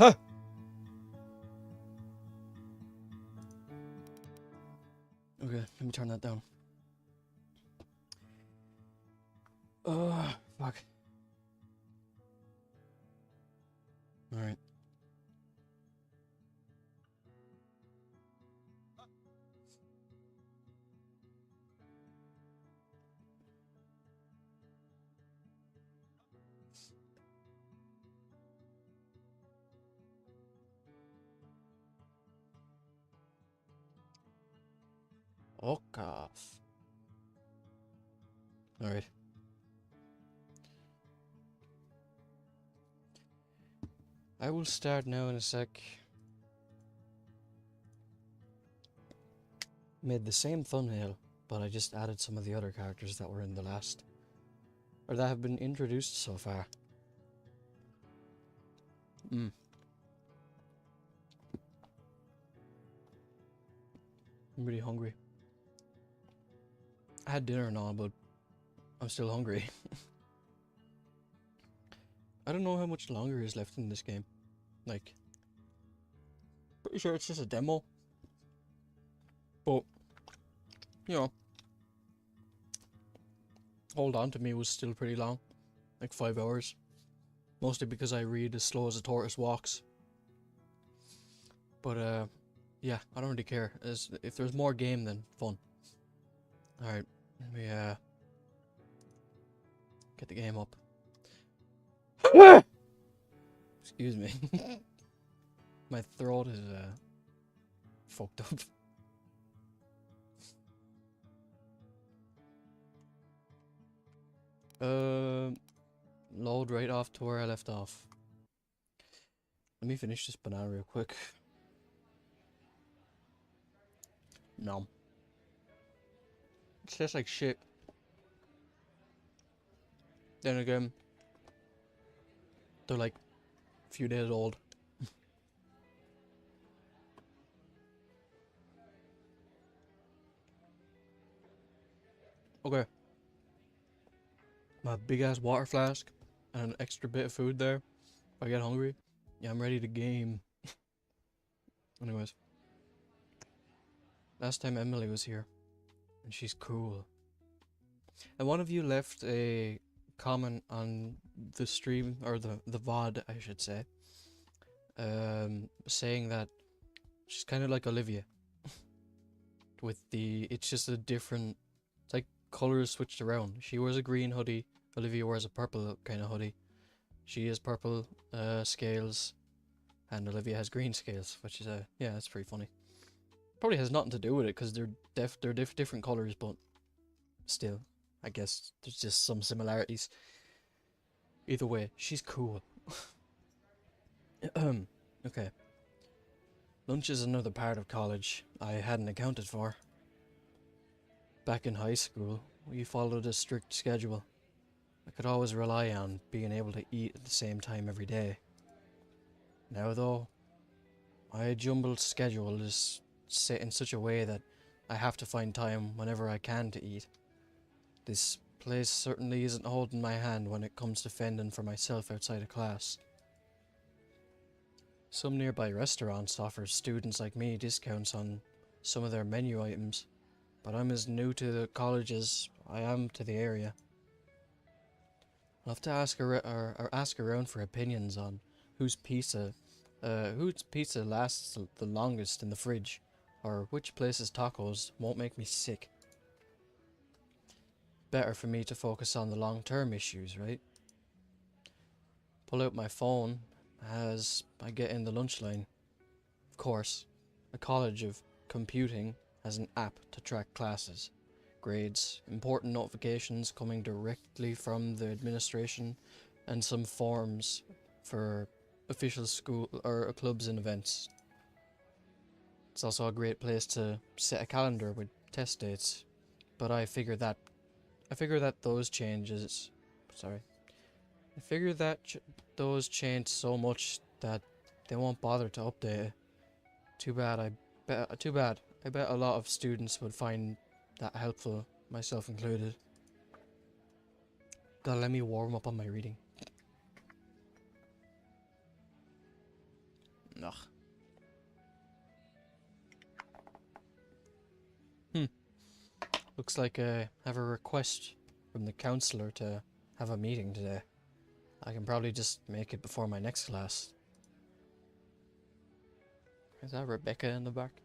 Huh! Okay, let me turn that down. Fuck. Alright. Fuck off. Alright. I will start now in a sec. Made the same thumbnail, but I just added some of the other characters that were in the last, or that have been introduced so far. I'm really hungry. I had dinner and all, but I'm still hungry. I don't know how much longer is left in this game. Like, pretty sure it's just a demo. But, you know, Hold On to Me was still pretty long. Like 5 hours. Mostly because I read as slow as a tortoise walks. But, yeah, I don't really care. If there's more game, then fun. Alright, let me, get the game up. Excuse me. My throat is, fucked up. Load right off to where I left off. Let me finish this banana real quick. No. It tastes like shit. Then again, they're like a few days old. Okay. My big ass water flask and an extra bit of food there. If I get hungry, yeah, I'm ready to game. Anyways. Last time Emily was here. And she's cool. And one of you left a comment on the stream, or the VOD, I should say. Saying that she's kind of like Olivia. It's just a different, it's like colors switched around. She wears a green hoodie, Olivia wears a purple kind of hoodie. She has purple scales, and Olivia has green scales, which is yeah, that's pretty funny. Probably has nothing to do with it because they're different colors, but still, I guess there's just some similarities. Either way, she's cool. Okay. Lunch is another part of college I hadn't accounted for. Back in high school, we followed a strict schedule. I could always rely on being able to eat at the same time every day. Now though, my jumbled schedule is set in such a way that I have to find time whenever I can to eat. This place certainly isn't holding my hand when it comes to fending for myself outside of class. Some nearby restaurants offer students like me discounts on some of their menu items, but I'm as new to the college as I am to the area. I'll have to ask around for opinions on whose pizza lasts the longest in the fridge, or which place's tacos won't make me sick. Better for me to focus on the long-term issues, right? Pull out my phone as I get in the lunch line. Of course, a college of computing has an app to track classes, grades, important notifications coming directly from the administration, and some forms for official school or clubs and events. It's also a great place to set a calendar with test dates, but I figure that those changes, those change so much that they won't bother to update it. Too bad. I bet a lot of students would find that helpful, myself included. Gotta let me warm up on my reading. Ugh. Hmm. Looks like I have a request from the counselor to have a meeting today. I can probably just make it before my next class. Is that Rebecca in the back?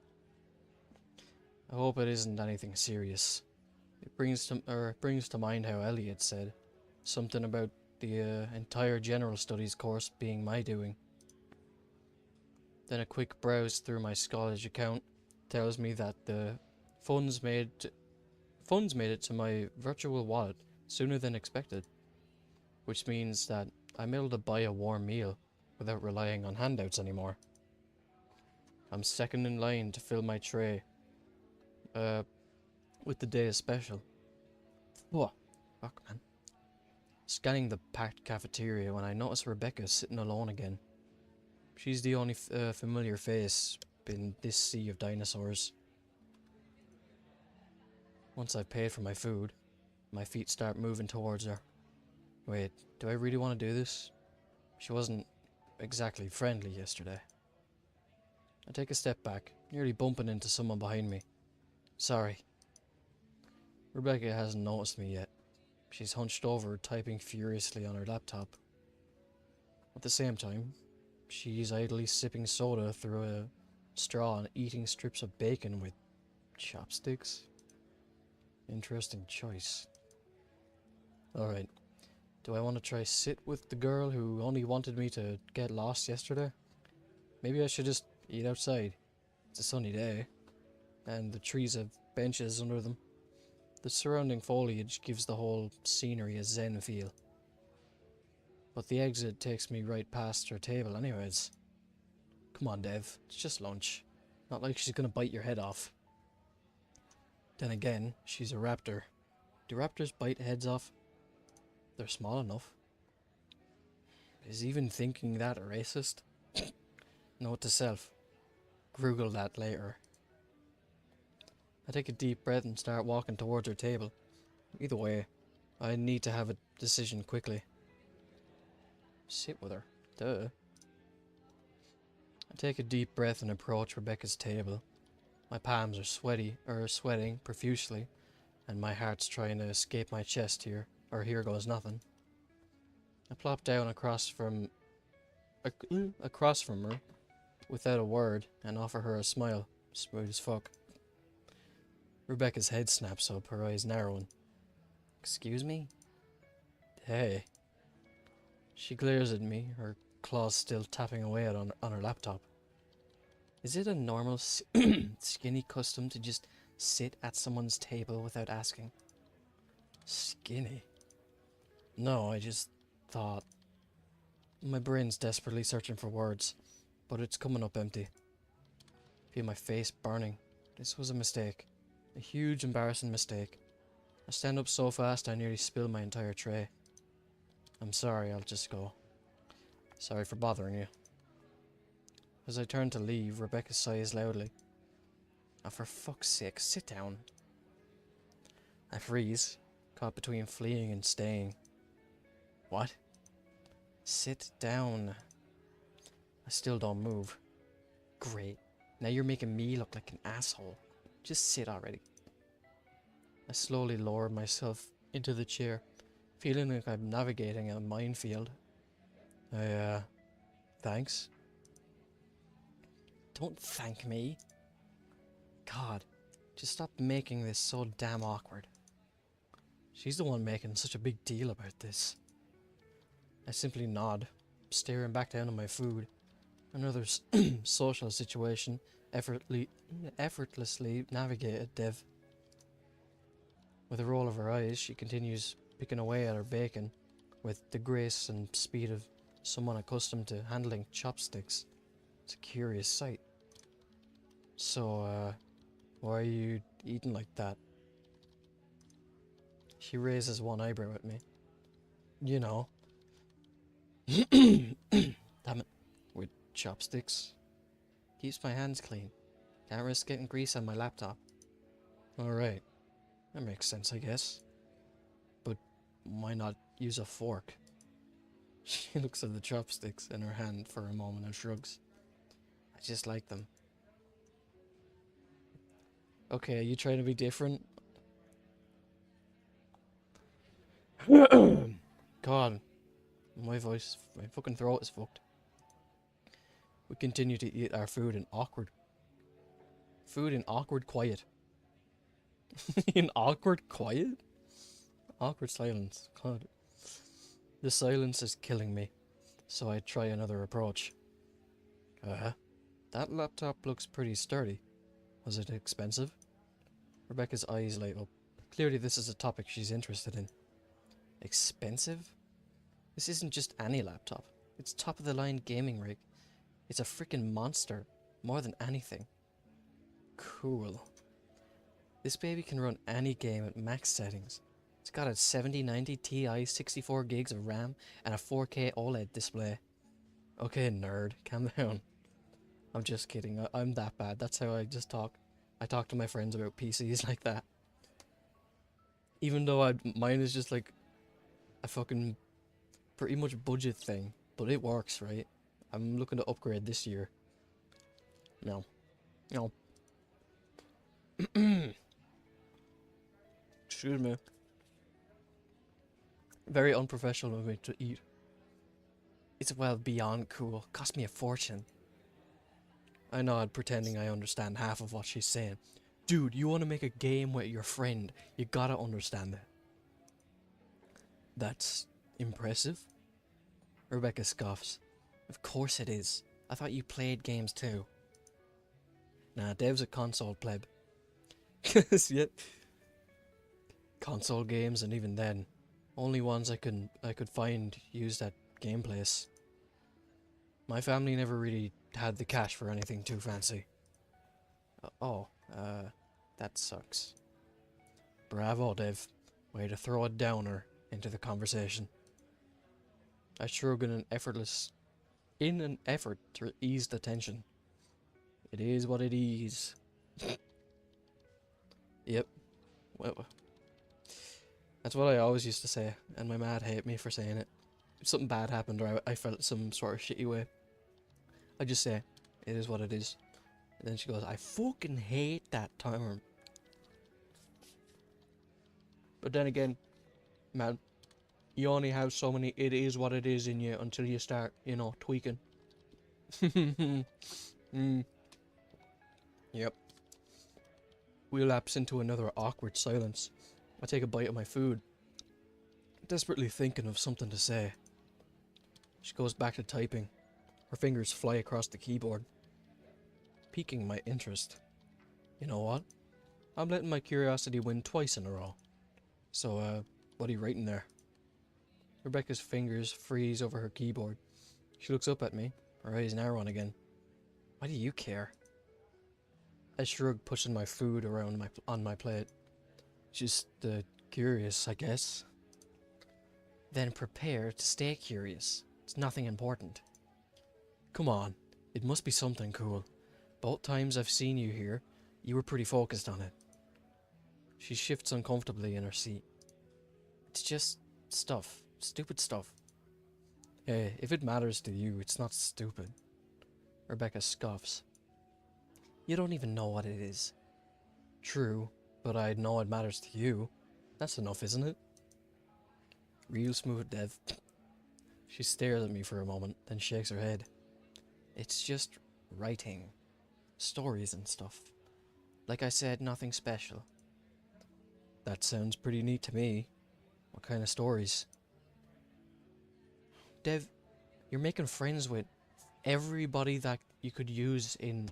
I hope it isn't anything serious. It brings to mind how Elliot said something about the entire general studies course being my doing. Then a quick browse through my college account tells me that the funds made it to my virtual wallet sooner than expected, which means that I'm able to buy a warm meal without relying on handouts anymore. I'm second in line to fill my tray with the day's special. Whoa, fuck man. Scanning the packed cafeteria when I notice Rebecca sitting alone again. She's the only familiar face in this sea of dinosaurs. Once I've paid for my food, my feet start moving towards her. Wait, do I really want to do this? She wasn't exactly friendly yesterday. I take a step back, nearly bumping into someone behind me. Sorry. Rebecca hasn't noticed me yet. She's hunched over, typing furiously on her laptop. At the same time, she's idly sipping soda through a straw and eating strips of bacon with chopsticks. Interesting choice. Alright, do I want to try sit with the girl who only wanted me to get lost yesterday? Maybe I should just eat outside. It's a sunny day, and the trees have benches under them. The surrounding foliage gives the whole scenery a zen feel. But the exit takes me right past her table anyways. Come on, Dev, it's just lunch. Not like she's gonna bite your head off. Then again, she's a raptor. Do raptors bite heads off? They're small enough. Is even thinking that racist? Note to self. Google that later. I take a deep breath and start walking towards her table. Either way, I need to have a decision quickly. Sit with her. Duh. I take a deep breath and approach Rebecca's table. My palms are sweating profusely, and my heart's trying to escape my chest here, or here goes nothing. I plop down across from her, without a word, and offer her a smile, smooth as fuck. Rebecca's head snaps up, her eyes narrowing. Excuse me? Hey. She glares at me, her claws still tapping away on her laptop. Is it a normal skinny custom to just sit at someone's table without asking? Skinny? No, I just thought. My brain's desperately searching for words, but it's coming up empty. Feel my face burning. This was a mistake. A huge, embarrassing mistake. I stand up so fast I nearly spill my entire tray. I'm sorry, I'll just go. Sorry for bothering you. As I turn to leave, Rebecca sighs loudly. Oh, for fuck's sake, sit down. I freeze, caught between fleeing and staying. What? Sit down. I still don't move. Great. Now you're making me look like an asshole. Just sit already. I slowly lower myself into the chair, feeling like I'm navigating a minefield. Thanks. Don't thank me. God, just stop making this so damn awkward. She's the one making such a big deal about this. I simply nod, staring back down at my food. Another social situation effortlessly navigated, Dev. With a roll of her eyes, she continues picking away at her bacon with the grace and speed of someone accustomed to handling chopsticks. It's a curious sight. So, why are you eating like that? She raises one eyebrow at me. You know. Damn it. With chopsticks. Keeps my hands clean. Can't risk getting grease on my laptop. Alright. That makes sense, I guess. But why not use a fork? She looks at the chopsticks in her hand for a moment and shrugs. I just like them. Okay, are you trying to be different? God, my fucking throat is fucked. We continue to eat our food in awkward quiet. In awkward quiet? Awkward silence. God. The silence is killing me, so I try another approach. That laptop looks pretty sturdy. Was it expensive? Rebecca's eyes light up. Clearly this is a topic she's interested in. Expensive? This isn't just any laptop. It's top of the line gaming rig. It's a freaking monster, more than anything. Cool. This baby can run any game at max settings. It's got a 7090 Ti 64 gigs of RAM and a 4K OLED display. Okay, nerd, calm down. I'm just kidding, I'm that bad. That's how I just talk. I talk to my friends about PCs like that. Even though mine is just like a fucking pretty much budget thing. But it works, right? I'm looking to upgrade this year. No. No. Excuse me. Very unprofessional of me to eat. It's well beyond cool. Cost me a fortune. I nod, pretending I understand half of what she's saying. Dude, you want to make a game with your friend. You gotta understand it. That's impressive? Rebecca scoffs. Of course it is. I thought you played games too. Nah, Dev's a console pleb. Yeah. Console games, and even then, only ones I could find used at gameplays. My family never really had the cash for anything too fancy. That sucks. Bravo, Dev. Way to throw a downer into the conversation. I shrug in an effort to ease the tension. It is what it is. Yep. Well, that's what I always used to say, and my mad hate me for saying it. If something bad happened or I felt some sort of shitty way, I just say, it is what it is. And then she goes, I fucking hate that term. But then again, man, you only have so many it is what it is in you until you start, you know, tweaking. Yep. We lapse into another awkward silence. I take a bite of my food, desperately thinking of something to say. She goes back to typing. Her fingers fly across the keyboard, piquing my interest. You know what? I'm letting my curiosity win twice in a row. So, what are you writing there? Rebecca's fingers freeze over her keyboard. She looks up at me, her eyes narrow on again. Why do you care? I shrug, pushing my food around on my plate. Just, curious, I guess. Then prepare to stay curious. It's nothing important. Come on, it must be something cool. Both times I've seen you here, you were pretty focused on it. She shifts uncomfortably in her seat. It's just stuff. Stupid stuff. Hey, if it matters to you, it's not stupid. Rebecca scoffs. You don't even know what it is. True, but I know it matters to you. That's enough, isn't it? Real smooth, Dev. She stares at me for a moment, then shakes her head. It's just writing. Stories and stuff. Like I said, nothing special. That sounds pretty neat to me. What kind of stories? Dev, you're making friends with everybody that you could use in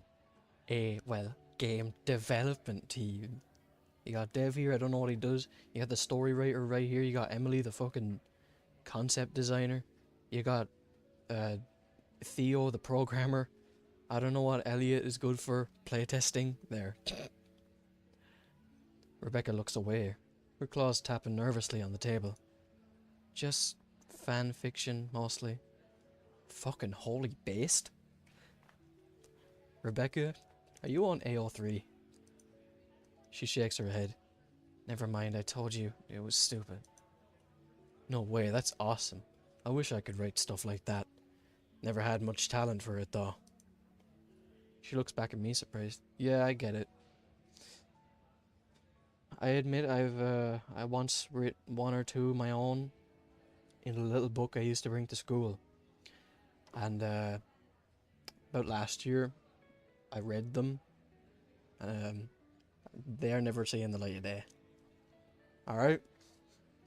a, well, game development team. You got Dev here, I don't know what he does. You got the story writer right here. You got Emily, the fucking concept designer. You got Theo, the programmer. I don't know what Elliot is good for. Playtesting. There. Rebecca looks away, her claws tapping nervously on the table. Just fan fiction, mostly. Fucking holy based. Rebecca, are you on AO3? She shakes her head. Never mind, I told you, it was stupid. No way, that's awesome. I wish I could write stuff like that. Never had much talent for it though. She looks back at me surprised. Yeah, I get it. I admit I once writ one or two of my own in a little book I used to bring to school. And about last year, I read them. And they are never seeing the light of day. Alright?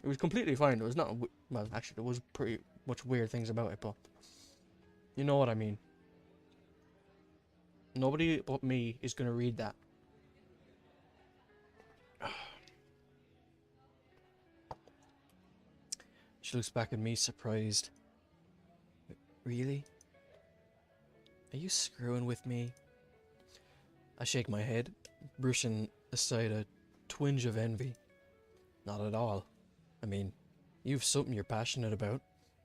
It was completely fine. It was not... Well, actually, there was pretty much weird things about it, but... You know what I mean. Nobody but me is going to read that. She looks back at me surprised. Really? Are you screwing with me? I shake my head, brushing aside a twinge of envy. Not at all. I mean, you've something you're passionate about.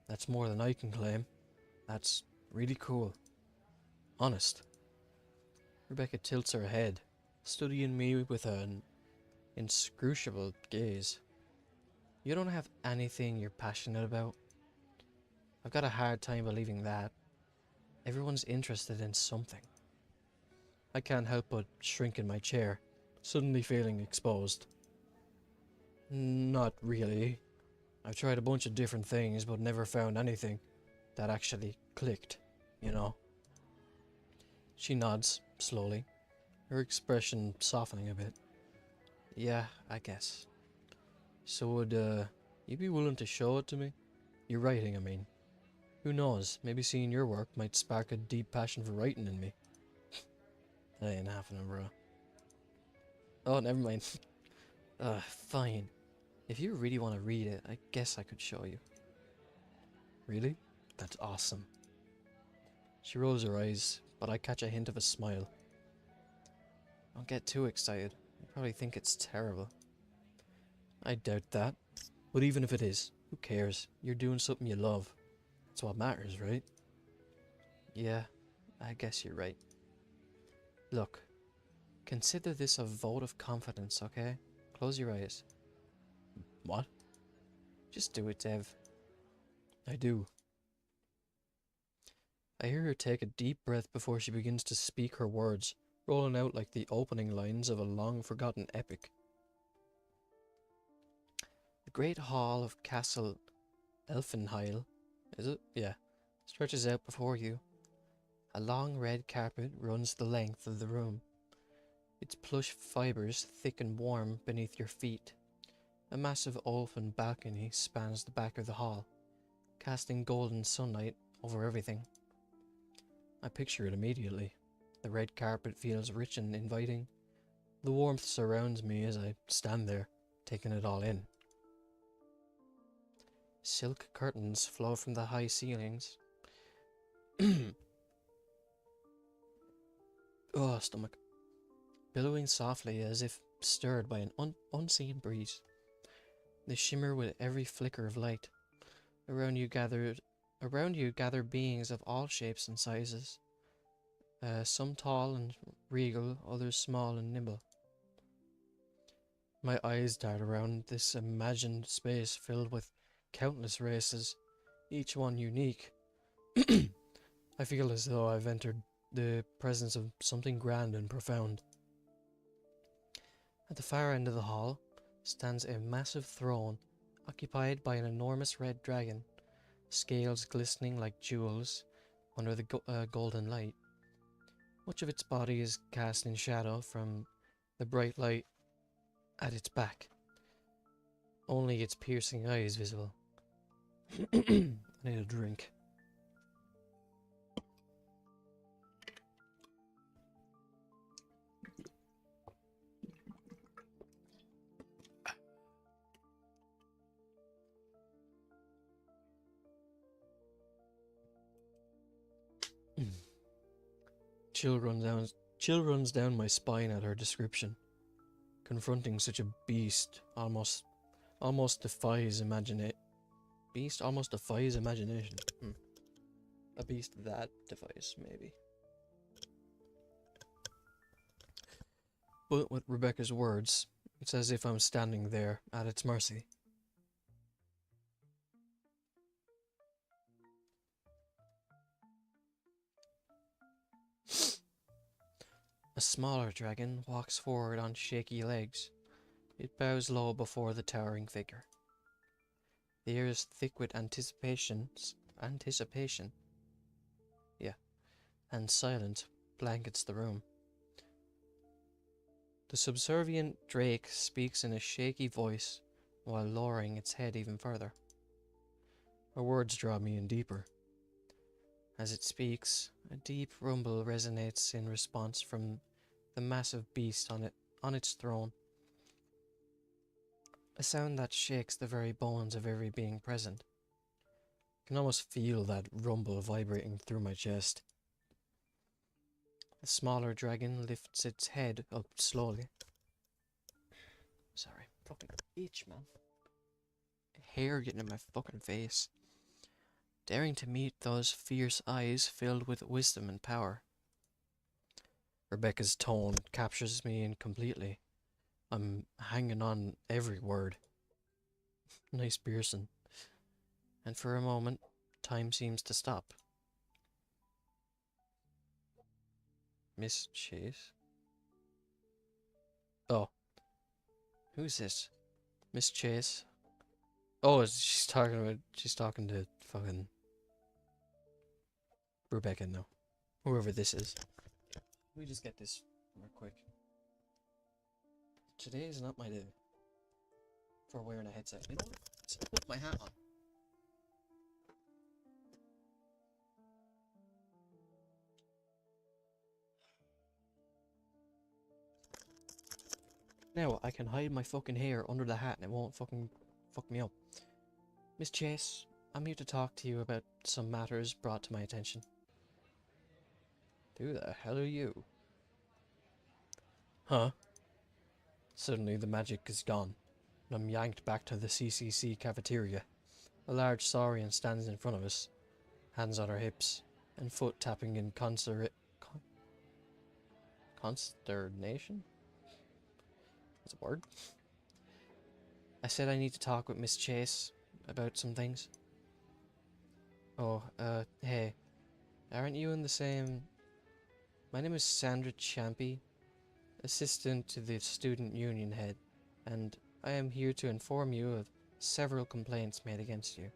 That's more than I can claim. That's really cool. Honest. Rebecca tilts her head, studying me with an inscrutable gaze. You don't have anything you're passionate about? I've got a hard time believing that. Everyone's interested in something. I can't help but shrink in my chair, suddenly feeling exposed. Not really. I've tried a bunch of different things, but never found anything that actually clicked, you know. She nods, slowly, her expression softening a bit. Yeah, I guess. So would, you be willing to show it to me? Your writing, I mean. Who knows, maybe seeing your work might spark a deep passion for writing in me. That ain't happening, bro. Oh, never mind. Fine. If you really want to read it, I guess I could show you. Really? That's awesome. She rolls her eyes, but I catch a hint of a smile. Don't get too excited. You probably think it's terrible. I doubt that. But even if it is, who cares? You're doing something you love. That's what matters, right? Yeah, I guess you're right. Look, consider this a vote of confidence, okay? Close your eyes. What? Just do it, Dev. I do. I hear her take a deep breath before she begins to speak her words, rolling out like the opening lines of a long-forgotten epic. The great hall of Castle Elfenheil, is it? Yeah. Stretches out before you. A long red carpet runs the length of the room, its plush fibres thick and warm beneath your feet. A massive open balcony spans the back of the hall, casting golden sunlight over everything. I picture it immediately. The red carpet feels rich and inviting. The warmth surrounds me as I stand there, taking it all in. Silk curtains flow from the high ceilings. Oh, stomach. Billowing softly as if stirred by an unseen breeze. They shimmer with every flicker of light. Around you gather beings of all shapes and sizes. Some tall and regal, others small and nimble. My eyes dart around this imagined space filled with countless races, each one unique. I feel as though I've entered the presence of something grand and profound. At the far end of the hall stands a massive throne, occupied by an enormous red dragon, scales glistening like jewels under the golden light. Much of its body is cast in shadow from the bright light at its back. Only its piercing eyes visible. I need a drink. Chill runs down my spine at her description. Confronting such a beast almost defies imagination. A beast that defies, maybe. But with Rebecca's words, it's as if I'm standing there at its mercy. A smaller dragon walks forward on shaky legs. It bows low before the towering figure. The air is thick with anticipation, yeah, and silence blankets the room. The subservient drake speaks in a shaky voice while lowering its head even further. Her words draw me in deeper. As it speaks, a deep rumble resonates in response from the massive beast on its throne. A sound that shakes the very bones of every being present. I can almost feel that rumble vibrating through my chest. The smaller dragon lifts its head up slowly. Sorry, fucking itch, man. Hair getting in my fucking face. Daring to meet those fierce eyes filled with wisdom and power. Rebecca's tone captures me in completely. I'm hanging on every word. Nice piercing. And for a moment, time seems to stop. Miss Chase? Oh. Who's this? Miss Chase? Oh, she's talking to fucking Rebecca now. Whoever this is. Let me just get this real quick. Today is not my day for wearing a headset. You know what? Let's put my hat on. Now I can hide my fucking hair under the hat and it won't fucking fuck me up. Miss Chase, I'm here to talk to you about some matters brought to my attention. Who the hell are you? Huh? Suddenly the magic is gone, and I'm yanked back to the CCC cafeteria. A large saurian stands in front of us, hands on her hips, and foot tapping in consternation? That's a word? I said I need to talk with Miss Chase about some things. Oh, hey. Aren't you in the same... My name is Sandra Champy, assistant to the student union head, and I am here to inform you of several complaints made against you.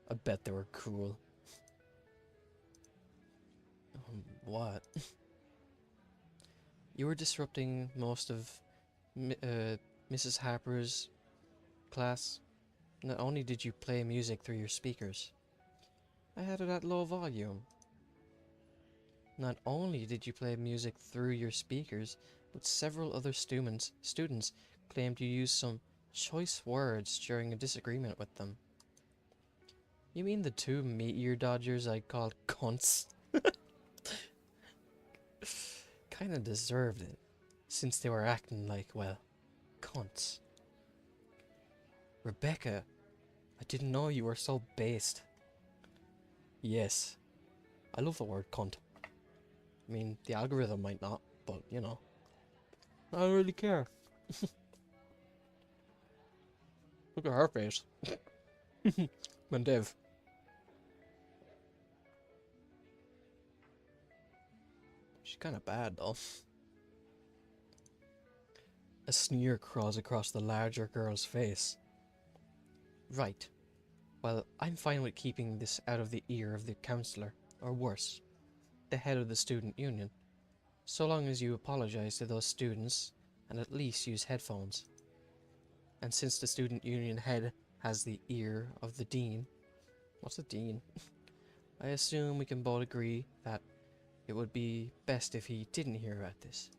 I bet they were cool. What? You were disrupting most of Mrs. Harper's class. Not only did you play music through your speakers, I had it at low volume. Not only did you play music through your speakers, but several other students claimed you used some choice words during a disagreement with them. You mean the two meteor dodgers I called cunts? Kinda deserved it, since they were acting like, well, cunts. Rebecca, I didn't know you were so based. Yes, I love the word cunt. I mean, the algorithm might not, but, you know. I don't really care. Look at her face. And Dev. She's kinda bad, though. A sneer crawls across the larger girl's face. Right. Well, I'm fine with keeping this out of the ear of the counselor, or worse, the head of the student union, so long as you apologize to those students and at least use headphones. And since the student union head has the ear of the dean, what's a dean? I assume we can both agree that it would be best if he didn't hear about this.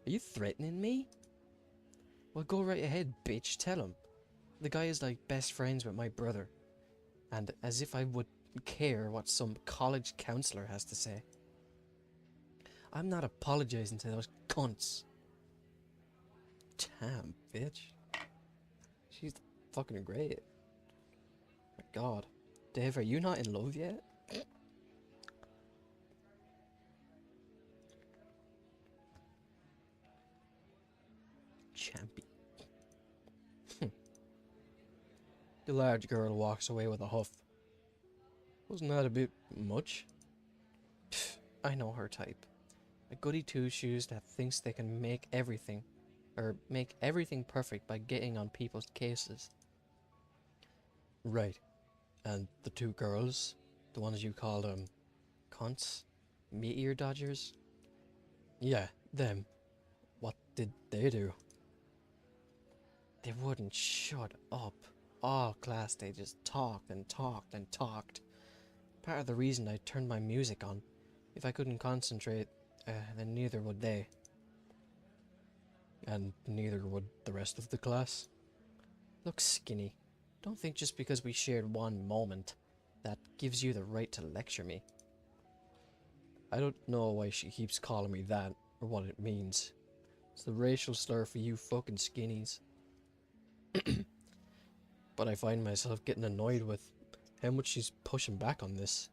Are you threatening me? Well, go right ahead, bitch, tell him. The guy is like best friends with my brother, and as if I would care what some college counselor has to say. I'm not apologizing to those cunts. Damn, bitch. She's fucking great. My god. Dave, are you not in love yet? Champy. The large girl walks away with a huff. Wasn't that a bit much? I know her type. A goody two-shoes that thinks they can make everything perfect by getting on people's cases. Right. And the two girls, the ones you call cunts, meteor dodgers? Yeah, them. What did they do? They wouldn't shut up. All class they just talked and talked and talked. Part of the reason I turned my music on. If I couldn't concentrate, then neither would they. And neither would the rest of the class. Look, Skinny, don't think just because we shared one moment, that gives you the right to lecture me. I don't know why she keeps calling me that, or what it means. It's the racial slur for you fucking skinnies. But I find myself getting annoyed with how much she's pushing back on this.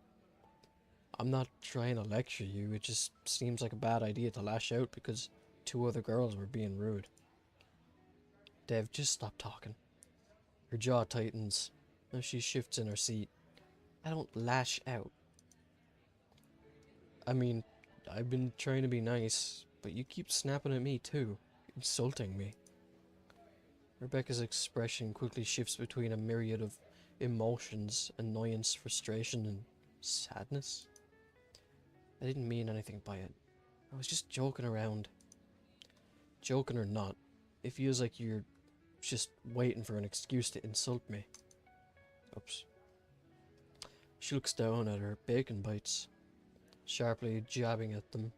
I'm not trying to lecture you, it just seems like a bad idea to lash out because two other girls were being rude. Dev, just stop talking. Her jaw tightens as she shifts in her seat. I don't lash out. I mean, I've been trying to be nice, but you keep snapping at me too, insulting me. Rebecca's expression quickly shifts between a myriad of emotions: annoyance, frustration, and sadness. I didn't mean anything by it. I was just joking around. Joking or not, it feels like you're just waiting for an excuse to insult me. Oops. She looks down at her bacon bites, sharply jabbing at them,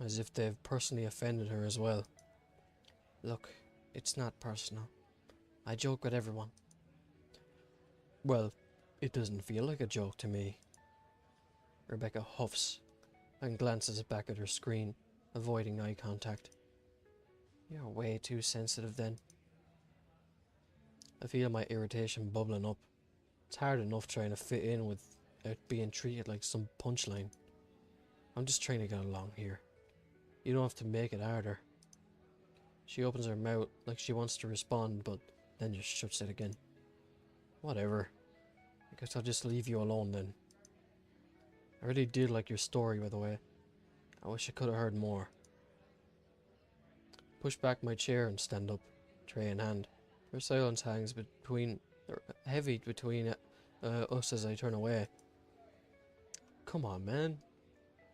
as if they've personally offended her as well. Look, it's not personal. I joke with everyone. Well, it doesn't feel like a joke to me. Rebecca huffs and glances back at her screen, avoiding eye contact. You're way too sensitive then. I feel my irritation bubbling up. It's hard enough trying to fit in without being treated like some punchline. I'm just trying to get along here. You don't have to make it harder. She opens her mouth like she wants to respond, but then just shuts it again. Whatever. I guess I'll just leave you alone then. I really did like your story, by the way. I wish I could have heard more. Push back my chair and stand up, tray in hand. Her silence hangs heavy between us as I turn away. Come on, man.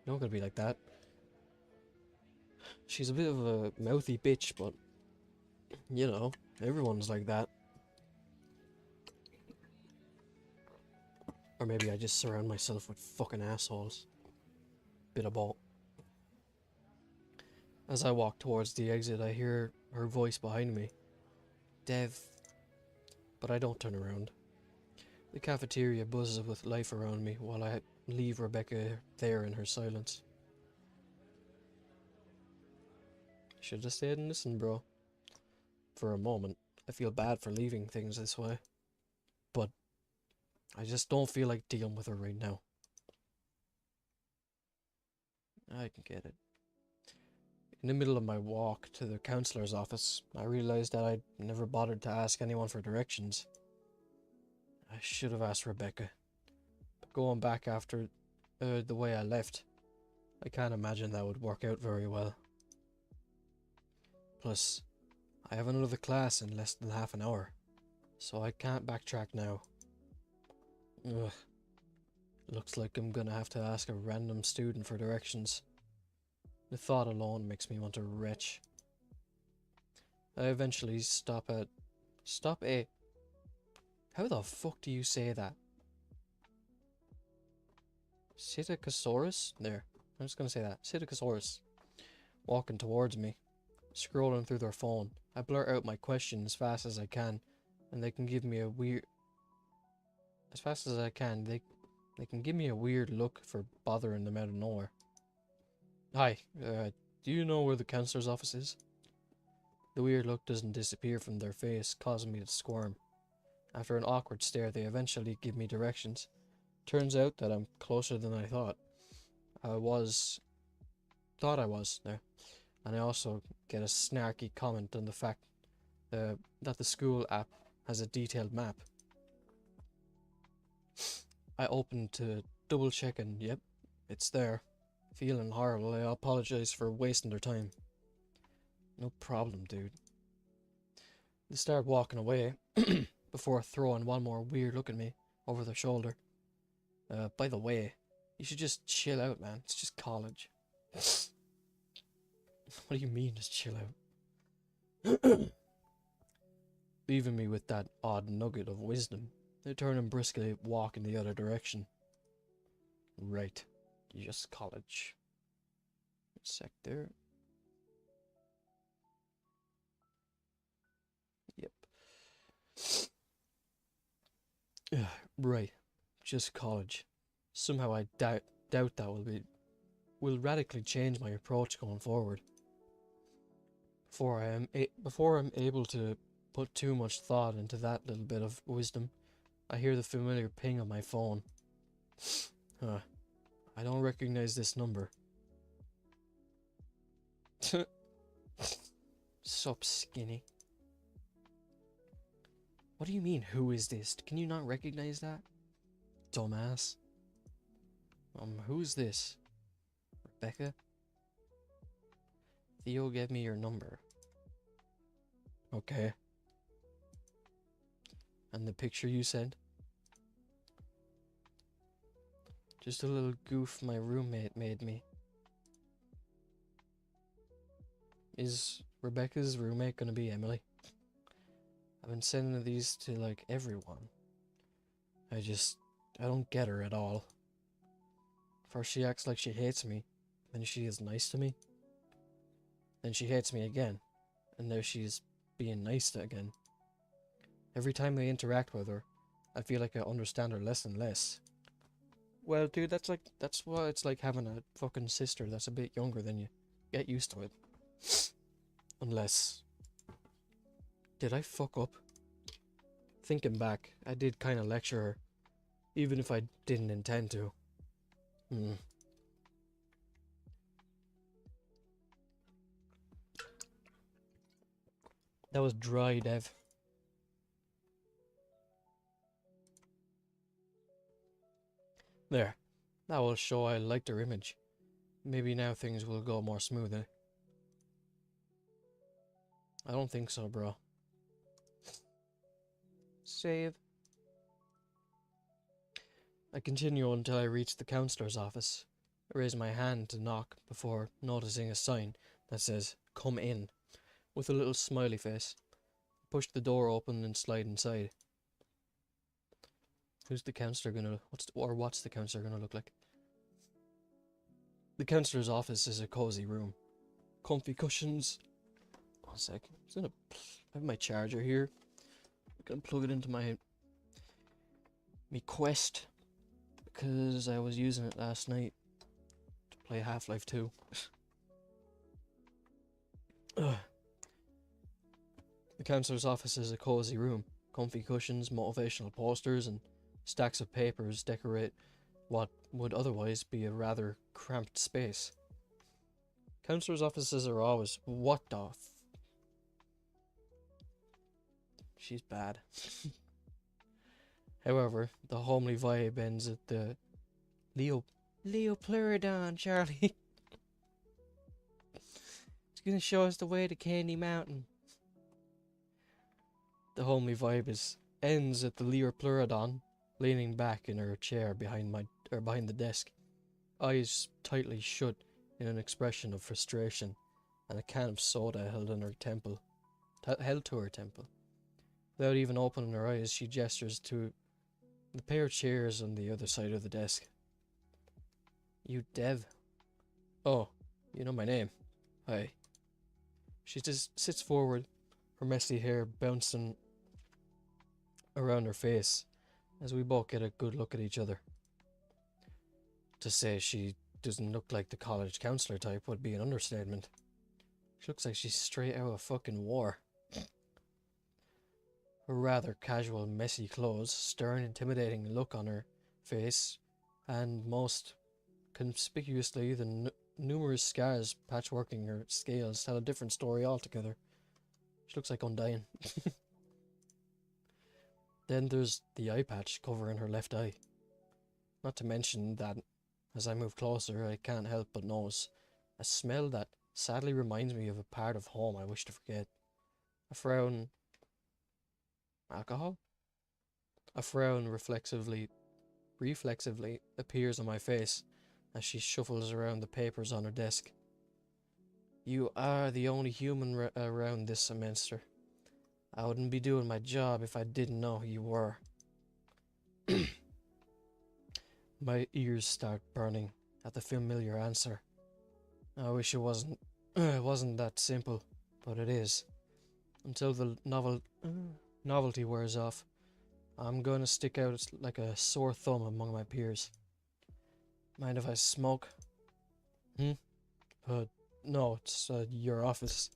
You're not gonna be like that. She's a bit of a mouthy bitch, but you know, everyone's like that. Or maybe I just surround myself with fucking assholes. Bit of both. As I walk towards the exit, I hear her voice behind me. Dev. But I don't turn around. The cafeteria buzzes with life around me while I leave Rebecca there in her silence. Should have stayed and listened, bro. For a moment, I feel bad for leaving things this way. But I just don't feel like dealing with her right now. I can get it. In the middle of my walk to the counselor's office, I realized that I'd never bothered to ask anyone for directions. I should have asked Rebecca. But going back after the way I left, I can't imagine that would work out very well. Plus, I have another class in less than half an hour, so I can't backtrack now. Ugh. Looks like I'm gonna have to ask a random student for directions. The thought alone makes me want to retch. I eventually stop a... How the fuck do you say that? Psittacosaurus? There. I'm just gonna say that. Psittacosaurus. Walking towards me. Scrolling through their phone. I blurt out my question as fast as I can, and they can give me a weird... As fast as I can, they can give me a weird look for bothering them out of nowhere. Hi, do you know where the counselor's office is? The weird look doesn't disappear from their face, causing me to squirm. After an awkward stare, they eventually give me directions. Turns out that I'm closer than I thought. Thought I was there. And I also get a snarky comment on the fact that the school app has a detailed map. I open to double check and yep, it's there. feeling horrible. I apologize for wasting their time. No problem, dude. They start walking away before throwing one more weird look at me over their shoulder. By the way, you should just chill out, man. It's just college. What do you mean, just chill out? Leaving me with that odd nugget of wisdom, they turn and briskly walk in the other direction. Right. Just college. Sec there. Yep. Right. Just college. Somehow I doubt that will radically change my approach going forward. Before I'm able to put too much thought into that little bit of wisdom, I hear the familiar ping on my phone. I don't recognize this number. Sup, skinny? What do you mean, who is this? Can you not recognize that? Dumbass. Who's this? Rebecca? Theo gave me your number. Okay. And the picture you sent? Just a little goof my roommate made me. Is Rebecca's roommate gonna be Emily? I've been sending these to, like, everyone. I don't get her at all. First she acts like she hates me, then she is nice to me. Then she hates me again, and now she's being nice again. Every time I interact with her, I feel like I understand her less and less. Well, dude, that's what it's like having a fucking sister that's a bit younger than you. Get used to it. Unless... Did I fuck up? Thinking back, I did kind of lecture her, even if I didn't intend to. That was dry, Dev. There. That will show I liked her image. Maybe now things will go more smoothly. I don't think so, bro. Save. I continue until I reach the counselor's office. I raise my hand to knock before noticing a sign that says, "Come in," with a little smiley face. I push the door open and slide inside. What's the counselor gonna look like? The counselor's office is a cozy room. Comfy cushions. 1 sec. I have my charger here. I'm gonna plug it into my Quest because I was using it last night to play Half-Life 2. The counselor's office is a cozy room. Comfy cushions, motivational posters, and stacks of papers decorate what would otherwise be a rather cramped space. Counselor's offices are always... What the She's bad. However, the homely vibe ends at the Leopleurodon, Charlie. It's gonna show us the way to Candy Mountain. The homely vibe ends at the Leopleurodon, leaning back in her chair behind the desk, eyes tightly shut in an expression of frustration, and a can of soda held to her temple. Without even opening her eyes, she gestures to the pair of chairs on the other side of the desk. You Dev? Oh, you know my name. Hi. She just sits forward, her messy hair bouncing around her face, as we both get a good look at each other. To say she doesn't look like the college counselor type would be an understatement. She looks like she's straight out of fucking war. Her rather casual, messy clothes, stern, intimidating look on her face, and most conspicuously the numerous scars patchworking her scales tell a different story altogether. She looks like Undying. Then there's the eye patch covering her left eye. Not to mention that As I move closer, I can't help but notice a smell that sadly reminds me of a part of home I wish to forget. A frown. Alcohol? A frown reflexively appears on my face as she shuffles around the papers on her desk. You are the only human around this semester. I wouldn't be doing my job if I didn't know who you were. My ears start burning at the familiar answer. I wish it wasn't that simple, but it is. Until the novelty wears off, I'm going to stick out like a sore thumb among my peers. Mind if I smoke? Hmm? No, it's your office.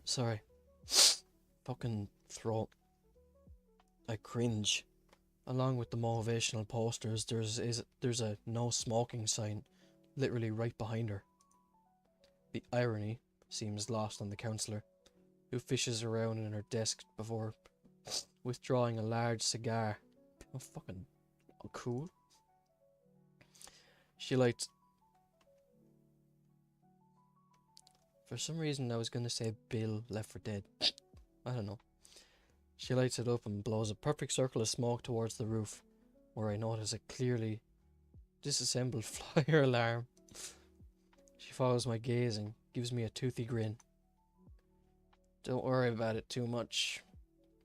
Sorry. Fucking throat. I cringe. Along with the motivational posters, there's a no smoking sign literally right behind her. The irony seems lost on the counsellor, who fishes around in her desk before withdrawing a large cigar. Oh, fucking cool. She lights. For some reason, I was gonna say Bill Left 4 Dead. I don't know. She lights it up and blows a perfect circle of smoke towards the roof, where I notice a clearly disassembled fire alarm. She follows my gaze and gives me a toothy grin. Don't worry about it too much.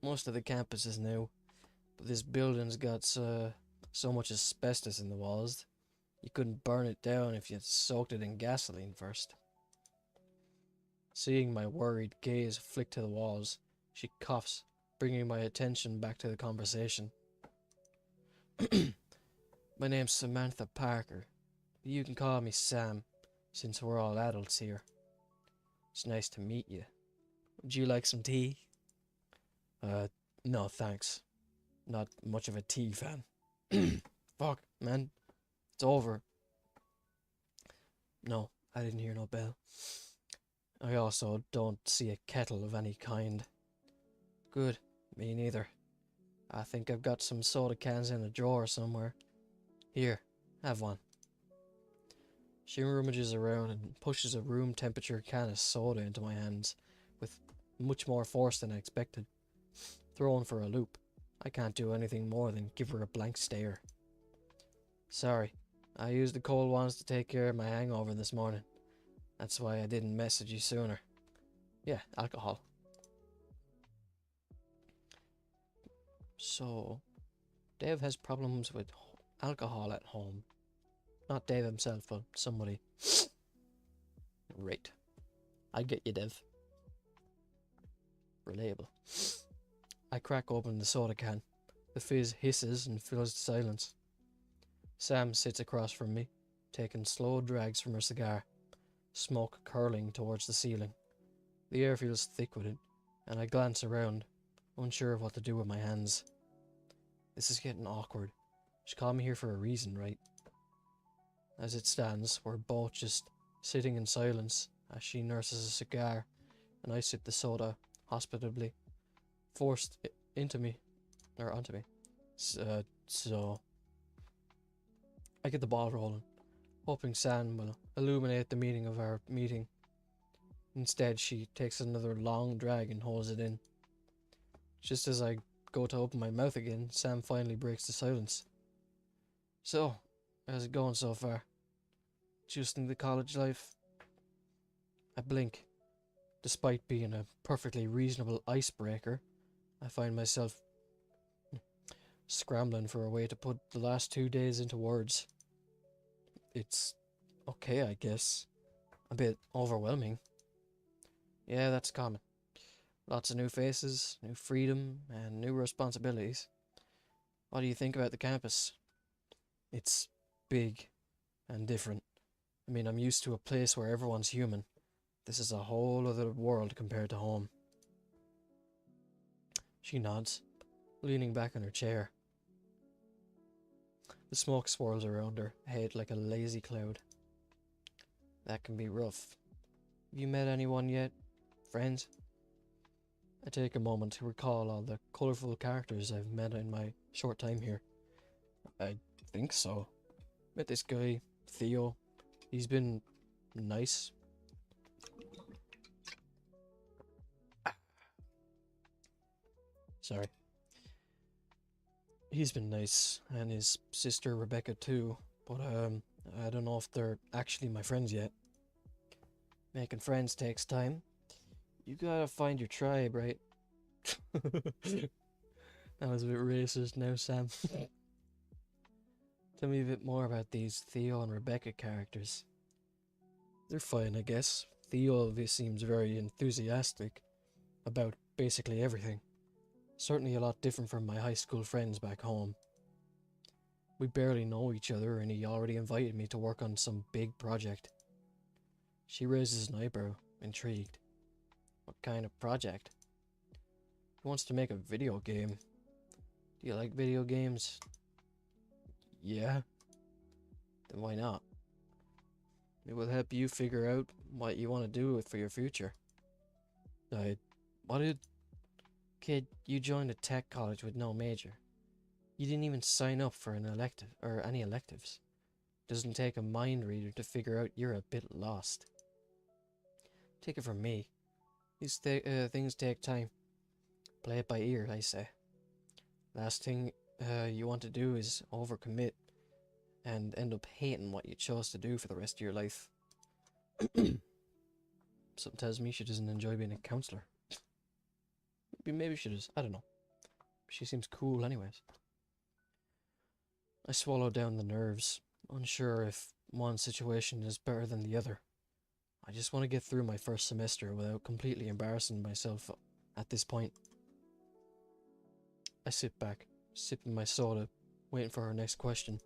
Most of the campus is new, but this building's got so much asbestos in the walls, you couldn't burn it down if you soaked it in gasoline first. Seeing my worried gaze flick to the walls, she coughs, bringing my attention back to the conversation. My name's Samantha Parker. You can call me Sam, since we're all adults here. It's nice to meet you. Would you like some tea? No thanks. Not much of a tea fan. Fuck, man. It's over. No, I didn't hear no bell. I also don't see a kettle of any kind. Good, me neither. I think I've got some soda cans in a drawer somewhere. Here, have one. She rummages around and pushes a room temperature can of soda into my hands with much more force than I expected. Thrown for a loop, I can't do anything more than give her a blank stare. Sorry, I used the cold ones to take care of my hangover this morning. That's why I didn't message you sooner. Yeah, alcohol. So, Dave has problems with alcohol at home. Not Dave himself, but somebody. Right. I get you, Dev. Relatable. I crack open the soda can. The fizz hisses and fills the silence. Sam sits across from me, taking slow drags from her cigar, smoke curling towards the ceiling. The air feels thick with it, and I glance around, unsure of what to do with my hands. This is getting awkward. She called me here for a reason, right? As it stands, we're both just sitting in silence as she nurses a cigar, and I sip the soda hospitably, forced onto me. So I get the ball rolling, hoping Sam will illuminate the meaning of our meeting. Instead, she takes another long drag and holds it in. Just as I go to open my mouth again, Sam finally breaks the silence. So, how's it going so far? Choosing the college life? I blink. Despite being a perfectly reasonable icebreaker, I find myself scrambling for a way to put the last 2 days into words. It's okay, I guess. A bit overwhelming. Yeah, that's common. Lots of new faces, new freedom, and new responsibilities. What do you think about the campus? It's big and different. I mean, I'm used to a place where everyone's human. This is a whole other world compared to home. She nods, leaning back in her chair. The smoke swirls around her head like a lazy cloud. That can be rough. Have you met anyone yet? Friends? I take a moment to recall all the colourful characters I've met in my short time here. I think so. Met this guy, Theo. He's been nice. Sorry. He's been nice, and his sister Rebecca too, but I don't know if they're actually my friends yet. Making friends takes time. You gotta find your tribe, right? That was a bit racist now, Sam. Tell me a bit more about these Theo and Rebecca characters. They're fine, I guess. Theo seems very enthusiastic about basically everything. Certainly a lot different from my high school friends back home. We barely know each other and he already invited me to work on some big project. She raises an eyebrow, intrigued. What kind of project? He wants to make a video game. Do you like video games? Yeah? Then why not? It will help you figure out what you want to do for your future. What did... Kid, you joined a tech college with no major. You didn't even sign up for an elective, or any electives. Doesn't take a mind reader to figure out you're a bit lost. Take it from me. These things take time. Play it by ear, I say. Last thing you want to do is overcommit and end up hating what you chose to do for the rest of your life. Something tells me she doesn't enjoy being a counselor. Maybe she does, I don't know. She seems cool anyways. I swallow down the nerves, unsure if one situation is better than the other. I just want to get through my first semester without completely embarrassing myself at this point. I sit back, sipping my soda, waiting for her next question.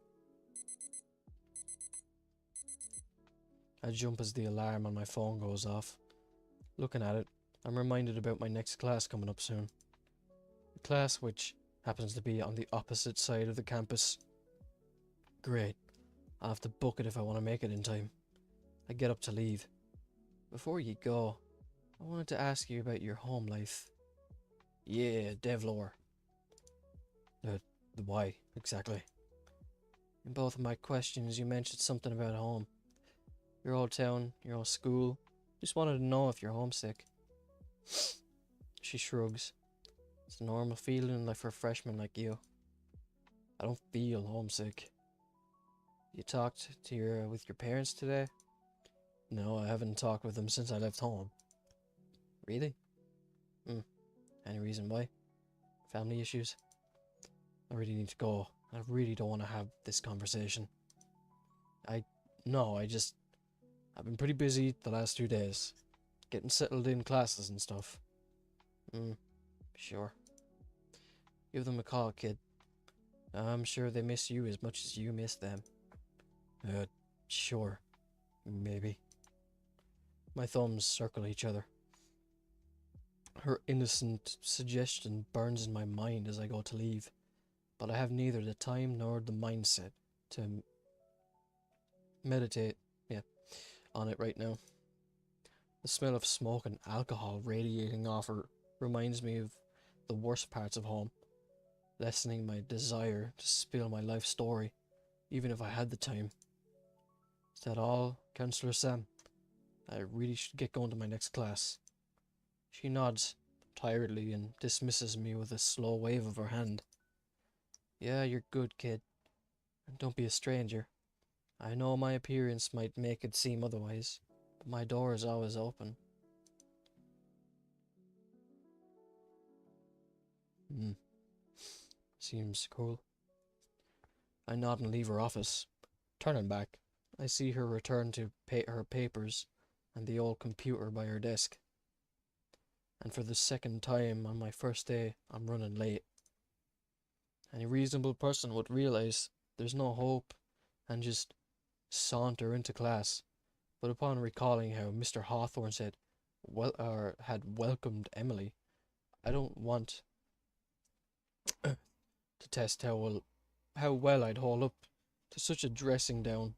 I jump as the alarm on my phone goes off. Looking at it, I'm reminded about my next class coming up soon. A class which happens to be on the opposite side of the campus. Great. I'll have to book it if I want to make it in time. I get up to leave. Before you go, I wanted to ask you about your home life. Yeah, Devlog. The why, exactly. In both of my questions, you mentioned something about home. Your old town, your old school. Just wanted to know if you're homesick. She shrugs. It's a normal feeling like for a freshman like you. I don't feel homesick. You talked to with your parents today? No, I haven't talked with them since I left home. Really? Any reason why? Family issues? I really need to go. I really don't want to have this conversation. I've been pretty busy the last 2 days. Getting settled in classes and stuff. Sure. Give them a call, kid. I'm sure they miss you as much as you miss them. Sure. Maybe. My thumbs circle each other. Her innocent suggestion burns in my mind as I go to leave, but I have neither the time nor the mindset to meditate on it right now. The smell of smoke and alcohol radiating off her reminds me of the worst parts of home, lessening my desire to spill my life story, even if I had the time. Is that all, Councillor Sam? I really should get going to my next class. She nods tiredly and dismisses me with a slow wave of her hand. Yeah, you're good, kid. And don't be a stranger. I know my appearance might make it seem otherwise, but my door is always open. Seems cool. I nod and leave her office. Turning back, I see her return to her papers and the old computer by her desk. And for the second time on my first day, I'm running late. Any reasonable person would realize there's no hope and just saunter into class. But upon recalling how Mr. Hawthorne had welcomed Emily, I don't want to test how well I'd hold up to such a dressing down.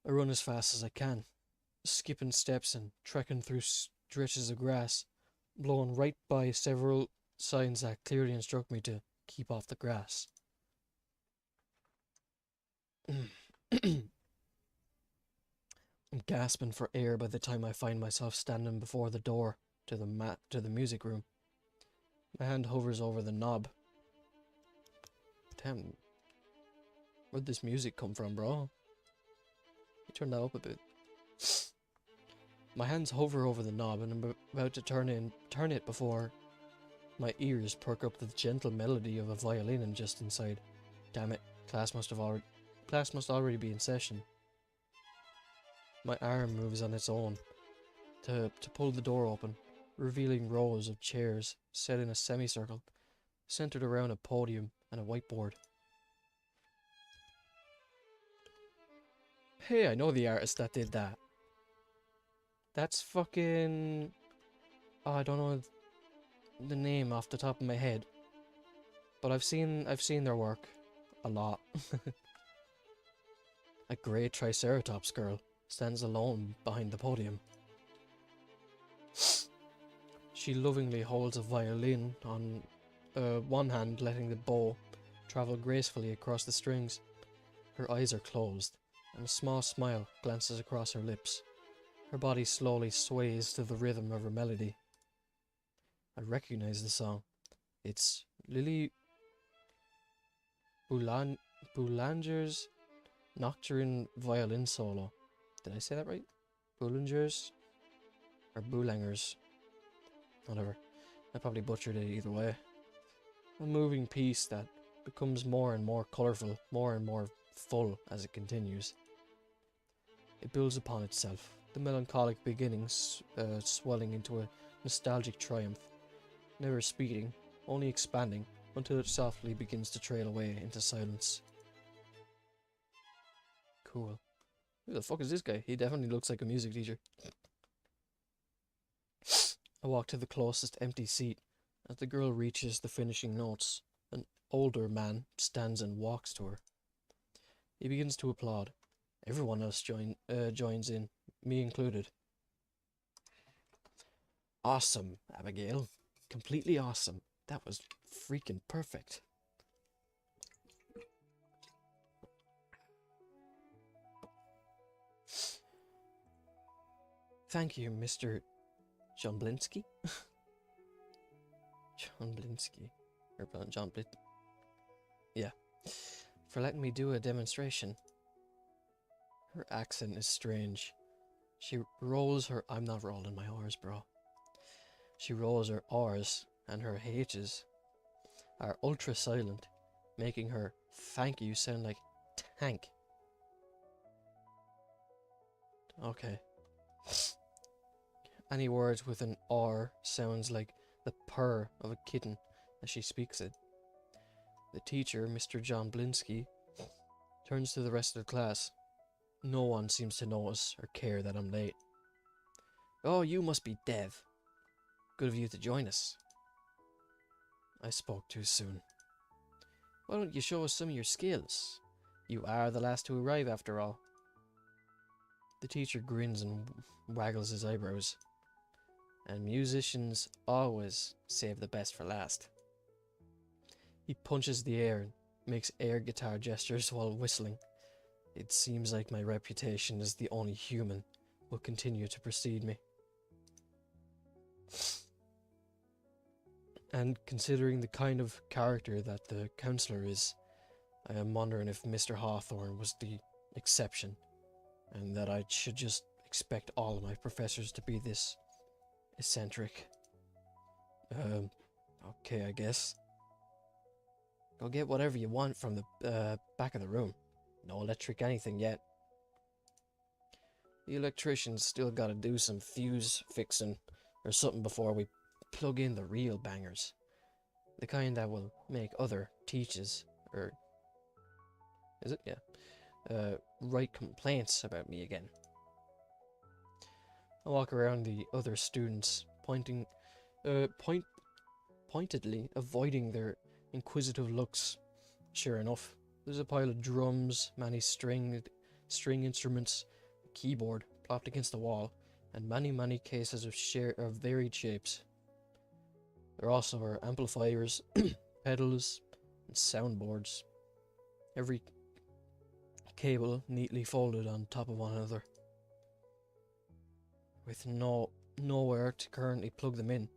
I run as fast as I can. skipping steps and trekking through stretches of grass, blowing right by several signs that clearly instruct me to keep off the grass. I'm gasping for air by the time I find myself standing before the door to the music room. My hand hovers over the knob. Damn, where'd this music come from, bro? You turn that up a bit. My hands hover over the knob and I'm about to turn it before my ears perk up the gentle melody of a violin just inside. Damn it, class must already be in session. My arm moves on its own to pull the door open, revealing rows of chairs set in a semicircle, centered around a podium and a whiteboard. Hey, I know the artist that did that. That's fucking... Oh, I don't know the name off the top of my head, but I've seen their work a lot. A grey Triceratops girl stands alone behind the podium. She lovingly holds a violin on one hand, letting the bow travel gracefully across the strings. Her eyes are closed, and a small smile glances across her lips. Her body slowly sways to the rhythm of her melody. I recognize the song. It's Lily Boulanger's Nocturne Violin Solo. Did I say that right? Boulanger's? Or Boulangers? Whatever. I probably butchered it either way. A moving piece that becomes more and more colourful, more and more full as it continues. It builds upon itself, the melancholic beginnings swelling into a nostalgic triumph, never speeding, only expanding, until it softly begins to trail away into silence. Cool. Who the fuck is this guy? He definitely looks like a music teacher. I walk to the closest empty seat. As the girl reaches the finishing notes, an older man stands and walks to her. He begins to applaud. Everyone else joins in, me included. Awesome, Abigail. Completely awesome. That was freaking perfect. Thank you, Mr. Jomblinsky? Jomblinsky. Or John Blit. Yeah. For letting me do a demonstration. Her accent is strange. She rolls her... I'm not rolling my R's, bro. She rolls her R's and her H's are ultra silent, making her thank you sound like tank. Okay. Any words with an R sounds like the purr of a kitten as she speaks it. The teacher, Mr. John Blinsky, turns to the rest of the class. No one seems to notice or care that I'm late. Oh, you must be Dev. Good of you to join us. I spoke too soon. Why don't you show us some of your skills? You are the last to arrive after all. The teacher grins and waggles his eyebrows. And musicians always save the best for last. He punches the air and makes air guitar gestures while whistling. It seems like my reputation as the only human will continue to precede me. And considering the kind of character that the counsellor is, I am wondering if Mr. Hawthorne was the exception, and that I should just expect all of my professors to be this eccentric. Okay, I guess. Go get whatever you want from the back of the room. No electric anything yet. The electrician's still gotta do some fuse fixing or something before we plug in the real bangers. The kind that will make other teachers, or... is it? Yeah. Write complaints about me again. I walk around the other students, pointedly avoiding their inquisitive looks. Sure enough, there's a pile of drums, many string instruments, a keyboard propped against the wall, and many cases of varied shapes. There also are amplifiers, pedals, and soundboards. Every cable neatly folded on top of one another. With nowhere to currently plug them in,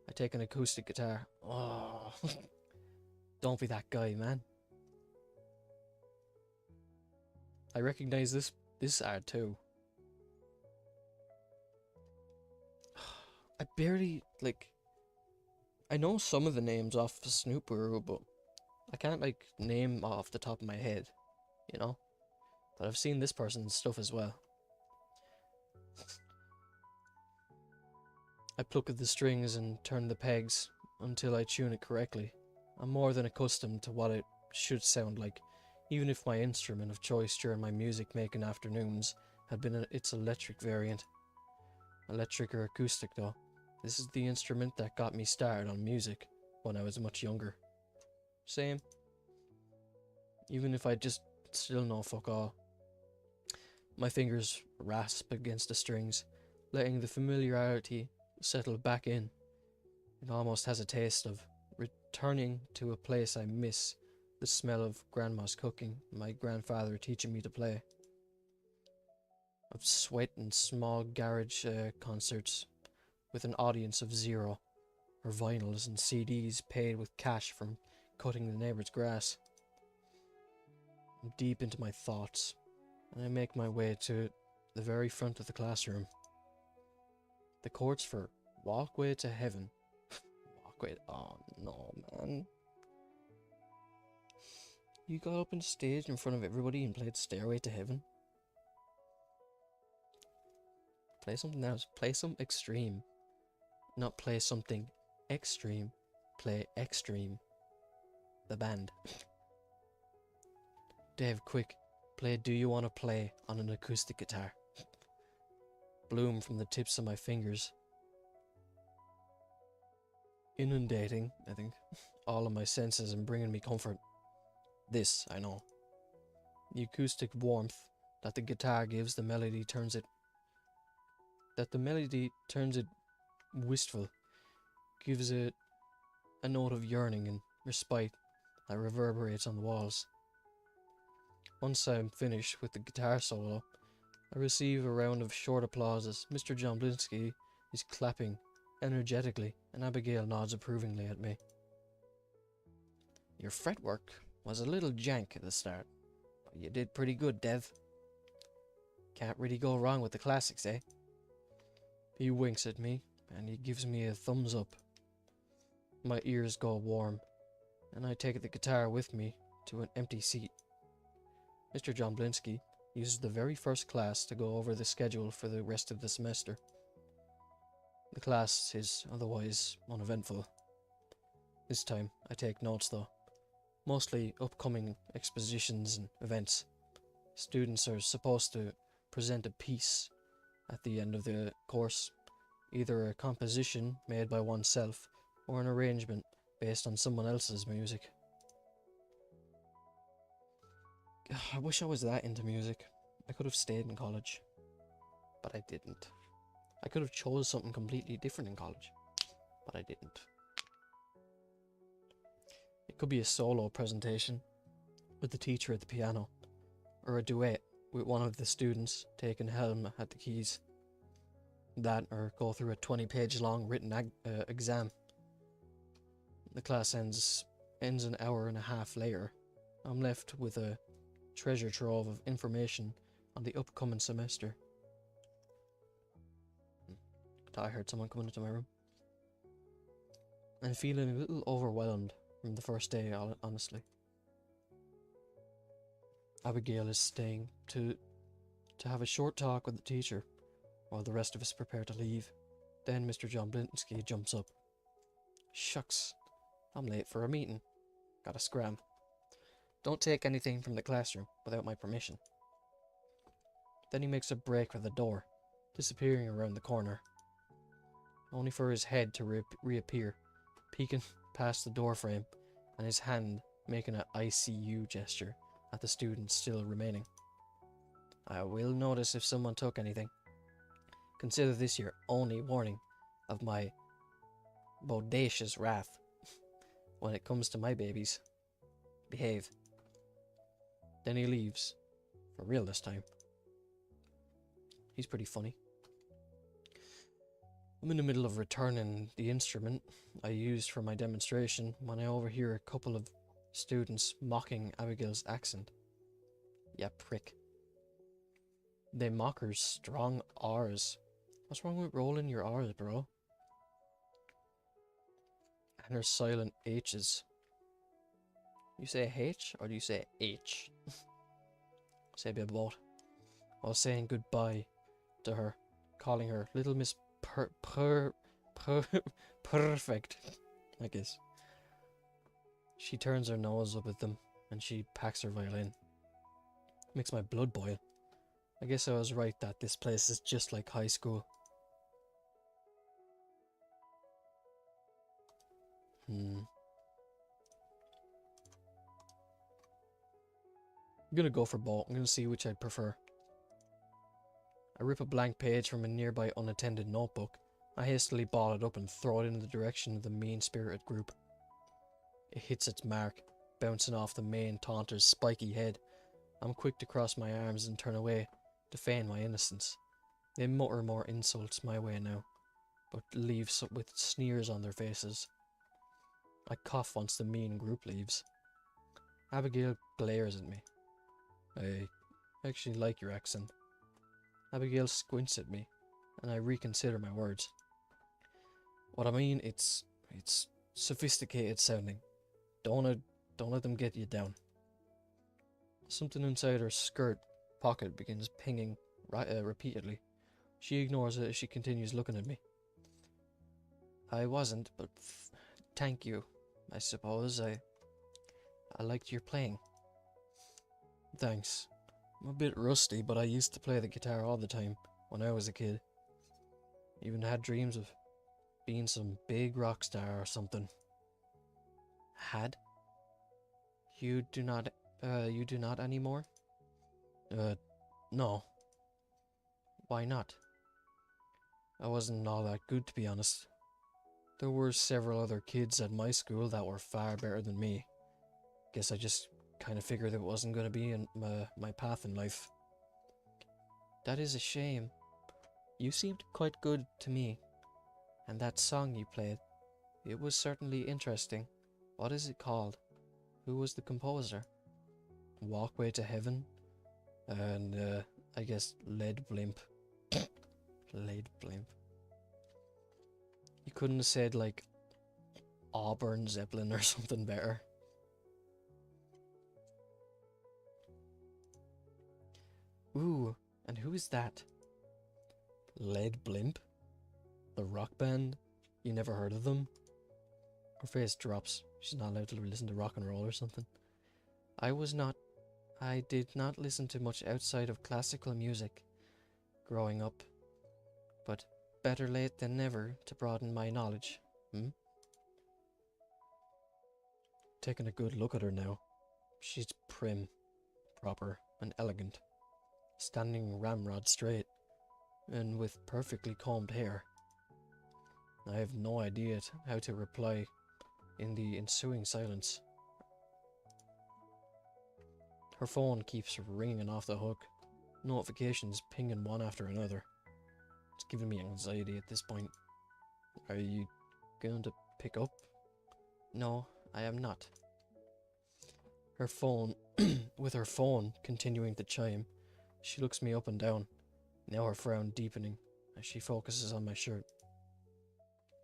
I take an acoustic guitar. Oh, don't be that guy, man. I recognize this art too. I barely, like, I know some of the names off Snooper, but I can't, like, name off the top of my head, you know? But I've seen this person's stuff as well. I pluck at the strings and turn the pegs until I tune it correctly. I'm more than accustomed to what it should sound like, even if my instrument of choice during my music-making afternoons had been its electric variant. Electric or acoustic though, this is the instrument that got me started on music when I was much younger. Same. Even if I just still know fuck all. My fingers rasp against the strings, letting the familiarity settle back in. It almost has a taste of returning to a place I miss, the smell of grandma's cooking, my grandfather teaching me to play. Of sweat and small garage concerts with an audience of zero, or vinyls and CDs paid with cash from cutting the neighbour's grass. I'm deep into my thoughts, and I make my way to the very front of the classroom. The chords for Walkway to Heaven. Walkway, oh no, man. You got up on stage in front of everybody and played Stairway to Heaven? Play something else. Play some extreme. Not play something extreme. Play Extreme. The band. Dave, quick. Play Do You Wanna Play on an acoustic guitar. Bloom from the tips of my fingers. Inundating, I think, all of my senses and bringing me comfort. This, I know. The acoustic warmth that the guitar gives the melody turns it wistful, gives it a note of yearning and respite that reverberates on the walls. Once I'm finished with the guitar solo, I receive a round of short applause as Mr. Jomblinsky is clapping energetically and Abigail nods approvingly at me. Your fretwork was a little jank at the start, but you did pretty good, Dev. Can't really go wrong with the classics, eh? He winks at me, and he gives me a thumbs up. My ears go warm, and I take the guitar with me to an empty seat. Mr. Jomblinsky uses the very first class to go over the schedule for the rest of the semester. The class is otherwise uneventful. This time, I take notes though. Mostly upcoming expositions and events. Students are supposed to present a piece at the end of the course, either a composition made by oneself or an arrangement based on someone else's music. I wish I was that into music. I could have stayed in college, but I didn't. I could have chose something completely different in college, but I didn't. It could be a solo presentation with the teacher at the piano, or a duet with one of the students taking helm at the keys. That, or go through a 20-page long written exam. The class ends an hour and a half later. I'm left with a treasure trove of information on the upcoming semester. Thought I heard someone coming into my room. I'm feeling a little overwhelmed from the first day, honestly. Abigail is staying to have a short talk with the teacher, while the rest of us prepare to leave. Then Mr. Jomblinsky jumps up. Shucks, I'm late for a meeting. Gotta scram. Don't take anything from the classroom without my permission. Then he makes a break for the door, disappearing around the corner, only for his head to reappear, peeking past the doorframe, and his hand making an ICU gesture at the students still remaining. I will notice if someone took anything. Consider this your only warning of my bodacious wrath when it comes to my babies. Behave. Then he leaves. For real this time. He's pretty funny. I'm in the middle of returning the instrument I used for my demonstration when I overhear a couple of students mocking Abigail's accent. Yeah, prick. They mock her strong R's. What's wrong with rolling your R's, bro? And her silent H's. You say H or do you say H? Say a bit of both. While saying goodbye to her, calling her Little Miss Perfect, I guess. She turns her nose up at them and she packs her violin. Makes my blood boil. I guess I was right that this place is just like high school. I'm gonna go for both. I'm gonna see which I'd prefer. I rip a blank page from a nearby unattended notebook. I hastily ball it up and throw it in the direction of the mean-spirited group. It hits its mark, bouncing off the main taunter's spiky head. I'm quick to cross my arms and turn away to feign my innocence. They mutter more insults my way now, but leave with sneers on their faces. I cough once the mean group leaves. Abigail glares at me. I actually like your accent. Abigail squints at me, and I reconsider my words. What I mean, it's sophisticated sounding. Don't let them get you down. Something inside her skirt pocket begins pinging repeatedly. She ignores it as she continues looking at me. I wasn't, but thank you. I suppose I liked your playing. Thanks. I'm a bit rusty, but I used to play the guitar all the time when I was a kid. Even had dreams of being some big rock star or something. Had? You do not anymore? No. Why not? I wasn't all that good, to be honest. There were several other kids at my school that were far better than me. Guess I just kind of figured it wasn't going to be in my path in life. That is a shame. You seemed quite good to me. And that song you played, it was certainly interesting. What is it called? Who was the composer? Walkway to Heaven? And, I guess Lead Blimp. Lead Blimp. You couldn't have said, like, Auburn Zeppelin or something better. Ooh, and who is that? Lead Blimp? The rock band? You never heard of them? Her face drops. She's not allowed to listen to rock and roll or something. I did not listen to much outside of classical music growing up. But better late than never to broaden my knowledge. Taking a good look at her now. She's prim, proper, and elegant. Standing ramrod straight, and with perfectly combed hair. I have no idea how to reply in the ensuing silence. Her phone keeps ringing off the hook, notifications pinging one after another. It's giving me anxiety at this point. Are you going to pick up? No, I am not. Her phone, with her phone continuing to chime, she looks me up and down, now her frown deepening as she focuses on my shirt.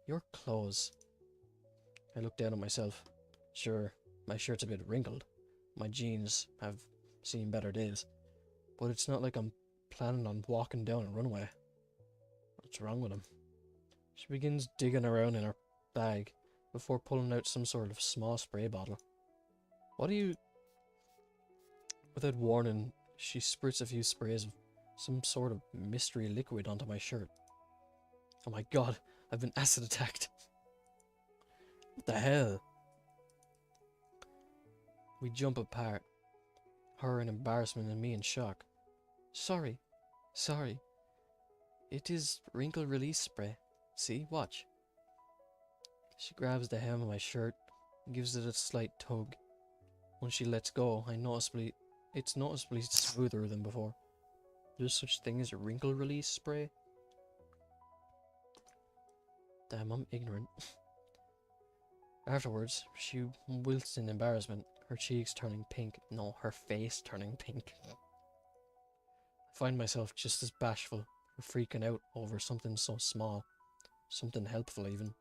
Your clothes. I look down at myself. Sure, my shirt's a bit wrinkled. My jeans have seen better days. But it's not like I'm planning on walking down a runway. What's wrong with him? She begins digging around in her bag before pulling out some sort of small spray bottle. What do you... Without warning, she spritz a few sprays of some sort of mystery liquid onto my shirt. Oh my god, I've been acid attacked. What the hell? We jump apart. Her in embarrassment and me in shock. Sorry. It is wrinkle release spray. See, watch. She grabs the hem of my shirt and gives it a slight tug. Once she lets go, it's noticeably smoother than before. There's such thing as a wrinkle release spray? Damn, I'm ignorant. Afterwards, she wilts in embarrassment, her cheeks turning pink. No, her face turning pink. I find myself just as bashful, or freaking out over something so small. Something helpful, even.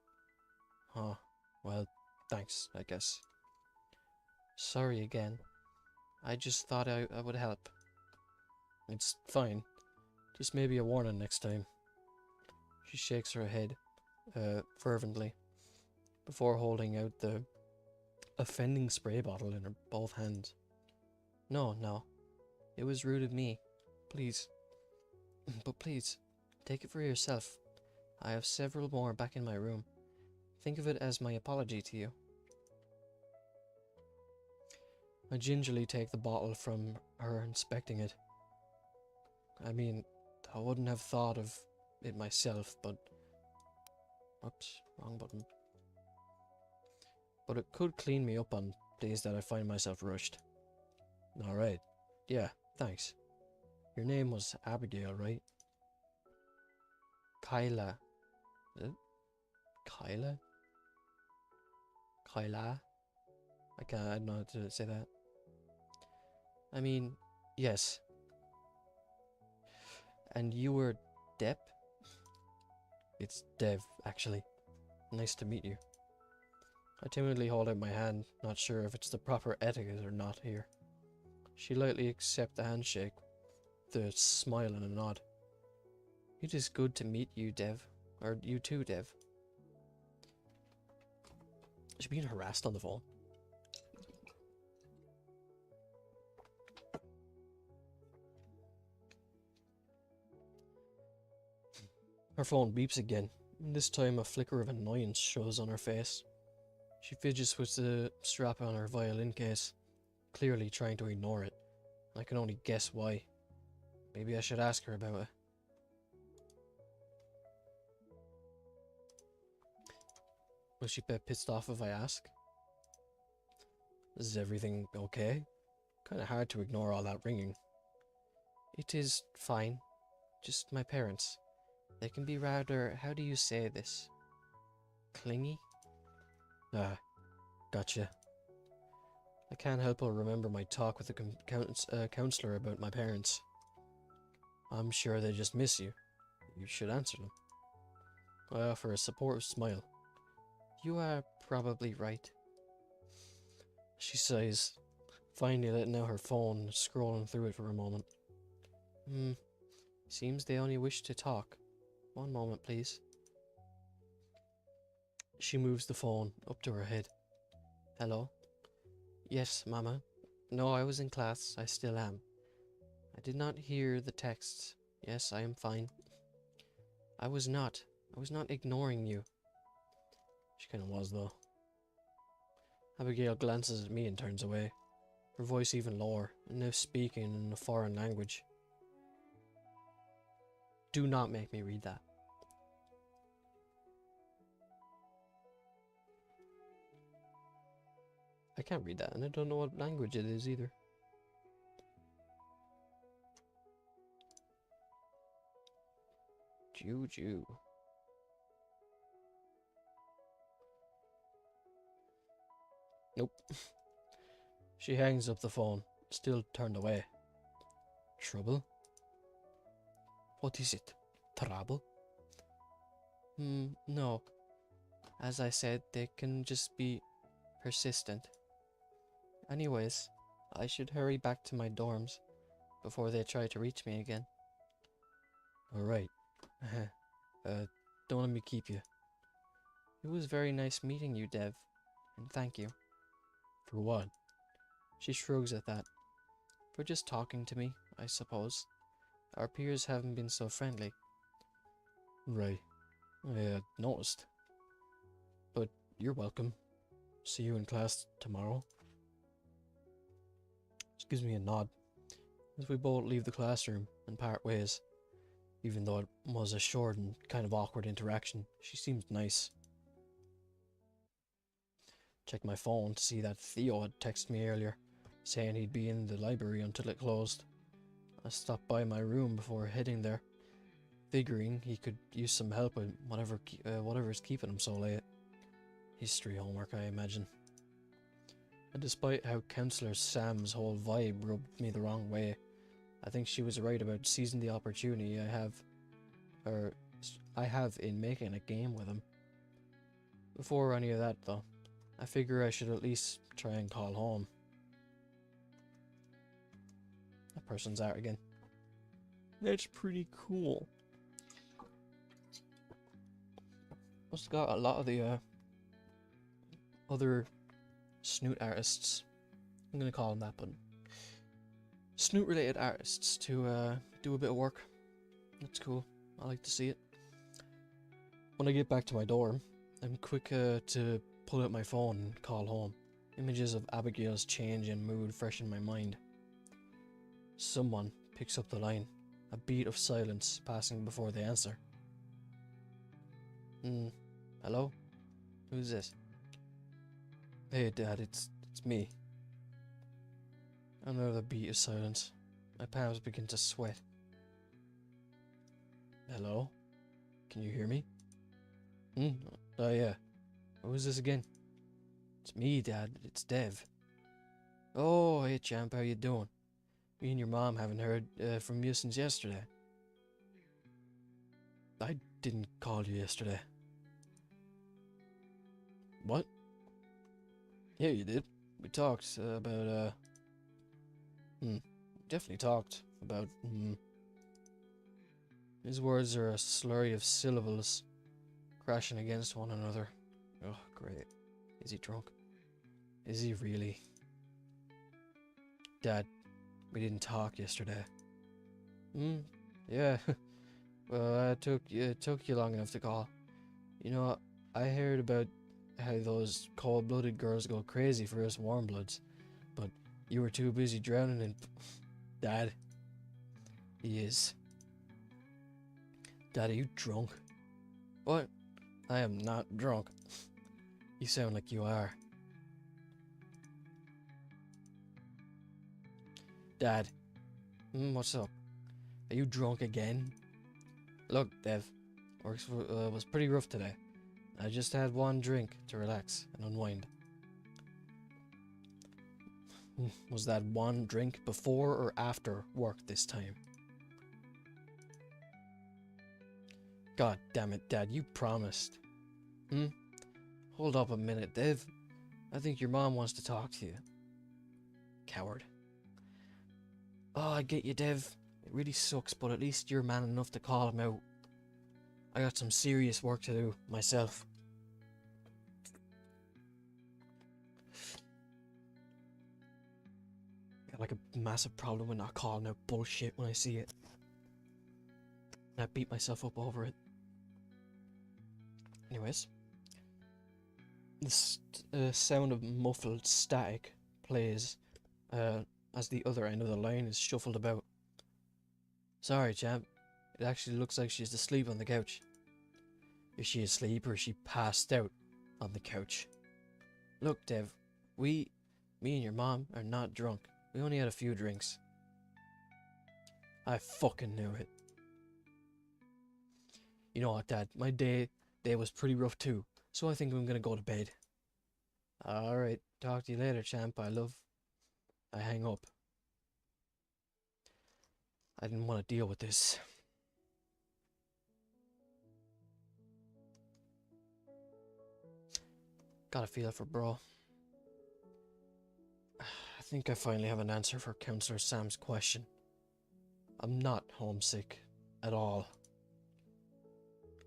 Oh, well, thanks, I guess. Sorry again. I just thought I would help. It's fine. Just maybe a warning next time. She shakes her head, fervently, before holding out the offending spray bottle in her both hands. No. It was rude of me. Please. But please, take it for yourself. I have several more back in my room. Think of it as my apology to you. I gingerly take the bottle from her, inspecting it. I mean, I wouldn't have thought of it myself, but... Oops, wrong button. But it could clean me up on days that I find myself rushed. Alright. Yeah, thanks. Your name was Abigail, right? Kyla. Is it? Kyla? Kyla? I don't know how to say that. I mean, yes. And you were Depp? It's Dev, actually. Nice to meet you. I timidly hold out my hand, not sure if it's the proper etiquette or not here. She lightly accepts the handshake, the smile and a nod. It is good to meet you, Dev. Or you too, Dev. She's being harassed on the phone. Her phone beeps again. This time a flicker of annoyance shows on her face. She fidgets with the strap on her violin case, clearly trying to ignore it. I can only guess why. Maybe I should ask her about it. Will she be pissed off if I ask? Is everything okay? Kinda hard to ignore all that ringing. It is fine. Just my parents. They can be rather, how do you say this? Clingy? Ah, gotcha. I can't help but remember my talk with the counselor about my parents. I'm sure they just miss you. You should answer them. I offer a supportive smile. You are probably right. She sighs, finally letting out her phone and scrolling through it for a moment. Seems they only wish to talk. One moment, please. She moves the phone up to her head. Hello? Yes, Mama. No, I was in class. I still am. I did not hear the texts. Yes, I am fine. I was not ignoring you. She kind of was, though. Abigail glances at me and turns away, her voice even lower, and now speaking in a foreign language. Do not make me read that. I can't read that, and I don't know what language it is either. Juju. Nope. She hangs up the phone, still turned away. Trouble? What is it? Trouble? No. As I said, they can just be persistent. Anyways, I should hurry back to my dorms before they try to reach me again. Alright. Don't let me keep you. It was very nice meeting you, Dev, and thank you. For what? She shrugs at that. For just talking to me, I suppose. Our peers haven't been so friendly. Right. I noticed. But you're welcome. See you in class tomorrow. She gives me a nod as we both leave the classroom and part ways. Even though it was a short and kind of awkward interaction, she seemed nice. Checked my phone to see that Theo had texted me earlier, saying he'd be in the library until it closed. I stopped by my room before heading there, figuring he could use some help with whatever's keeping him so late. History homework, I imagine. And despite how Councillor Sam's whole vibe rubbed me the wrong way, I think she was right about seizing the opportunity I have in making a game with him. Before any of that, though, I figure I should at least try and call home. That person's out again. That's pretty cool. Must have got a lot of the other snoot artists, I'm gonna call them that, but snoot related artists to do a bit of work. That's cool. I like to see it. When I get back to my dorm, I'm quick to pull out my phone and call home. Images of Abigail's change in mood fresh in my mind. Someone picks up the line, a beat of silence passing before they answer. Hello? Who's this? Hey Dad, it's me. Another beat of silence. My palms begin to sweat. Hello? Can you hear me? Oh yeah. Who's this again? It's me, Dad. It's Dev. Oh, hey champ, how you doing? Me and your mom haven't heard from you since yesterday. I didn't call you yesterday. What? Yeah, you did. We talked about, definitely talked about, His words are a slurry of syllables crashing against one another. Oh, great. Is he drunk? Is he really? Dad, we didn't talk yesterday. Yeah. Well, it took you long enough to call. You know, I heard about how those cold-blooded girls go crazy for us warm-bloods, but you were too busy drowning in... Dad. He is. Dad, are you drunk? What? I am not drunk. You sound like you are. Dad. What's up? Are you drunk again? Look, Dev. Work was pretty rough today. I just had one drink to relax and unwind. Was that one drink before or after work this time? God damn it, Dad, you promised. Hold up a minute, Dev. I think your mom wants to talk to you. Coward. Oh, I get you, Dev. It really sucks, but at least you're man enough to call him out. I got some serious work to do myself. Got like a massive problem with not calling out bullshit when I see it. And I beat myself up over it. Anyways. This sound of muffled static plays as the other end of the line is shuffled about. Sorry, champ. It actually looks like she's asleep on the couch. Is she asleep or is she passed out on the couch? Look, Dev, me and your mom are not drunk. We only had a few drinks. I fucking knew it. You know what, Dad? My day was pretty rough too, so I think I'm gonna go to bed. Alright, talk to you later, champ. I hang up. I didn't want to deal with this. Got a feel for bro. I think I finally have an answer for Councillor Sam's question. I'm not homesick at all.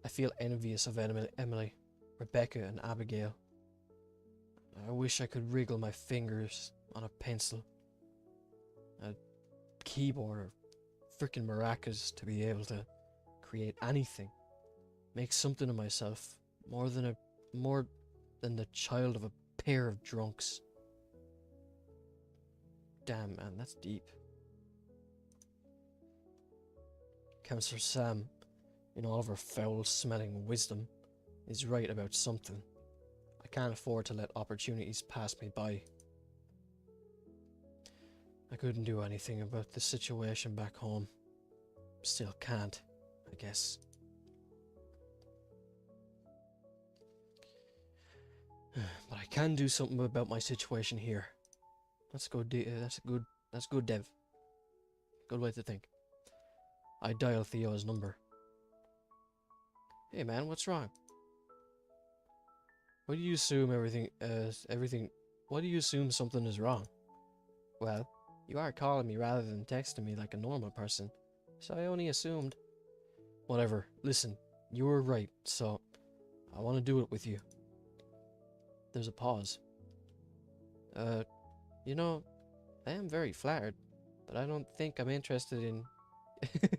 I feel envious of Emily, Rebecca and Abigail. I wish I could wriggle my fingers on a pencil, a keyboard or frickin' maracas to be able to create anything. Make something of myself more than the child of a pair of drunks. Damn, man, that's deep. Counselor Sam, in all of her foul-smelling wisdom, is right about something. I can't afford to let opportunities pass me by. I couldn't do anything about the situation back home. Still can't, I guess. But I can do something about my situation here. That's good, that's good, Dev. Good way to think. I dial Theo's number. Hey man, what's wrong? Why do you assume why do you assume something is wrong? Well, you are calling me rather than texting me like a normal person, so I only assumed. Whatever, listen, you were right, so I want to do it with you. There's a pause. You know, I am very flattered, but I don't think I'm interested in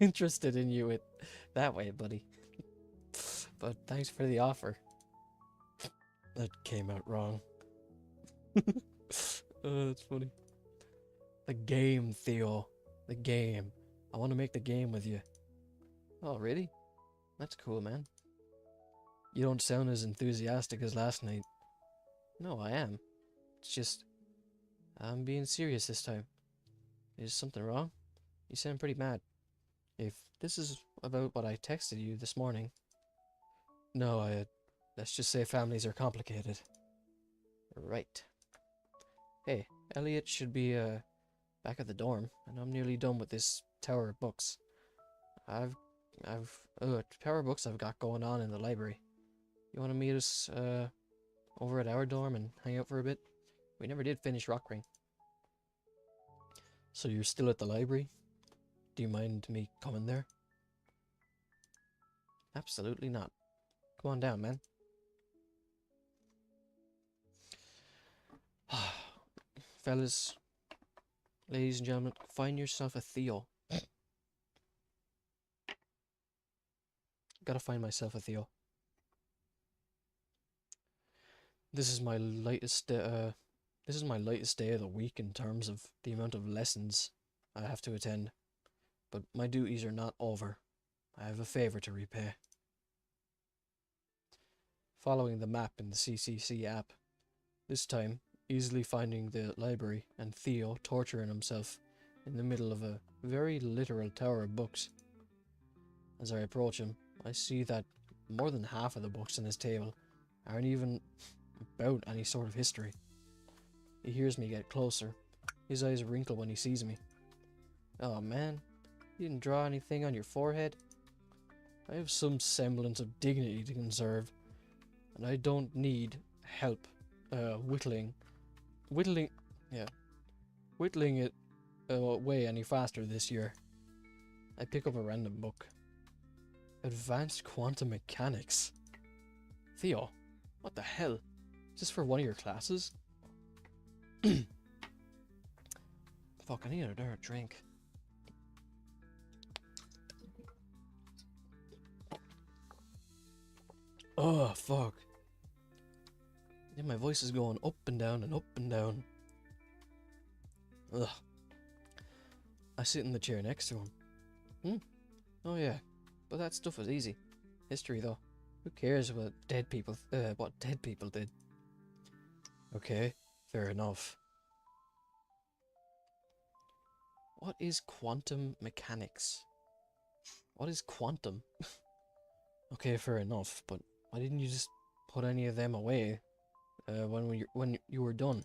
interested in you that way, buddy. But thanks for the offer. That came out wrong. Oh, that's funny. The game, Theo. The game. I want to make the game with you. Oh, really? That's cool, man. You don't sound as enthusiastic as last night. No, I am. It's just, I'm being serious this time. Is something wrong? You sound pretty mad. If this is about what I texted you this morning. No, let's just say families are complicated. Right. Hey, Elliot should be, back at the dorm, and I'm nearly done with this tower of books. Tower of books I've got going on in the library. You want to meet us, over at our dorm and hang out for a bit? We never did finish Rock Ring. So you're still at the library? Do you mind me coming there? Absolutely not. Come on down, man. Fellas, ladies and gentlemen, find yourself a Theo. Gotta find myself a Theo. This is my latest day of the week in terms of the amount of lessons I have to attend. But my duties are not over. I have a favor to repay. Following the map in the CCC app, this time easily finding the library and Theo torturing himself in the middle of a very literal tower of books. As I approach him, I see that more than half of the books on his table aren't even about any sort of history. He hears me get closer. His eyes wrinkle when he sees me. Oh man, you didn't draw anything on your forehead? I have some semblance of dignity to conserve, and I don't need help whittling it away any faster this year. I pick up a random book. Advanced Quantum Mechanics. Theo, what the hell? Is this for one of your classes? Fuck, I need another drink. Oh, fuck. Yeah, my voice is going up and down and up and down. Ugh. I sit in the chair next to him. Oh yeah, but that stuff was easy. History though. Who cares what dead people did? Okay, fair enough. What is quantum mechanics? What is quantum? Okay, fair enough, but why didn't you just put any of them away when you were done?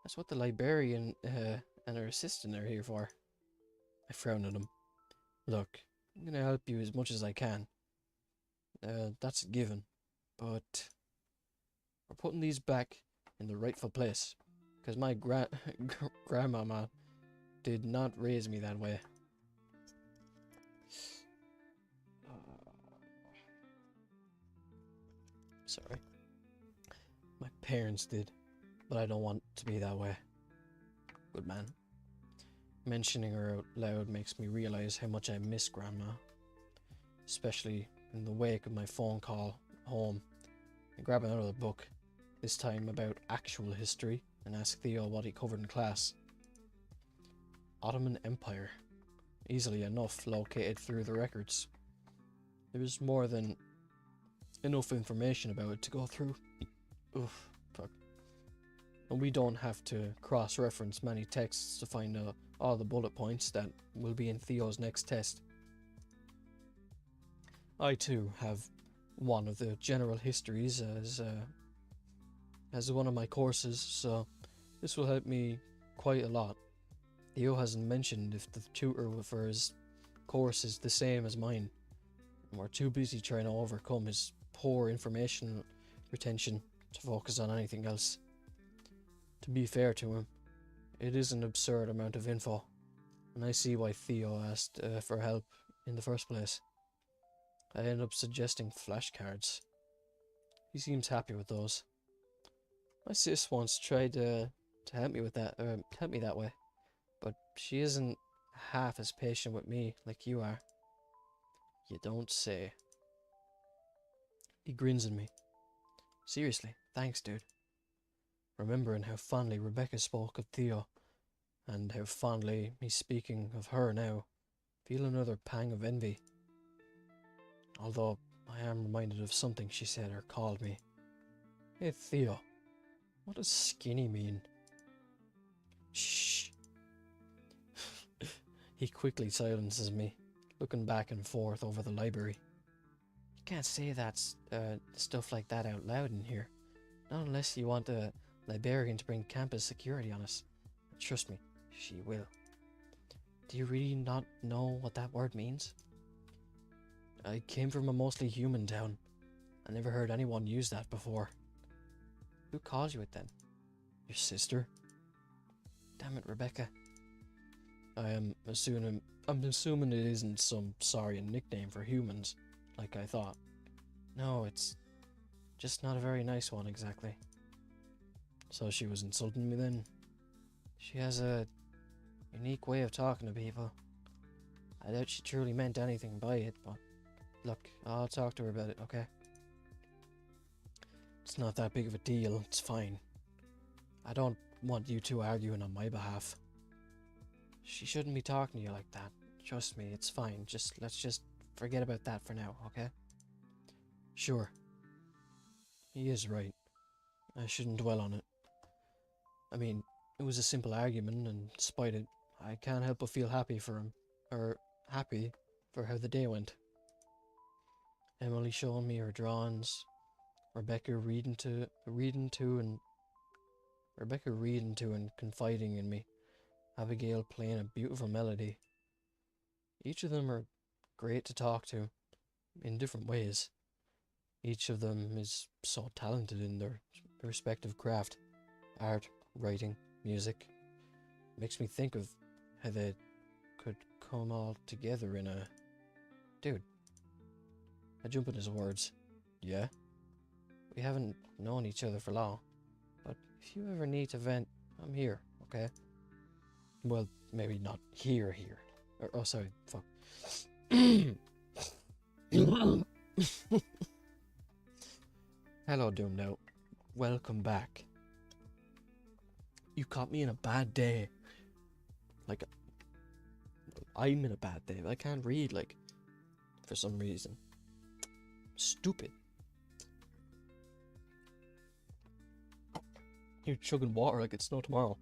That's what the librarian and her assistant are here for. I frown at him. Look, I'm gonna help you as much as I can. That's a given, but we're putting these back in the rightful place, because my grandmama did not raise me that way. Sorry. My parents did, but I don't want it to be that way. Good man. Mentioning her out loud makes me realize how much I miss Grandma. Especially in the wake of my phone call home. I grab another book, this time about actual history, and ask Theo what he covered in class. Ottoman Empire. easily enough located through the records. There's more than enough information about it to go through. Oof, fuck. And we don't have to cross-reference many texts to find all the bullet points that will be in Theo's next test. I too have one of the general histories as one of my courses, so this will help me quite a lot. Theo hasn't mentioned if the tutor for his course is the same as mine. We're too busy trying to overcome his poor information retention to focus on anything else. To be fair to him, it is an absurd amount of info, and I see why Theo asked for help in the first place. I ended up suggesting flashcards. He seems happy with those. My sis once tried to help me with that, help me that way, but she isn't half as patient with me like you are. You don't say. He grins at me. Seriously, thanks, dude. Remembering how fondly Rebecca spoke of Theo, and how fondly he's speaking of her now, feel another pang of envy. Although I am reminded of something she said or called me. Hey Theo, what does skinny mean? Shh. He quickly silences me, looking back and forth over the library. You can't say stuff like that out loud in here. Not unless you want a librarian to bring campus security on us. Trust me, she will. Do you really not know what that word means? I came from a mostly human town. I never heard anyone use that before. Who calls you it then? Your sister? Damn it, Rebecca. I'm assuming it isn't some sorry nickname for humans, like I thought. No, it's just not a very nice one exactly. So she was insulting me then? She has a unique way of talking to people. I doubt she truly meant anything by it, but look, I'll talk to her about it, okay? It's not that big of a deal, it's fine. I don't want you two arguing on my behalf. She shouldn't be talking to you like that. Trust me, it's fine. Let's just forget about that for now, okay? Sure. He is right. I shouldn't dwell on it. I mean, it was a simple argument, and despite it, I can't help but feel happy for him. Or happy for how the day went. Emily showing me her drawings, Rebecca reading to and confiding in me, Abigail playing a beautiful melody. Each of them are great to talk to, in different ways. Each of them is so talented in their respective craft, art, writing, music. Makes me think of how they could come all together in a... Dude. I jump in his words. Yeah? We haven't known each other for long, but if you ever need to vent, I'm here, okay? Well, maybe not here. Oh, sorry, fuck. Hello, Doomnote. Welcome back. You caught me in a bad day. Like, I'm in a bad day. I can't read, like, for some reason. Stupid. You're chugging water like it's no tomorrow.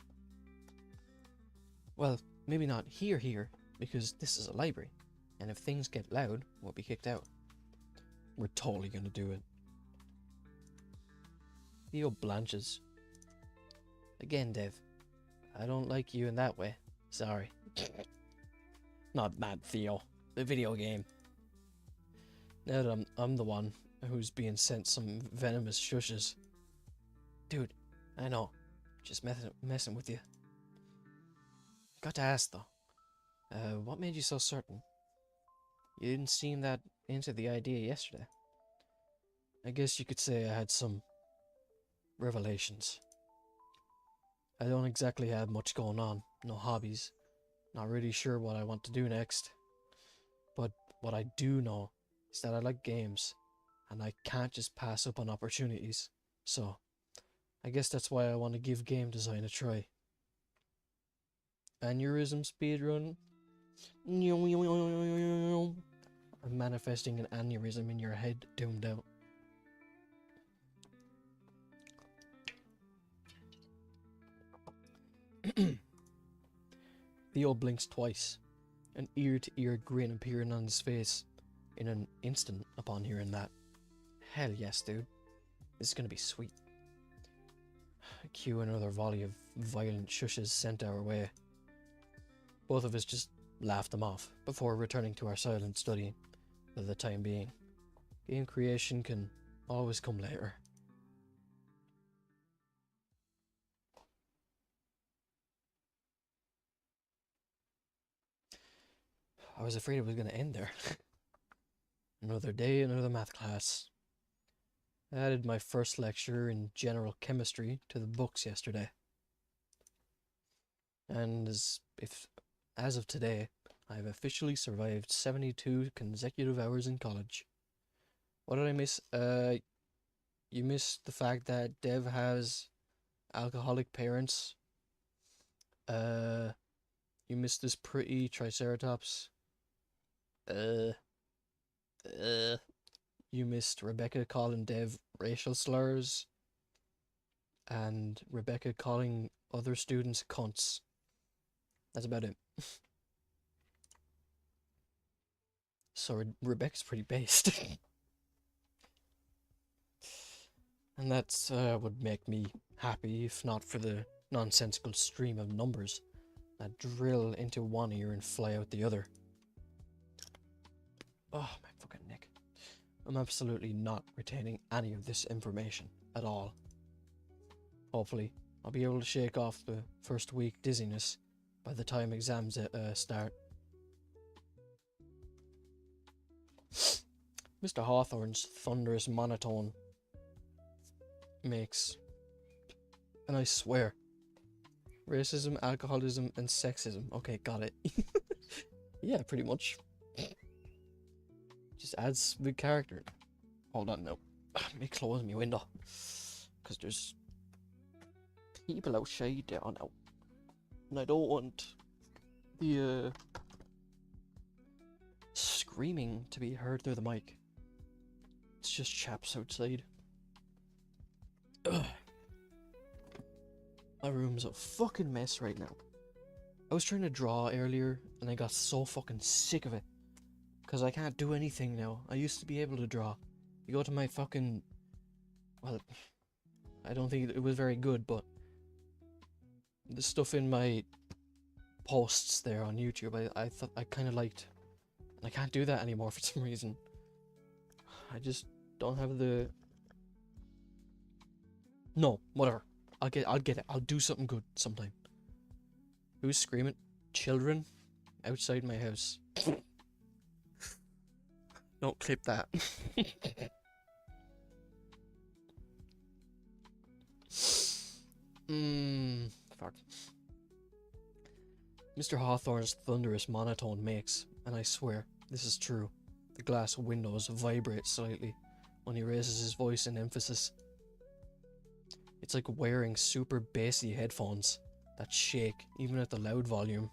Well, maybe not here, because this is a library, and if things get loud, we'll be kicked out. We're totally gonna do it. Theo blanches. Again, Dev, I don't like you in that way. Sorry. Not that, Theo. The video game. Now that I'm the one who's being sent some venomous shushes. Dude, I know. Just messing with you. Got to ask though. What made you so certain? You didn't seem that into the idea yesterday. I guess you could say I had some revelations. I don't exactly have much going on. No hobbies. Not really sure what I want to do next. But what I do know is that I like games, and I can't just pass up on opportunities. So, I guess that's why I want to give game design a try. Aneurysm speedrun? I'm manifesting an aneurysm in your head, doomed out. Theo blinks twice, an ear-to-ear grin appearing on his face in an instant upon hearing that. Hell yes, dude. This is gonna be sweet. Cue another volley of violent shushes sent our way. Both of us just laughed them off before returning to our silent study for the time being. Game creation can always come later. I was afraid it was going to end there. Another day, another math class. I added my first lecture in general chemistry to the books yesterday. And as of today, I have officially survived 72 consecutive hours in college. What did I miss? You missed the fact that Dev has alcoholic parents. You missed this pretty triceratops. You missed Rebecca calling Dev racial slurs. And Rebecca calling other students cunts. That's about it. So Rebecca's pretty based. And that's would make me happy if not for the nonsensical stream of numbers that drill into one ear and fly out the other. Oh, my fucking neck. I'm absolutely not retaining any of this information at all. Hopefully, I'll be able to shake off the first week dizziness by the time exams start. Mr. Hawthorne's thunderous monotone makes, and I swear, racism, alcoholism, and sexism. Okay, got it. Yeah, pretty much. Just adds big character. Hold on now. Let me close my window. Because there's people outside there now. And I don't want the screaming to be heard through the mic. It's just chaps outside. Ugh. My room's a fucking mess right now. I was trying to draw earlier and I got so fucking sick of it. Because I can't do anything now. I used to be able to draw. You go to my fucking... Well, I don't think it was very good, but... the stuff in my posts there on YouTube, I thought I kind of liked. And I can't do that anymore for some reason. I just don't have the... No, whatever. I'll get it. I'll do something good sometime. Who's screaming? Children outside my house. Don't clip that. Fuck. Mr. Hawthorne's thunderous monotone makes, and I swear, this is true, the glass windows vibrate slightly when he raises his voice in emphasis. It's like wearing super bassy headphones that shake even at the loud volume.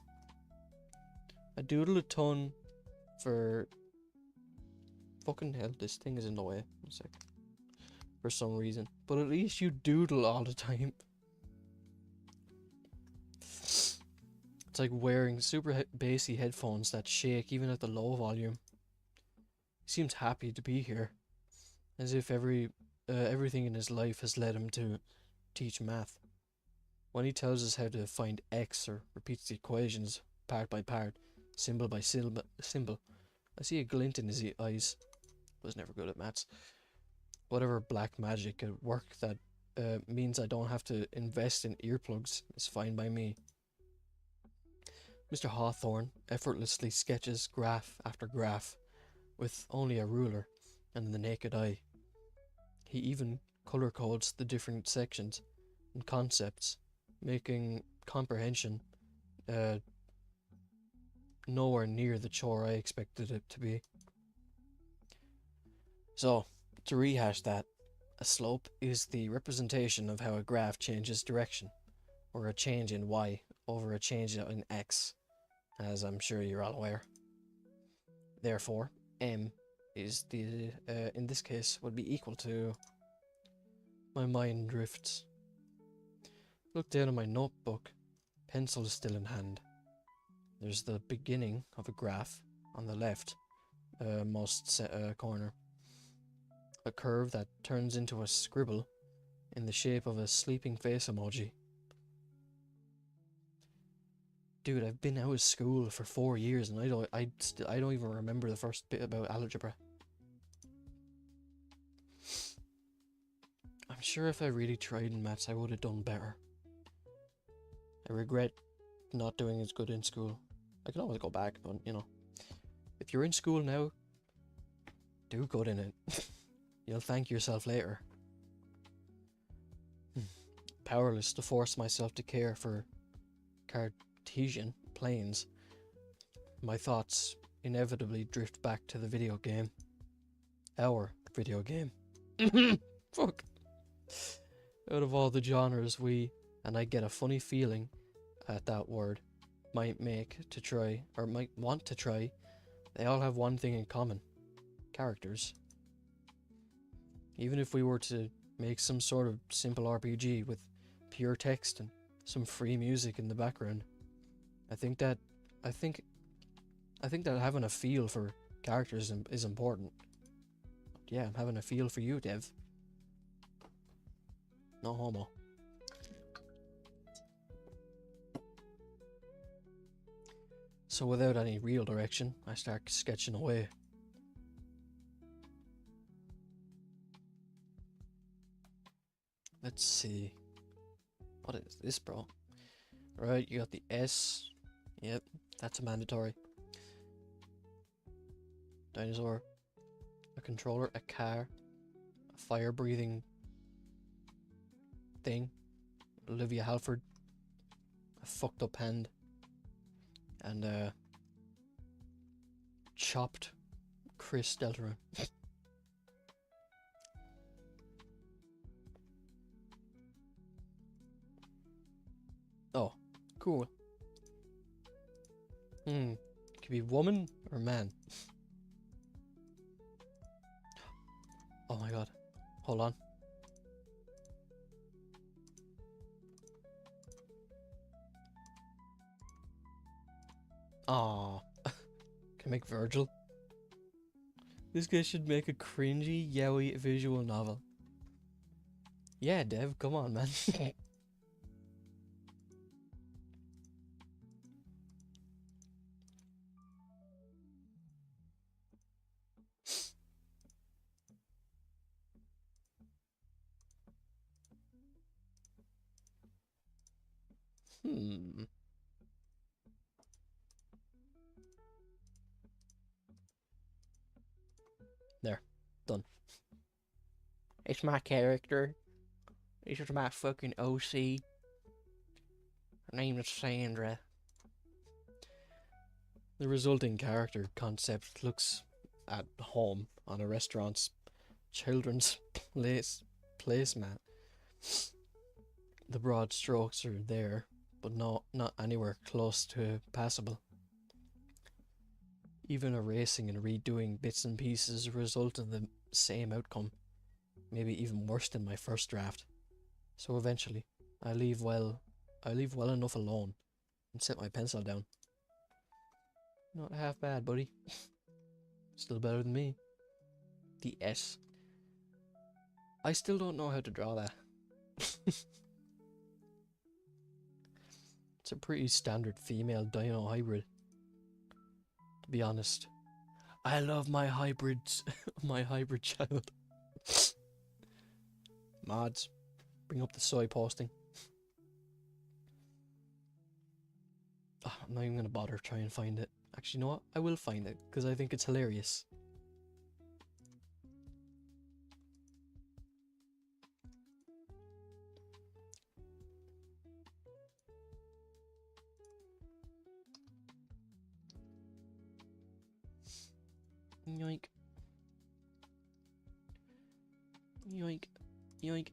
I doodle a ton for... Fucking hell, this thing is in the way. 1 sec. For some reason. But at least you doodle all the time. It's like wearing super bassy headphones that shake even at the low volume. He seems happy to be here. As if everything in his life has led him to teach math. When he tells us how to find x or repeats the equations part by part, symbol by symbol, I see a glint in his eyes. Was never good at maths. Whatever black magic at work that means I don't have to invest in earplugs is fine by me. Mr. Hawthorne effortlessly sketches graph after graph with only a ruler and the naked eye. He even color codes the different sections and concepts, making comprehension nowhere near the chore I expected it to be. So, to rehash that, a slope is the representation of how a graph changes direction, or a change in y over a change in x. as I'm sure you're all aware. Therefore, M is the, in this case, would be equal to my mind drifts. Look down at my notebook, pencil is still in hand. There's the beginning of a graph on the left most corner. A curve that turns into a scribble in the shape of a sleeping face emoji. Dude, I've been out of school for 4 years and I don't even remember the first bit about algebra. I'm sure if I really tried in maths I would have done better. I regret not doing as good in school. I can always go back, but you know. If you're in school now, do good in it. You'll thank yourself later. Powerless to force myself to care for Cartesian planes, my thoughts inevitably drift back to the video game. Our video game. Fuck. Out of all the genres and I get a funny feeling at that word, might want to try, they all have one thing in common. Characters. Even if we were to make some sort of simple RPG with pure text and some free music in the background, I think that having a feel for characters is important. Yeah, I'm having a feel for you, Dev. No homo. So without any real direction, I start sketching away. Let's see. What is this, bro? Right, you got the S. Yep, that's a mandatory. Dinosaur. A controller, a car. A fire-breathing thing. Olivia Halford. A fucked up hand. And chopped Chris Deltarune. Oh, cool. Could be woman or man. Oh my god. Hold on. Aww. Can I make Virgil? This guy should make a cringy, yaoi visual novel. Yeah, Dev, come on, man. There. Done. It's my character. This is my fucking OC. Her name is Sandra. The resulting character concept looks at home on a restaurant's children's placemat. The broad strokes are there, but not anywhere close to passable. Even erasing and redoing bits and pieces result in the same outcome, maybe even worse than my first draft. So eventually, I leave well enough alone and set my pencil down. Not half bad, buddy. Still better than me. The S. I still don't know how to draw that. It's a pretty standard female dino hybrid. To be honest, I love my hybrids, my hybrid child. Mods, bring up the soy posting. Oh, I'm not even gonna bother trying to find it. Actually, you know what? I will find it because I think it's hilarious. Yoink. Yoink. Yoink.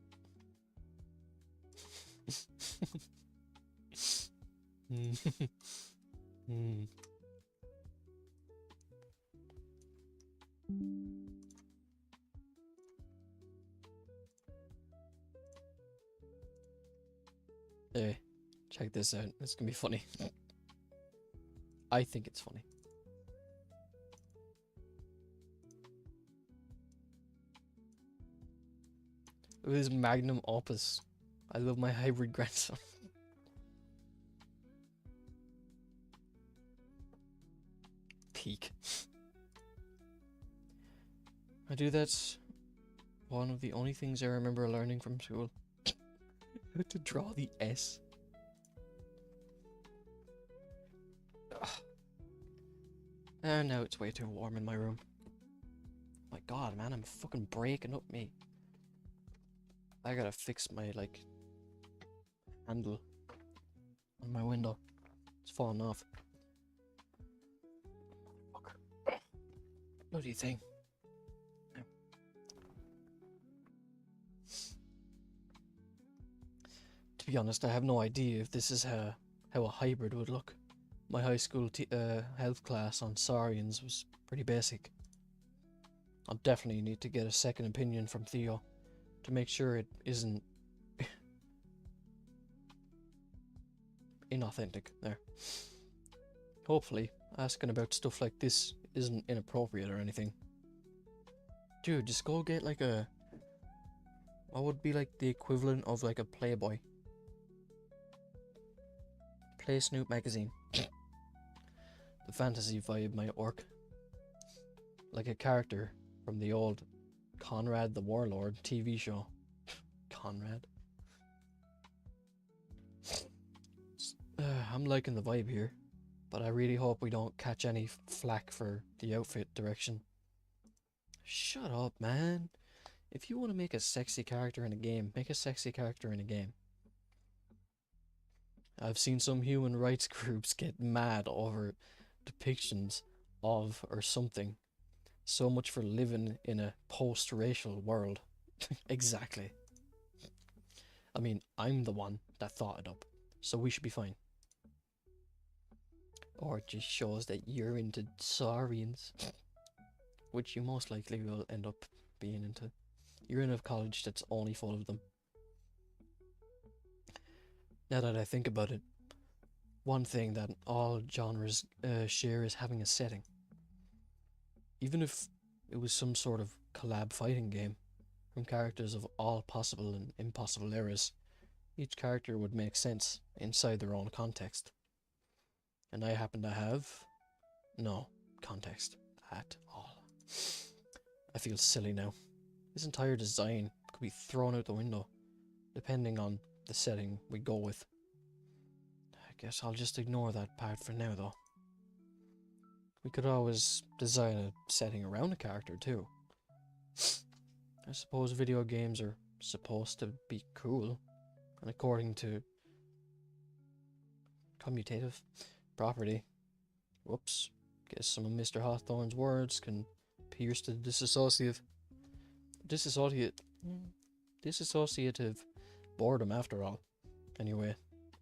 Hmm. Hey, check this out. It's gonna be funny. I think it's funny. It was magnum opus. I love my hybrid grandson. Peak. I do that's one of the only things I remember learning from school. How to draw the S. Ugh. And now it's way too warm in my room. My god, man, I'm fucking breaking up me. I gotta fix my, like, handle on my window. It's falling off. Fucker. Bloody thing. Now. To be honest, I have no idea if this is how a hybrid would look. My high school health class on saurians was pretty basic. I'll definitely need to get a second opinion from Theo to make sure it isn't inauthentic there. Hopefully, asking about stuff like this isn't inappropriate or anything. Dude, just go get like a... what would be like the equivalent of like a Playboy? Play Snoop magazine. The fantasy vibe might work. Like a character from the old Conrad the Warlord TV show. Conrad. I'm liking the vibe here, but I really hope we don't catch any flack for the outfit direction. Shut up, man. If you want to make a sexy character in a game, make a sexy character in a game. I've seen some human rights groups get mad over depictions of or something. So much for living in a post-racial world. Exactly. I mean, I'm the one that thought it up, so we should be fine. Or it just shows that you're into saurians, which you most likely will end up being into. You're in a college that's only full of them. Now that I think about it, one thing that all genres share is having a setting. Even if it was some sort of collab fighting game from characters of all possible and impossible eras, each character would make sense inside their own context. And I happen to have no context at all. I feel silly now. This entire design could be thrown out the window, depending on the setting we go with. I guess I'll just ignore that part for now, though. We could always design a setting around a character, too. I suppose video games are supposed to be cool, and according to commutative property, whoops, guess some of Mr. Hawthorne's words can pierce the dissociative boredom after all. Anyway,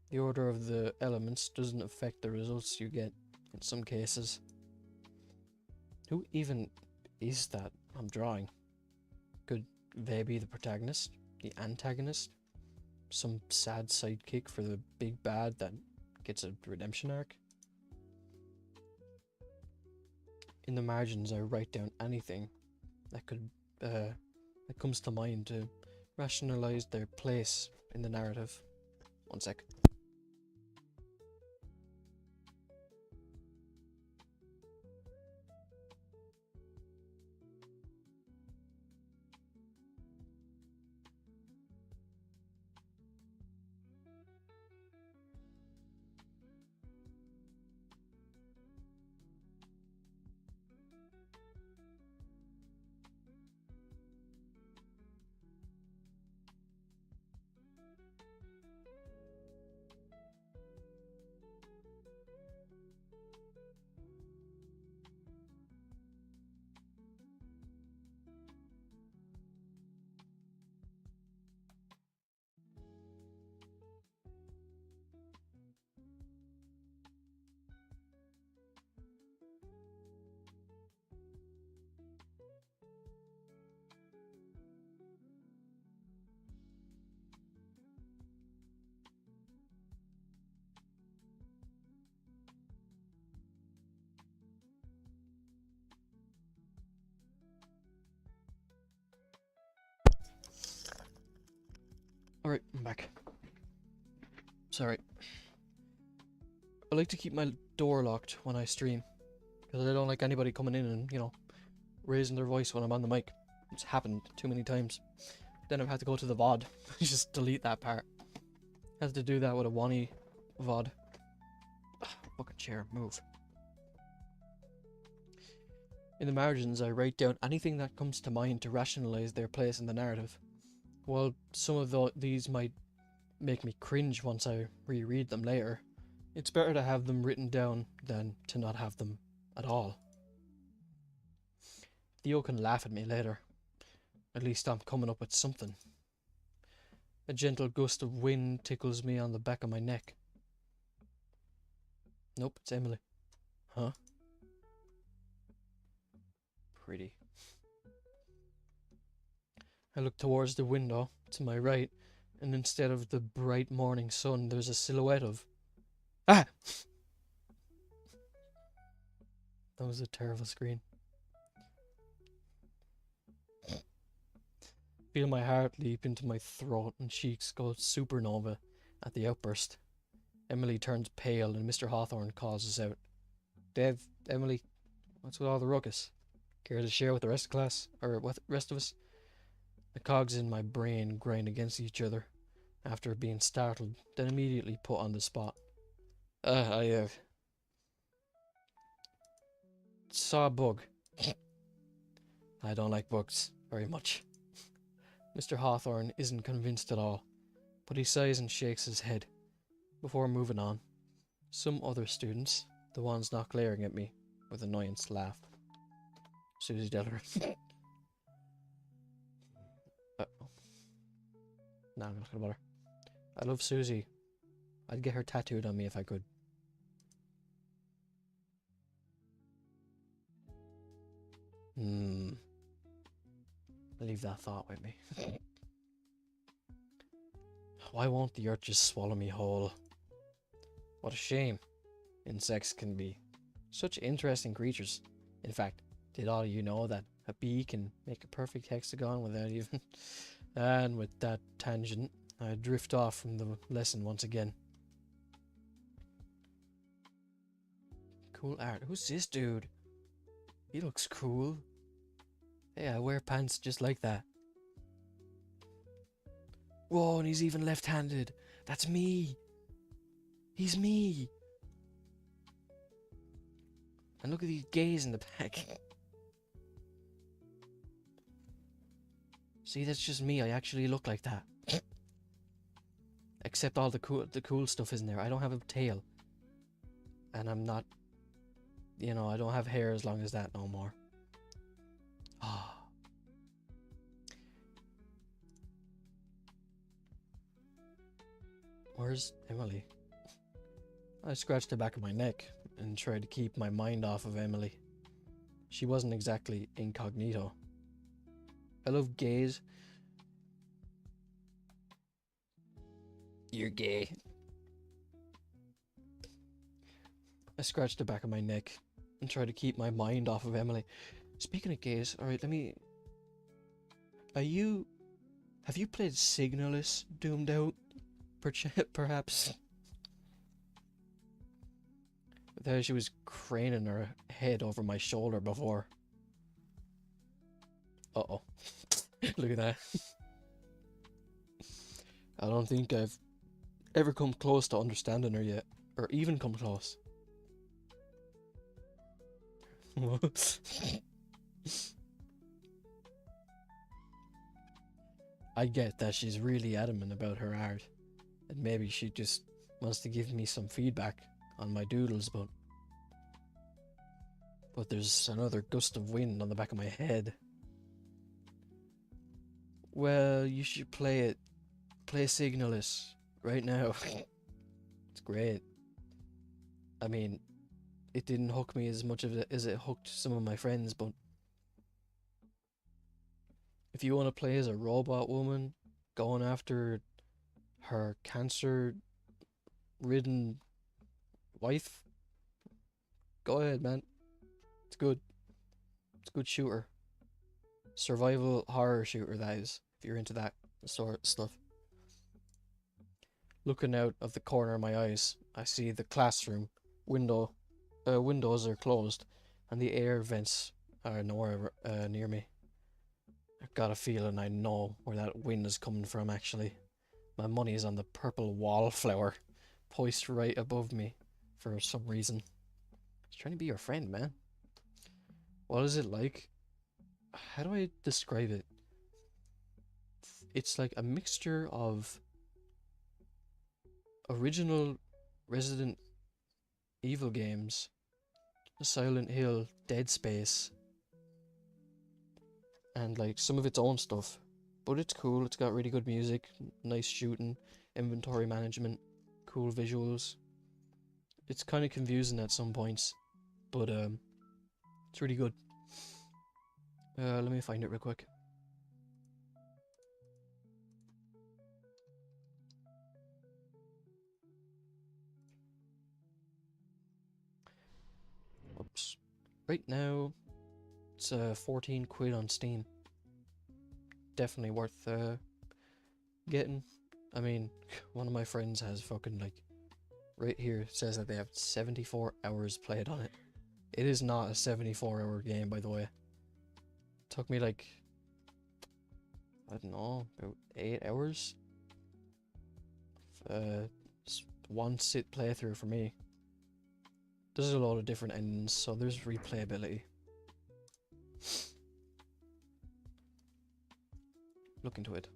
the order of the elements doesn't affect the results you get in some cases. Who even is that I'm drawing? Could they be the protagonist? The antagonist? Some sad sidekick for the big bad that gets a redemption arc? In the margins I write down anything that comes to mind to rationalize their place in the narrative. One sec. Alright, I'm back. Sorry. I like to keep my door locked when I stream, because I don't like anybody coming in and, you know, raising their voice when I'm on the mic. It's happened too many times. Then I've had to go to the VOD. Just delete that part. Had to do that with a Wani VOD. Ugh, fucking chair, move. In the margins, I write down anything that comes to mind to rationalize their place in the narrative. While some of these might make me cringe once I reread them later, it's better to have them written down than to not have them at all. Theo can laugh at me later. At least I'm coming up with something. A gentle gust of wind tickles me on the back of my neck. Nope, it's Emily. Huh? Pretty. I look towards the window to my right, and instead of the bright morning sun, there's a silhouette of... Ah! That was a terrible screen. Feel my heart leap into my throat and cheeks go supernova at the outburst. Emily turns pale and Mr. Hawthorne calls us out. Dev, Emily, what's with all the ruckus? Care to share with the rest of the class? Or with the rest of us? The cogs in my brain grind against each other after being startled, then immediately put on the spot. I saw a bug. I don't like bugs very much. Mr. Hawthorne isn't convinced at all, but he sighs and shakes his head. Before moving on, some other students, the ones not glaring at me, with annoyance laugh. Susie Deller. Nah, I'm not gonna bother. I love Susie. I'd get her tattooed on me if I could. Leave that thought with me. Why won't the earth just swallow me whole? What a shame. Insects can be such interesting creatures. In fact, did all of you know that a bee can make a perfect hexagon without even... And with that tangent, I drift off from the lesson once again. Cool art. Who's this dude? He looks cool. Hey, I wear pants just like that. Whoa, and he's even left-handed. That's me. He's me. And look at these gays in the back. See, that's just me. I actually look like that. Except all the cool stuff isn't there. I don't have a tail. And I'm not... You know, I don't have hair as long as that no more. Ah. Where's Emily? I scratched the back of my neck and tried to keep my mind off of Emily. She wasn't exactly incognito. I love gays. You're gay. I scratched the back of my neck and tried to keep my mind off of Emily. Speaking of gays, alright, let me... Have you played Signalis Doomed Out? Perhaps? There she was craning her head over my shoulder before. Uh-oh. Look at that. I don't think I've ever come close to understanding her yet. Or even come close. I get that she's really adamant about her art. And maybe she just wants to give me some feedback on my doodles, but there's another gust of wind on the back of my head. Well, you should play it. Play Signalis right now. It's great. I mean, it didn't hook me as much as it hooked some of my friends, but if you want to play as a robot woman going after her cancer-ridden wife, go ahead, man. It's good. It's a good shooter. Survival horror shooter, that is, if you're into that sort of stuff. Looking out of the corner of my eyes, I see the classroom windows are closed, and the air vents are nowhere near me. I've got a feeling I know where that wind is coming from, actually. My money is on the purple wallflower, poised right above me for some reason. It's trying to be your friend, man. What is it like? How do I describe it? It's like a mixture of original Resident Evil games, Silent Hill, Dead Space, and like some of its own stuff. But it's cool, it's got really good music, nice shooting, inventory management, cool visuals. It's kind of confusing at some points, but it's really good. Let me find it real quick. Oops. Right now, it's 14 quid on Steam. Definitely worth getting. I mean, one of my friends has fucking like, right here, it says that they have 74 hours played on it. It is not a 74-hour game, by the way. It took me like, I don't know, about 8 hours. One sit playthrough for me. There's a lot of different endings, so there's replayability. Look into it.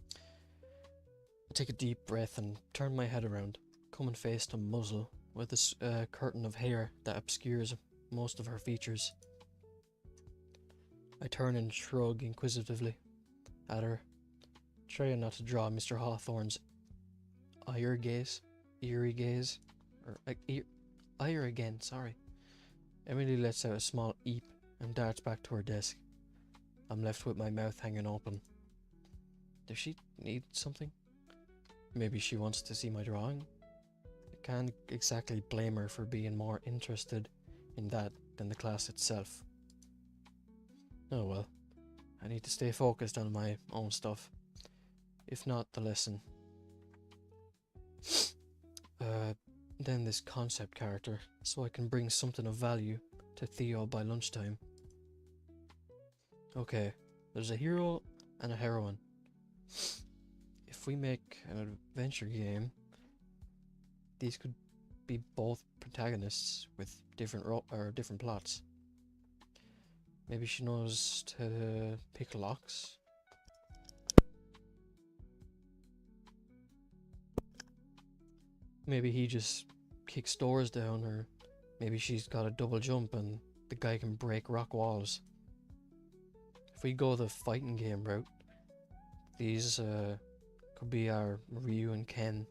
I take a deep breath and turn my head around, coming face to muzzle with this curtain of hair that obscures most of her features. I turn and shrug inquisitively at her, trying not to draw Mr. Hawthorne's ire gaze, ire again, sorry. Emily lets out a small eep and darts back to her desk. I'm left with my mouth hanging open. Does she need something? Maybe she wants to see my drawing? I can't exactly blame her for being more interested in that than the class itself. Oh well, I need to stay focused on my own stuff, if not the lesson. Then this concept character, so I can bring something of value to Theo by lunchtime. Okay, there's a hero and a heroine. If we make an adventure game, these could be both protagonists with different different plots. Maybe she knows to pick locks. Maybe he just kicks doors down, or maybe she's got a double jump and the guy can break rock walls. If we go the fighting game route, these could be our Ryu and Ken,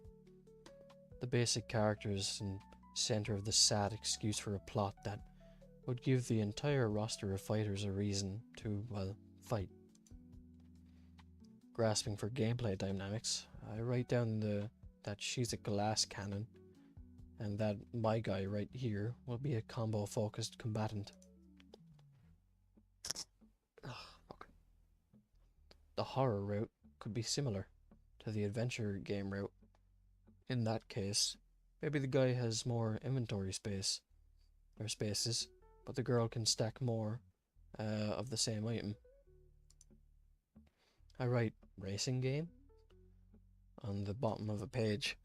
the basic characters and center of the sad excuse for a plot that would give the entire roster of fighters a reason to, well, fight. Grasping for gameplay dynamics, I write down that she's a glass cannon, and that my guy right here will be a combo-focused combatant. Fuck. The horror route could be similar to the adventure game route. In that case, maybe the guy has more inventory spaces, but the girl can stack more of the same item. I write racing game on the bottom of a page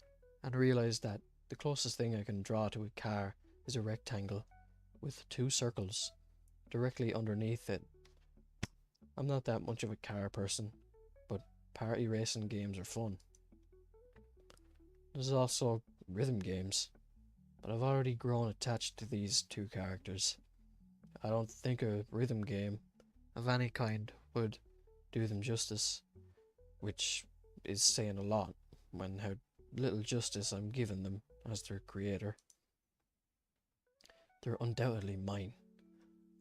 and realize that the closest thing I can draw to a car is a rectangle with 2 circles directly underneath it. I'm not that much of a car person, but party racing games are fun. There's also rhythm games, but I've already grown attached to these 2 characters. I don't think a rhythm game of any kind would do them justice, which is saying a lot when how little justice I'm giving them as their creator. They're undoubtedly mine.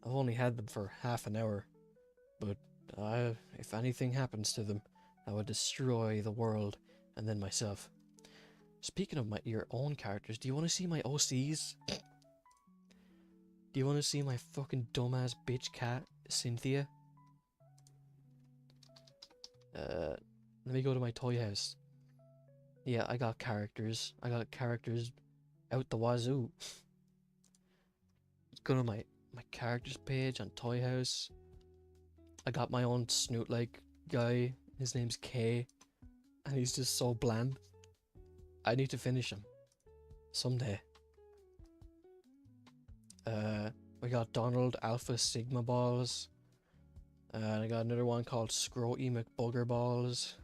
I've only had them for half an hour, but if anything happens to them, I would destroy the world and then myself. Speaking of your own characters, do you want to see my OCs? Do you want to see my fucking dumbass bitch cat, Cynthia? Let me go to my toy house. Yeah, I got characters. I got characters out the wazoo. Go to my characters page on Toy House. I got my own snoot-like guy. His name's K, and he's just so bland. I need to finish him someday. We got Donald Alpha Sigma Balls. And I got another one called Scroty McBugger Balls.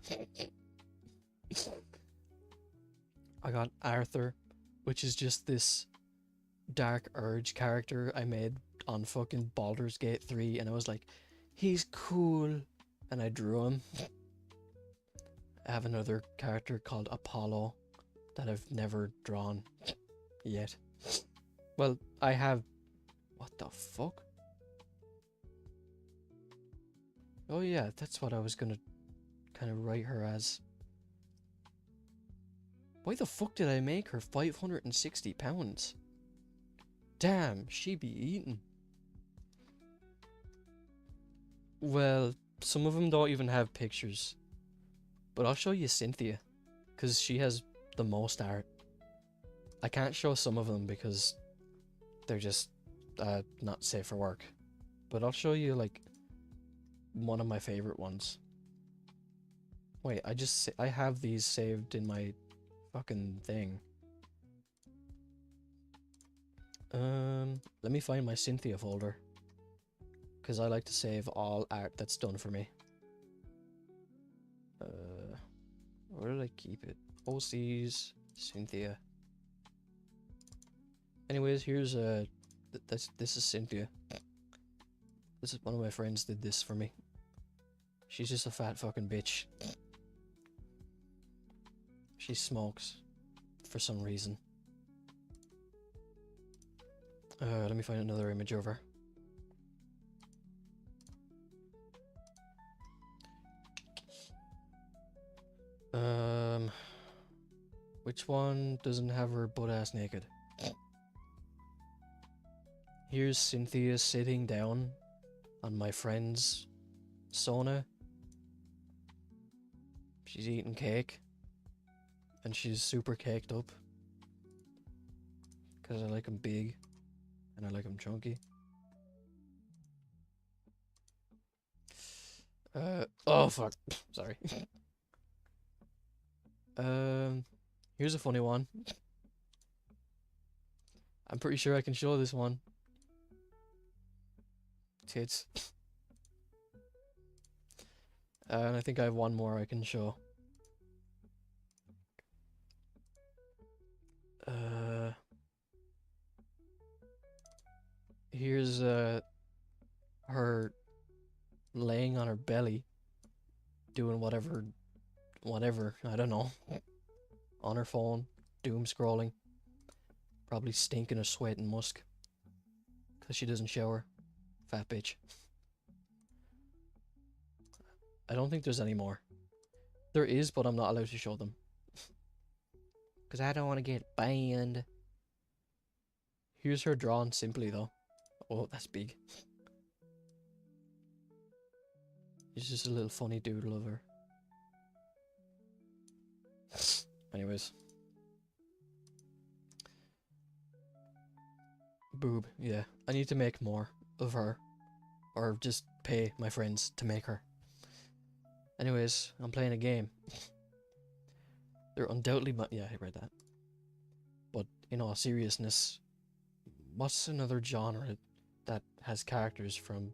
I got Arthur, which is just this Dark Urge character I made on fucking Baldur's Gate 3, and I was like, he's cool, and I drew him. I have another character called Apollo that I've never drawn yet. Well, I have... What the fuck? Oh yeah, that's what I was gonna kind of write her as. Why the fuck did I make her £560? Damn, she be eating. Well, some of them don't even have pictures. But I'll show you Cynthia, because she has the most art. I can't show some of them because they're just not safe for work. But I'll show you, like, one of my favorite ones. Wait, I have these saved in my fucking thing. Let me find my Cynthia folder, because I like to save all art that's done for me. Where did I keep it? OCs, Cynthia. Anyways, here's this is Cynthia. This is one of my friends did this for me. She's just a fat fucking bitch. She smokes for some reason. Let me find another image of her. Which one doesn't have her butt ass naked? Here's Cynthia sitting down on my friend's sauna. She's eating cake. And she's super caked up. Because I like them big. And I like them chunky. Oh fuck. Sorry. Here's a funny one. I'm pretty sure I can show this one. Tits. And I think I have one more I can show. Here's her laying on her belly, doing whatever, I don't know, on her phone, doom scrolling, probably stinking of sweat and musk, because she doesn't shower, fat bitch. I don't think there's any more. There is, but I'm not allowed to show them. Because I don't want to get banned. Here's her drawn simply, though. Oh, that's big. It's just a little funny doodle of her. Anyways. Boob, yeah. I need to make more of her. Or just pay my friends to make her. Anyways, I'm playing a game. They're undoubtedly yeah, I read that. But in all seriousness, what's another genre that has characters from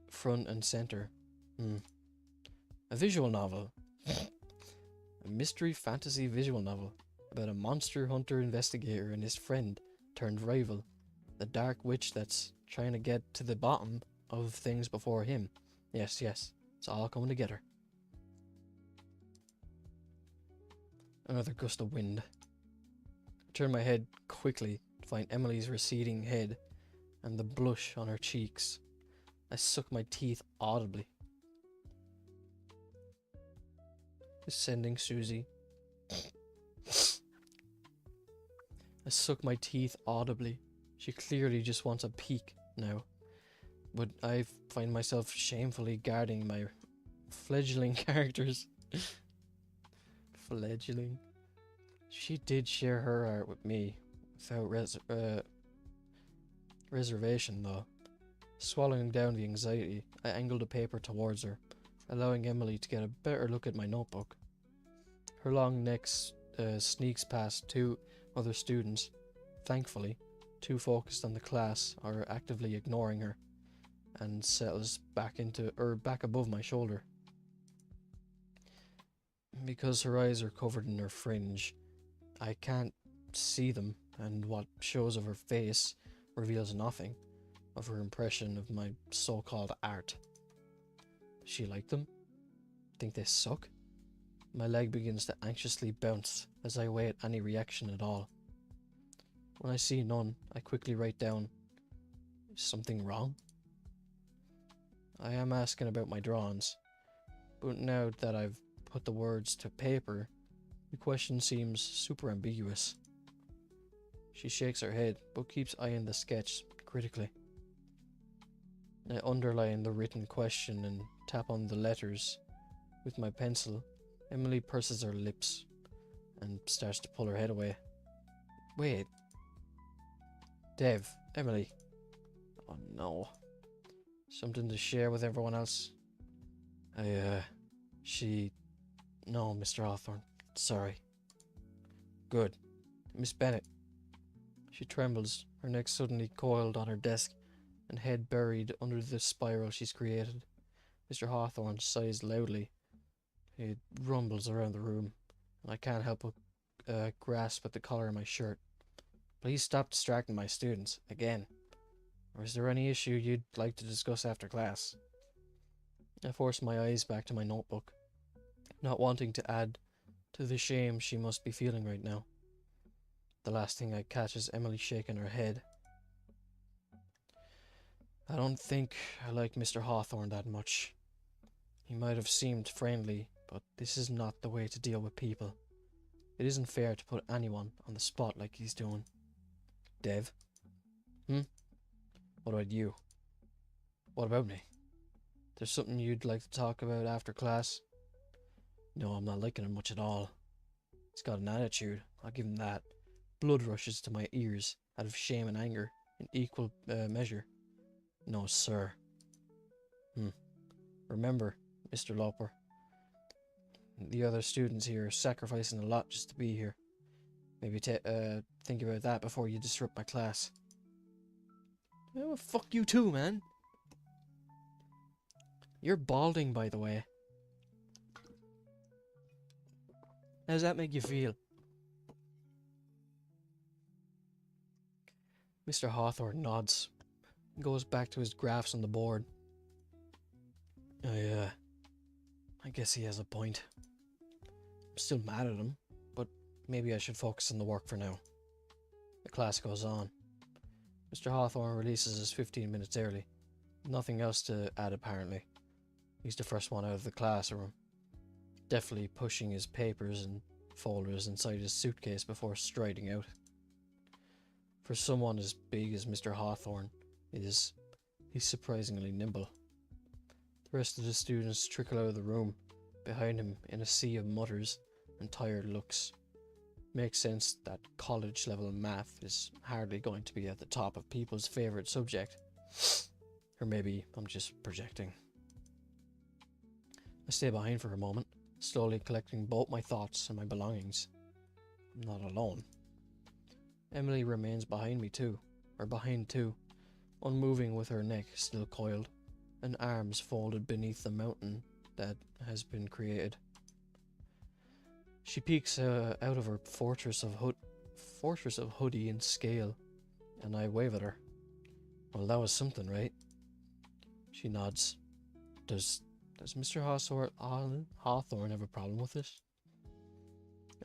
front and center? A visual novel. A mystery fantasy visual novel about a monster hunter investigator and his friend turned rival, the dark witch that's trying to get to the bottom of things before him. Yes, yes, it's all coming together. Another gust of wind. I turn my head quickly to find Emily's receding head and the blush on her cheeks. I suck my teeth audibly. Sending Susie. I suck my teeth audibly. She clearly just wants a peek now. But I find myself shamefully guarding my fledgling characters. Fledgling. She did share her art with me, without reservation though. Swallowing down the anxiety, I angled the paper towards her, allowing Emily to get a better look at my notebook. Her long neck sneaks past 2 other students, thankfully, too focused on the class or actively ignoring her, and settles back above my shoulder. Because her eyes are covered in her fringe, I can't see them, and what shows of her face reveals nothing of her impression of my so-called art. Does she like them? Think they suck? My leg begins to anxiously bounce as I await any reaction at all. When I see none, I quickly write down, "Is something wrong?" I am asking about my drawings, but now that I've put the words to paper, the question seems super ambiguous. She shakes her head, but keeps eyeing the sketch critically. I underline the written question and tap on the letters with my pencil. Emily purses her lips and starts to pull her head away. Wait. Dev, Emily. Oh no. Something to share with everyone else? No, Mr. Hawthorne. Sorry. Good. Miss Bennett. She trembles, her neck suddenly coiled on her desk and head buried under the spiral she's created. Mr. Hawthorne sighs loudly. It rumbles around the room, and I can't help but grasp at the collar of my shirt. Please stop distracting my students, again. Or is there any issue you'd like to discuss after class? I force my eyes back to my notebook, not wanting to add to the shame she must be feeling right now. The last thing I catch is Emily shaking her head. I don't think I like Mr. Hawthorne that much. He might have seemed friendly, but this is not the way to deal with people. It isn't fair to put anyone on the spot like he's doing. Dev? What about you? What about me? There's something you'd like to talk about after class? No, I'm not liking him much at all. He's got an attitude, I'll give him that. Blood rushes to my ears, out of shame and anger, in equal measure. No, sir. Remember, Mr. Loper, the other students here are sacrificing a lot just to be here. Maybe think about that before you disrupt my class. Oh, fuck you too, man. You're balding, by the way. How does that make you feel? Mr. Hawthorne nods, and goes back to his graphs on the board. I guess he has a point. I'm still mad at him, but maybe I should focus on the work for now. The class goes on. Mr. Hawthorne releases us 15 minutes early. Nothing else to add apparently. He's the first one out of the classroom, deftly pushing his papers and folders inside his suitcase before striding out. For someone as big as Mr. Hawthorne, he's surprisingly nimble. The rest of the students trickle out of the room, behind him in a sea of mutters and tired looks. Makes sense that college-level math is hardly going to be at the top of people's favourite subject. Or maybe I'm just projecting. I stay behind for a moment, slowly collecting both my thoughts and my belongings. I'm not alone. Emily remains behind too, unmoving with her neck still coiled, and arms folded beneath the mountain that has been created. She peeks out of her fortress of hoodie and scale, and I wave at her. Well, that was something, right? She nods. Does Mr. Hawthorne have a problem with this?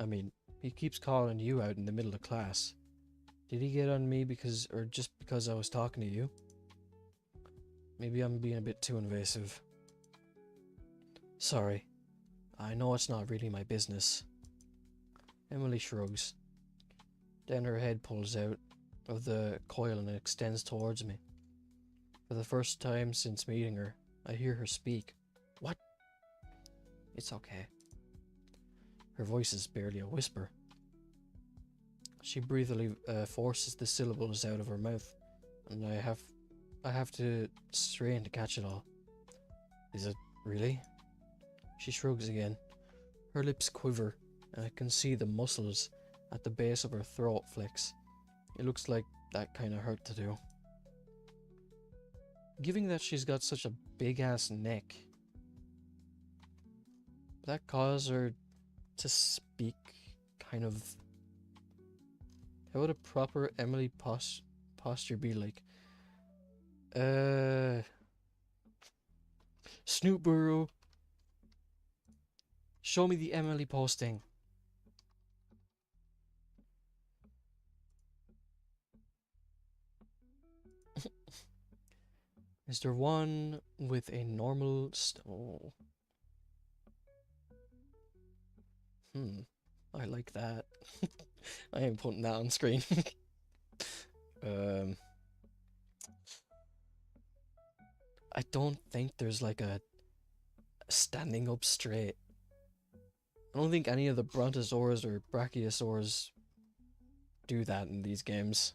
I mean, he keeps calling you out in the middle of class. Did he get on me just because I was talking to you? Maybe I'm being a bit too invasive. Sorry. I know it's not really my business. Emily shrugs. Then her head pulls out of the coil and extends towards me. For the first time since meeting her, I hear her speak. What? It's okay. Her voice is barely a whisper. She breathily forces the syllables out of her mouth, and I have to strain to catch it all. Is it really? She shrugs again. Her lips quiver, and I can see the muscles at the base of her throat flex. It looks like that kind of hurt to do. Given that she's got such a big-ass neck, that caused her to speak kind of... How would a proper Emily posture be like? Snoop show me the Emily posting. Is there one with a normal oh. I like that. I ain't putting that on screen. I don't think there's like a standing up straight. I don't think any of the brontosaurs or brachiosaurs do that in these games.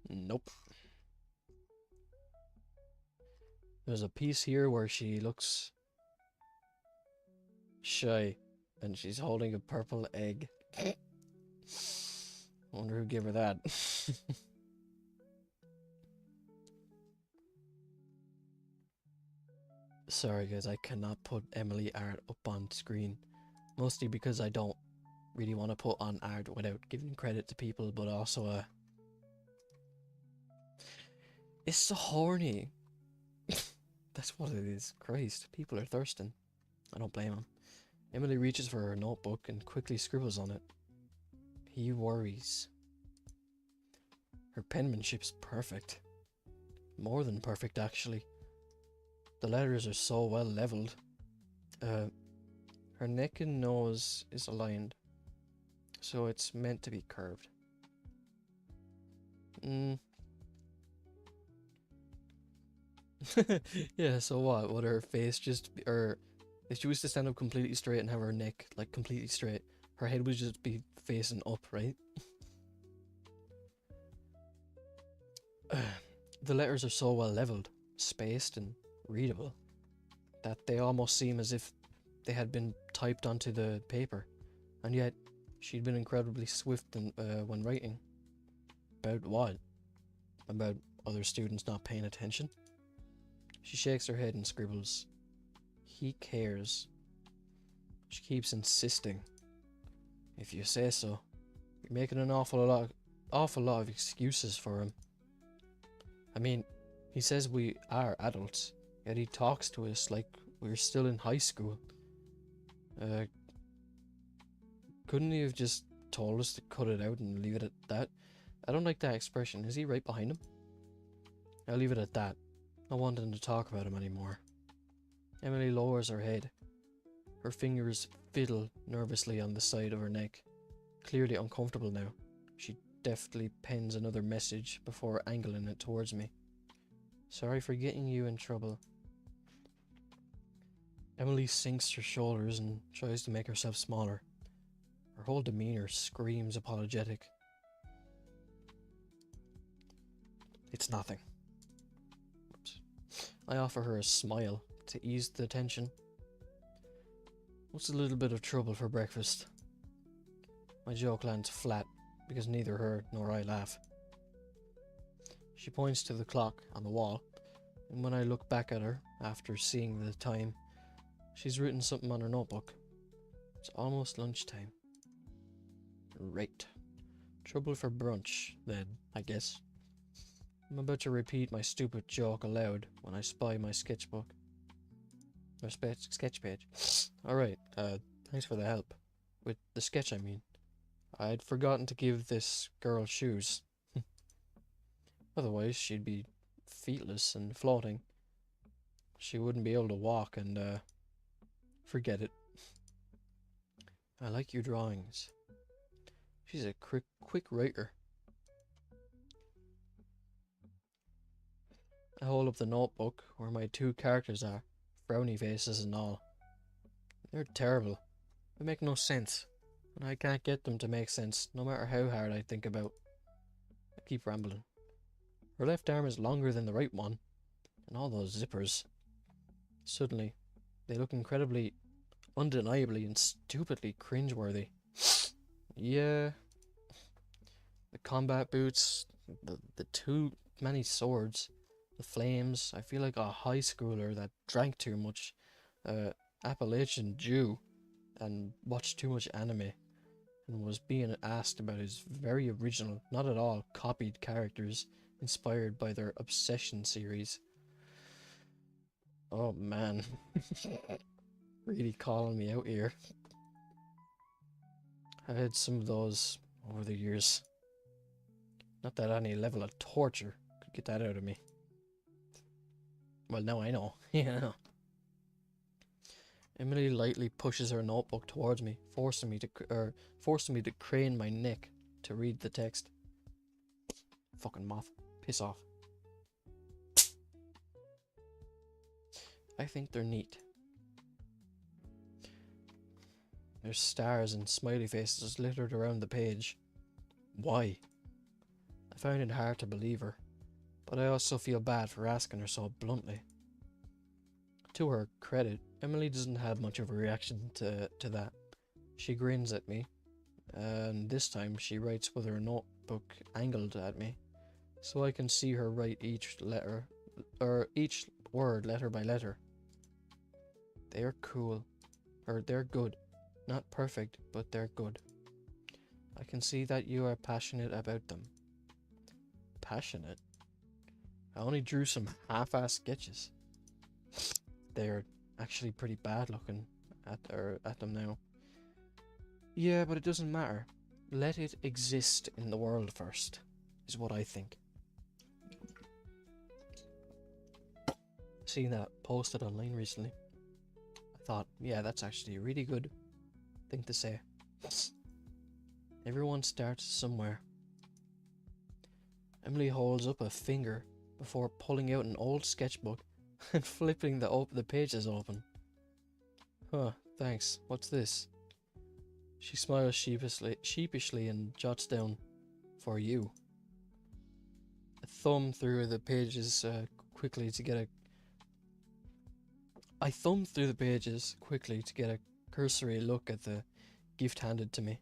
Nope. There's a piece here where she looks shy and she's holding a purple egg. I wonder who gave her that. Sorry guys, I cannot put Emily art up on screen. Mostly because I don't really want to put on art without giving credit to people, but also it's so horny. That's what it is. Christ, people are thirsting. I don't blame them. Emily reaches for her notebook and quickly scribbles on it. He worries. Her penmanship's perfect. More than perfect, actually. The letters are so well leveled. Her neck and nose is aligned, so it's meant to be curved. Yeah, so what? Would her face just be, or if she was to stand up completely straight and have her neck like completely straight, her head would just be facing up, right? The letters are so well leveled, spaced, and readable that they almost seem as if they had been typed onto the paper, and yet she'd been incredibly swift when writing. About what? About other students not paying attention? She shakes her head and scribbles. He cares. She keeps insisting. If you say so. You're making an awful lot of excuses for him. I mean, he says we are adults, yet he talks to us like we're still in high school. Couldn't he have just told us to cut it out and leave it at that? I don't like that expression. Is he right behind him? I'll leave it at that. Not wanting to talk about him anymore. Emily lowers her head. Her fingers fiddle nervously on the side of her neck. Clearly uncomfortable now. She deftly pens another message before angling it towards me. Sorry for getting you in trouble. Emily sinks her shoulders and tries to make herself smaller. Her whole demeanor screams apologetic. It's nothing. Oops. I offer her a smile to ease the tension. What's a little bit of trouble for breakfast? My joke lands flat because neither her nor I laugh. She points to the clock on the wall, and when I look back at her after seeing the time, she's written something on her notebook. It's almost lunchtime. Right. Trouble for brunch, then, I guess. I'm about to repeat my stupid joke aloud when I spy my sketchbook. Or sketch page. Alright, thanks for the help. With the sketch, I mean. I'd forgotten to give this girl shoes. Otherwise, she'd be feetless and floating. She wouldn't be able to walk and, forget it. I like your drawings. She's a quick writer. I hold up the notebook where my two characters are, frowny faces and all. They're terrible. They make no sense, and I can't get them to make sense no matter how hard I think about. I keep rambling. Her left arm is longer than the right one, and all those zippers. Suddenly, they look incredibly, undeniably, and stupidly cringeworthy. Yeah, the combat boots, the too many swords, the flames. I feel like a high schooler that drank too much, Appalachian Jew, and watched too much anime, and was being asked about his very original, not at all copied characters inspired by their Obsession series. Oh man, really calling me out here. I've had some of those over the years. Not that any level of torture could get that out of me. Well, now I know. Yeah. Emily lightly pushes her notebook towards me, forcing me to crane my neck to read the text. Fucking moth. Piss off. I think they're neat. There's stars and smiley faces littered around the page. Why? I found it hard to believe her, but I also feel bad for asking her so bluntly. To her credit, Emily doesn't have much of a reaction to that. She grins at me, and this time she writes with her notebook angled at me, so I can see her write each letter, or each word letter by letter. They're cool, or they're good. Not perfect, but they're good. I can see that you are passionate about them. Passionate? I only drew some half-assed sketches. They're actually pretty bad looking at them now. Yeah, but it doesn't matter. Let it exist in the world first, is what I think. Seen that posted online recently. I thought, yeah, that's actually a really good thing to say. Everyone starts somewhere. Emily holds up a finger before pulling out an old sketchbook and flipping the pages open. Huh, thanks. What's this? She smiles sheepishly and jots down, "For you." I thumb through the pages quickly to get a cursory look at the gift handed to me.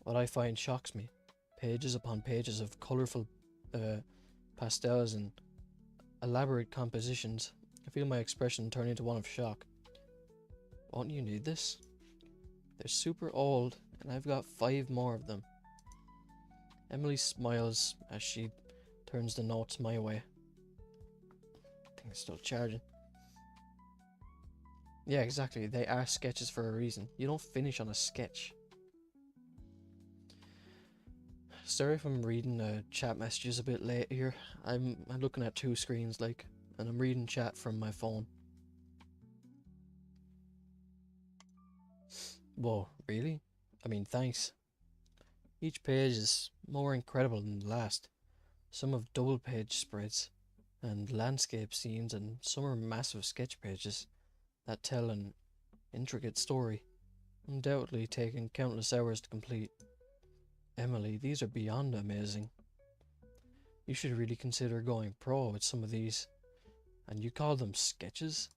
What I find shocks me. Pages upon pages of colourful pastels and elaborate compositions. I feel my expression turn into one of shock. Won't you need this? They're super old, and I've got 5 more of them. Emily smiles as she turns the notes my way. I think it's still charging. Yeah, exactly. They are sketches for a reason. You don't finish on a sketch. Sorry if I'm reading chat messages a bit late here. I'm looking at 2 screens, like, and I'm reading chat from my phone. Whoa, really? I mean, thanks. Each page is more incredible than the last. Some have double page spreads and landscape scenes, and some are massive sketch pages that tell an intricate story, undoubtedly taking countless hours to complete. Emily, these are beyond amazing. You should really consider going pro with some of these. And you call them sketches?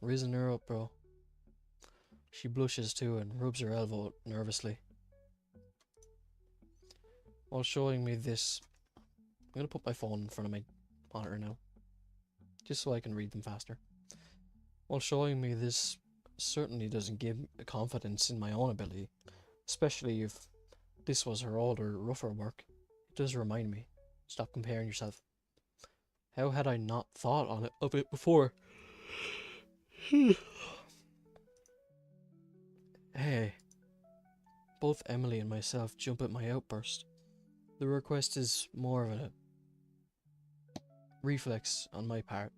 Risen her up, bro. She blushes too and rubs her elbow nervously. While showing me this, I'm going to put my phone in front of my monitor now, just so I can read them faster. While showing me this certainly doesn't give confidence in my own ability, especially if this was her older, rougher work. It does remind me, stop comparing yourself. How had I not thought of it before? Hey. Both Emily and myself jump at my outburst. The request is more of a reflex on my part,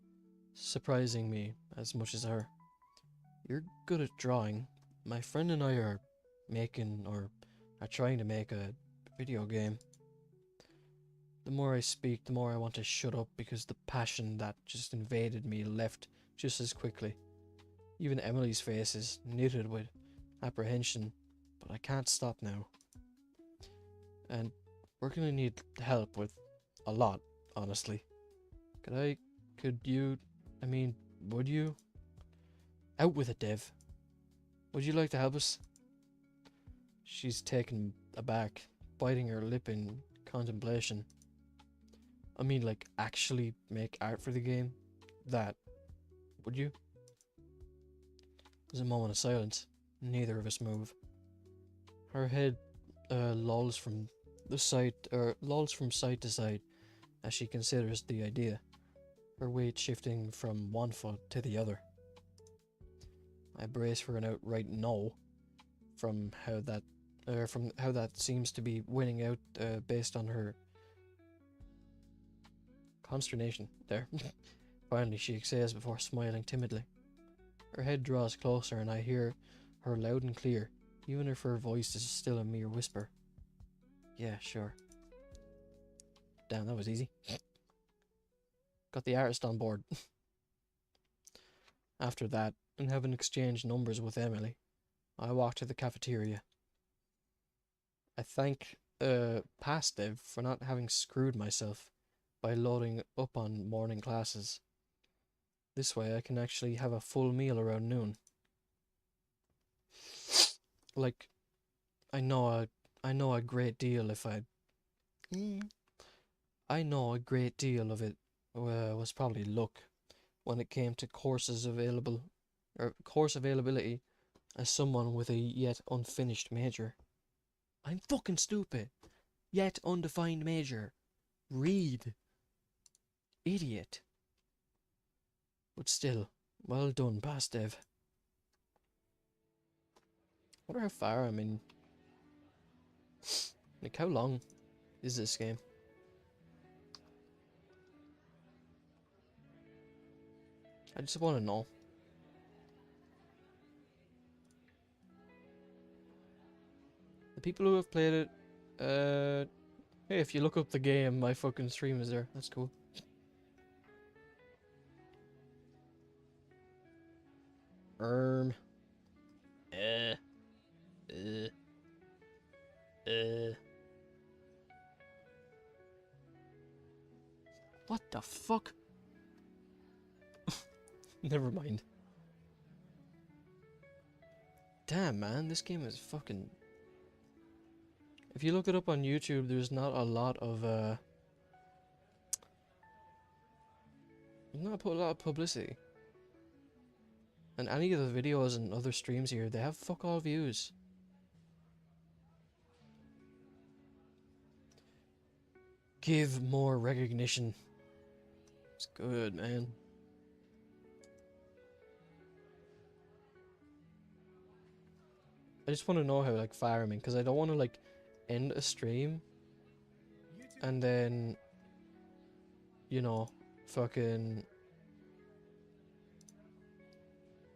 surprising me as much as her. You're good at drawing. My friend and I are trying to make a video game. The more I speak, the more I want to shut up because the passion that just invaded me left just as quickly. Even Emily's face is knitted with apprehension, but I can't stop now. And we're gonna need help with a lot, honestly. Would you? Out with it, Dev. Would you like to help us? She's taken aback, biting her lip in contemplation. I mean, like, actually make art for the game? That. Would you? There's a moment of silence. Neither of us move. Her head lolls from side to side as she considers the idea, her weight shifting from one foot to the other. I brace for an outright no, from how that seems to be winning out based on her consternation there. Finally, she exhales before smiling timidly. Her head draws closer, and I hear her loud and clear, even if her voice is still a mere whisper. Yeah, sure. Damn, that was easy. Got the artist on board. After that, and having exchanged numbers with Emily, I walk to the cafeteria. I thank past Dev for not having screwed myself by loading up on morning classes. This way I can actually have a full meal around noon. Like, I know a great deal of it was probably luck when it came to course availability as someone with a yet unfinished major. I'm fucking stupid. Yet undefined major. Read. Idiot. But still, well done, past Dev. Wonder how far I'm in. Like, how long is this game? I just want to know. The people who have played it, hey, if you look up the game, my fucking stream is there. That's cool. Uh. What the fuck? Never mind. Damn, man, this game is fucking... If you look it up on YouTube, there's not a lot of, not a lot of publicity. And any of the videos and other streams here, they have fuck all views. Give more recognition. It's good, man. I just want to know how, like, far I'm in, because I don't want to, like, end a stream and then, you know, fucking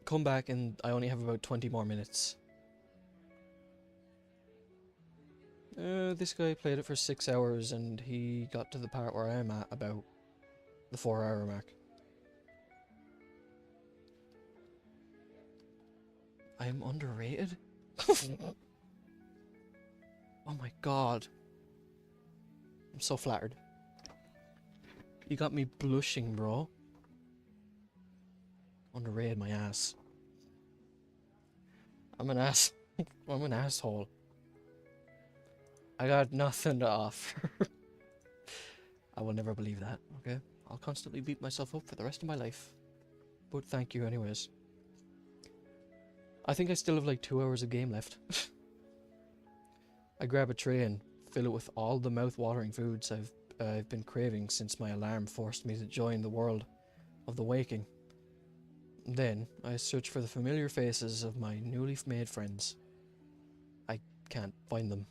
come back and I only have about 20 more minutes. This guy played it for 6 hours and he got to the part where I'm at about the 4-hour mark. I am underrated? Oh my god. I'm so flattered. You got me blushing, bro. Underrated my ass. I'm an ass. I'm an asshole. I got nothing to offer. I will never believe that, okay? I'll constantly beat myself up for the rest of my life. But thank you anyways. I think I still have like 2 hours of game left. I grab a tray and fill it with all the mouth-watering foods I've been craving since my alarm forced me to join the world of the waking. Then I search for the familiar faces of my newly made friends. I can't find them.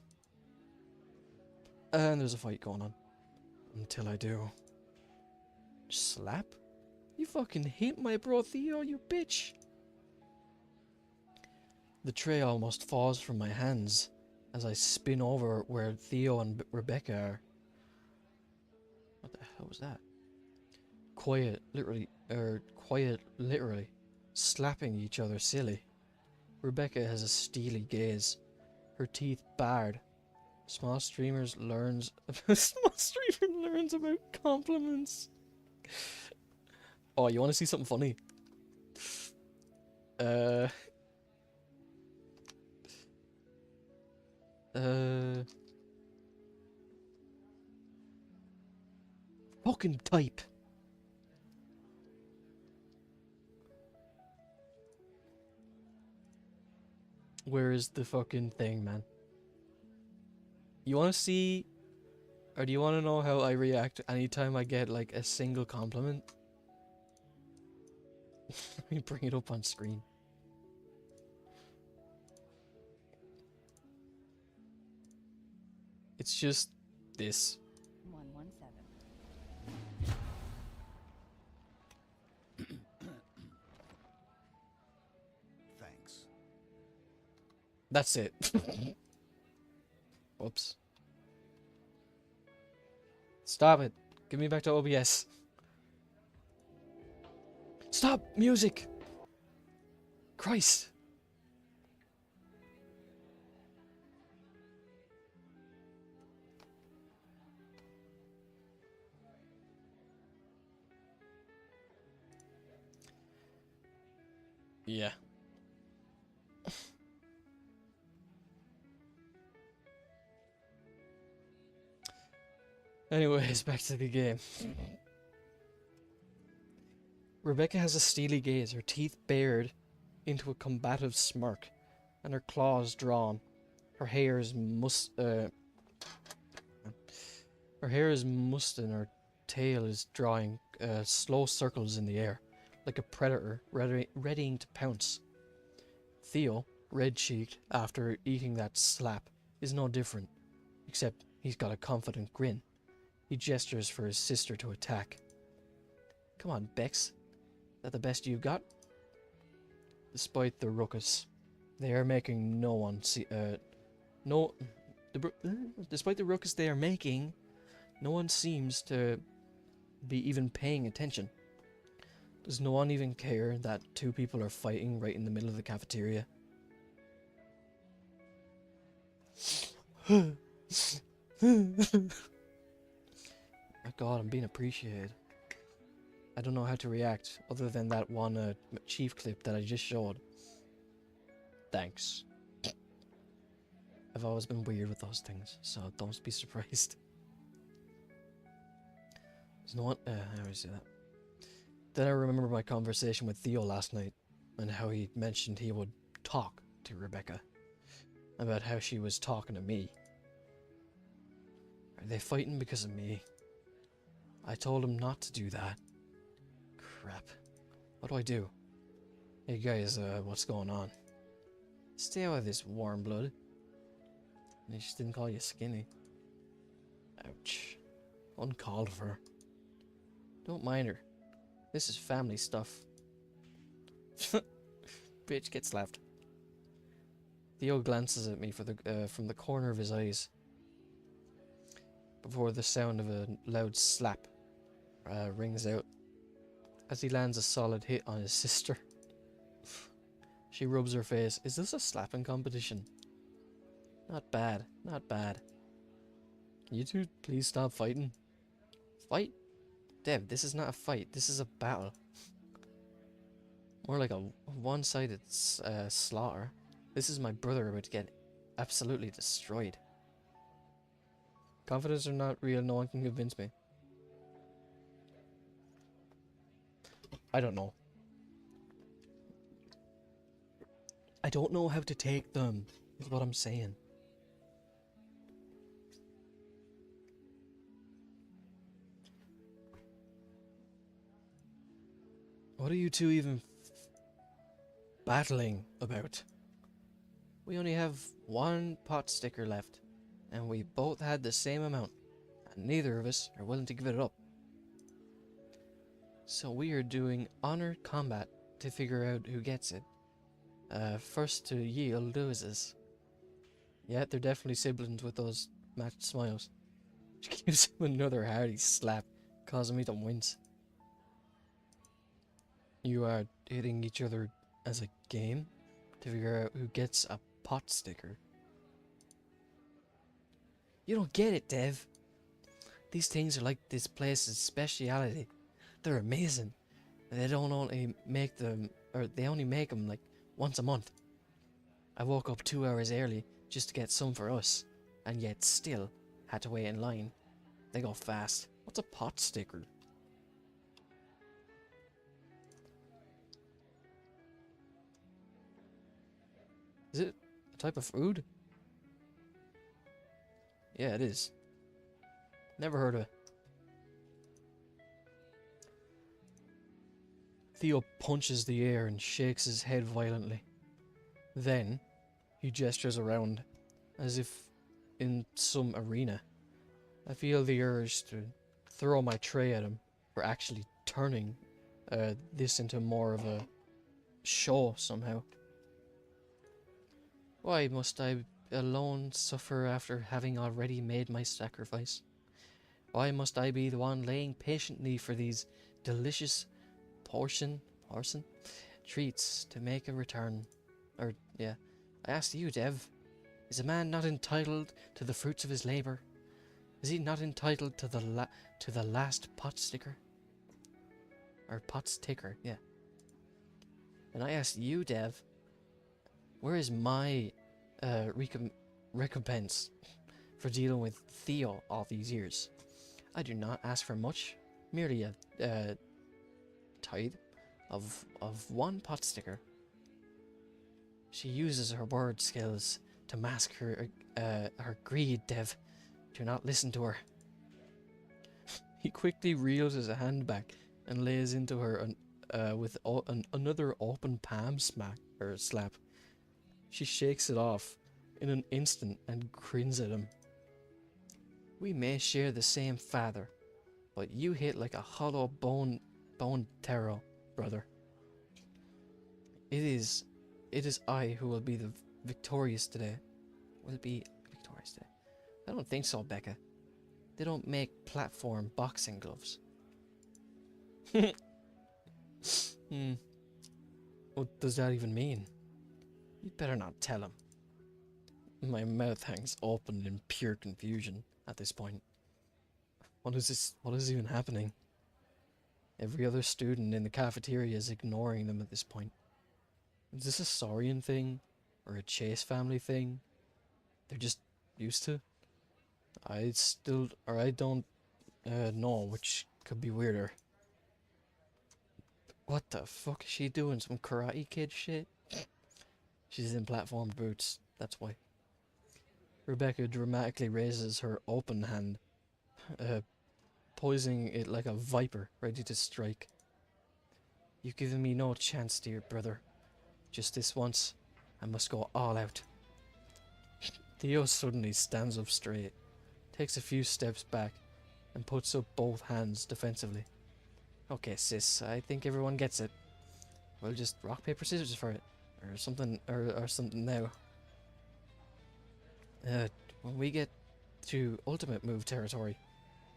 And there's a fight going on. Until I do. Slap? You fucking hit my bro Theo, you bitch! The tray almost falls from my hands as I spin over where Theo and Rebecca are. What the hell was that? Quiet, literally. Slapping each other silly. Rebecca has a steely gaze. Her teeth bared. Small streamer learns about compliments. Oh, you want to see something funny? Uh... Fucking type. Where is the fucking thing, man? You want to see, or do you want to know how I react anytime I get like a single compliment? Let me bring it up on screen. It's just this. 117. Thanks. That's it. Whoops. Stop it. Give me back to OBS. Stop! Music! Christ! Yeah. Anyways, back to the game. Rebecca has a steely gaze, her teeth bared into a combative smirk, and her claws drawn. Her hair is mussed and her tail is drawing slow circles in the air, like a predator readying to pounce. Theo, red-cheeked after eating that slap, is no different, except he's got a confident grin. He gestures for his sister to attack. Come on, Bex. That the best you've got? Despite the ruckus, they are making no one see. Despite the ruckus they are making, no one seems to be even paying attention. Does no one even care that two people are fighting right in the middle of the cafeteria? Oh God, I'm being appreciated. I don't know how to react other than that one chief clip that I just showed. Thanks. I've always been weird with those things, so don't be surprised. There's no one. I always say that. Then I remember my conversation with Theo last night, and how he mentioned he would talk to Rebecca about how she was talking to me. Are they fighting because of me? I told him not to do that. Crap. What do I do? Hey guys, what's going on? Stay out of this, warm blood. They just didn't call you skinny. Ouch. Uncalled for. Don't mind her. This is family stuff. Bitch, get slapped. Theo glances at me from the corner of his eyes before the sound of a loud slap rings out as he lands a solid hit on his sister. She rubs her face. Is this a slapping competition? Not bad, not bad. Can you two please stop fighting? Fight? Dev, this is not a fight, this is a battle. More like a one-sided slaughter. This is my brother about to get absolutely destroyed. Confidence or not real, no one can convince me. I don't know. I don't know how to take them, is what I'm saying. What are you two even battling about? We only have one pot sticker left, and we both had the same amount, and neither of us are willing to give it up. So we are doing honored combat to figure out who gets it. First to yield loses. Yeah, they're definitely siblings with those matched smiles. She gives him another hearty slap. causing me to wince. You are hitting each other as a game to figure out who gets a pot sticker. You don't get it, Dev. These things are like this place's speciality. They're amazing. They don't only make them, or they only make them like once a month. I woke up 2 hours early just to get some for us, and yet still had to wait in line. They go fast. What's a pot sticker? Is it a type of food? Yeah, it is. Never heard of it. Theo punches the air and shakes his head violently. Then, he gestures around, as if in some arena. I feel the urge to throw my tray at him for actually turning this into more of a show somehow. Why must I alone suffer after having already made my sacrifice? Why must I be the one laying patiently for these delicious portion treats to make a return? Or, yeah, I asked you, Dev, is a man not entitled to the fruits of his labor? Is he not entitled to the last pot sticker? Or pot sticker, yeah. And I asked you, Dev, where is my recompense for dealing with Theo all these years? I do not ask for much, merely a tithe of one pot sticker. She uses her word skills to mask her greed, Dev. Do not listen to her. He quickly reels his hand back and lays into her with another open palm slap. She shakes it off in an instant and grins at him. We may share the same father, but you hit like a hollow bone tarot, brother. It is I who will be the victorious today. Will be victorious today. I don't think so, Becca. They don't make platform boxing gloves. What does that even mean? You'd better not tell him. My mouth hangs open in pure confusion at this point. What is this? What is even happening? Every other student in the cafeteria is ignoring them at this point. Is this a Saurian thing? Or a Chase family thing? They're just used to? I don't know which could be weirder. What the fuck is she doing? Some Karate Kid shit? She's in platform boots, that's why. Rebecca dramatically raises her open hand, poising it like a viper, ready to strike. You've given me no chance, dear brother. Just this once, I must go all out. Theo suddenly stands up straight, takes a few steps back, and puts up both hands defensively. Okay, sis, I think everyone gets it. We'll just rock, paper, scissors for it. Or something, or something now. When we get to ultimate move territory,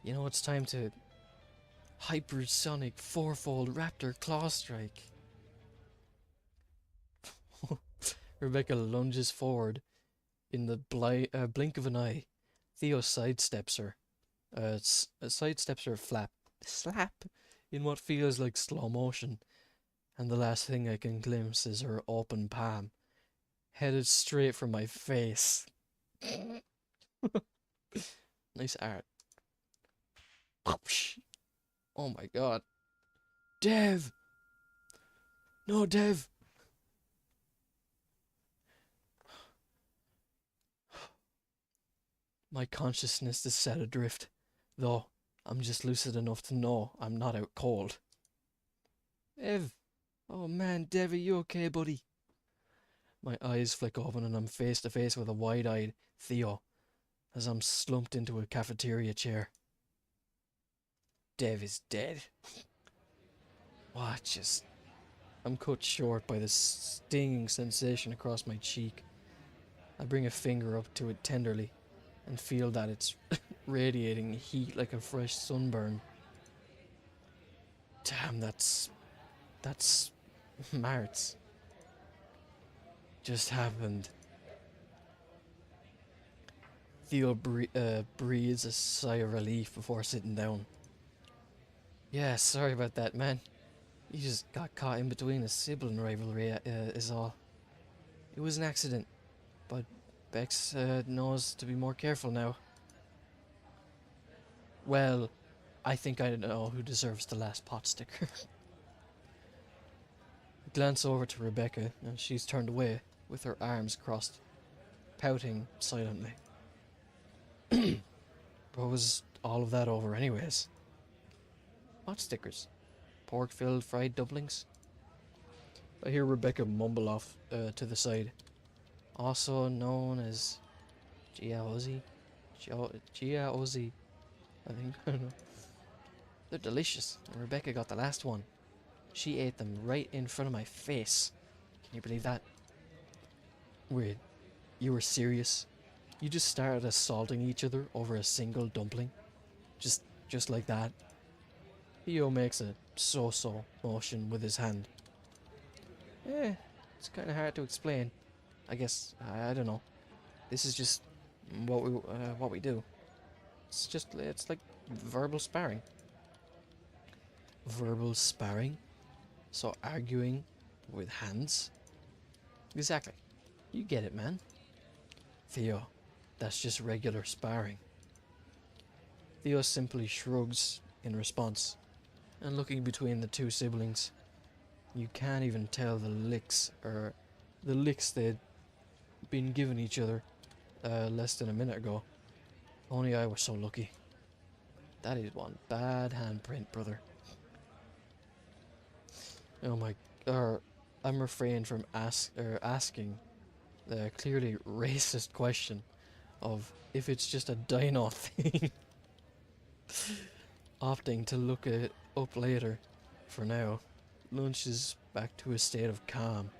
you know it's time to hypersonic fourfold raptor claw strike. Rebecca lunges forward in the blink of an eye. Theo sidesteps her. Sidesteps her slap in what feels like slow motion, and the last thing I can glimpse is her open palm, headed straight for my face. Nice art. Oh my god. Dev! No, Dev! My consciousness is set adrift, though I'm just lucid enough to know I'm not out cold. Ev! Oh man, Dev, are you okay, buddy? My eyes flick open and I'm face to face with a wide-eyed Theo as I'm slumped into a cafeteria chair. Dev is dead. What? I'm cut short by the stinging sensation across my cheek. I bring a finger up to it tenderly and feel that it's radiating heat like a fresh sunburn. Damn, that's Mart's. Just happened. Theo breathes a sigh of relief before sitting down. Yeah, sorry about that, man. You just got caught in between a sibling rivalry, is all. It was an accident, but Bex knows to be more careful now. Well, I think I know who deserves the last pot sticker. I glance over to Rebecca, and she's turned away, with her arms crossed, pouting silently. What was all of that over anyways? Pot stickers. Pork-filled fried dumplings. I hear Rebecca mumble off to the side. Also known as Giaozi. Giaozi. I think. I don't know. They're delicious. And Rebecca got the last one. She ate them right in front of my face. Can you believe that? Wait, you were serious? You just started assaulting each other over a single dumpling? Just like that? Theo makes a so-so motion with his hand. It's kind of hard to explain. I guess, I don't know. This is just what we do. It's like verbal sparring. Verbal sparring? So arguing with hands? Exactly. You get it, man. Theo, that's just regular sparring. Theo simply shrugs in response, and looking between the two siblings, you can't even tell the licks they'd been giving each other less than a minute ago. Only I was so lucky. That is one bad handprint, brother. Oh my... I'm refrained from asking the clearly racist question of if it's just a dino thing. Opting to look it up later. For now, lunch is back to a state of calm.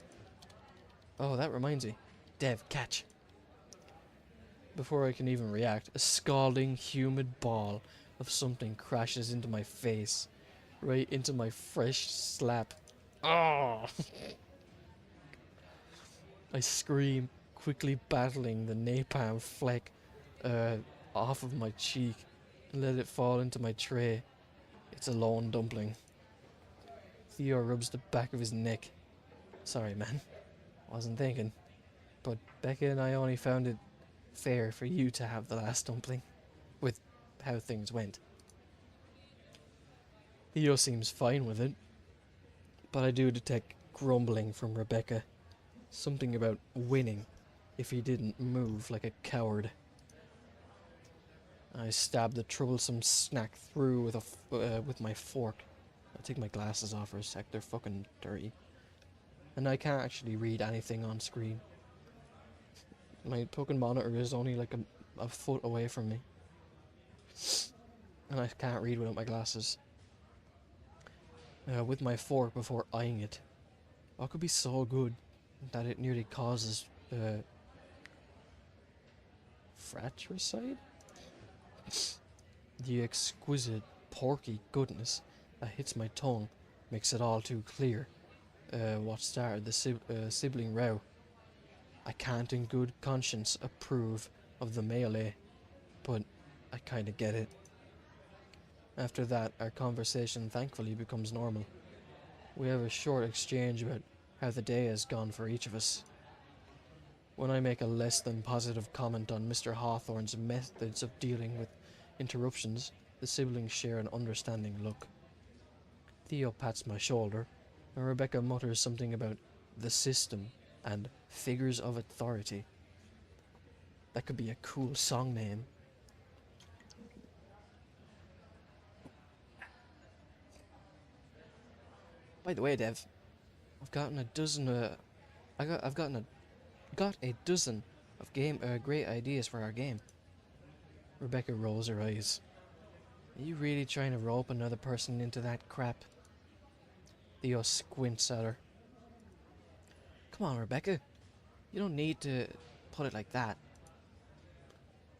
Oh, that reminds me. Dev, catch. Before I can even react, a scalding, humid ball of something crashes into my face. Right into my fresh slap. Oh! I scream, quickly battling the napalm fleck off of my cheek and let it fall into my tray. It's a lone dumpling. Theo rubs the back of his neck. Sorry, man. Wasn't thinking. But Becca and I only found it fair for you to have the last dumpling, with how things went. Theo seems fine with it, but I do detect grumbling from Rebecca. Something about winning if he didn't move like a coward. I stab the troublesome snack through with my fork. I take my glasses off for a sec, they're fucking dirty. And I can't actually read anything on screen. My token monitor is only like a foot away from me. And I can't read without my glasses. With my fork before eyeing it. What could be so good that it nearly causes fratricide? The exquisite porky goodness that hits my tongue makes it all too clear what started the sibling row. I can't in good conscience approve of the melee, but I kinda get it. After that, our conversation thankfully becomes normal. We have a short exchange about how the day has gone for each of us. When I make a less than positive comment on Mr. Hawthorne's methods of dealing with interruptions, the siblings share an understanding look. Theo pats my shoulder, and Rebecca mutters something about the system and figures of authority. That could be a cool song name. By the way, Dev, I've gotten a dozen. Got a dozen of great ideas for our game. Rebecca rolls her eyes. Are you really trying to rope another person into that crap? Theo squints at her. Come on, Rebecca. You don't need to put it like that.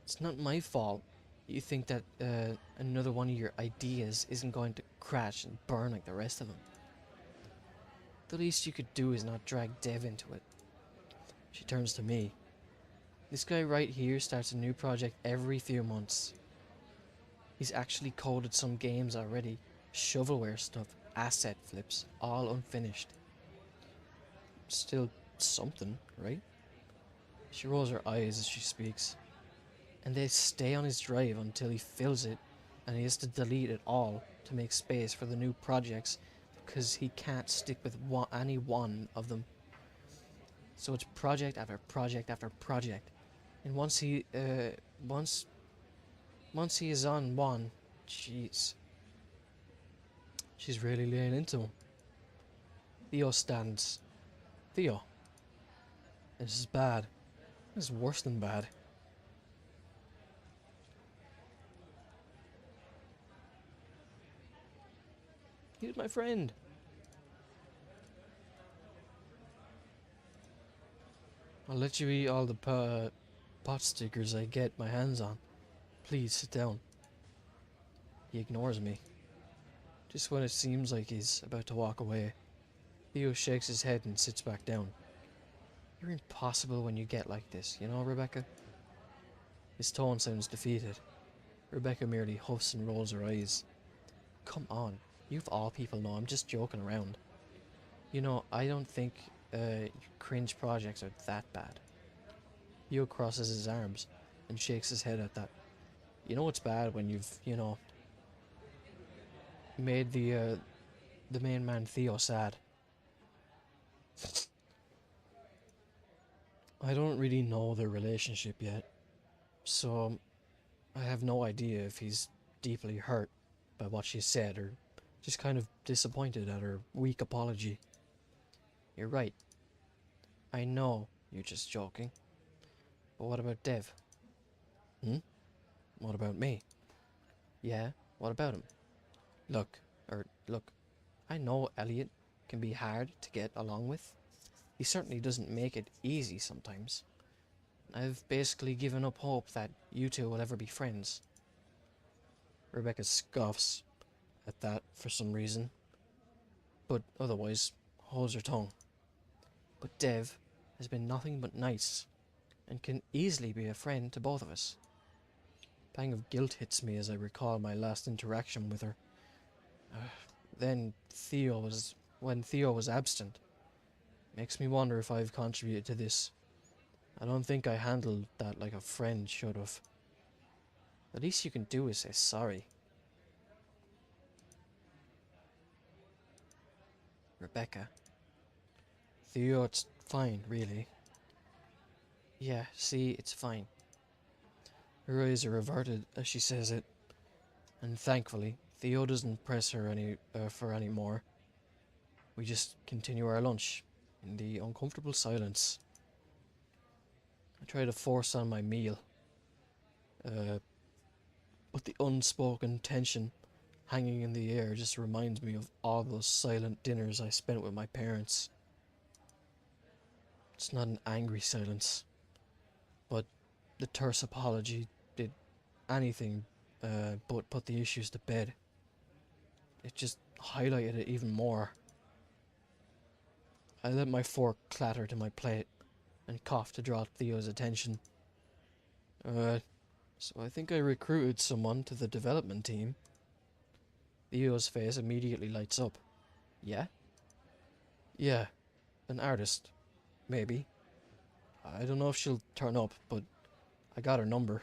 It's not my fault You think that another one of your ideas isn't going to crash and burn like the rest of them. The least you could do is not drag Dev into it. She turns to me. This guy right here starts a new project every few months. He's actually coded some games already. Shovelware stuff, asset flips, all unfinished. Still something, right? She rolls her eyes as she speaks. And they stay on his drive until he fills it, and he has to delete it all to make space for the new projects because he can't stick with any one of them. So it's project after project after project. And once he is on one, jeez, she's really laying into him. Theo stands. Theo, this is bad. This is worse than bad. He's my friend. I'll let you eat all the pot stickers I get my hands on. Please sit down. He ignores me. Just when it seems like he's about to walk away, Theo shakes his head and sits back down. You're impossible when you get like this, you know, Rebecca? His tone sounds defeated. Rebecca merely huffs and rolls her eyes. Come on, you of all people know I'm just joking around. You know, I don't think your cringe projects are that bad. Theo crosses his arms and shakes his head at that. You know it's bad when you've, you know, made the main man Theo sad. I don't really know their relationship yet, so I have no idea if he's deeply hurt by what she said or just kind of disappointed at her weak apology. You're right. I know you're just joking. But what about Dev? What about me? Yeah, what about him? Look, I know Elliot can be hard to get along with. He certainly doesn't make it easy sometimes. I've basically given up hope that you two will ever be friends. Rebecca scoffs at that for some reason, but otherwise holds her tongue. But Dev has been nothing but nice, and can easily be a friend to both of us. A pang of guilt hits me as I recall my last interaction with her. When Theo was absent. Makes me wonder if I've contributed to this. I don't think I handled that like a friend should have. The least you can do is say sorry. Rebecca. Theo, it's fine, really. Yeah, see, it's fine. Her eyes are averted as she says it, and thankfully, Theo doesn't press her for any more. We just continue our lunch in the uncomfortable silence. I try to force on my meal, but the unspoken tension hanging in the air just reminds me of all those silent dinners I spent with my parents. It's not an angry silence, but the terse apology did anything but put the issues to bed. It just highlighted it even more. I let my fork clatter to my plate and coughed to draw Theo's attention. So I think I recruited someone to the development team. Theo's face immediately lights up. Yeah? Yeah, an artist. Maybe. I don't know if she'll turn up, but I got her number.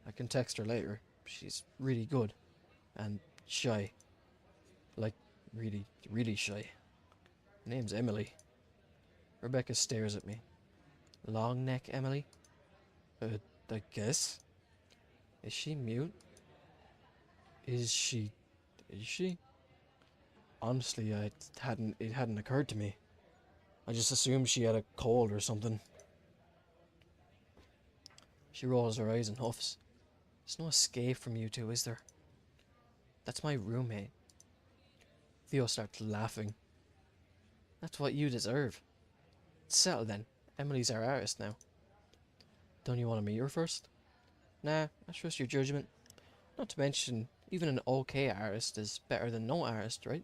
I can text her later. She's really good. And shy. Like, really, really shy. Her name's Emily. Rebecca stares at me. Long neck Emily? I guess. Is she mute? Is she? Honestly, it hadn't occurred to me. I just assumed she had a cold or something. She rolls her eyes and huffs. There's no escape from you two, is there? That's my roommate. Theo starts laughing. That's what you deserve. Settle then. Emily's our artist now. Don't you want to meet her first? Nah, I trust your judgment. Not to mention, even an okay artist is better than no artist, right?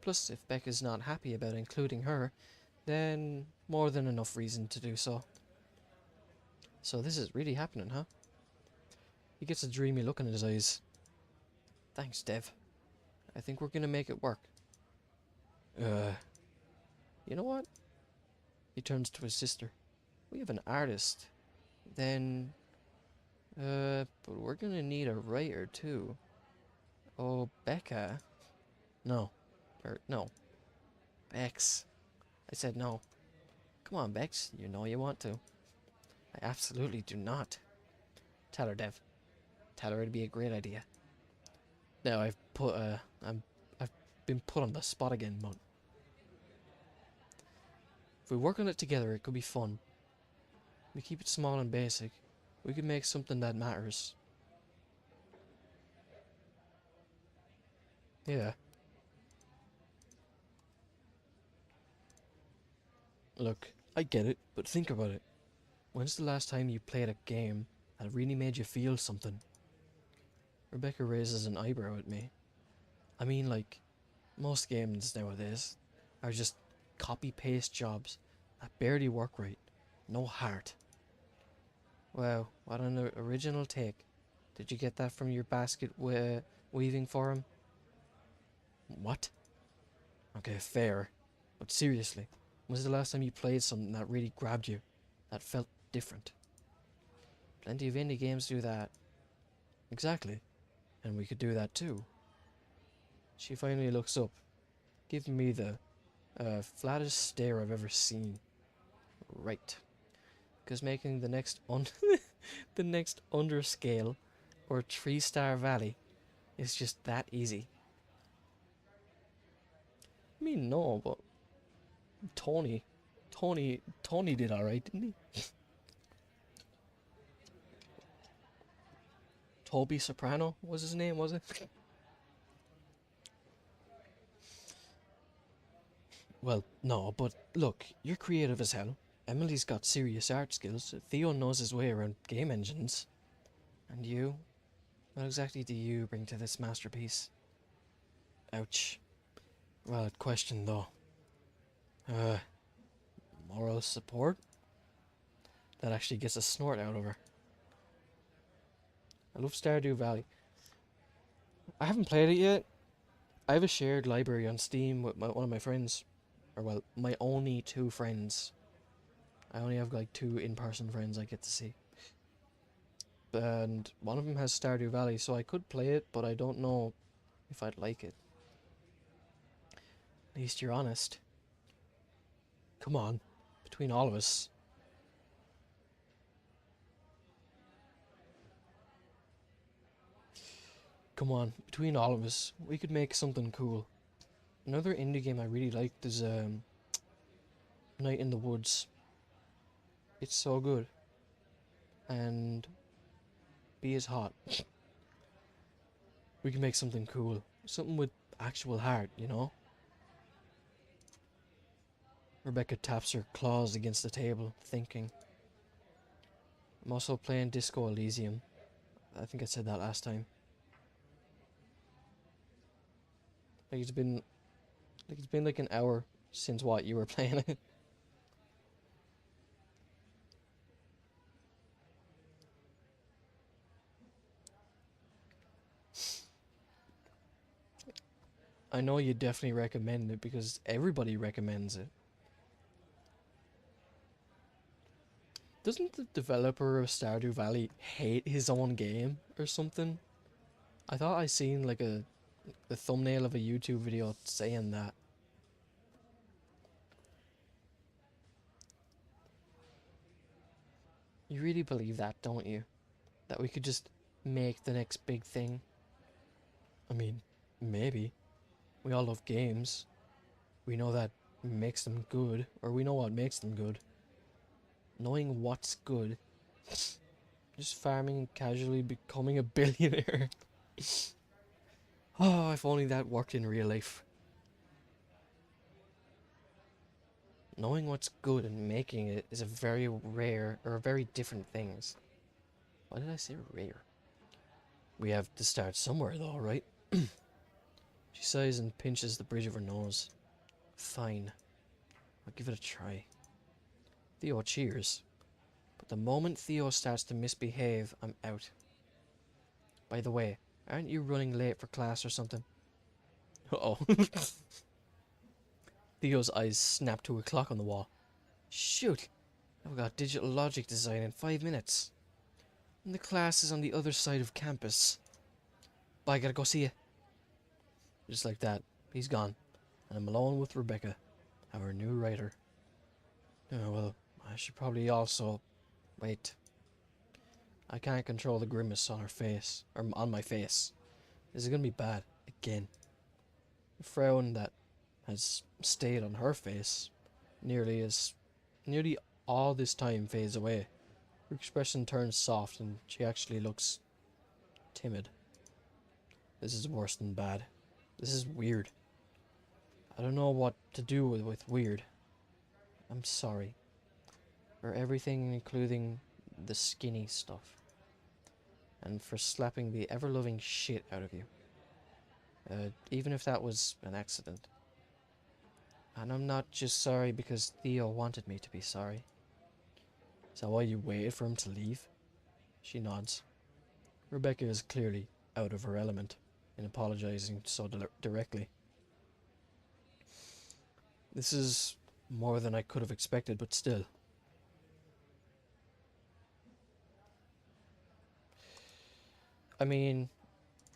Plus, if Becca's not happy about including her, then more than enough reason to do so. So this is really happening, huh? He gets a dreamy look in his eyes. Thanks, Dev. I think we're gonna make it work. You know what? He turns to his sister. We have an artist. Then, but we're gonna need a writer too. Oh, Becca. No. No. Bex. I said no. Come on, Bex. You know you want to. I absolutely do not. Tell her, Dev. Tell her it'd be a great idea. Now I've been put on the spot again, but if we work on it together, it could be fun. We keep it small and basic. We could make something that matters. Yeah. Look, I get it, but think about it. When's the last time you played a game that really made you feel something? Rebecca raises an eyebrow at me. I mean, like, most games nowadays are just copy-paste jobs that barely work right. No heart. Wow, what an original take. Did you get that from your basket weaving forum? What? Okay, fair. But seriously, when was the last time you played something that really grabbed you? That felt different? Plenty of indie games do that. Exactly. And we could do that too. She finally looks up, giving me the flattest stare I've ever seen. Right. Because making the next the next underscale or 3-star valley is just that easy. I mean, no, but Tony did alright, didn't he? Toby Soprano was his name, was it? Well, no, but look, you're creative as hell. Emily's got serious art skills. Theo knows his way around game engines. And you? What exactly do you bring to this masterpiece? Ouch. Valid question, though. Uh, Moral support? That actually gets a snort out of her. I love Stardew Valley. I haven't played it yet. I have a shared library on Steam with one of my friends. Or, well, my only 2 friends. I only have, like, 2 in-person friends I get to see. And one of them has Stardew Valley, so I could play it, but I don't know if I'd like it. At least you're honest. Come on, between all of us. Come on, between all of us, we could make something cool. Another indie game I really liked is Night in the Woods. It's so good. And B is hot. We can make something cool. Something with actual heart, you know? Rebecca taps her claws against the table, thinking. I'm also playing Disco Elysium. I think I said that last time. Like it's been like an hour since what you were playing it. I know you definitely recommend it because everybody recommends it. Doesn't the developer of Stardew Valley hate his own game or something? I thought I seen like the thumbnail of a YouTube video saying that. You really believe that, don't you? That we could just make the next big thing? I mean, maybe. We all love games. We know that makes them good, or we know what makes them good. Knowing what's good. Just farming and casually becoming a billionaire. Oh, if only that worked in real life. Knowing what's good and making it is a very rare, or very different things. Why did I say rare? We have to start somewhere though, right? She sighs and pinches the bridge of her nose. Fine. I'll give it a try. Theo cheers. But the moment Theo starts to misbehave, I'm out. By the way, aren't you running late for class or something? Uh-oh. Theo's eyes snap to a clock on the wall. Shoot! I've got digital logic design in 5 minutes. And the class is on the other side of campus. Bye, I gotta go see you. Just like that, he's gone. And I'm alone with Rebecca, our new writer. Oh, well, I should probably also... Wait. I can't control the grimace on her face. Or on my face. This is gonna be bad. Again. The frown that has stayed on her face nearly all this time fades away. Her expression turns soft and she actually looks timid. This is worse than bad. This is weird. I don't know what to do with weird. I'm sorry. For everything, including the skinny stuff. And for slapping the ever-loving shit out of you. Even if that was an accident. And I'm not just sorry because Theo wanted me to be sorry. Is that why you waited for him to leave? She nods. Rebecca is clearly out of her element in apologizing so directly. This is more than I could have expected, but still. I mean,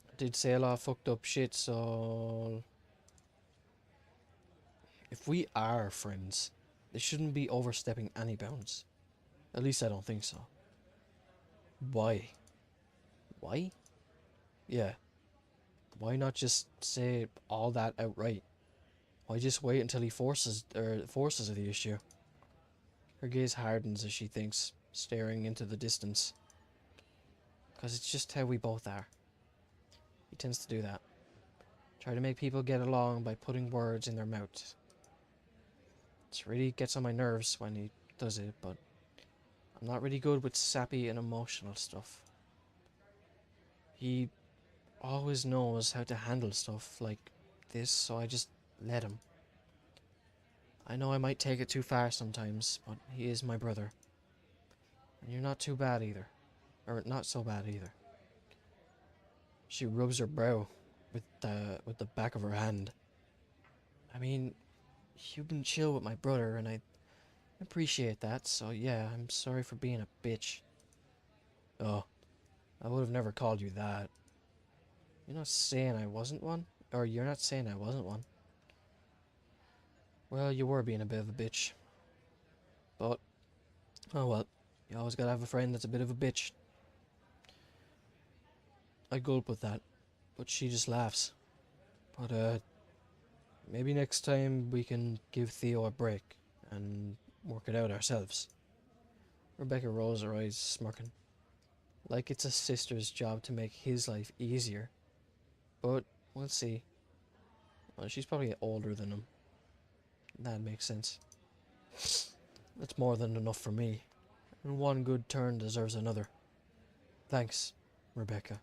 I did say a lot of fucked up shit, so... If we are friends, they shouldn't be overstepping any bounds. At least I don't think so. Why? Why? Yeah. Why not just say all that outright? Why just wait until he forces the issue? Her gaze hardens as she thinks, staring into the distance. Because it's just how we both are. He tends to do that. Try to make people get along by putting words in their mouths. It really gets on my nerves when he does it, but I'm not really good with sappy and emotional stuff. He always knows how to handle stuff like this, so I just let him. I know I might take it too far sometimes, but he is my brother. And you're not too bad either. Or not so bad either. She rubs her brow with the back of her hand. I mean, you've been chill with my brother, and I appreciate that, so yeah, I'm sorry for being a bitch. Oh, I would have never called you that. You're not saying I wasn't one? Or you're not saying I wasn't one. Well, you were being a bit of a bitch. But, oh well, you always gotta have a friend that's a bit of a bitch. I gulp with that, but she just laughs. But, maybe next time we can give Theo a break and work it out ourselves. Rebecca rolls her eyes, smirking. Like it's a sister's job to make his life easier. But, we'll see. Well, she's probably older than him. That makes sense. That's more than enough for me. And one good turn deserves another. Thanks, Rebecca.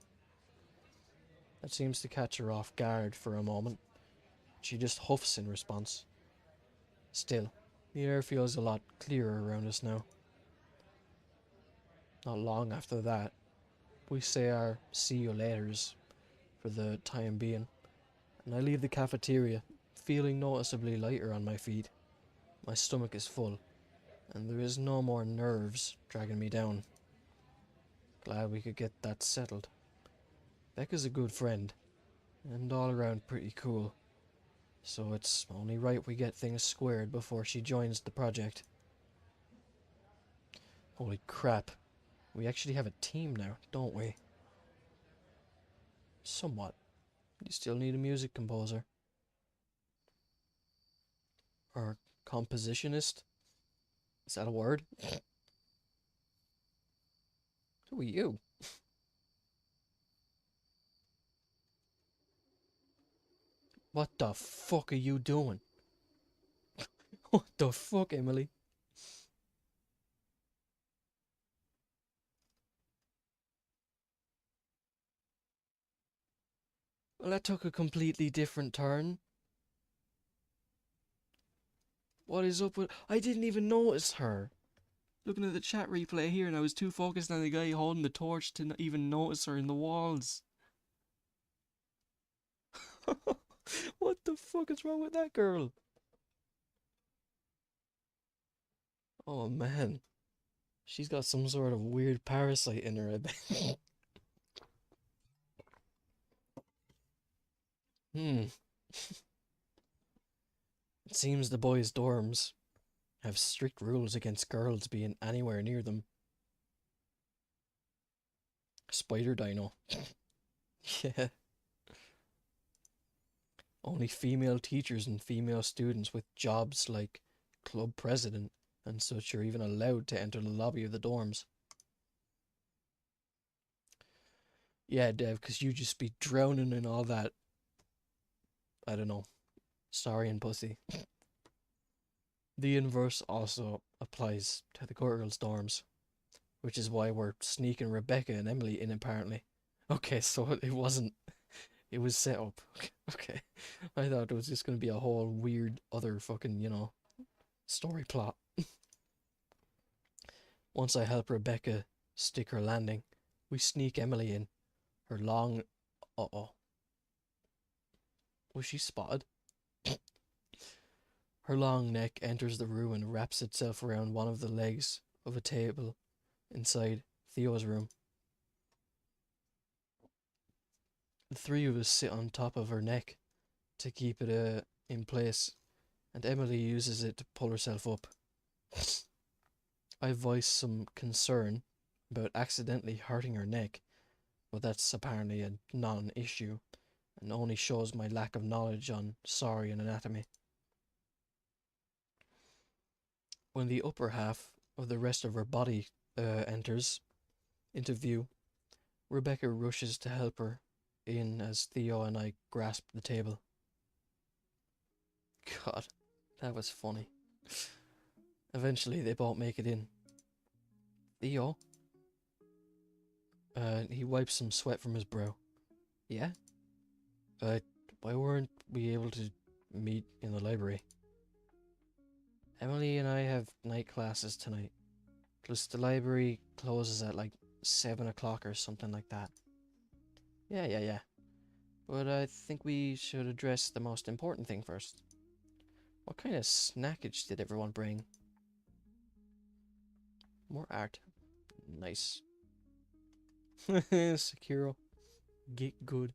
That seems to catch her off guard for a moment. She just huffs in response. Still, the air feels a lot clearer around us now. Not long after that, we say our see you laters for the time being, and I leave the cafeteria, feeling noticeably lighter on my feet. My stomach is full, and there is no more nerves dragging me down. Glad we could get that settled. Becca's a good friend, and all around pretty cool, so it's only right we get things squared before she joins the project. Holy crap, we actually have a team now, don't we? Somewhat. You still need a music composer. Or compositionist? Is that a word? Who are you? What the fuck are you doing? What the fuck, Emily? Well, that took a completely different turn. What is up with... I didn't even notice her. Looking at the chat replay here, and I was too focused on the guy holding the torch to not even notice her in the walls. What the fuck is wrong with that girl? Oh man. She's got some sort of weird parasite in her, I bet. Hmm. It seems the boys' dorms have strict rules against girls being anywhere near them. Spider dino. Yeah. Only female teachers and female students with jobs like club president and such are even allowed to enter the lobby of the dorms. Yeah, Dev, because you just be drowning in all that, I don't know, sorry and pussy. The inverse also applies to the girls' dorms, which is why we're sneaking Rebecca and Emily in apparently. Okay, so it wasn't, it was set up. Okay. I thought it was just going to be a whole weird other fucking, story plot. Once I help Rebecca stick her landing, we sneak Emily in. Her long... Uh-oh. Was she spotted? Her long neck enters the room and wraps itself around one of the legs of a table inside Theo's room. The three of us sit on top of her neck to keep it in place, and Emily uses it to pull herself up. I voice some concern about accidentally hurting her neck, but that's apparently a non-issue and only shows my lack of knowledge on saurian anatomy. When the upper half of the rest of her body enters into view, Rebecca rushes to help her in as Theo and I grasp the table. God, that was funny. Eventually they both make it in. Theo? He wipes some sweat from his brow. Yeah? Why weren't we able to meet in the library? Emily and I have night classes tonight. Plus the library closes at like 7 o'clock or something like that. Yeah. But I think we should address the most important thing first. What kind of snackage did everyone bring? More art. Nice. Sekiro. Get good.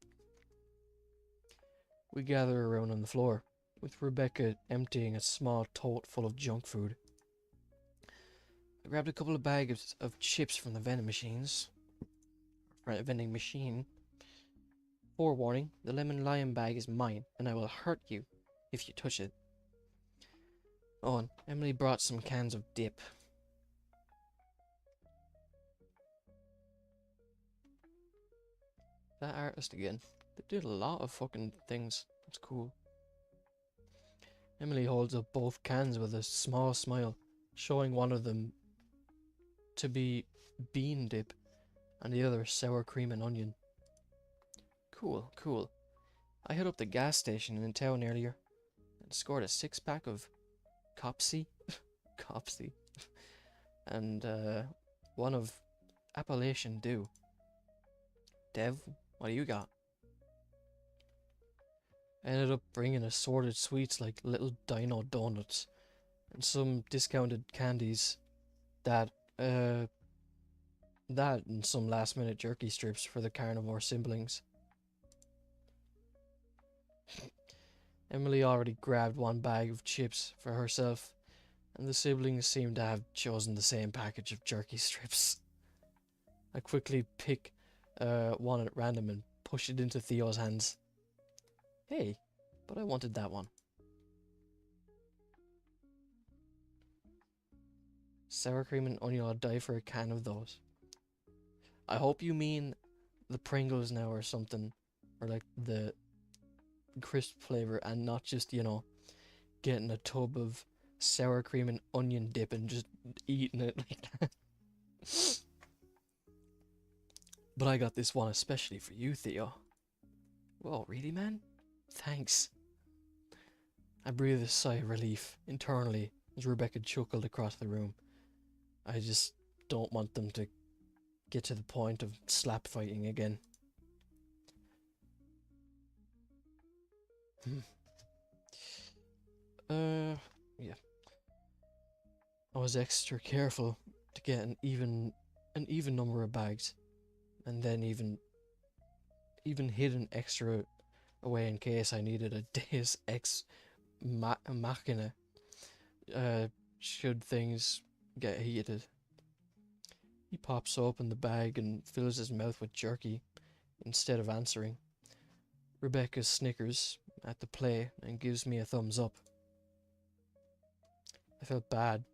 We gather around on the floor, with Rebecca emptying a small tote full of junk food. I grabbed a couple of bags of chips from the vending machines. Vending machine. Forewarning, the lemon lime bag is mine, and I will hurt you if you touch it. Oh, and Emily brought some cans of dip. That artist again. They did a lot of fucking things. That's cool. Emily holds up both cans with a small smile, showing one of them to be bean dip and the other sour cream and onion. Cool. I hit up the gas station in town earlier and scored a 6-pack of Copsy. Copsy. And one of Appalachian Dew. Dev, what do you got? I ended up bringing assorted sweets like little dino donuts and some discounted candies that and some last minute jerky strips for the carnivore siblings. Emily already grabbed one bag of chips for herself, and the siblings seemed to have chosen the same package of jerky strips. I quickly pick one at random and push it into Theo's hands. Hey, but I wanted that one. Sour cream and onion, I'll die for a can of those. I hope you mean the Pringles now or something, or like the crisp flavor, and not just, getting a tub of sour cream and onion dip and just eating it like that. But I got this one especially for you, Theo. Whoa, really, man? Thanks. I breathed a sigh of relief internally as Rebecca chuckled across the room. I just don't want them to get to the point of slap fighting again. Yeah. I was extra careful to get an even number of bags, and then even hid an extra away in case I needed a Deus Ex Machina. Should things get heated. He pops open the bag and fills his mouth with jerky instead of answering. Rebecca snickers at the play and gives me a thumbs up. I felt bad.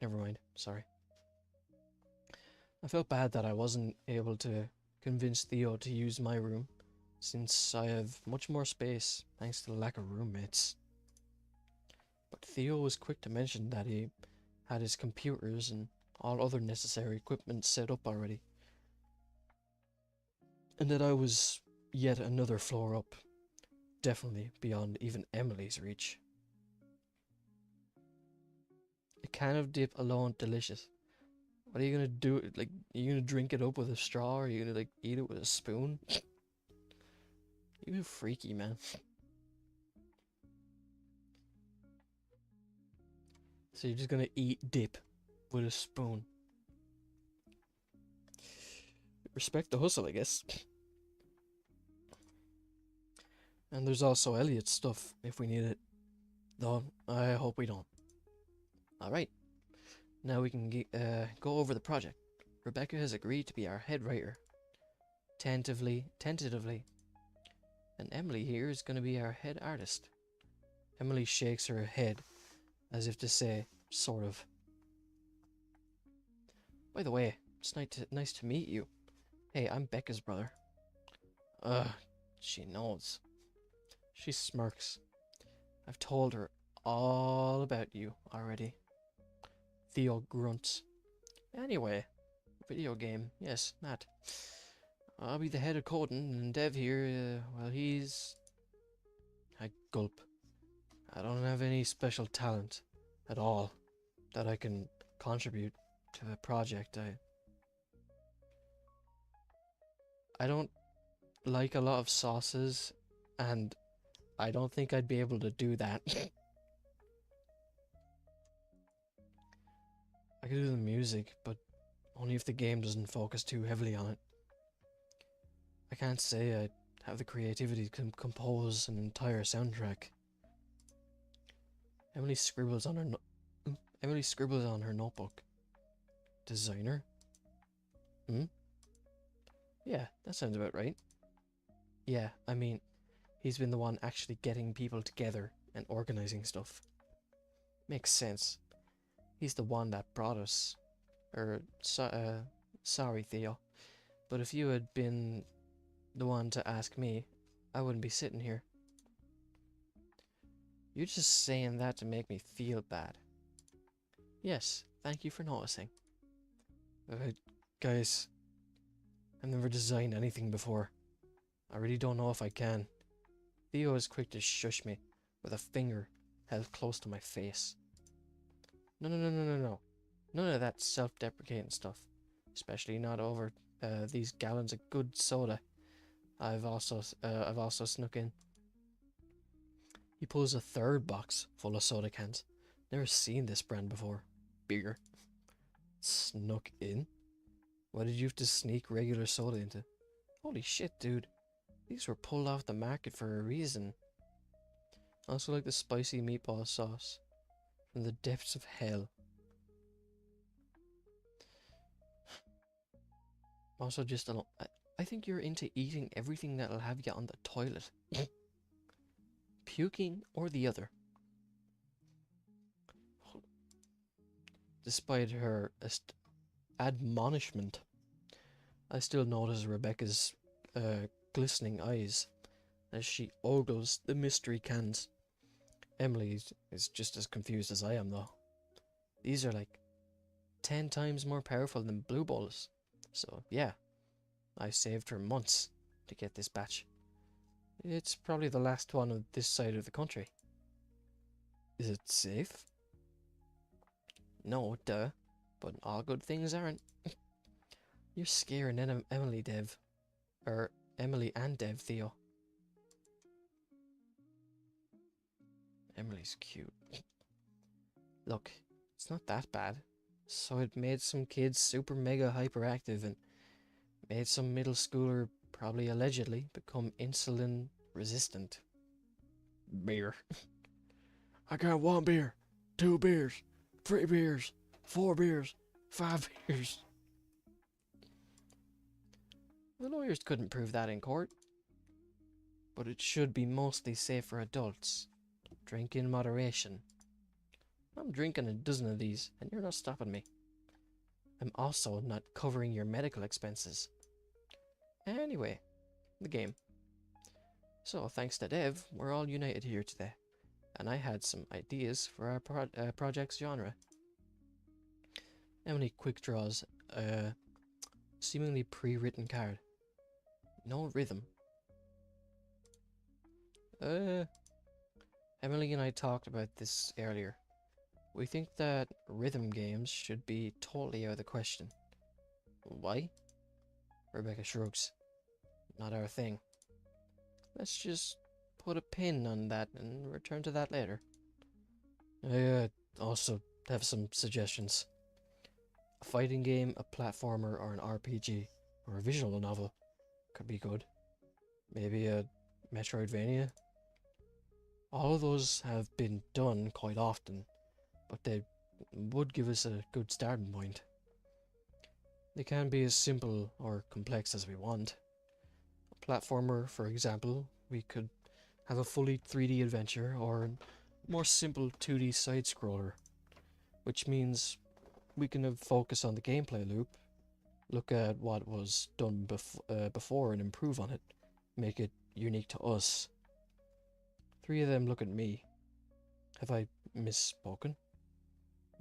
Never mind, sorry. I felt bad that I wasn't able to convince Theo to use my room, since I have much more space thanks to the lack of roommates. But Theo was quick to mention that he had his computers and all other necessary equipment set up already, and that I was yet another floor up, definitely beyond even Emily's reach. A can of dip alone, delicious. What are you gonna do? Like, are you gonna drink it up with a straw, or are you gonna like eat it with a spoon? You freaky, man. So you're just gonna eat dip with a spoon. Respect the hustle, I guess. And there's also Elliot's stuff if we need it. Though I hope we don't. Alright. Now we can go over the project. Rebecca has agreed to be our head writer. Tentatively. And Emily here is going to be our head artist. Emily shakes her head as if to say, sort of. By the way, it's nice to meet you. Hey, I'm Becca's brother. She knows. She smirks. I've told her all about you already. Theo grunts. Anyway, video game. Yes, Matt. I'll be the head of coding, and Dev here, well, he's... I gulp. I don't have any special talent at all that I can contribute to the project. I don't like a lot of sauces, and I don't think I'd be able to do that. I could do the music, but only if the game doesn't focus too heavily on it. I can't say I have the creativity to compose an entire soundtrack. Emily scribbles on her notebook. Designer? Yeah, that sounds about right. Yeah, I mean, he's been the one actually getting people together and organizing stuff. Makes sense. He's the one that brought us. Sorry, Theo. But if you had been the one to ask me, I wouldn't be sitting here. You're just saying that to make me feel bad. Yes, thank you for noticing. Guys, I've never designed anything before. I really don't know if I can. Theo is quick to shush me with a finger held close to my face. No. None of that self-deprecating stuff. Especially not over these gallons of good soda I've also snuck in. He pulls a third box full of soda cans. Never seen this brand before. Bigger. Snuck in? Why did you have to sneak regular soda into? Holy shit, dude. These were pulled off the market for a reason. I also like the spicy meatball sauce. From the depths of hell. Also just I think you're into eating everything that'll have you on the toilet. Puking or the other. Despite her admonishment, I still notice Rebecca's glistening eyes as she ogles the mystery cans. Emily is just as confused as I am, though. These are like 10 times more powerful than blue balls. So, yeah, I saved her months to get this batch. It's probably the last one on this side of the country. Is it safe? No, duh. But all good things aren't. You're scaring Emily, Dev. Or Emily and Dev, Theo. Emily's cute. Look, it's not that bad. So it made some kids super mega hyperactive and made some middle schooler, probably allegedly, become insulin resistant. Beer. I got 1 beer, 2 beers, 3 beers, 4 beers, 5 beers. The lawyers couldn't prove that in court. But it should be mostly safe for adults. Drink in moderation. I'm drinking a dozen of these, and you're not stopping me. I'm also not covering your medical expenses. Anyway, the game. So, thanks to Dev, we're all united here today. And I had some ideas for our project's genre. Emily quick draws a seemingly pre-written card. No rhythm. Emily and I talked about this earlier. We think that rhythm games should be totally out of the question. Why? Rebecca shrugs. Not our thing. Let's just put a pin on that and return to that later. I also have some suggestions. A fighting game, a platformer, or an RPG, or a visual novel could be good. Maybe a Metroidvania. All of those have been done quite often, but they would give us a good starting point. They can be as simple or complex as we want. A platformer, for example, we could have a fully 3D adventure or a more simple 2D side-scroller, which means we can have focus on the gameplay loop, look at what was done before and improve on it, make it unique to us. 3 of them look at me. Have I misspoken?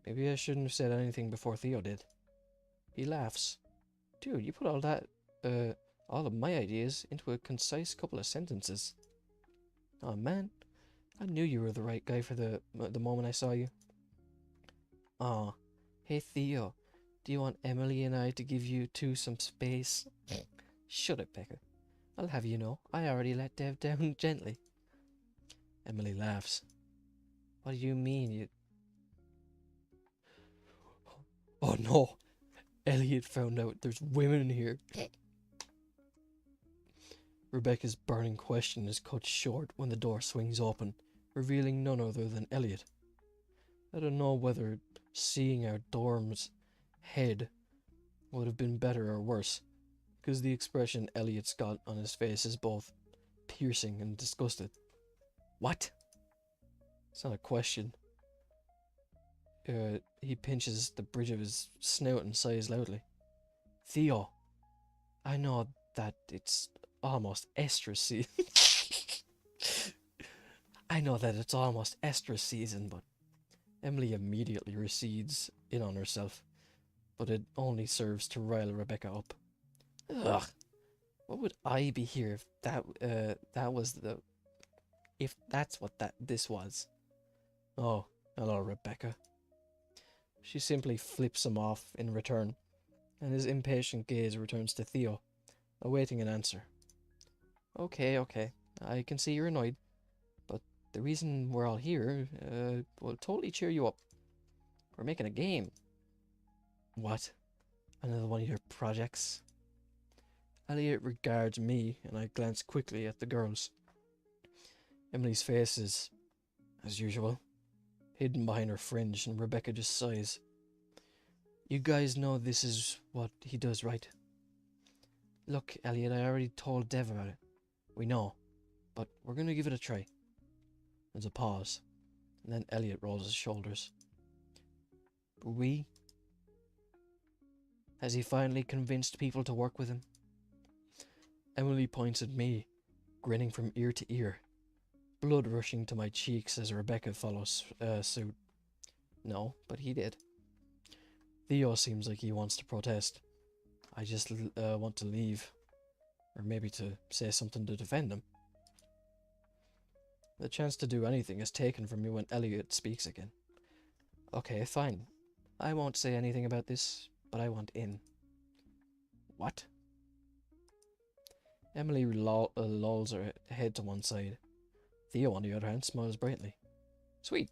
Maybe I shouldn't have said anything before Theo did. He laughs. Dude, you put all of my ideas into a concise couple of sentences. Oh man, I knew you were the right guy for the moment I saw you. Aw, hey Theo, do you want Emily and I to give you two some space? Shut it, Becca. I'll have you know, I already let Dev down gently. Emily laughs. What do you mean you... Oh no! Elliot found out there's women here. Rebecca's burning question is cut short when the door swings open, revealing none other than Elliot. I don't know whether seeing our dorm's head would have been better or worse, because the expression Elliot's got on his face is both piercing and disgusted. What? It's not a question. He pinches the bridge of his snout and sighs loudly. Theo, I know that it's almost estrus season. I know that it's almost estrus season, but Emily immediately recedes in on herself, but it only serves to rile Rebecca up. Ugh, what would I be here if if that's what this was? Oh, hello, Rebecca. She simply flips him off in return, and his impatient gaze returns to Theo, awaiting an answer. Okay, I can see you're annoyed, but the reason we're all here will totally cheer you up. We're making a game. What? Another one of your projects? Elliot regards me, and I glance quickly at the girls. Emily's face is, as usual, hidden behind her fringe, and Rebecca just sighs. You guys know this is what he does, right? Look, Elliot, I already told Dev about it. We know, but we're gonna give it a try. There's a pause, and then Elliot rolls his shoulders. We? Has he finally convinced people to work with him? Emily points at me, grinning from ear to ear, blood rushing to my cheeks as Rebecca follows suit. No, but he did. Theo seems like he wants to protest. I just want to leave. Or maybe to say something to defend him. The chance to do anything is taken from me when Elliot speaks again. Okay, fine. I won't say anything about this, but I want in. What? Emily lolls her head to one side. Theo, on the other hand, smiles brightly. Sweet.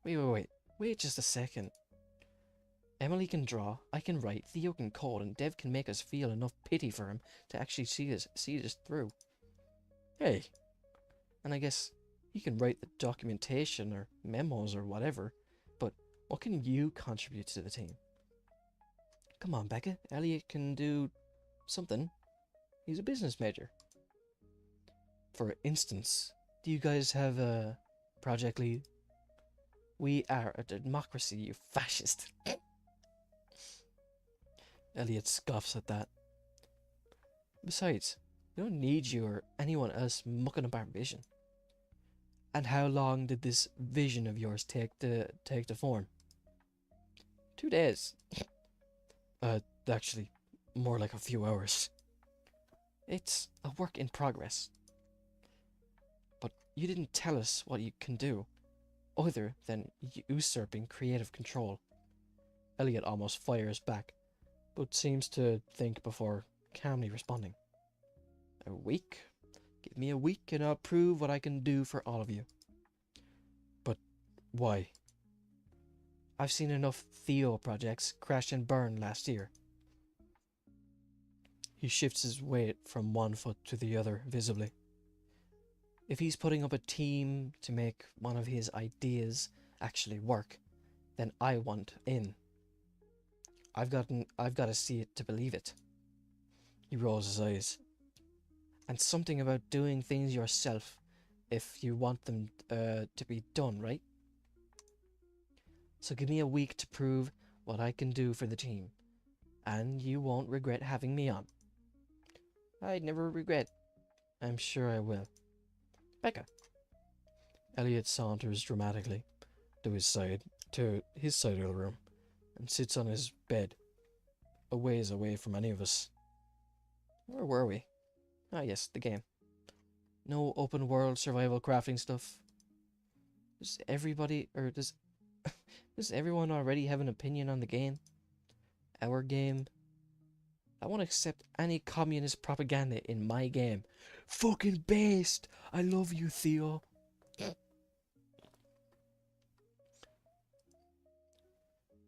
Wait just a second. Emily can draw, I can write, Theo can code, and Dev can make us feel enough pity for him to actually see this through. Hey. And I guess he can write the documentation or memos or whatever, but what can you contribute to the team? Come on, Becca. Elliot can do something. He's a business major. For instance, do you guys have a project lead? We are a democracy, you fascist. Elliot scoffs at that. Besides, we don't need you or anyone else mucking up our vision. And how long did this vision of yours take to form? 2 days. Actually, more like a few hours. It's a work in progress. But you didn't tell us what you can do, other than usurping creative control. Elliot almost fires back, but seems to think before calmly responding. A week? Give me a week and I'll prove what I can do for all of you. But why? I've seen enough Theo projects crash and burn last year. He shifts his weight from one foot to the other visibly. If he's putting up a team to make one of his ideas actually work, then I want in. I've got to see it to believe it. He rolls his eyes. And something about doing things yourself if you want them to be done, right? So give me a week to prove what I can do for the team, and you won't regret having me on. I'd never regret. I'm sure I will. Becca. Elliot saunters dramatically to his side of the room, and sits on his bed, a ways away from any of us. Where were we? Ah, yes, the game. No open world survival crafting stuff. Does everyone already have an opinion on the game? Our game? I won't accept any communist propaganda in my game. Fucking based! I love you, Theo.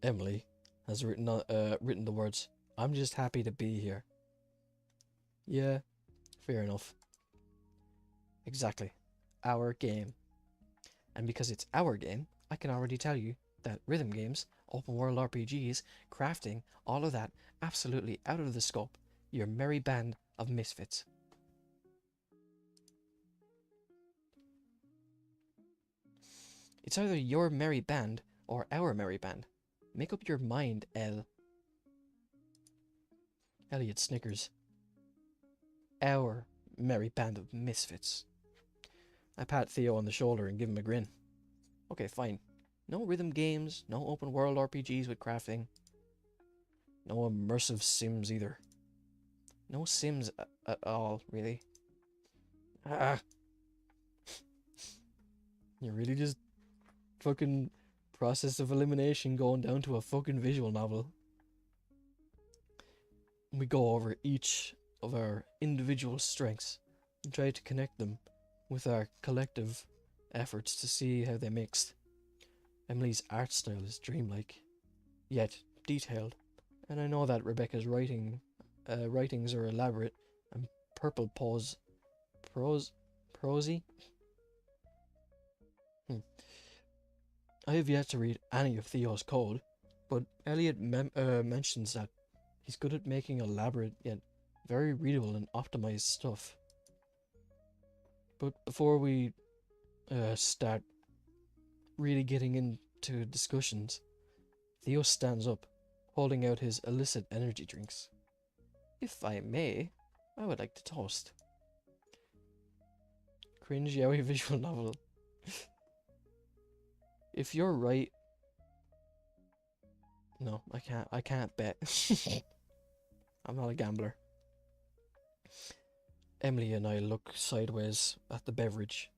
Emily has written the words, I'm just happy to be here. Yeah, fair enough. Exactly. Our game. And because it's our game, I can already tell you that rhythm games, open world RPGs, crafting, all of that, absolutely out of the scope. Your merry band of misfits. It's either your merry band or our merry band. Make up your mind, El. Elliot snickers. Our merry band of misfits. I pat Theo on the shoulder and give him a grin. Okay, fine. No rhythm games, no open world RPGs with crafting. No immersive sims either. No sims at all, really. Ah. You really just fucking process of elimination going down to a fucking visual novel. We go over each of our individual strengths and try to connect them with our collective efforts to see how they mixed. Emily's art style is dreamlike, yet detailed, and I know that Rebecca's writings are elaborate and prosy. I have yet to read any of Theo's code, but Elliot mentions that he's good at making elaborate yet very readable and optimized stuff. But before we start really getting into discussions, Theo stands up, holding out his illicit energy drinks. If I may, I would like to toast. Cringe yaoi visual novel. If you're right... No, I can't bet. I'm not a gambler. Emily and I look sideways at the beverage,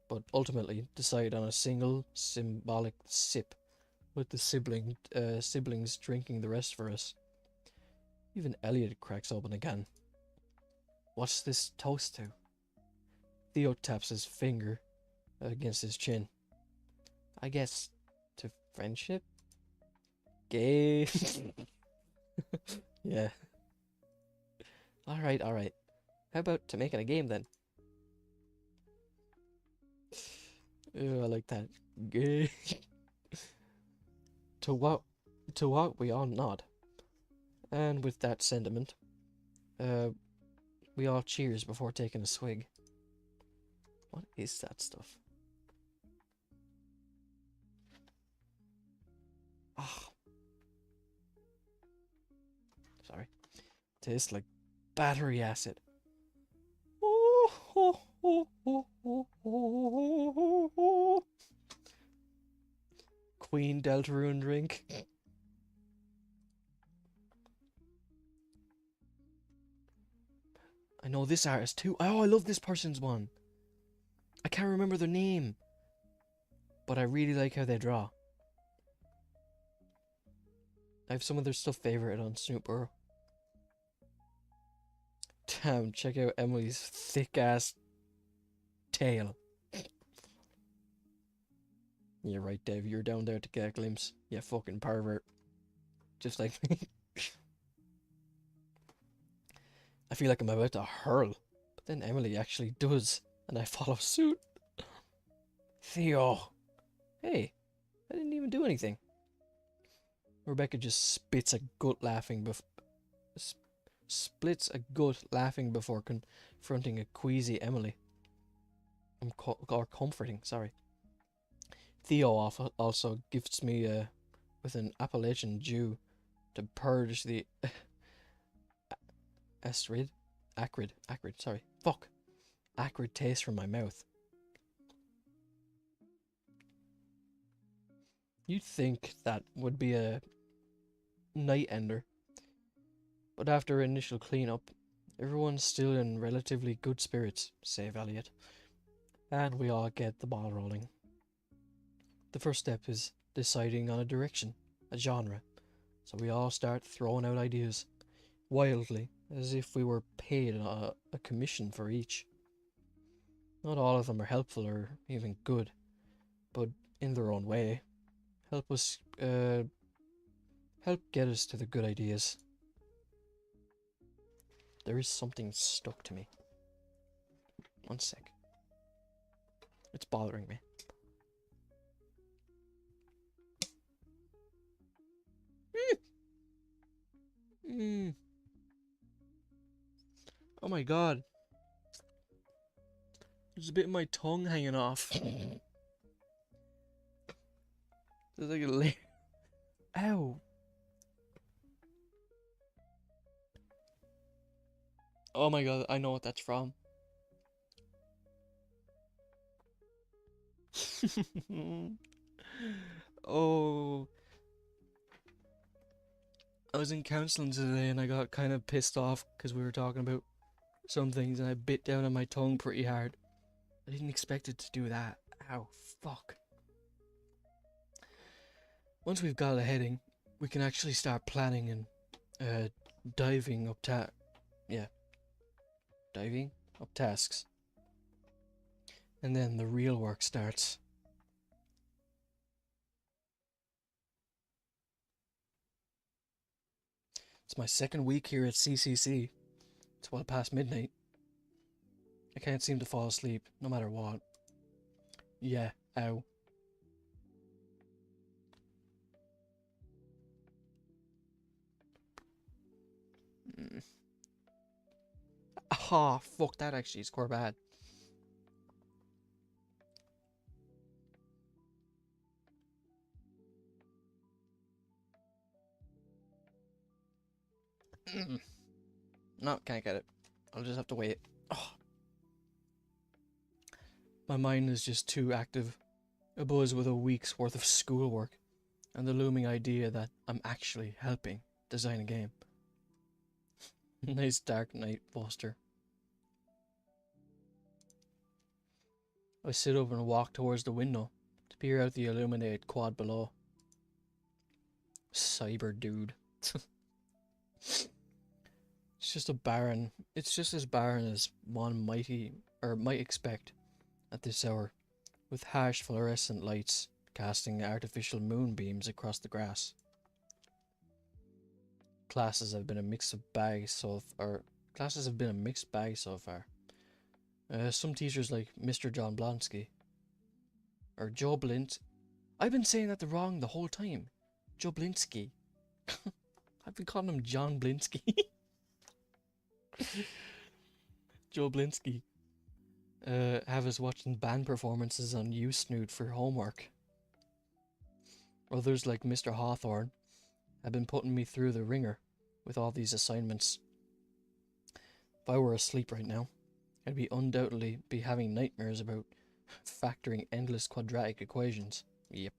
but ultimately decide on a single symbolic sip, with the siblings drinking the rest for us. Even Elliot cracks open again. What's this toast to? Theo taps his finger against his chin. I guess to friendship? Gay. Yeah. Alright, alright. How about to making a game then? I like that. Gay. To what we all nod. And with that sentiment, we all cheers before taking a swig. What is that stuff? Ah. Sorry. Tastes like battery acid. Queen Deltarune drink. I know this artist too. Oh, I love this person's one. I can't remember their name, but I really like how they draw. I have some of their stuff favorited on Snoop Burrow. Damn, check out Emily's thick ass tail. You're right, Dave. You're down there to get a glimpse. You fucking pervert. Just like me. I feel like I'm about to hurl, but then Emily actually does, and I follow suit. Theo. Hey, I didn't even do anything. Rebecca just splits a gut laughing before confronting a queasy Emily. Or comforting, sorry. Theo also gifts me with an Appalachian Jew to purge the acrid taste from my mouth. You'd think that would be a night ender, but after initial cleanup, everyone's still in relatively good spirits, save Elliot, and we all get the ball rolling. The first step is deciding on a direction, a genre, so we all start throwing out ideas, wildly, as if we were paid a commission for each. Not all of them are helpful or even good, but in their own way, help get us to the good ideas. There is something stuck to me. One sec. It's bothering me. Oh my god. There's a bit of my tongue hanging off. There's like a layer. Ow. Oh my god, I know what that's from. Oh. I was in counselling today and I got kind of pissed off because we were talking about some things and I bit down on my tongue pretty hard. I didn't expect it to do that. Ow, fuck. Once we've got a heading, we can actually start planning and diving up tasks. And then the real work starts. It's my second week here at CCC. It's well past midnight. I can't seem to fall asleep, no matter what. Yeah, ow. Ah, fuck, that actually is quite bad. No, can't get it. I'll just have to wait. Oh. My mind is just too active, abuzz with a week's worth of schoolwork, and the looming idea that I'm actually helping design a game. Nice Dark Knight poster. I sit up and walk towards the window to peer out the illuminated quad below. Cyber dude. It's just a barren. It's just as barren as one might expect at this hour, with harsh fluorescent lights casting artificial moonbeams across the grass. Classes have been a mixed bag so far. Some teachers like Mr. John Blonsky or Joe Blint. I've been saying that the wrong the whole time. Joe Blinsky. I've been calling him John Blinsky. Joe Blinsky. Have us watching band performances on Usenet for homework. Others like Mr. Hawthorne have been putting me through the ringer with all these assignments. If I were asleep right now, I'd undoubtedly be having nightmares about factoring endless quadratic equations. Yep.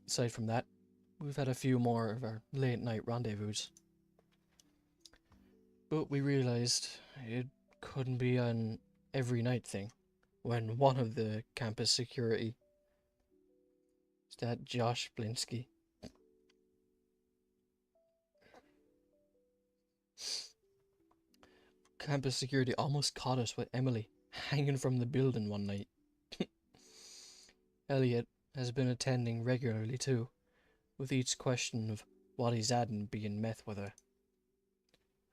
Aside from that, we've had a few more of our late night rendezvous. But we realized it couldn't be an every night thing when one of the campus security, is that Josh Blinsky, campus security almost caught us with Emily hanging from the building one night. Elliot has been attending regularly too, with each question of what he's adding being met with a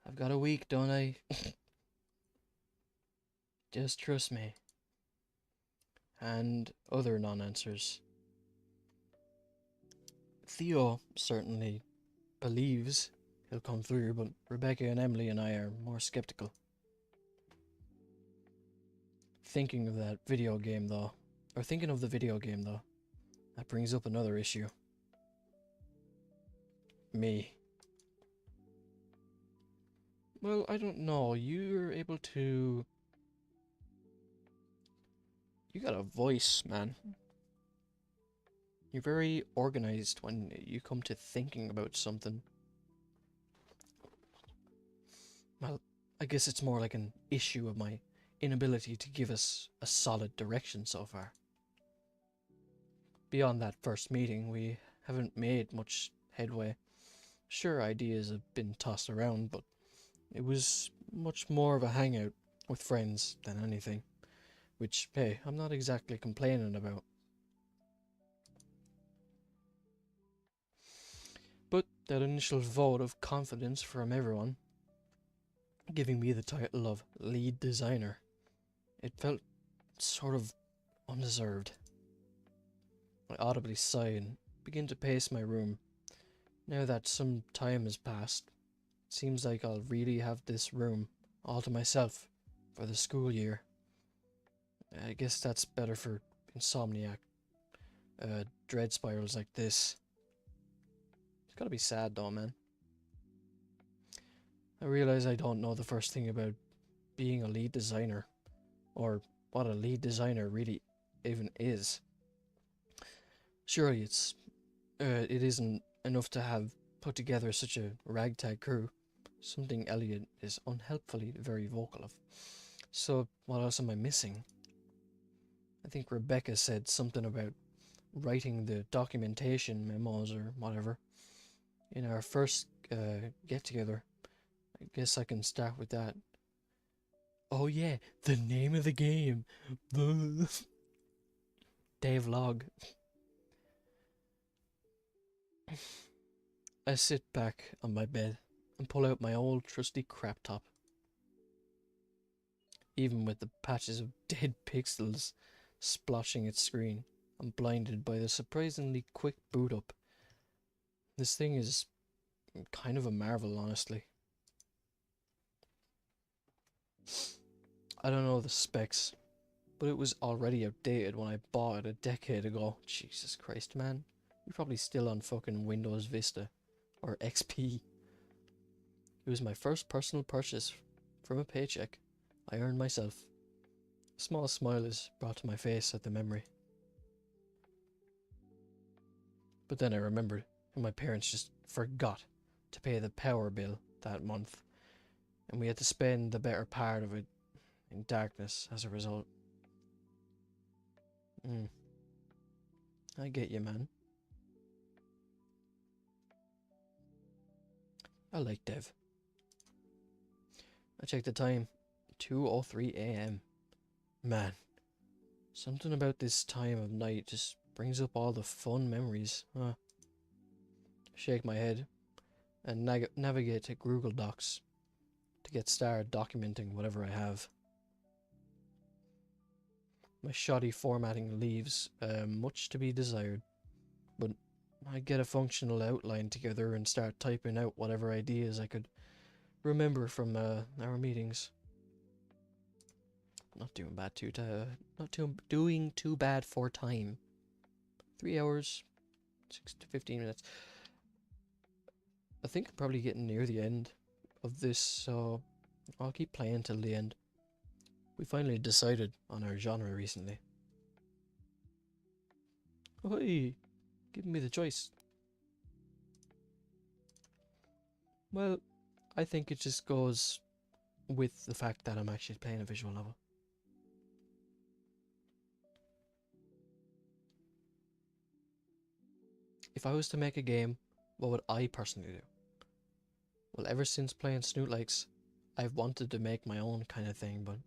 "I've got a week, don't I?" "Just trust me," and other non-answers. Theo certainly believes he'll come through, but Rebecca and Emily and I are more skeptical. Thinking of the video game though, that brings up another issue. Me. Well, I don't know, you're able to... You got a voice, man. You're very organized when you come to thinking about something. Well, I guess it's more like an issue of my inability to give us a solid direction so far. Beyond that first meeting, we haven't made much headway. Sure, ideas have been tossed around, but it was much more of a hangout with friends than anything. Which, hey, I'm not exactly complaining about. But that initial vote of confidence from everyone, giving me the title of lead designer, it felt sort of undeserved. I audibly sigh and begin to pace my room. Now that some time has passed, it seems like I'll really have this room all to myself for the school year. I guess that's better for insomniac. Dread spirals like this. It's gotta be sad though, man. I realize I don't know the first thing about being a lead designer, or what a lead designer really even is. Surely it isn't enough to have put together such a ragtag crew, something Elliot is unhelpfully very vocal of. So what else am I missing? I think Rebecca said something about writing the documentation memos or whatever in our first get-together. I guess I can start with that. Oh yeah, the name of the game. Devlog. I sit back on my bed and pull out my old trusty crap top. Even with the patches of dead pixels splotching its screen, I'm blinded by the surprisingly quick boot up. This thing is kind of a marvel, honestly. I don't know the specs, but it was already outdated when I bought it a decade ago. Jesus Christ, man. You're probably still on fucking Windows Vista or XP. It was my first personal purchase from a paycheck I earned myself. A small smile is brought to my face at the memory. But then I remembered, and my parents just forgot to pay the power bill that month, and we had to spend the better part of it in darkness as a result. I get you, man. I like Dev. I checked the time. 2:03 a.m. Man, something about this time of night just brings up all the fun memories. Shake my head and navigate to Google Docs to get started documenting whatever I have. My shoddy formatting leaves much to be desired, but I get a functional outline together and start typing out whatever ideas I could remember from our meetings. Not doing doing too bad for time. 3 hours, 6 to 15 minutes. I think I'm probably getting near the end of this, so I'll keep playing till the end. We finally decided on our genre recently. Oh, hey, giving me the choice. Well, I think it just goes with the fact that I'm actually playing a visual novel. If I was to make a game, what would I personally do? Well, ever since playing Snoot Lakes, I've wanted to make my own kind of thing, but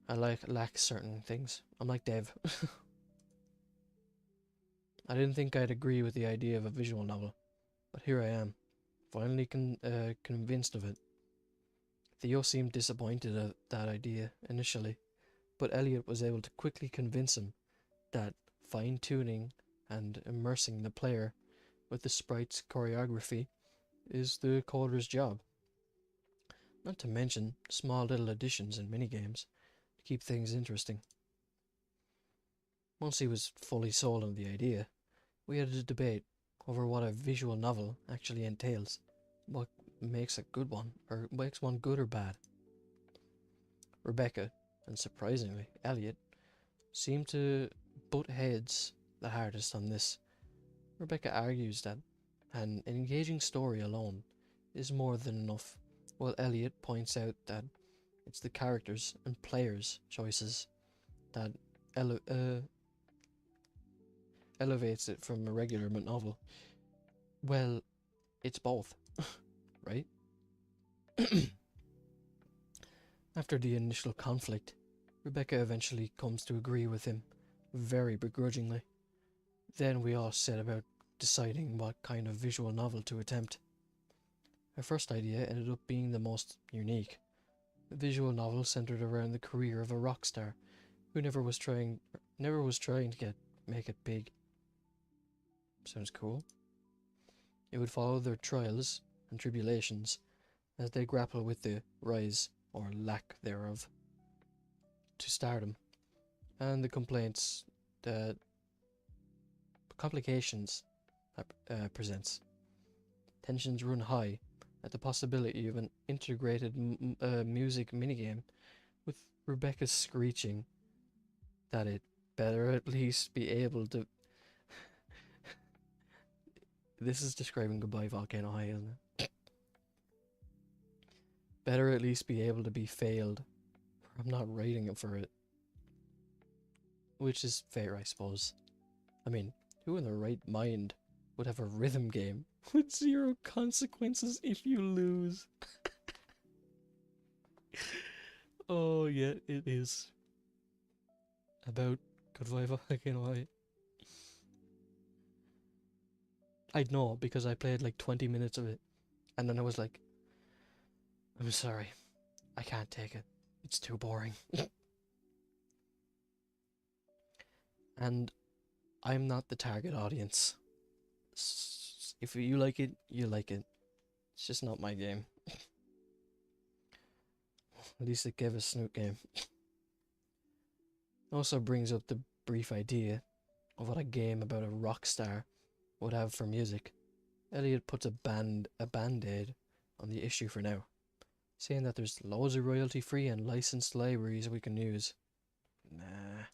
I lack certain things. I'm like Dev. I didn't think I'd agree with the idea of a visual novel, but here I am, finally convinced of it. Theo seemed disappointed at that idea initially, but Elliot was able to quickly convince him that fine-tuning and immersing the player with the sprite's choreography is the coder's job. Not to mention small little additions and minigames to keep things interesting. Once he was fully sold on the idea, we had a debate over what a visual novel actually entails, what makes a good one, or makes one good or bad. Rebecca, and surprisingly Elliot, seemed to butt heads the hardest on this. Rebecca argues that an engaging story alone is more than enough, while Elliot points out that it's the characters and players' choices that elevates it from a regular novel. Well, it's both, right? After the initial conflict, Rebecca eventually comes to agree with him, very begrudgingly. Then we all set about deciding what kind of visual novel to attempt. Our first idea ended up being the most unique. A visual novel centered around the career of a rock star who never was trying to make it big. Sounds cool. It would follow their trials and tribulations as they grapple with the rise, or lack thereof, to stardom, and the complications that presents. Tensions run high at the possibility of an integrated music minigame, with Rebecca screeching that it better at least be able to. This is describing Goodbye Volcano High, isn't it? Better at least be able to be failed, for I'm not writing it for it. Which is fair, I suppose. I mean, who in their right mind would have a rhythm game with 0 consequences if you lose? Oh yeah, it is. About Goodbye Volcano High. I'd know because I played like 20 minutes of it, and then I was like, I'm sorry, I can't take it. It's too boring. And I'm not the target audience. If you like it, you like it. It's just not my game. At least it gave a Snoot game. Also brings up the brief idea of what a game about a rock star would have for music. Elliot puts a band-aid on the issue for now, saying that there's loads of royalty-free and licensed libraries we can use. Nah.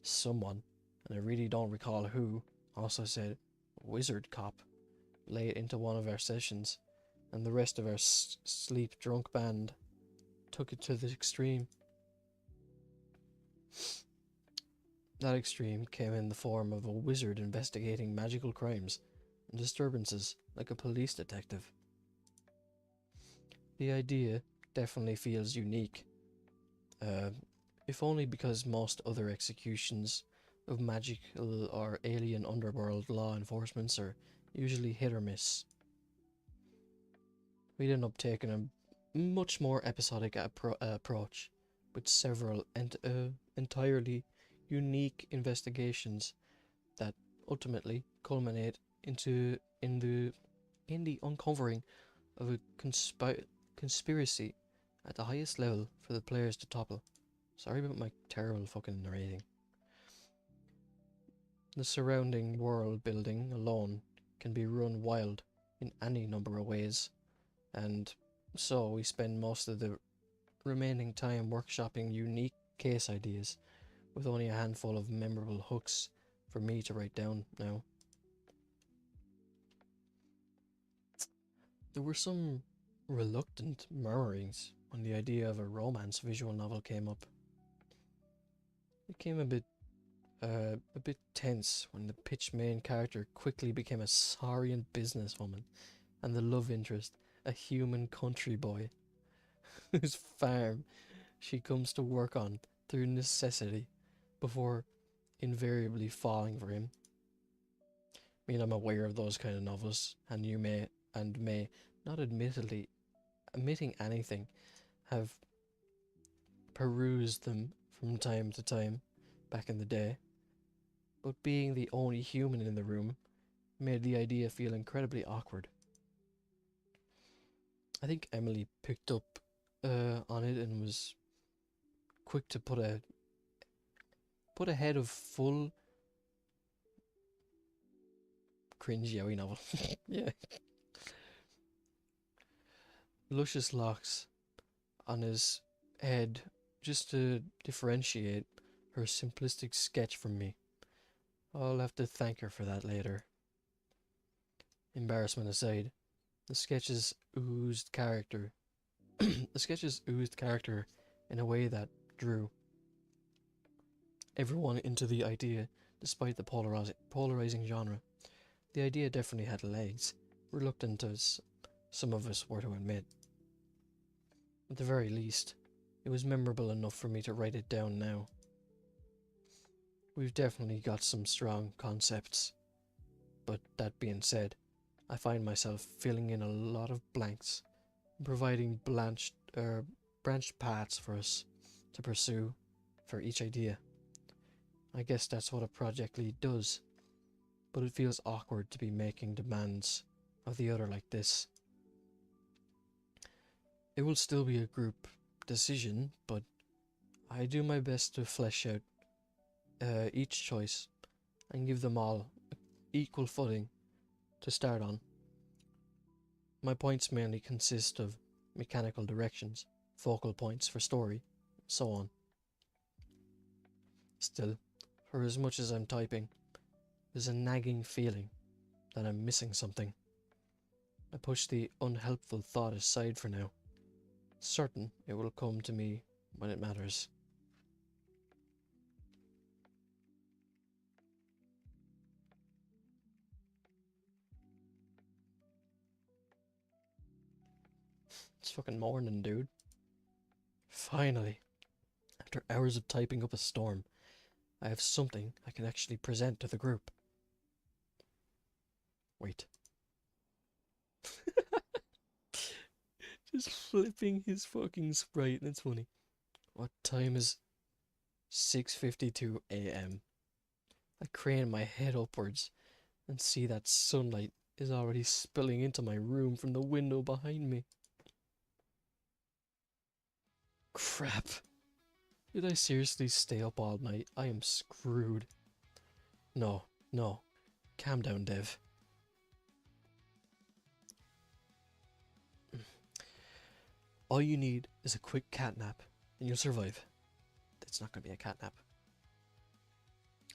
Someone, and I really don't recall who, also said Wizard Cop late into one of our sessions, and the rest of our sleep-drunk band took it to the extreme. That extreme came in the form of a wizard investigating magical crimes and disturbances like a police detective. The idea definitely feels unique, if only because most other executions of magical or alien underworld law enforcements are usually hit or miss. We'd end up taking a much more episodic approach, with several entirely unique investigations that ultimately culminate in the uncovering of a conspiracy at the highest level for the players to topple. Sorry about my terrible fucking narrating. The surrounding world building alone can be run wild in any number of ways, and so we spend most of the remaining time workshopping unique case ideas, with only a handful of memorable hooks for me to write down now. There were some reluctant murmurings when the idea of a romance visual novel came up. It came a bit tense when the pitch main character quickly became a Saurian businesswoman, and the love interest a human country boy, whose farm she comes to work on through necessity, before invariably falling for him. I mean, I'm aware of those kind of novels, and you may not admitting anything, have perused them from time to time back in the day, but being the only human in the room made the idea feel incredibly awkward. I think Emily picked up on it and was quick to put a head of full cringe yaoi novel. Yeah. Luscious locks on his head just to differentiate her simplistic sketch from me. I'll have to thank her for that later. Embarrassment aside, the sketches oozed character. The sketches oozed character in a way that drew everyone into the idea, despite the polarizing genre. The idea definitely had legs, reluctant as some of us were to admit. At the very least, it was memorable enough for me to write it down now. We've definitely got some strong concepts, but that being said, I find myself filling in a lot of blanks and providing branched paths for us to pursue for each idea. I guess that's what a project lead does, but it feels awkward to be making demands of the other like this. It will still be a group decision, but I do my best to flesh out each choice and give them all equal footing to start on. My points mainly consist of mechanical directions, focal points for story, and so on. Still, for as much as I'm typing, there's a nagging feeling that I'm missing something. I push the unhelpful thought aside for now, certain it will come to me when it matters. It's fucking morning, dude. Finally, after hours of typing up a storm, I have something I can actually present to the group. Wait. Just flipping his fucking sprite, and it's funny. What time is 6:52 a.m.? I crane my head upwards and see that sunlight is already spilling into my room from the window behind me. Crap. Did I seriously stay up all night? I am screwed. No. Calm down, Dev. All you need is a quick cat nap, and you'll survive. It's not going to be a cat nap.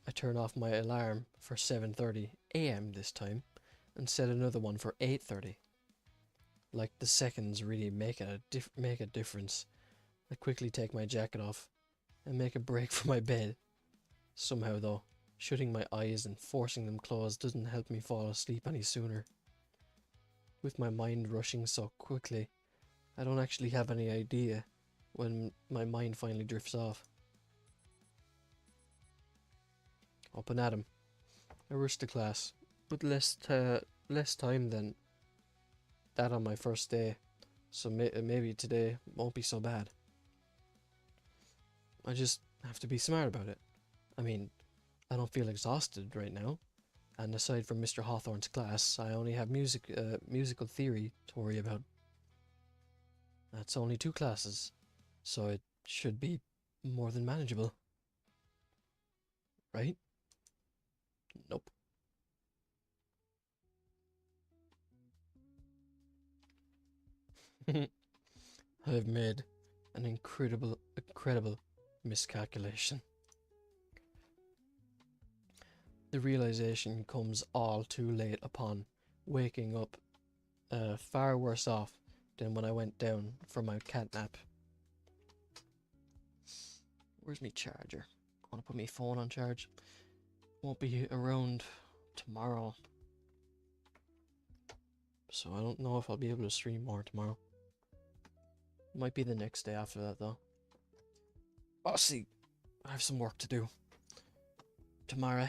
I turn off my alarm for 7:30 a.m. this time, and set another one for 8:30. like the seconds really make a difference. I quickly take my jacket off and make a break for my bed. Somehow though, shutting my eyes and forcing them closed doesn't help me fall asleep any sooner. With my mind rushing so quickly, I don't actually have any idea when my mind finally drifts off. Up and at 'em. I rush to class, with less time than that on my first day, so maybe today won't be so bad. I just have to be smart about it. I mean, I don't feel exhausted right now, and aside from Mr. Hawthorne's class, I only have musical theory to worry about. That's only 2 classes, so it should be more than manageable. Right? Nope. I've made an incredible miscalculation. The realization comes all too late upon waking up far worse off than when I went down for my cat nap. Where's my charger? I want to put my phone on charge. Won't be around tomorrow, so I don't know if I'll be able to stream more tomorrow. Might be the next day after that though. Oh, see, I have some work to do tomorrow.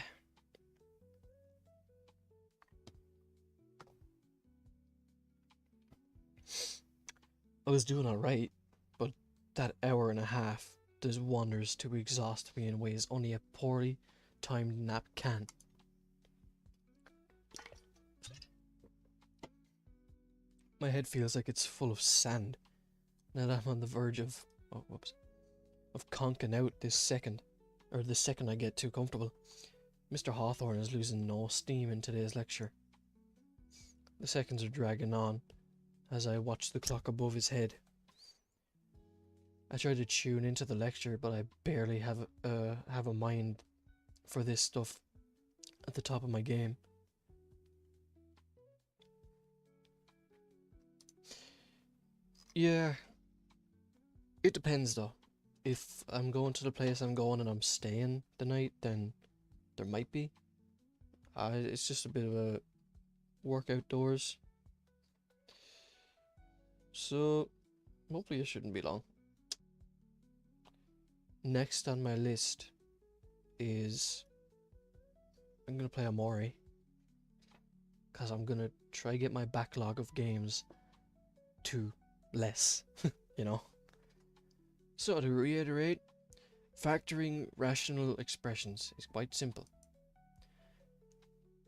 I was doing alright, but that hour and a half does wonders to exhaust me in ways only a poorly timed nap can. My head feels like it's full of sand, now that I'm on the verge of, of conking out the second I get too comfortable. Mr. Hawthorne is losing no steam in today's lecture. The seconds are dragging on as I watch the clock above his head. I try to tune into the lecture, but I barely have a mind for this stuff at the top of my game. Yeah, it depends though. If I'm going to the place I'm going and I'm staying the night, then there might be. It's just a bit of a work outdoors. So, hopefully it shouldn't be long. Next on my list is I'm gonna play Amori, because I'm gonna try get my backlog of games to less, you know. So to reiterate, factoring rational expressions is quite simple.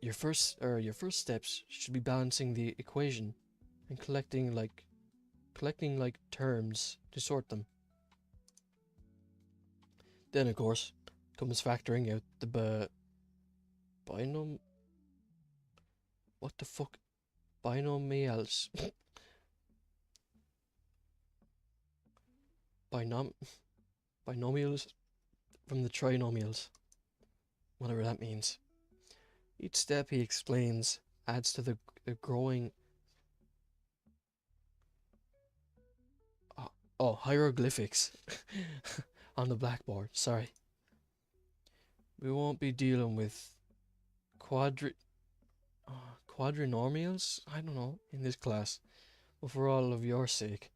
Your first steps should be balancing the equation and collecting like terms to sort them. Then of course comes factoring out the binomials. Binomials from the trinomials, whatever that means. Each step, he explains, adds to the growing hieroglyphics on the blackboard. Sorry. We won't be dealing with quadrinomials, I don't know, in this class, but for all of your sake,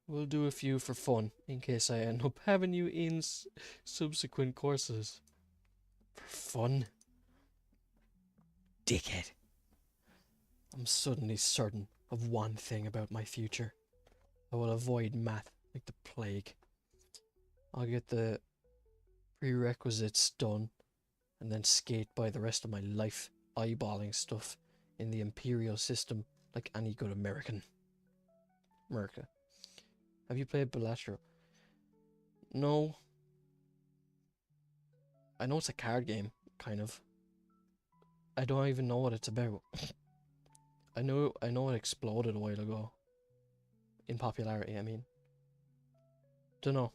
we'll do a few for fun, in case I end up having you in subsequent courses. For fun? Dickhead. I'm suddenly certain of one thing about my future. I will avoid math like the plague. I'll get the prerequisites done, and then skate by the rest of my life eyeballing stuff in the imperial system like any good American. America. Have you played Balatro? No. I know it's a card game, kind of. I don't even know what it's about. I know it exploded a while ago. In popularity, I mean. Dunno.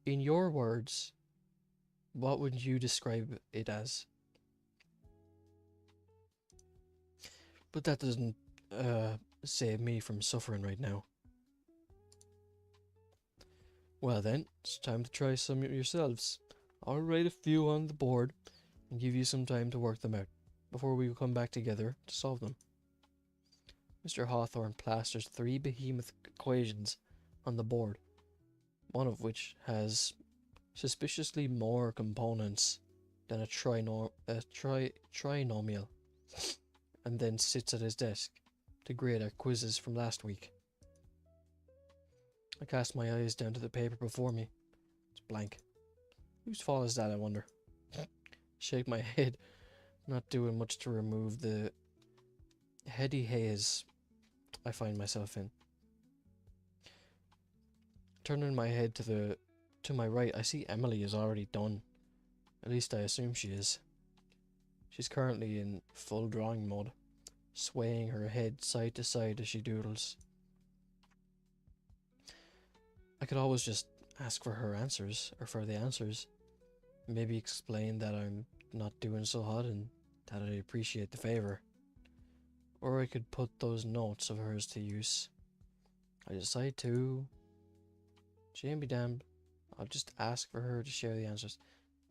In your words, what would you describe it as? But that doesn't save me from suffering right now. Well then, it's time to try some yourselves. I'll write a few on the board and give you some time to work them out before we come back together to solve them. Mr. Hawthorne plasters 3 behemoth equations on the board, one of which has suspiciously more components than a trinomial, and then sits at his desk to grade our quizzes from last week. I cast my eyes down to the paper before me. It's blank. Whose fault is that, I wonder? Shake my head, not doing much to remove the heady haze I find myself in. Turning my head to my right, I see Emily is already done. At least I assume she is. She's currently in full drawing mode, swaying her head side to side as she doodles. I could always just ask for her answers, or for the answers. Maybe explain that I'm not doing so hot and that I appreciate the favor. Or I could put those notes of hers to use. I decide to... Jane be damned. I'll just ask for her to share the answers.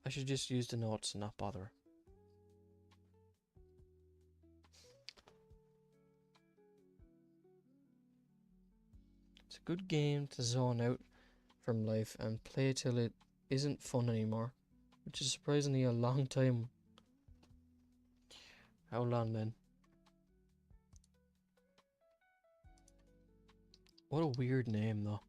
I should just use the notes and not bother. It's a good game to zone out from life and play till it isn't fun anymore, which is surprisingly a long time. How long then? What a weird name though.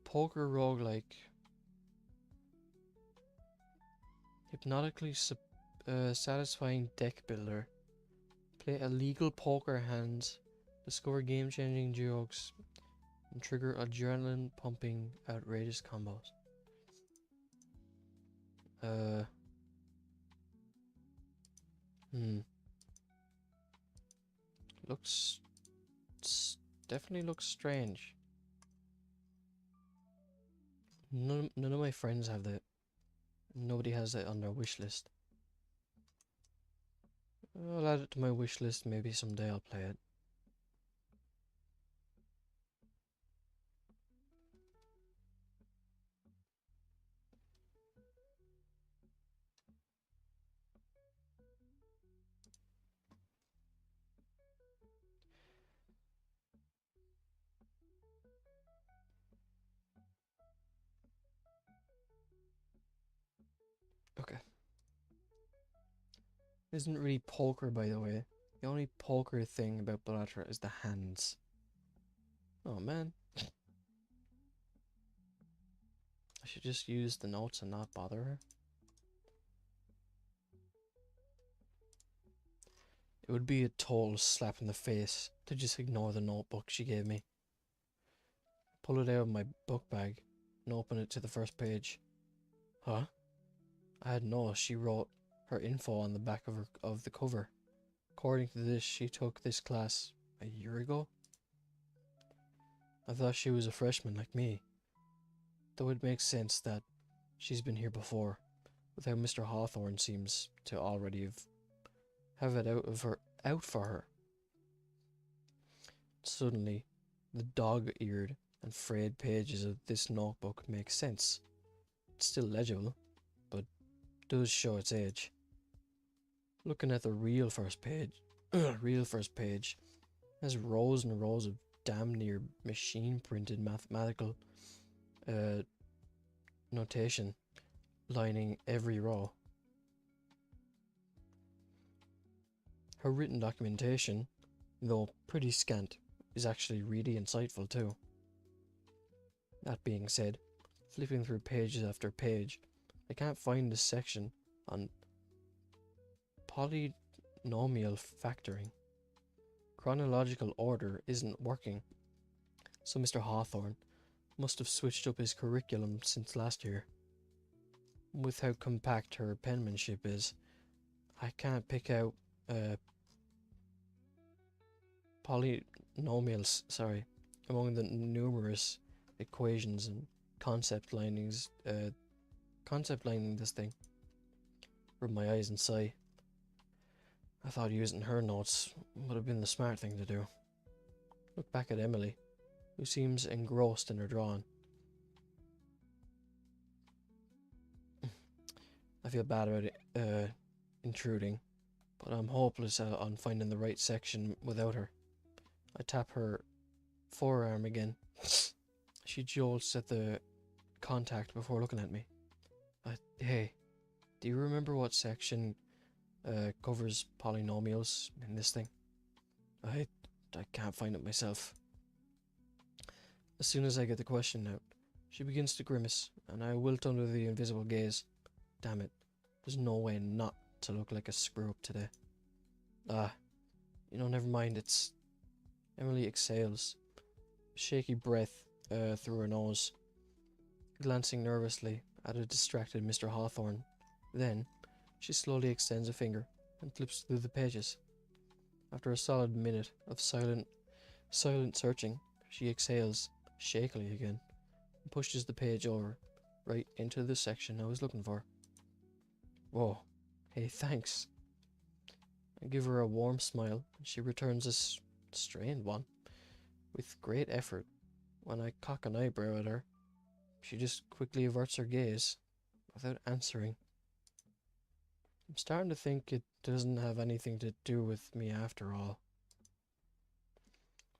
Poker roguelike. Hypnotically satisfying deck builder. Play illegal poker hands, discover game-changing jokes, and trigger adrenaline-pumping, outrageous combos. Looks... definitely looks strange. None of my friends have that. Nobody has it on their wish list. I'll add it to my wish list. Maybe someday I'll play it. Okay. Isn't really poker, by the way. The only poker thing about Bellatra is the hands. Oh man. I should just use the notes and not bother her. It would be a total slap in the face to just ignore the notebook she gave me. Pull it out of my book bag and open it to the first page. Huh? I had noticed she wrote her info on the back of the cover. According to this, she took this class a year ago. I thought she was a freshman like me. Though it makes sense that she's been here before, with how Mr. Hawthorne seems to already have it out for her. Suddenly, the dog-eared and frayed pages of this notebook make sense. It's still legible, but does show its age. Looking at the real first page has rows and rows of damn near machine-printed mathematical notation lining every row. Her written documentation, though pretty scant, is actually really insightful too. That being said, flipping through pages after page, I can't find the section on polynomial factoring. Chronological order isn't working, so Mr. Hawthorne must have switched up his curriculum since last year. With how compact her penmanship is, I can't pick out polynomials, among the numerous equations and concept lining this thing. rub my eyes and sigh. I thought using her notes would have been the smart thing to do. Look back at Emily, who seems engrossed in her drawing. I feel bad about it, intruding, but I'm hopeless on finding the right section without her. I tap her forearm again. She jolts at the contact before looking at me. Hey, do you remember what section covers polynomials in this thing? I can't find it myself. As soon as I get the question out, she begins to grimace, and I wilt under the invisible gaze. Damn it, there's no way not to look like a screw-up today. Never mind, it's... Emily exhales, shaky breath through her nose, glancing nervously at a distracted Mr. Hawthorne. Then, she slowly extends a finger and flips through the pages. After a solid minute of silent searching, she exhales shakily again and pushes the page over, right into the section I was looking for. Whoa, hey, thanks. I give her a warm smile, and she returns a strained one. With great effort, when I cock an eyebrow at her, she just quickly averts her gaze, without answering. I'm starting to think it doesn't have anything to do with me after all.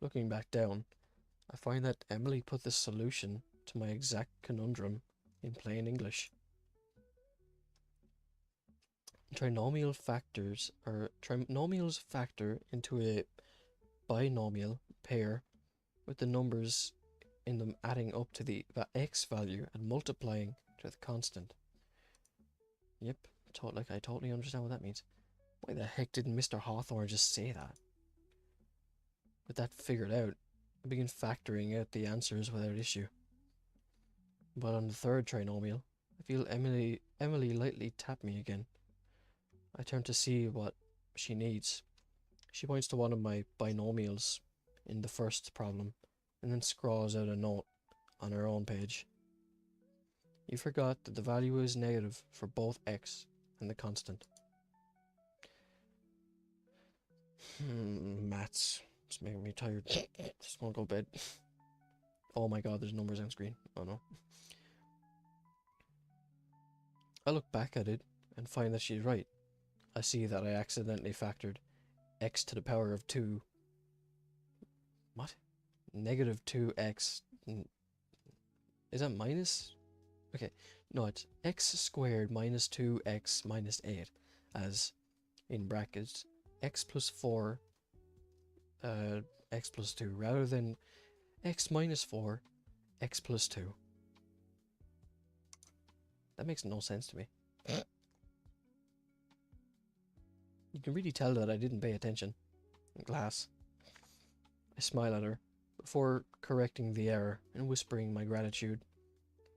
Looking back down, I find that Emily put the solution to my exact conundrum in plain English. Trinomials factor into a binomial pair with the numbers in them adding up to the x value and multiplying to the constant. Yep, I totally understand what that means. Why the heck didn't Mr. Hawthorne just say that? With that figured out, I begin factoring out the answers without issue. But on the third trinomial, I feel Emily lightly tap me again. I turn to see what she needs. She points to one of my binomials in the first problem, and then scrawls out a note on her own page. You forgot that the value is negative for both x and the constant. Maths. It's making me tired. Just want to go to bed. Oh my god, there's numbers on screen. Oh no. I look back at it and find that she's right. I see that I accidentally factored x to the power of 2. What? Negative 2x. Is that minus? Okay. No, it's x squared minus 2x minus 8 as, in brackets, x plus 4 x plus 2 rather than x minus 4 x plus 2. That makes no sense to me. You can really tell that I didn't pay attention in class. I smile at her before correcting the error and whispering my gratitude.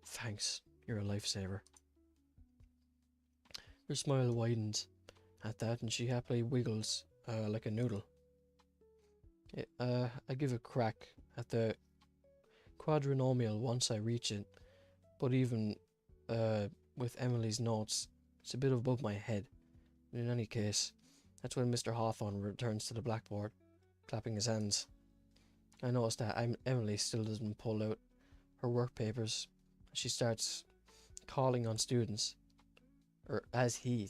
Thanks, you're a lifesaver. Her smile widens at that and she happily wiggles like a noodle. I give a crack at the quadrinomial once I reach it, but even with Emily's notes, it's a bit above my head. In any case, that's when Mr. Hawthorne returns to the blackboard, clapping his hands. I notice that Emily still doesn't pull out her work papers. She starts calling on students.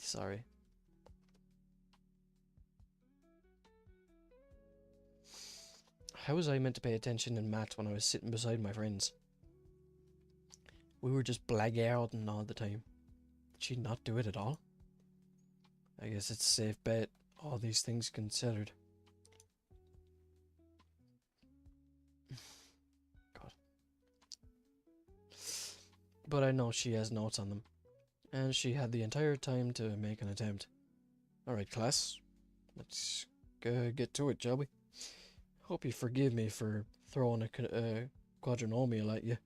Sorry. How was I meant to pay attention in maths when I was sitting beside my friends? We were just blackguarding all the time. Did she not do it at all? I guess it's a safe bet, all these things considered. God. But I know she has notes on them, and she had the entire time to make an attempt. Alright, class, let's get to it, shall we? Hope you forgive me for throwing a quadrinomial at you.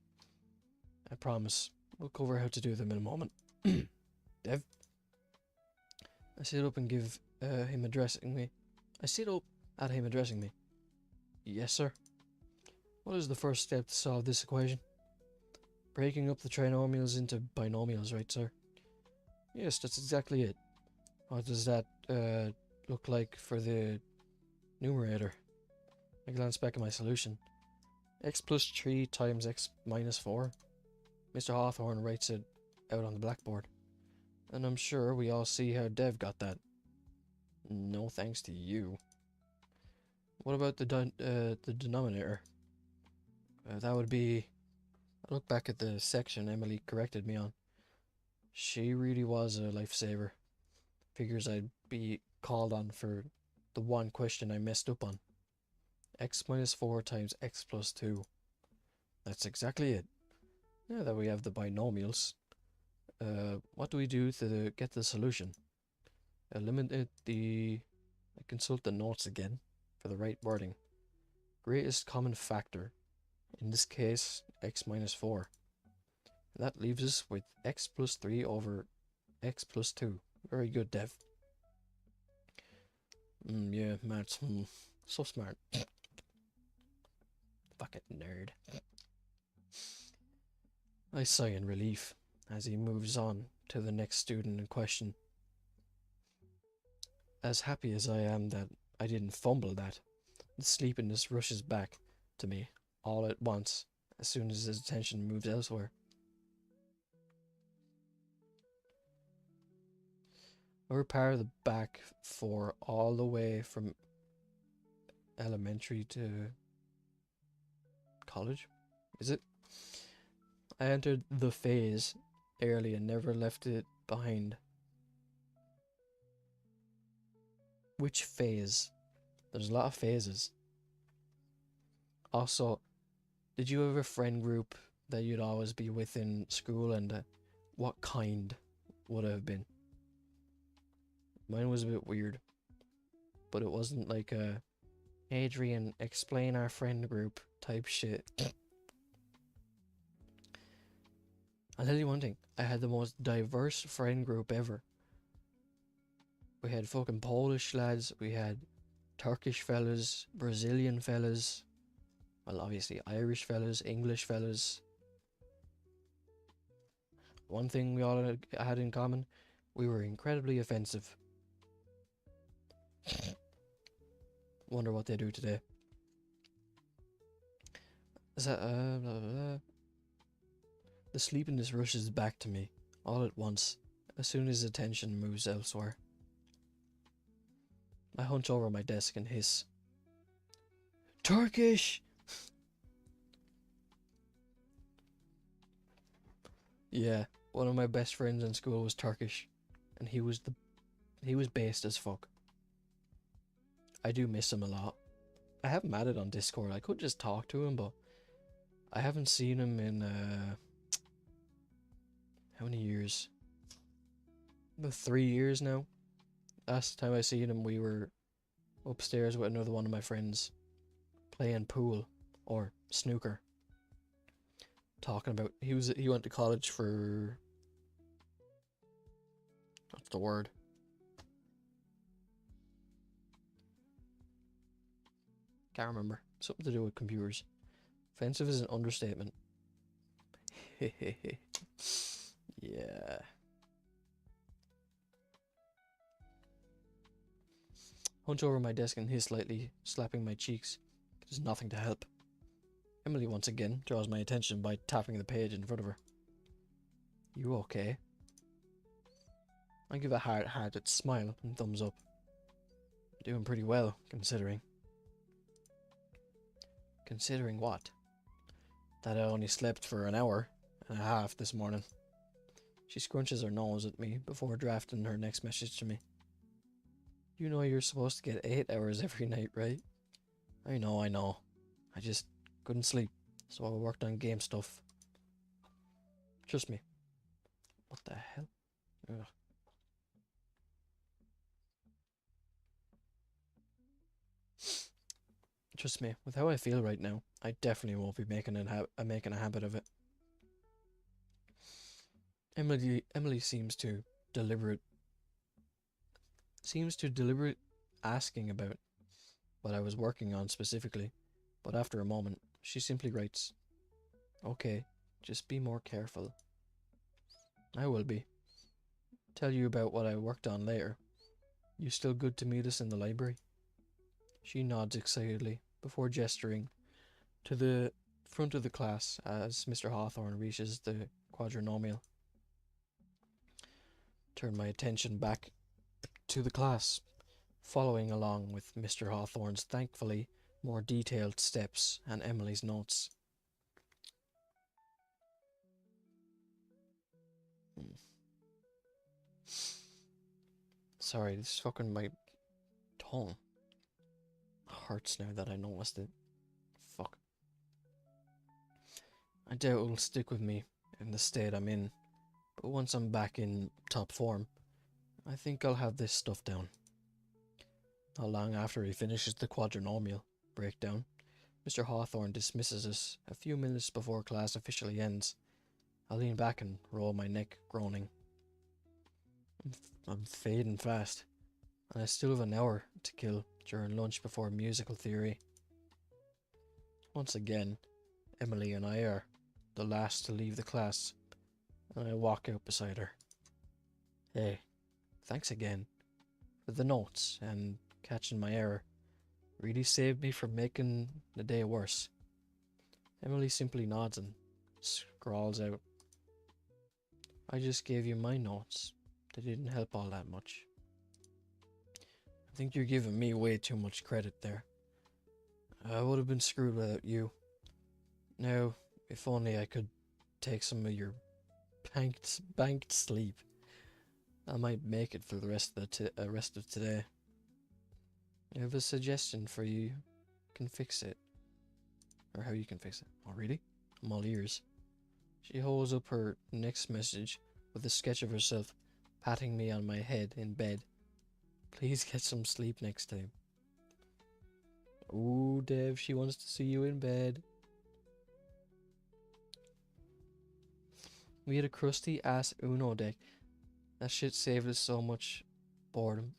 I promise, we'll cover how to do them in a moment. Dev? I sit up and give him addressing me. I sit up at him addressing me. Yes, sir. What is the first step to solve this equation? Breaking up the trinomials into binomials, right, sir? Yes, that's exactly it. What does that look like for the numerator? I glance back at my solution. X plus 3 times x minus 4. Mr. Hawthorne writes it out on the blackboard. And I'm sure we all see how Dev got that. No thanks to you. What about the denominator? That would be... I look back at the section Emily corrected me on. She really was a lifesaver. Figures I'd be called on for the one question I messed up on. X minus 4 times x plus 2. That's exactly it. Now that we have the binomials, what do we do to get the solution? Eliminate the... I consult the notes again for the right wording. Greatest common factor. In this case, x minus 4. That leaves us with x plus 3 over x plus 2. Very good, Dev. Yeah, maths. So smart. Fucking nerd. I sigh in relief as he moves on to the next student in question. As happy as I am that I didn't fumble that, the sleepiness rushes back to me all at once as soon as his attention moves elsewhere. I repair the back for all the way from elementary to college, is it? I entered the phase early and never left it behind. Which phase? There's a lot of phases. Also, did you have a friend group that you'd always be with in school, and what kind would it have been? Mine was a bit weird, but it wasn't like a Adrian, explain our friend group type shit. I'll tell you one thing, I had the most diverse friend group ever. We had fucking Polish lads, we had Turkish fellas, Brazilian fellas, well obviously Irish fellas, English fellas. One thing we all had in common, we were incredibly offensive. Wonder what they do today. Is that, blah, blah, blah. The sleepiness rushes back to me, all at once, as soon as attention moves elsewhere. I hunch over my desk and hiss. Turkish! Yeah, one of my best friends in school was Turkish, and he was based as fuck. I do miss him a lot. I have him added on Discord. I could just talk to him, but I haven't seen him in how many years? About 3 years now. Last time I seen him, we were upstairs with another one of my friends playing pool or snooker. Talking about he went to college for, what's the word? Can't remember. Something to do with computers. Offensive is an understatement. Yeah. Hunch over my desk and hiss slightly, slapping my cheeks. There's nothing to help. Emily once again draws my attention by tapping the page in front of her. You okay? I give a hard-hearted smile and thumbs up. Doing pretty well, considering. Considering what? That I only slept for an hour and a half this morning. She scrunches her nose at me before drafting her next message to me. You know you're supposed to get 8 hours every night, right? I know. I just couldn't sleep, so I worked on game stuff. Trust me. What the hell? Ugh. Trust me, with how I feel right now, I definitely won't be making a habit of it. Emily seems to deliberate asking about what I was working on specifically, but after a moment, she simply writes, "Okay, just be more careful." I will be. Tell you about what I worked on later, You still good to meet us in the library? She nods excitedly before gesturing to the front of the class as Mr. Hawthorne reaches the quadrinomial. Turn my attention back to the class, following along with Mr. Hawthorne's thankfully more detailed steps and Emily's notes. Sorry, this is fucking my tongue. Hurts now that I noticed it. Fuck. I doubt it'll stick with me in the state I'm in, but once I'm back in top form, I think I'll have this stuff down. Not long after he finishes the quadrinomial breakdown, Mr. Hawthorne dismisses us a few minutes before class officially ends. I lean back and roll my neck, groaning. I'm fading fast, and I still have an hour to kill during lunch before musical theory. Once again, Emily and I are the last to leave the class, and I walk out beside her. Hey, thanks again for the notes and catching my error. Really saved me from making the day worse. Emily simply nods and scrawls out. I just gave you my notes. They didn't help all that much. I think you're giving me way too much credit there. I would have been screwed without you. Now, if only I could take some of your banked sleep. I might make it for the rest of today. I have a suggestion for you. Can fix it. Or how you can fix it. Oh, really? I'm all ears. She holds up her next message with a sketch of herself patting me on my head in bed. Please get some sleep next time. Ooh, Dev, she wants to see you in bed. We had a crusty ass Uno deck. That shit saved us so much boredom.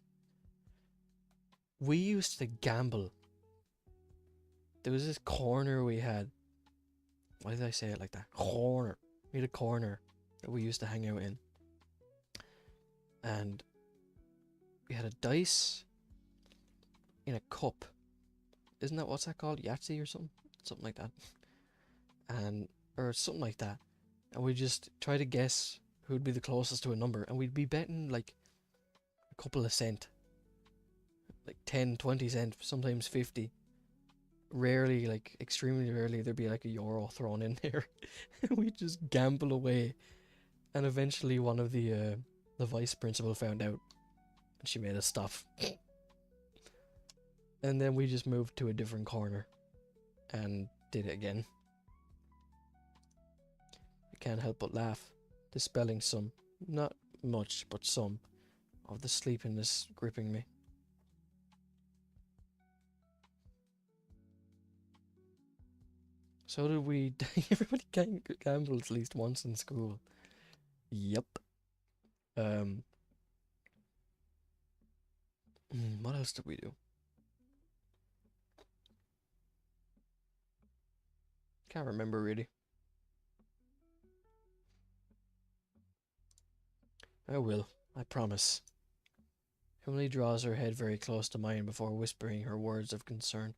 We used to gamble. There was this corner we had. Why did I say it like that? Corner. We had a corner that we used to hang out in. And we had a dice in a cup. Isn't that what's that called? Yahtzee or something? Something like that. Or something like that. And we just try to guess who'd be the closest to a number. And we'd be betting like a couple of cent. Like 10, 20 cent, sometimes 50. Rarely, like extremely rarely, there'd be like a euro thrown in there. We'd just gamble away. And eventually one of the vice principal found out. And she made us stop. And then we just moved to a different corner. And did it again. I can't help but laugh, dispelling some, not much, but some, of the sleepiness gripping me. So did we. Everybody gambles at least once in school. Yep. What else did we do? Can't remember really. I will, I promise. Emily draws her head very close to mine before whispering her words of concern.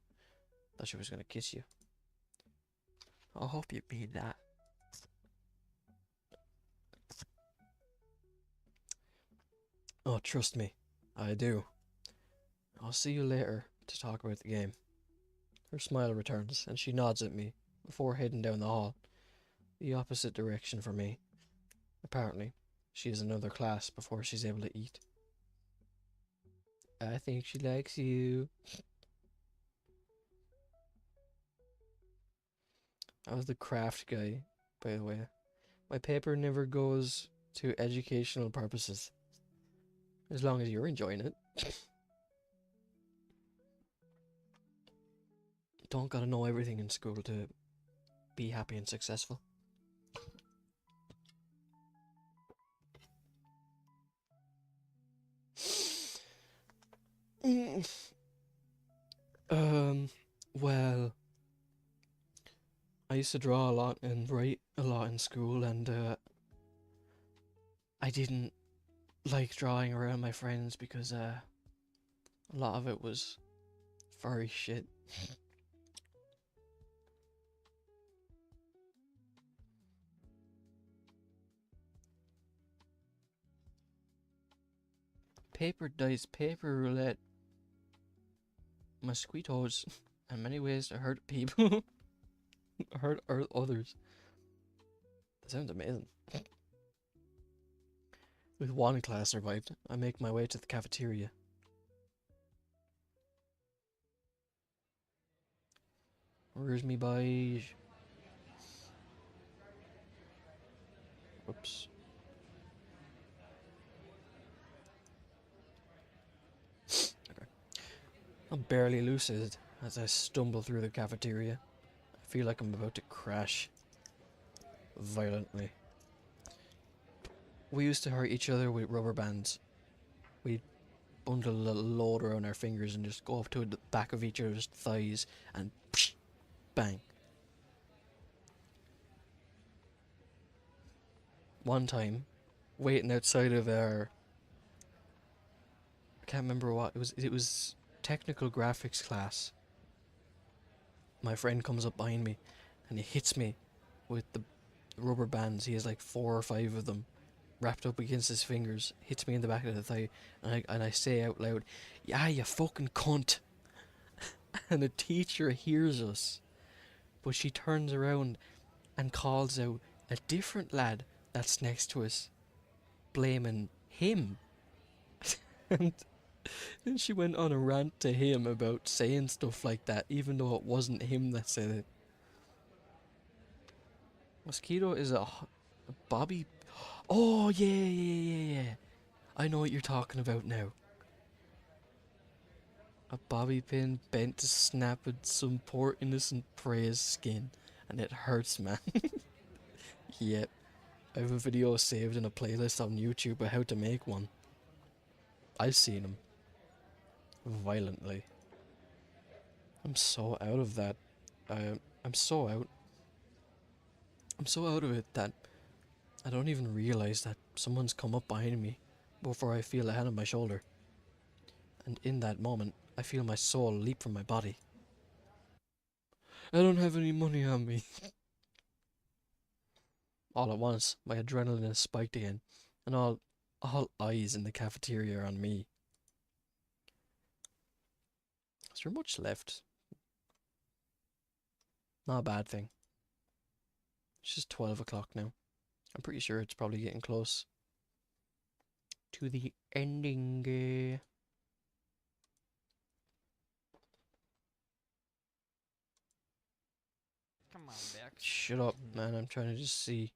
Thought she was gonna kiss you. I hope you mean that. Oh, trust me, I do. I'll see you later to talk about the game. Her smile returns, and she nods at me before heading down the hall, the opposite direction from me. Apparently, she has another class before she's able to eat. I think she likes you. I was the craft guy, by the way. My paper never goes to educational purposes. As long as you're enjoying it. Don't gotta know everything in school to be happy and successful. Well, I used to draw a lot and write a lot in school, and I didn't like drawing around my friends because A lot of it was furry shit. Paper dice, paper roulette, mosquitoes, and many ways to hurt people. hurt others. That sounds amazing. With one class survived, I make my way to the cafeteria. Where's me beige? Whoops. Okay. I'm barely lucid as I stumble through the cafeteria. I feel like I'm about to crash violently. We used to hurt each other with rubber bands. We'd bundle a load around our fingers and just go up to the back of each other's thighs and psh, bang. One time, waiting outside of our... I can't remember what it was technical graphics class. My friend comes up behind me and he hits me with the rubber bands. He has like 4 or 5 of them wrapped up against his fingers, hits me in the back of the thigh, and I say out loud, "Yeah, you fucking cunt." And the teacher hears us, but she turns around and calls out a different lad that's next to us, blaming him. And then she went on a rant to him about saying stuff like that, even though it wasn't him that said it. Mosquito is a bobby. Oh, yeah. I know what you're talking about now. A bobby pin bent to snap at some poor innocent prey's skin, and it hurts, man. Yep. I have a video saved in a playlist on YouTube of how to make one. I've seen them. Violently. I'm so out of that. I'm so out. I'm so out of it that I don't even realize that someone's come up behind me before I feel a hand on my shoulder. And in that moment, I feel my soul leap from my body. I don't have any money on me. All at once, my adrenaline is spiked again, and all eyes in the cafeteria are on me. Is there much left? Not a bad thing. It's just 12 o'clock now. I'm pretty sure it's probably getting close to the ending. Come on, Bex. Shut up, man. I'm trying to just see.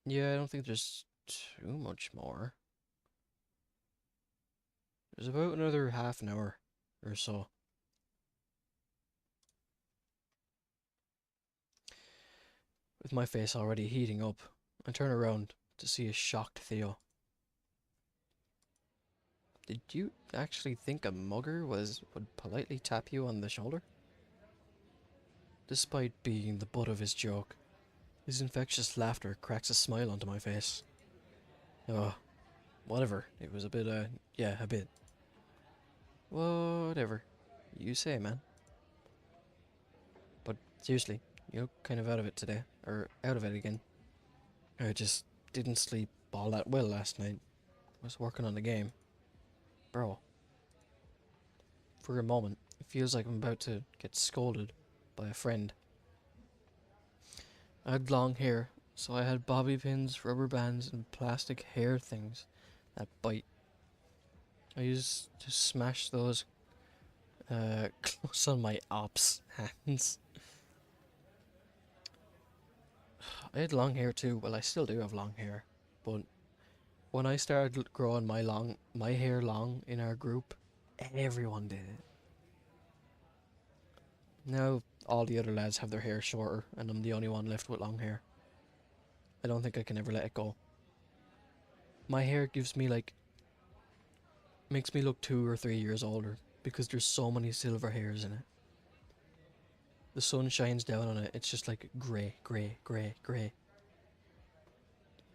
Yeah, I don't think there's too much more. There's about another half an hour or so. With my face already heating up, I turn around to see a shocked Theo. Did you actually think a mugger would politely tap you on the shoulder? Despite being the butt of his joke, his infectious laughter cracks a smile onto my face. Oh, whatever. It was a bit, yeah, a bit. Whatever. You say, man. But seriously, you look kind of out of it today. Or out of it again. I just didn't sleep all that well last night. I was working on the game. Bro. For a moment, it feels like I'm about to get scolded by a friend. I had long hair, so I had bobby pins, rubber bands, and plastic hair things that bite. I used to smash those close on my ops hands. I had long hair too. Well, I still do have long hair, but when I started growing my hair long in our group, everyone did it. Now all the other lads have their hair shorter, and I'm the only one left with long hair. I don't think I can ever let it go. My hair gives me makes me look 2 or 3 years older because there's so many silver hairs in it. The sun shines down on it, it's just like grey.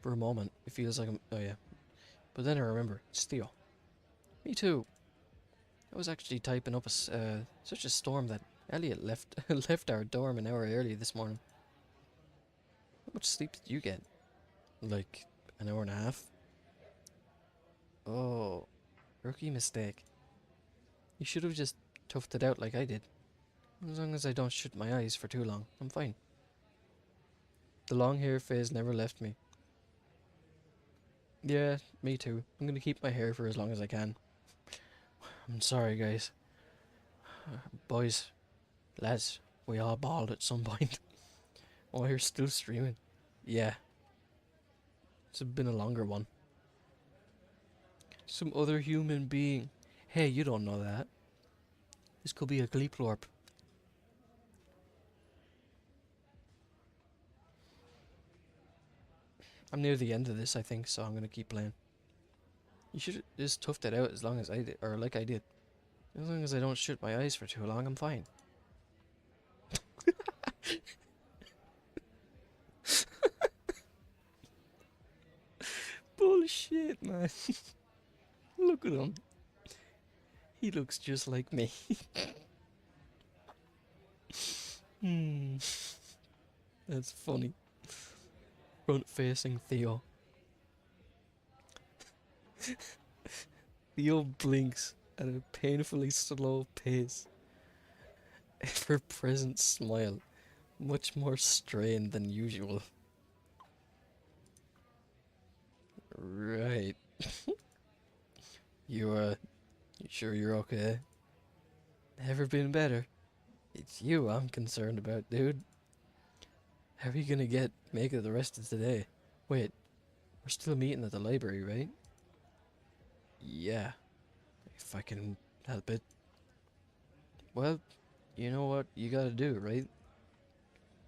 For a moment, it feels like I'm... Oh, yeah. But then I remember, it's Theo. Me too. I was actually typing up such a storm that Elliot left left our dorm an hour early this morning. How much sleep did you get? Like, an hour and a half? Oh, rookie mistake. You should have just toughed it out like I did. As long as I don't shut my eyes for too long, I'm fine. The long hair phase never left me. Yeah, me too. I'm gonna keep my hair for as long as I can. I'm sorry, guys. Boys, lads, we all bawled at some point. Oh, you're still streaming. Yeah, it's been a longer one. Some other human being. Hey, you don't know that. This could be a Gleeplorp. I'm near the end of this, I think, so I'm gonna keep playing. You should just toughed it out as long as I did, or like I did. As long as I don't shut my eyes for too long, I'm fine. Bullshit, man. Look at him. He looks just like me. Hmm. That's funny. Front-facing Theo. Theo blinks at a painfully slow pace. Ever-present smile. Much more strained than usual. Right. You sure you're okay? Never been better. It's you I'm concerned about, dude. How are you gonna make it the rest of today? Wait, we're still meeting at the library, right? Yeah, if I can help it. Well, you know what you gotta do, right?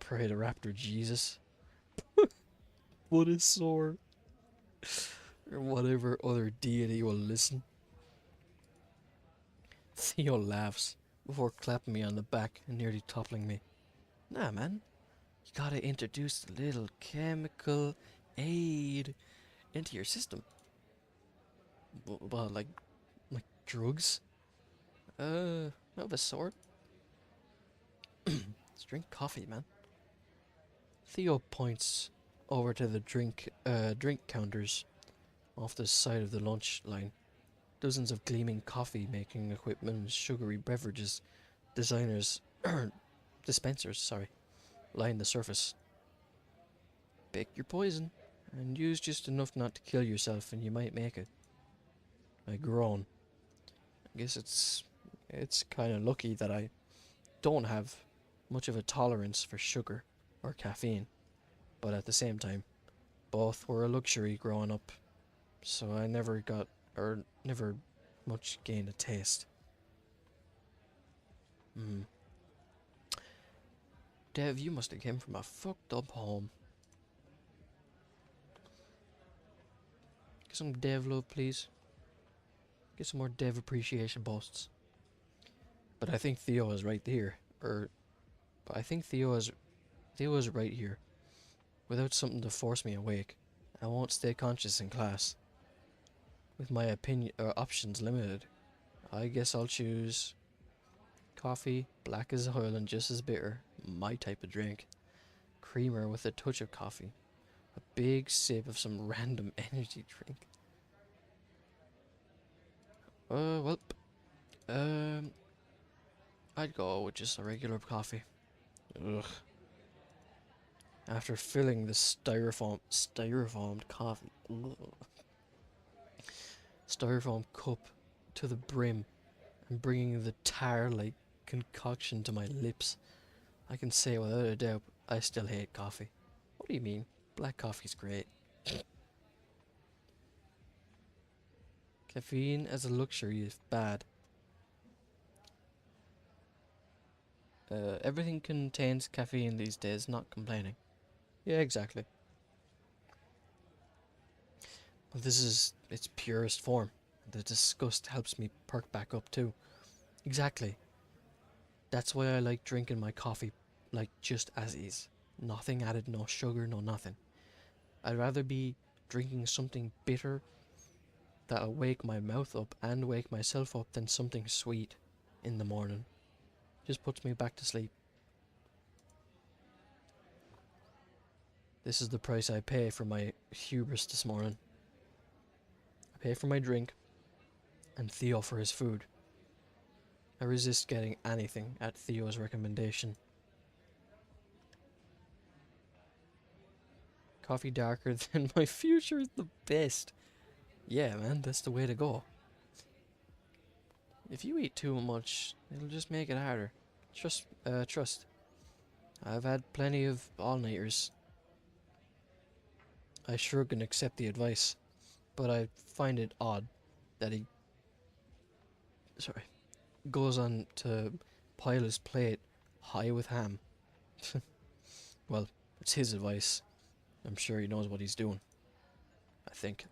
Pray to Raptor Jesus. What is sore? Or whatever other deity will listen. Theo laughs before clapping me on the back and nearly toppling me. Nah, man. You gotta introduce a little chemical aid into your system. Well, like drugs? Of a sort. Let's drink coffee, man. Theo points over to the drink counters off the side of the lunch line. Dozens of gleaming coffee-making equipment, sugary beverages, dispensers, sorry, line the surface. Pick your poison, and use just enough not to kill yourself, and you might make it. I groan. I guess it's kind of lucky that I don't have much of a tolerance for sugar or caffeine, but at the same time, both were a luxury growing up, so I never much gained a taste. Dev, you must have came from a fucked up home. Get some Dev love, please. Get some more Dev appreciation posts. But I think Theo is right here. But I think Theo is right here. Without something to force me awake, I won't stay conscious in class. With my options limited, I guess I'll choose coffee, black as oil and just as bitter, my type of drink. Creamer with a touch of coffee. A big sip of some random energy drink. Well, I'd go with just a regular coffee. Ugh. After filling the styrofoamed coffee, styrofoam cup to the brim and bringing the tar-like concoction to my lips, I can say without a doubt I still hate coffee. What do you mean? Black coffee's great. Caffeine as a luxury is bad. Everything contains caffeine these days, not complaining. Yeah, exactly. But this is its purest form. The disgust helps me perk back up too. Exactly. That's why I like drinking my coffee like just as is. Nothing added, no sugar, no nothing. I'd rather be drinking something bitter that'll wake my mouth up and wake myself up than something sweet in the morning. Just puts me back to sleep. This is the price I pay for my hubris this morning. I pay for my drink and Theo for his food. I resist getting anything at Theo's recommendation. Coffee darker than my future is the best. Yeah, man, that's the way to go. If you eat too much, it'll just make it harder. Trust. I've had plenty of all-nighters. I shrug and accept the advice, but I find it odd that he goes on to pile his plate high with ham. Well, it's his advice. I'm sure he knows what he's doing. I think.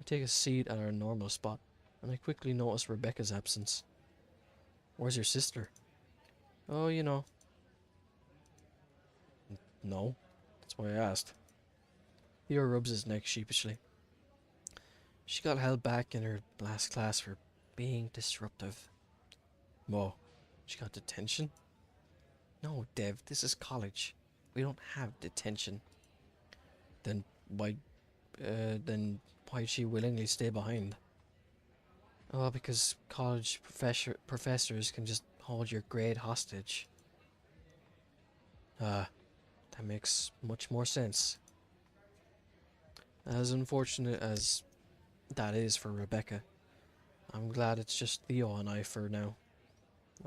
I take a seat at our normal spot, and I quickly notice Rebecca's absence. Where's your sister? Oh, you know. No. That's why I asked. Theo rubs his neck sheepishly. She got held back in her last class for being disruptive. Whoa. She got detention? No, Dev, this is college. We don't have detention. Then why'd she willingly stay behind? Oh, because college professors can just hold your grade hostage. That makes much more sense. As unfortunate as that is for Rebecca, I'm glad it's just Theo and I for now.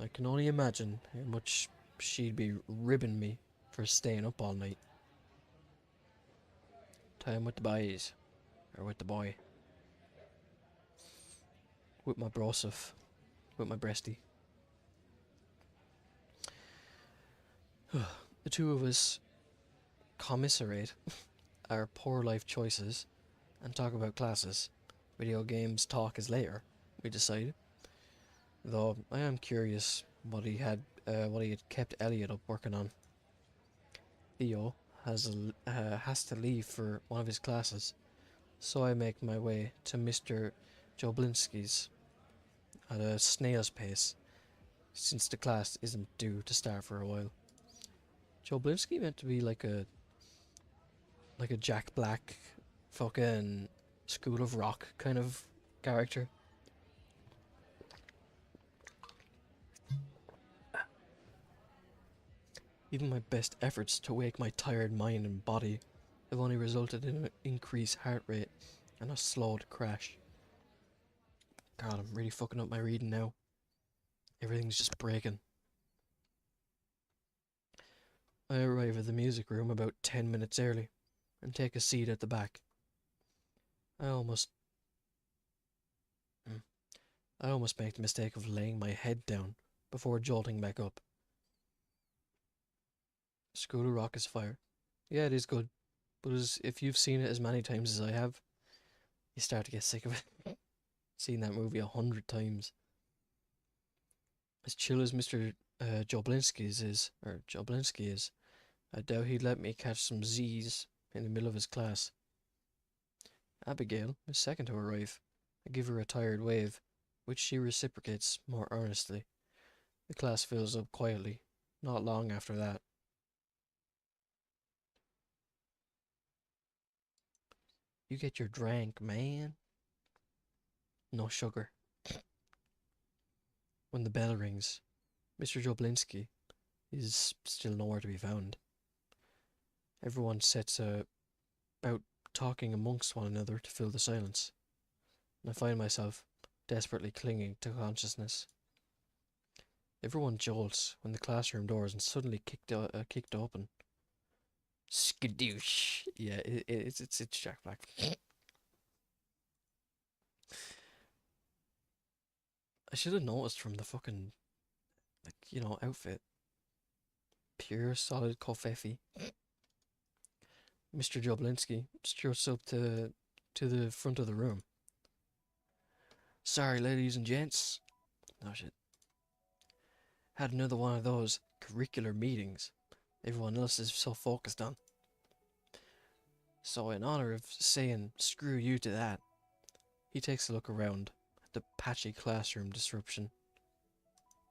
I can only imagine how much she'd be ribbing me for staying up all night. Time with the boys. Or with the boy. With my brosif. With my breasty. The two of us commiserate our poor life choices and talk about classes. Video games talk is later, we decide. Though I am curious what he had kept Elliot up working on. Theo has to leave for one of his classes, so I make my way to Mr. Joblinski's at a snail's pace, since the class isn't due to start for a while. Joblinski meant to be like a Jack Black fucking School of Rock kind of character. Even my best efforts to wake my tired mind and body have only resulted in an increased heart rate and a slowed crash. God, I'm really fucking up my reading now. Everything's just breaking. I arrive at the music room about 10 minutes early and take a seat at the back. I almost make the mistake of laying my head down before jolting back up. School of Rock is fire. Yeah, it is good, but if you've seen it as many times as I have, you start to get sick of it. Seen that movie 100 times. As chill as Mr. Joblinski is, I doubt he'd let me catch some Z's in the middle of his class. Abigail is second to arrive. I give her a tired wave, which she reciprocates more earnestly. The class fills up quietly, not long after that. You get your drink, man. No sugar. When the bell rings, Mr. Joblinski is still nowhere to be found. Everyone sets about talking amongst one another to fill the silence, and I find myself desperately clinging to consciousness. Everyone jolts when the classroom doors are suddenly kicked open. Skadoosh! Yeah, it's Jack Black. I should have noticed from the fucking, outfit. Pure solid kofefi. Mr. Joblinski struts up to the front of the room. Sorry, ladies and gents. Oh shit. Had another one of those curricular meetings everyone else is so focused on. So in honor of saying screw you to that, he takes a look around at the patchy classroom disruption.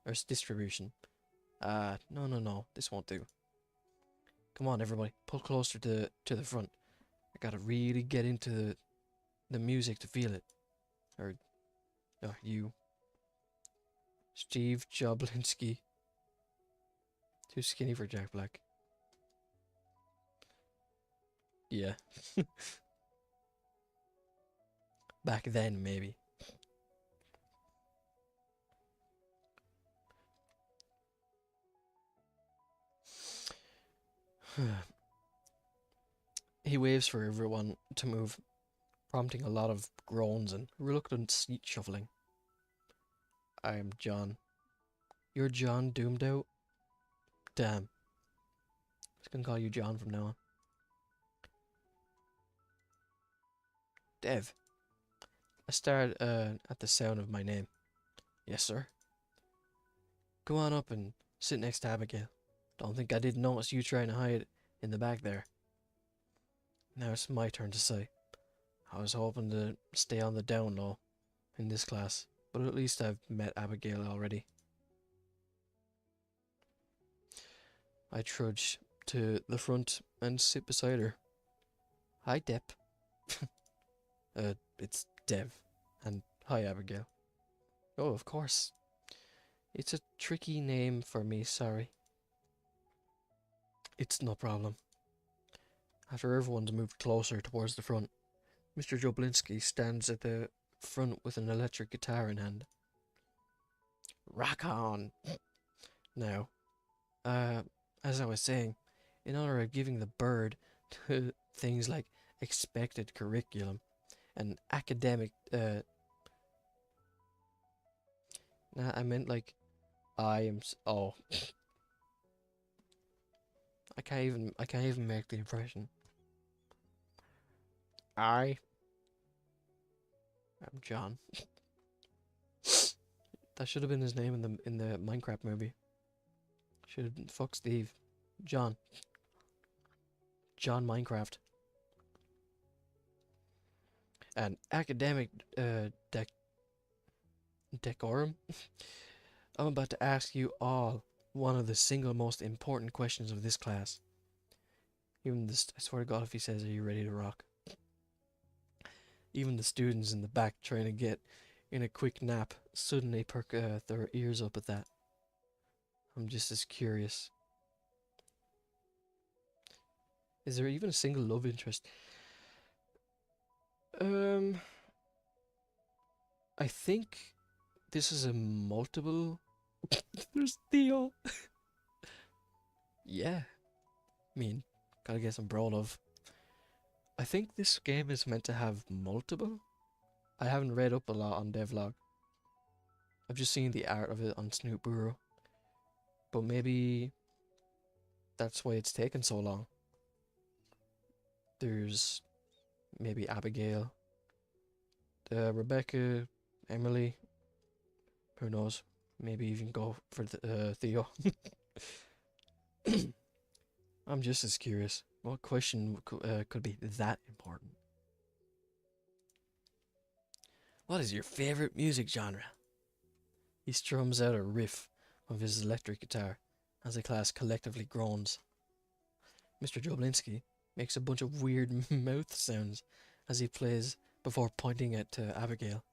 Or distribution. No, this won't do. Come on, everybody, pull closer to the front. I gotta really get into the music to feel it. Or you. Steve Joblinski. Too skinny for Jack Black. Yeah. Back then, maybe. He waves for everyone to move, prompting a lot of groans and reluctant seat shuffling. I am John. You're John Doomed Out? Damn. Just gonna call you John from now on. Dev. I stared at the sound of my name. Yes, sir. Come on up and sit next to Abigail. Don't think I didn't notice you trying to hide in the back there. Now it's my turn to say. I was hoping to stay on the down low in this class, but at least I've met Abigail already. I trudge to the front and sit beside her. Hi, Dep. It's Dev. And hi, Abigail. Oh, of course. It's a tricky name for me, sorry. It's no problem. After everyone's moved closer towards the front, Mr. Joblinski stands at the front with an electric guitar in hand. Rock on! Now, as I was saying, in honor of giving the bird to things like expected curriculum and academic, nah, I meant like, oh. I can't even make the impression. I'm John. That should have been his name in the Minecraft movie. Should have been fuck Steve. John. John Minecraft. And academic decorum. I'm about to ask you all one of the single most important questions of this class. Even this, I swear to God, if he says, "Are you ready to rock?" Even the students in the back trying to get in a quick nap suddenly perk their ears up at that. I'm just as curious. Is there even a single love interest? I think this is a multiple. There's Theo. Yeah. I mean, gotta get some bro love. I think this game is meant to have multiple. I haven't read up a lot on Devlog. I've just seen the art of it on Snoop Burrow. But maybe that's why it's taken so long. There's maybe Abigail, Rebecca, Emily. Who knows? Maybe even go for Theo. I'm just as curious. What question could be that important? What is your favorite music genre? He strums out a riff of his electric guitar as the class collectively groans. Mr. Joblinski makes a bunch of weird mouth sounds as he plays before pointing it to Abigail.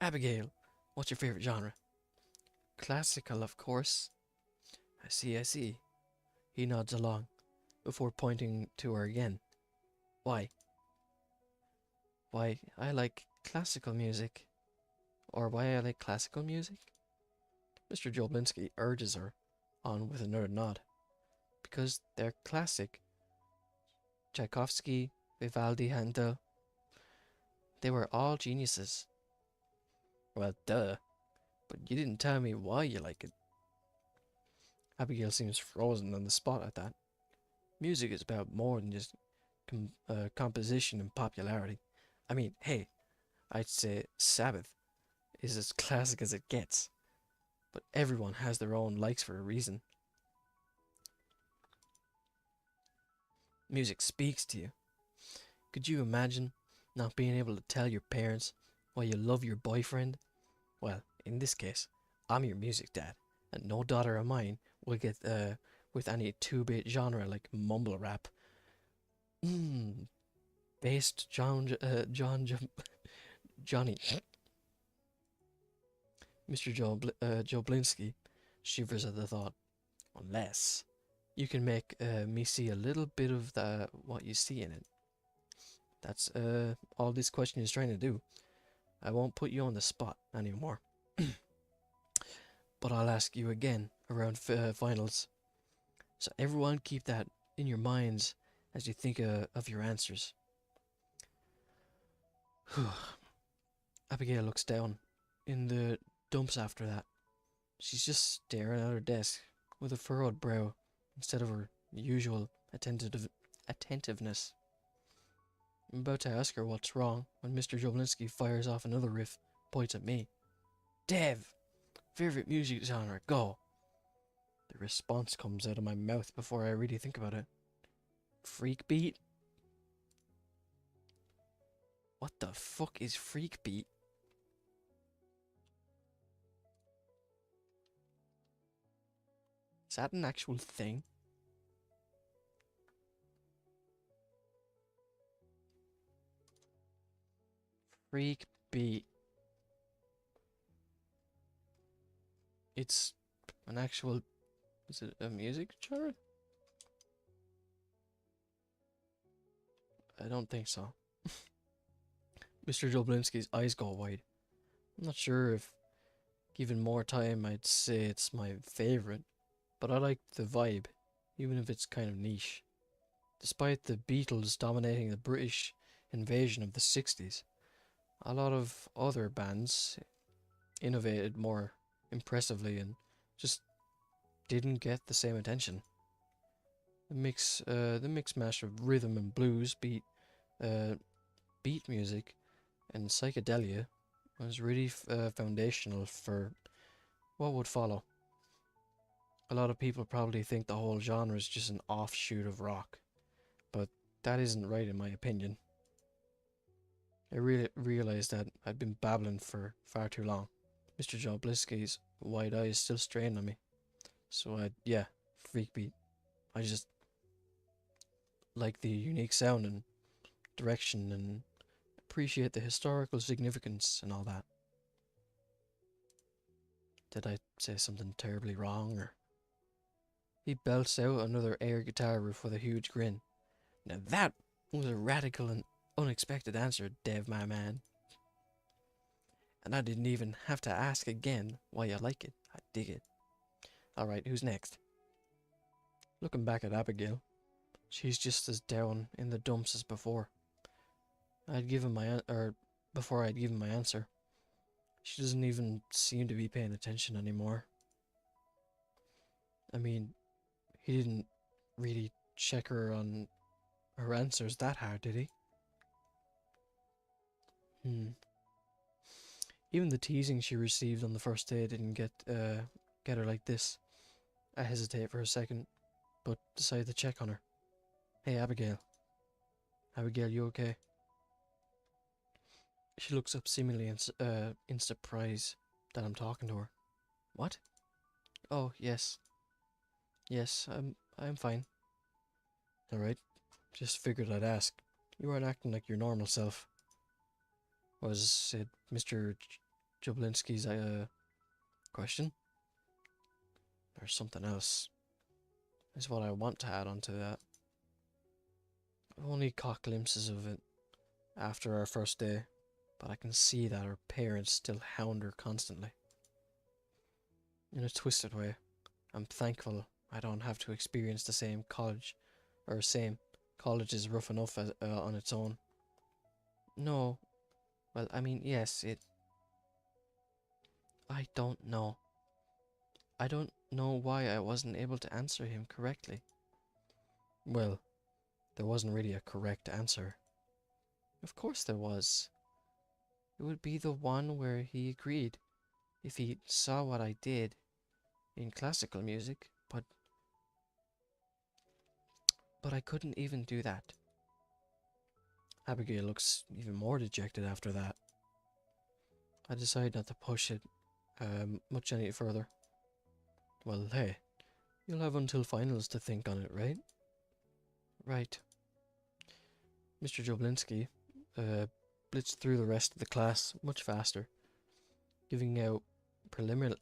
Abigail, what's your favorite genre? Classical, of course. I see. He nods along before pointing to her again. Why? Why I like classical music. Or why I like classical music? Mr. Joblinski urges her on with another nod. Because they're classic. Tchaikovsky, Vivaldi, Handel. They were all geniuses. Well, duh. But you didn't tell me why you like it. Abigail seems frozen on the spot at that. Music is about more than just composition and popularity. I mean, hey, I'd say Sabbath is as classic as it gets. But everyone has their own likes for a reason. Music speaks to you. Could you imagine not being able to tell your parents why you love your boyfriend? Well, in this case, I'm your music dad, and no daughter of mine will get with any 2-bit genre like mumble rap. Mmm, based Johnny. Mr. Joblinski shivers at the thought. Unless you can make me see a little bit of what you see in it. That's all this question is trying to do. I won't put you on the spot anymore. But I'll ask you again around finals. So everyone keep that in your minds as you think of your answers. Abigail looks down in the dumps after that. She's just staring at her desk with a furrowed brow instead of her usual attentiveness. I'm about to ask her what's wrong when Mr. Joblinski fires off another riff, points at me. Dev! Favorite music genre, go! The response comes out of my mouth before I really think about it. Freak beat? What the fuck is freak beat? Is that an actual thing? Freak beat. It's an actual... Is it a music genre? I don't think so. Mr. Joblinski's eyes go wide. I'm not sure if, given more time, I'd say it's my favorite, but I like the vibe, even if it's kind of niche. Despite the Beatles dominating the British invasion of the 60s, a lot of other bands innovated more impressively and just didn't get the same attention. The mix mash of rhythm and blues, beat music, and psychedelia was really foundational for what would follow. A lot of people probably think the whole genre is just an offshoot of rock, but that isn't right in my opinion. I realized that I'd been babbling for far too long. Mr. Joblinski's wide eyes still strained on me. So yeah, freak beat. I just like the unique sound and direction and appreciate the historical significance and all that. Did I say something terribly wrong, or? He belts out another air guitar riff with a huge grin. Now that was a radical and unexpected answer, Dev, my man. And I didn't even have to ask again why you like it. I dig it. Alright, who's next? Looking back at Abigail, she's just as down in the dumps as before. Before I'd given my answer. She doesn't even seem to be paying attention anymore. I mean, he didn't really check her on her answers that hard, did he? Even the teasing she received on the first day didn't get her like this. I hesitate for a second, but decide to check on her. Hey, Abigail. Abigail, you okay? She looks up seemingly in surprise that I'm talking to her. What? Oh, yes. Yes, I'm fine. Alright. Just figured I'd ask. You aren't acting like your normal self. Was it Mr. Jablinski's question? Or something else? Is what I want to add onto that. I've only caught glimpses of it after our first day, but I can see that her parents still hound her constantly. In a twisted way, I'm thankful I don't have to experience the same college, or same. College is rough enough on its own. No. Well, I mean, yes, I don't know. I don't know why I wasn't able to answer him correctly. Well, there wasn't really a correct answer. Of course there was. It would be the one where he agreed if he saw what I did in classical music, but I couldn't even do that. Abigail looks even more dejected after that. I decide not to push it much any further. Well, hey, you'll have until finals to think on it, right? Right. Mr. Joblinski blitzed through the rest of the class much faster, giving out preliminary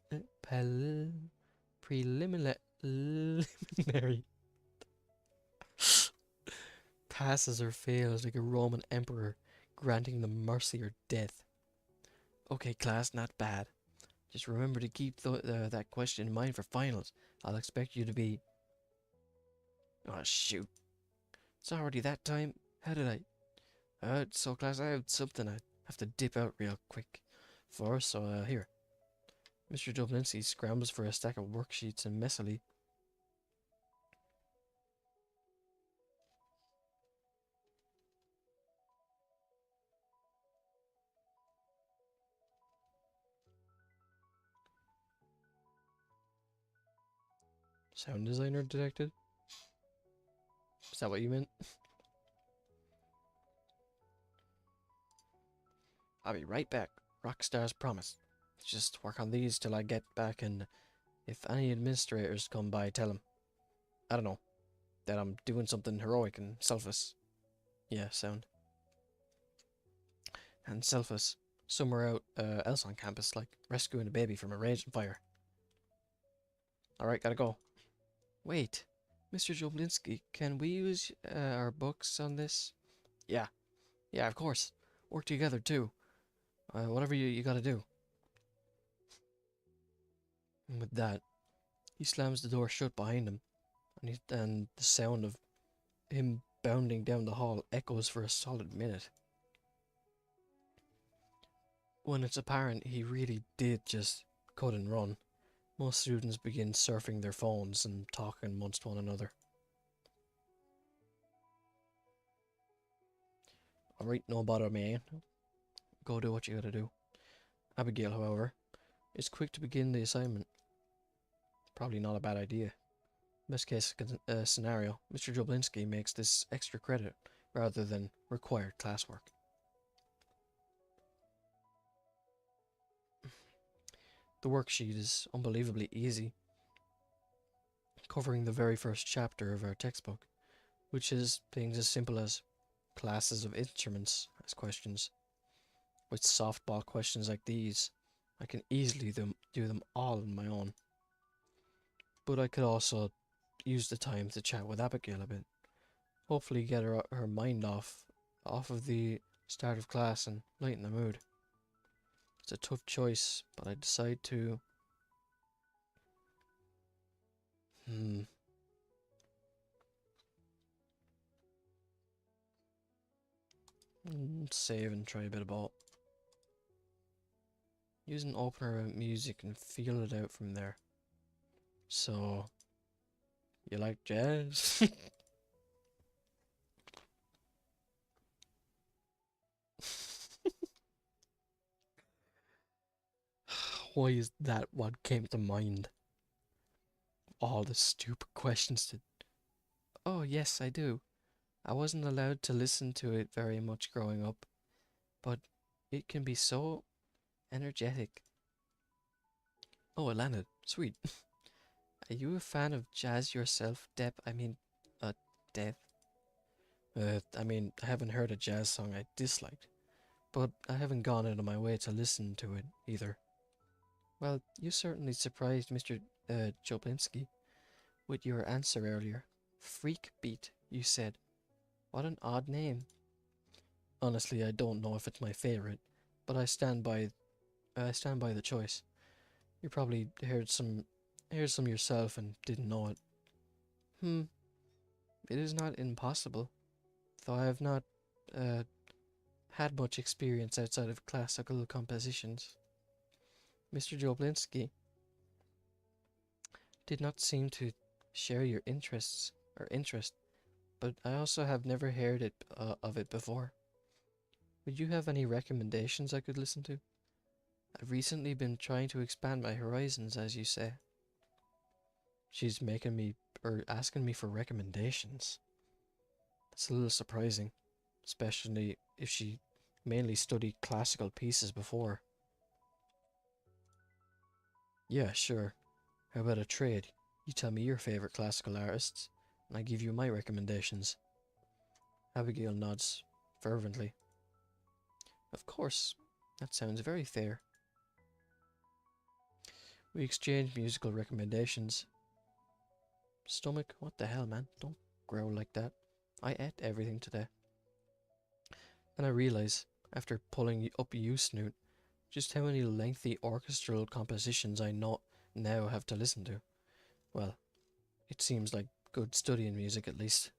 passes or fails like a Roman emperor, granting them mercy or death. Okay, class, not bad. Just remember to keep that question in mind for finals. I'll expect you to be... Oh, shoot. It's already that time. How did I... so class, I have something I have to dip out real quick for, so here. Mr. Dublinski scrambles for a stack of worksheets and messily... Sound designer detected? Is that what you meant? I'll be right back. Rockstar's promise. Just work on these till I get back, and if any administrators come by, tell them. I don't know. That I'm doing something heroic and selfless. Yeah, sound. And selfless. Somewhere else on campus, like rescuing a baby from a raging fire. Alright, gotta go. Wait, Mr. Joblinski, can we use our books on this? Yeah, of course. Work together too. Whatever you gotta do. And with that, he slams the door shut behind him, and the sound of him bounding down the hall echoes for a solid minute. When it's apparent he really did just cut and run, most students begin surfing their phones and talking amongst one another. Alright, no bother, man. Go do what you gotta do. Abigail, however, is quick to begin the assignment. Probably not a bad idea. Best case scenario, Mr. Joblinski makes this extra credit rather than required classwork. The worksheet is unbelievably easy, covering the very first chapter of our textbook, which is things as simple as classes of instruments as questions. With softball questions like these, I can easily do them all on my own. But I could also use the time to chat with Abigail a bit. Hopefully get her mind off of the start of class and lighten the mood. It's a tough choice, but I decide to... Save and try a bit about. Use an opener of music and feel it out from there. So, you like jazz? Why is that what came to mind? All the stupid questions to... Oh, yes, I do. I wasn't allowed to listen to it very much growing up, but it can be so energetic. Oh, it landed. Sweet. Are you a fan of jazz yourself, Dev? Dev. I haven't heard a jazz song I disliked, but I haven't gone out of my way to listen to it either. Well, you certainly surprised Mr. Joblinski with your answer earlier. Freak beat, you said. What an odd name. Honestly, I don't know if it's my favorite, but I stand by the choice. You probably heard some yourself and didn't know it. It is not impossible, though I have not had much experience outside of classical compositions. Mr. Joblinski did not seem to share your interest, but I also have never heard of it before. Would you have any recommendations I could listen to? I've recently been trying to expand my horizons, as you say. She's asking me for recommendations. That's a little surprising. especially if she mainly studied classical pieces before. Yeah, sure. How about a trade? You tell me your favorite classical artists, and I give you my recommendations. Abigail nods fervently. Of course, that sounds very fair. We exchange musical recommendations. Stomach, what the hell, man? Don't growl like that. I ate everything today. And I realize, after pulling up you, Snoot, just how many lengthy orchestral compositions I now have to listen to. Well, it seems like good studying music at least.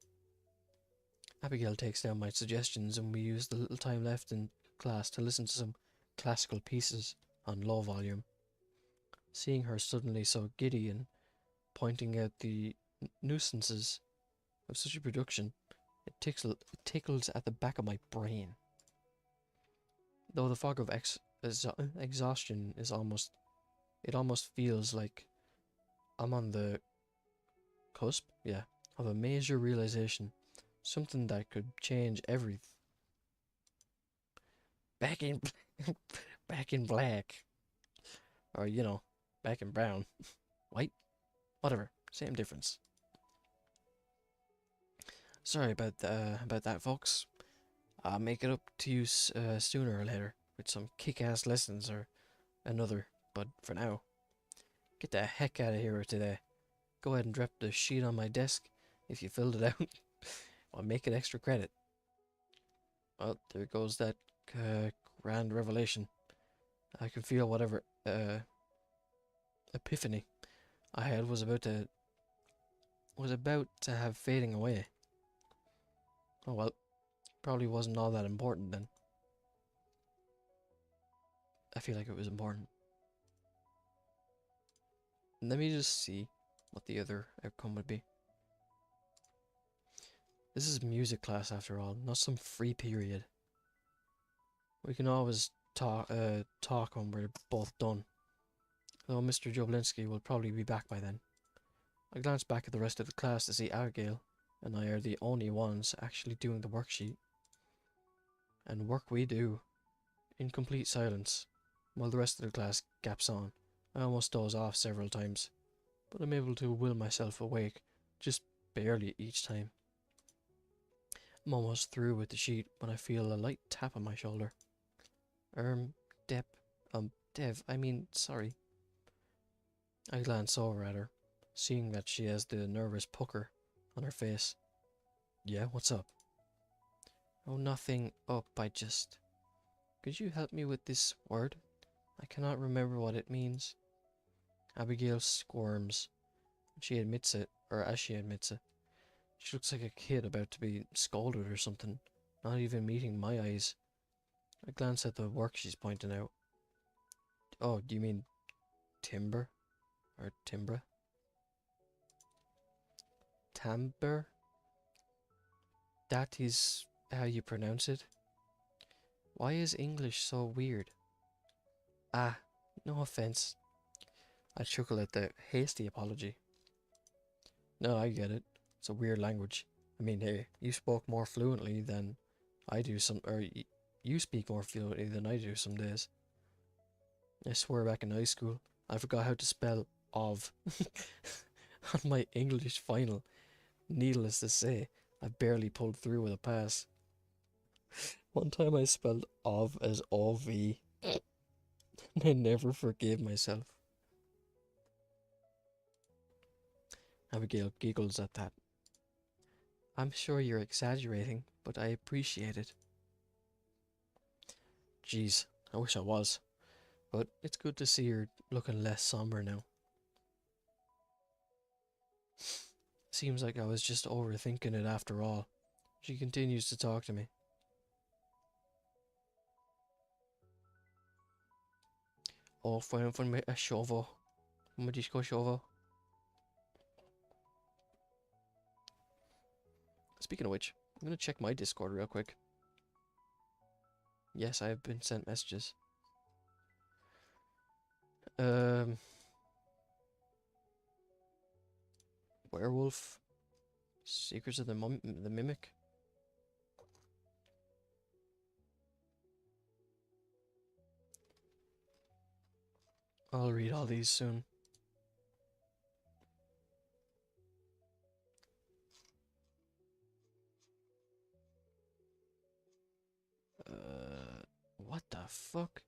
Abigail takes down my suggestions and we use the little time left in class to listen to some classical pieces on low volume. Seeing her suddenly so giddy and pointing out the nuisances of such a production, it tickles at the back of my brain. Though the fog of exhaustion is it almost feels like I'm on the cusp, yeah, of a major realization, something that could change everything. Back in, back in black, or back in brown, white, whatever, same difference. Sorry about that, folks. I'll make it up to you sooner or later with some kick-ass lessons or another. But for now, get the heck out of here today. Go ahead and drop the sheet on my desk if you filled it out. I'll make it extra credit. Well, there goes that grand revelation. I can feel whatever epiphany I had was about to have fading away. Oh well, probably wasn't all that important then. I feel like it was important. Let me just see what the other outcome would be. This is music class after all, not some free period. We can always talk when we're both done. Though Mr. Joblinski will probably be back by then. I glance back at the rest of the class to see Abigail and I are the only ones actually doing the worksheet. And work we do, in complete silence, while the rest of the class gaps on. I almost doze off several times, but I'm able to will myself awake, just barely each time. I'm almost through with the sheet when I feel a light tap on my shoulder. Deb, Dev, sorry. I glance over at her, seeing that she has the nervous pucker on her face. Yeah, what's up? Oh, nothing up, Could you help me with this word? I cannot remember what it means. Abigail squirms. She admits it, or as she admits it. She looks like a kid about to be scolded or something, not even meeting my eyes. I glance at the work she's pointing out. Oh, do you mean timber? Or timbra? Timbre? That is how you pronounce it? Why is English so weird? Ah, no offense. I chuckle at the hasty apology. No, I get it. It's a weird language. I mean, hey, you spoke more fluently than I do you speak more fluently than I do some days. I swear back in high school, I forgot how to spell of on my English final. Needless to say, I barely pulled through with a pass. One time I spelled of as O-V, and I never forgave myself. Abigail giggles at that. I'm sure you're exaggerating, but I appreciate it. Jeez, I wish I was. But it's good to see her looking less somber now. Seems like I was just overthinking it after all. She continues to talk to me. Oh, from a shovel. From a disco shovel. Speaking of which, I'm gonna check my Discord real quick. Yes, I have been sent messages. Werewolf. Secrets of the Mimic. I'll read all these soon. What the fuck?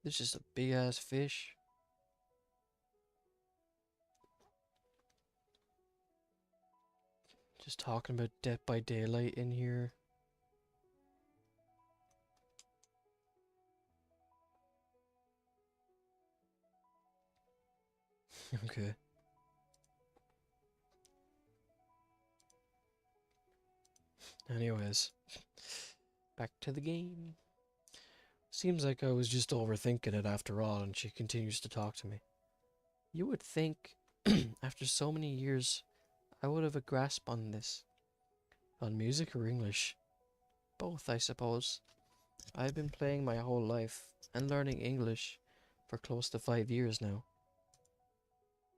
This is a big ass fish. Just talking about Death by Daylight in here. Okay. Anyways, back to the game. Seems like I was just overthinking it after all, and she continues to talk to me. You would think, after so many years, I would have a grasp on this. On music or English? Both, I suppose. I've been playing my whole life, and learning English for close to 5 years now.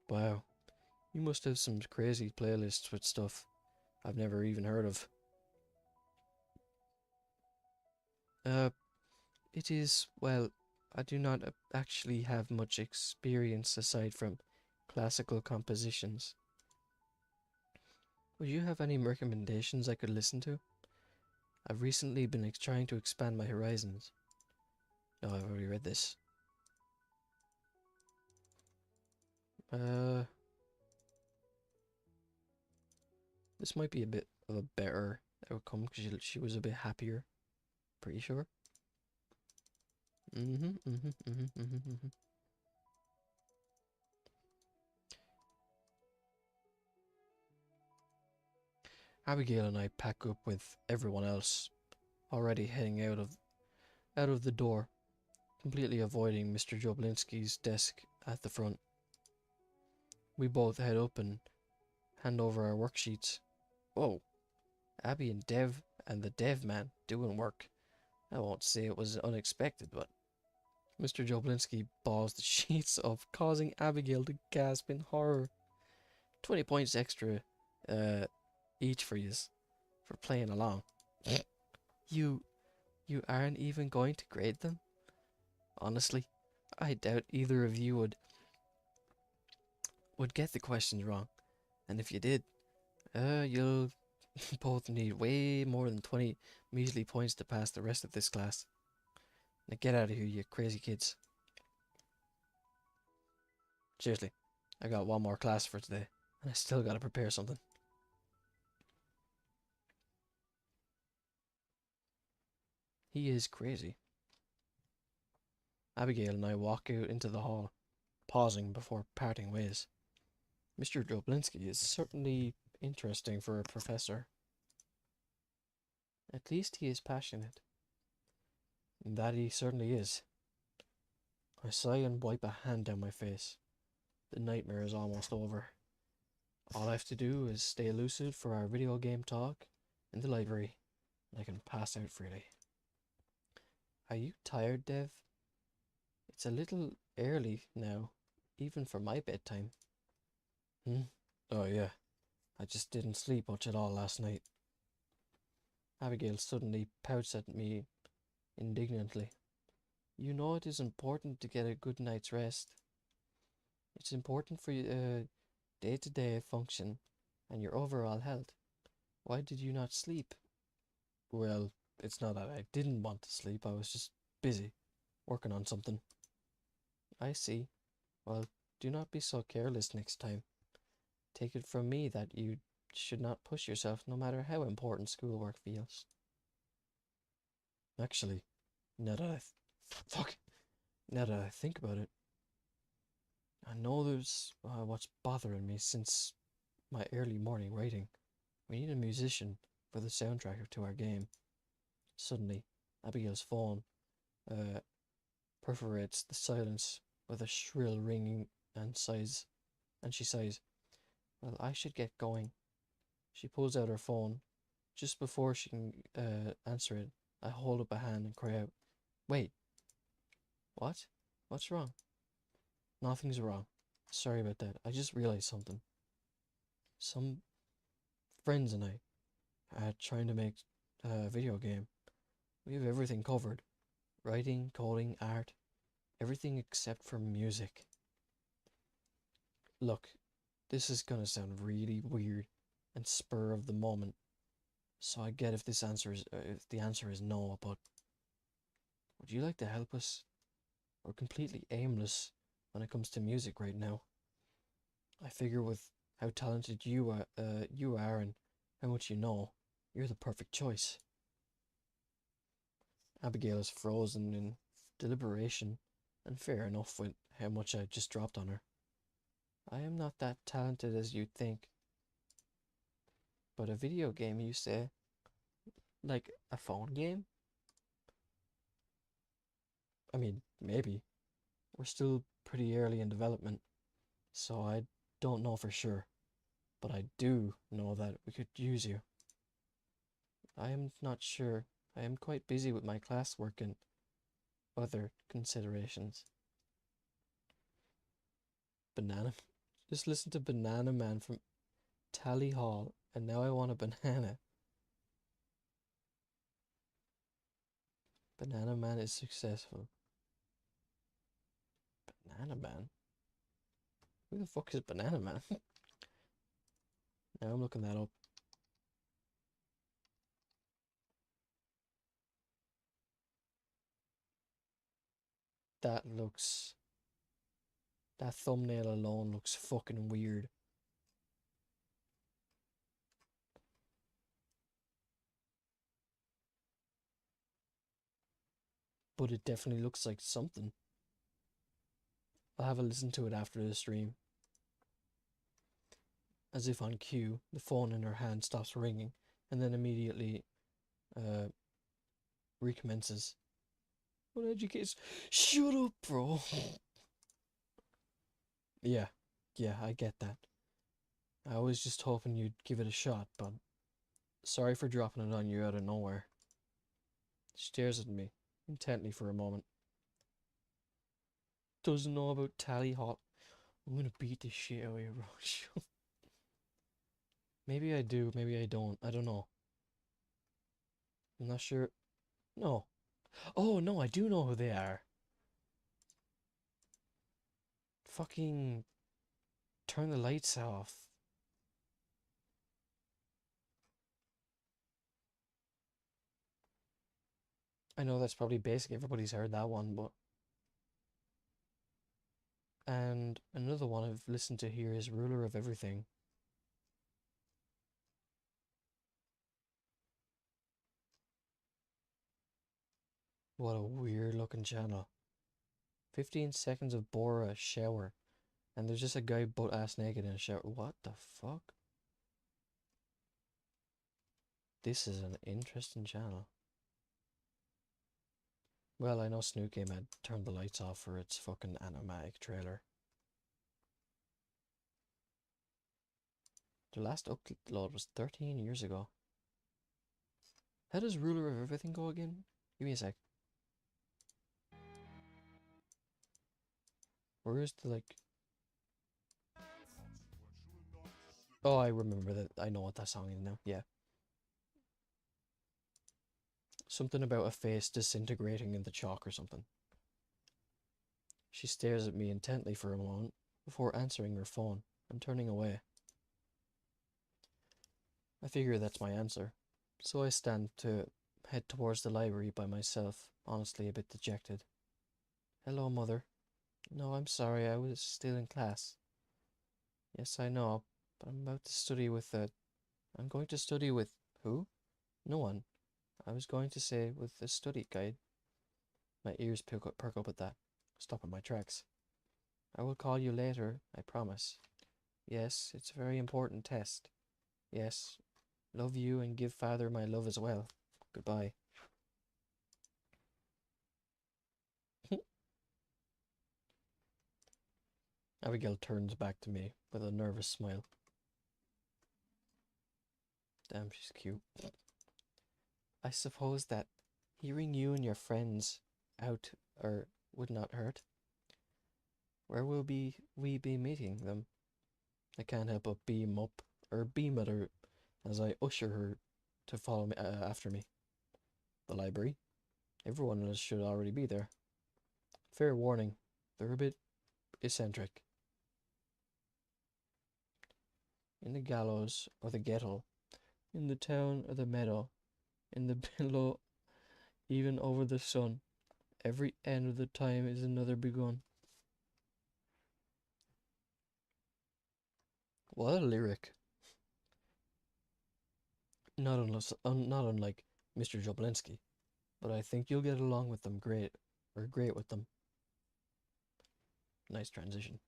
Wow, you must have some crazy playlists with stuff I've never even heard of. Uh, it is, well, I do not actually have much experience aside from classical compositions. Would you have any recommendations I could listen to? I've recently been trying to expand my horizons. No, I've already read this. Uh, this might be a bit of a better outcome because she was a bit happier. Pretty sure. Abigail and I pack up with everyone else, already heading out of the door, completely avoiding Mr. Joblinski's desk at the front. We both head up and hand over our worksheets. Whoa, Abby and Dev and the Dev man doing work. I won't say it was unexpected, but Mr. Joblinski balls the sheets up, causing Abigail to gasp in horror. 20 points extra each for yous for playing along. You you aren't even going to grade them? Honestly, I doubt either of you would get the questions wrong. And if you did, you'll both need way more than 20 measly points to pass the rest of this class. Now get out of here, you crazy kids. Seriously, I got one more class for today, and I still gotta prepare something. He is crazy. Abigail and I walk out into the hall, pausing before parting ways. Mr. Joblinski is certainly interesting for a professor. At least he is passionate. That he certainly is. I sigh and wipe a hand down my face. The nightmare is almost over. All I have to do is stay lucid for our video game talk in the library, and I can pass out freely. Are you tired, Dev? It's a little early now, even for my bedtime. Oh yeah, I just didn't sleep much at all last night. Abigail suddenly pouts at me indignantly. You know it is important to get a good night's rest. It's important for your day-to-day function and your overall health. Why did you not sleep? Well, it's not that I didn't want to sleep, I was just busy, working on something. I see. Well, do not be so careless next time. Take it from me that you should not push yourself no matter how important schoolwork feels. Actually, now that now that I think about it, I know there's what's bothering me since my early morning writing. We need a musician for the soundtrack to our game. Suddenly, Abigail's phone perforates the silence with a shrill ringing and she sighs, well, I should get going. She pulls out her phone. Just before she can answer it, I hold up a hand and cry out, wait, what? What's wrong? Nothing's wrong. Sorry about that. I just realized something. Some friends and I are trying to make a video game. We have everything covered. Writing, coding, art, everything except for music. Look, this is gonna sound really weird and spur of the moment, so I get if if the answer is no, but would you like to help us? We're completely aimless when it comes to music right now. I figure with how talented you are and how much you know, you're the perfect choice. Abigail is frozen in deliberation, and fair enough with how much I just dropped on her. I am not that talented as you'd think. But a video game, you say? Like a phone game? I mean, maybe. We're still pretty early in development, so I don't know for sure. But I do know that we could use you. I am not sure. I am quite busy with my classwork and other considerations. Banana. Just listen to Banana Man from Tally Hall, and now I want a banana. Banana Man is successful. Banana Man? Who the fuck is Banana Man? Now I'm looking that up. That looks... That thumbnail alone looks fucking weird. But it definitely looks like something. I'll have a listen to it after the stream. As if on cue, the phone in her hand stops ringing and then immediately uh, recommences. What education? Shut up, bro. Yeah, I get that. I was just hoping you'd give it a shot, but sorry for dropping it on you out of nowhere. She stares at me intently for a moment. Doesn't know about Tally Hall. I'm gonna beat the shit out of you, bro. Maybe I do, maybe I don't. I don't know. I'm not sure. No. Oh, no, I do know who they are. Fucking turn the lights off. I know that's probably basic. Everybody's heard that one, but. And another one I've listened to here is Ruler of Everything. What a weird looking channel. 15 seconds of Bora shower. And there's just a guy butt ass naked in a shower. What the fuck? This is an interesting channel. Well, I know Snoot Game had turned the lights off for its fucking animatic trailer. The last upload was 13 years ago. How does Ruler of Everything go again? Give me a sec. Where is the like... Oh, I remember that. I know what that song is now. Yeah. Something about a face disintegrating in the chalk or something. She stares at me intently for a moment before answering her phone and turning away. I figure that's my answer, so I stand to head towards the library by myself, honestly a bit dejected. Hello, Mother. No, I'm sorry, I was still in class. Yes, I know, but I'm about to study with I'm going to study with... Who? No one. I was going to say with a study guide. My ears perk up at that, stop in my tracks. I will call you later, I promise. Yes, it's a very important test. Yes, love you and give Father my love as well. Goodbye. Abigail turns back to me with a nervous smile. Damn, she's cute. I suppose that hearing you and your friends out would not hurt. Where will we be meeting them? I can't help but beam at her as I usher her to follow me after me. The library. Everyone else should already be there. Fair warning, they're a bit eccentric. in the gallows or the ghetto, in the town or the meadow, in the billow, even over the sun. Every end of the time is another begun. What a lyric. Not unlike Mr. Jablinski, but I think you'll get along with them great, or great with them. Nice transition.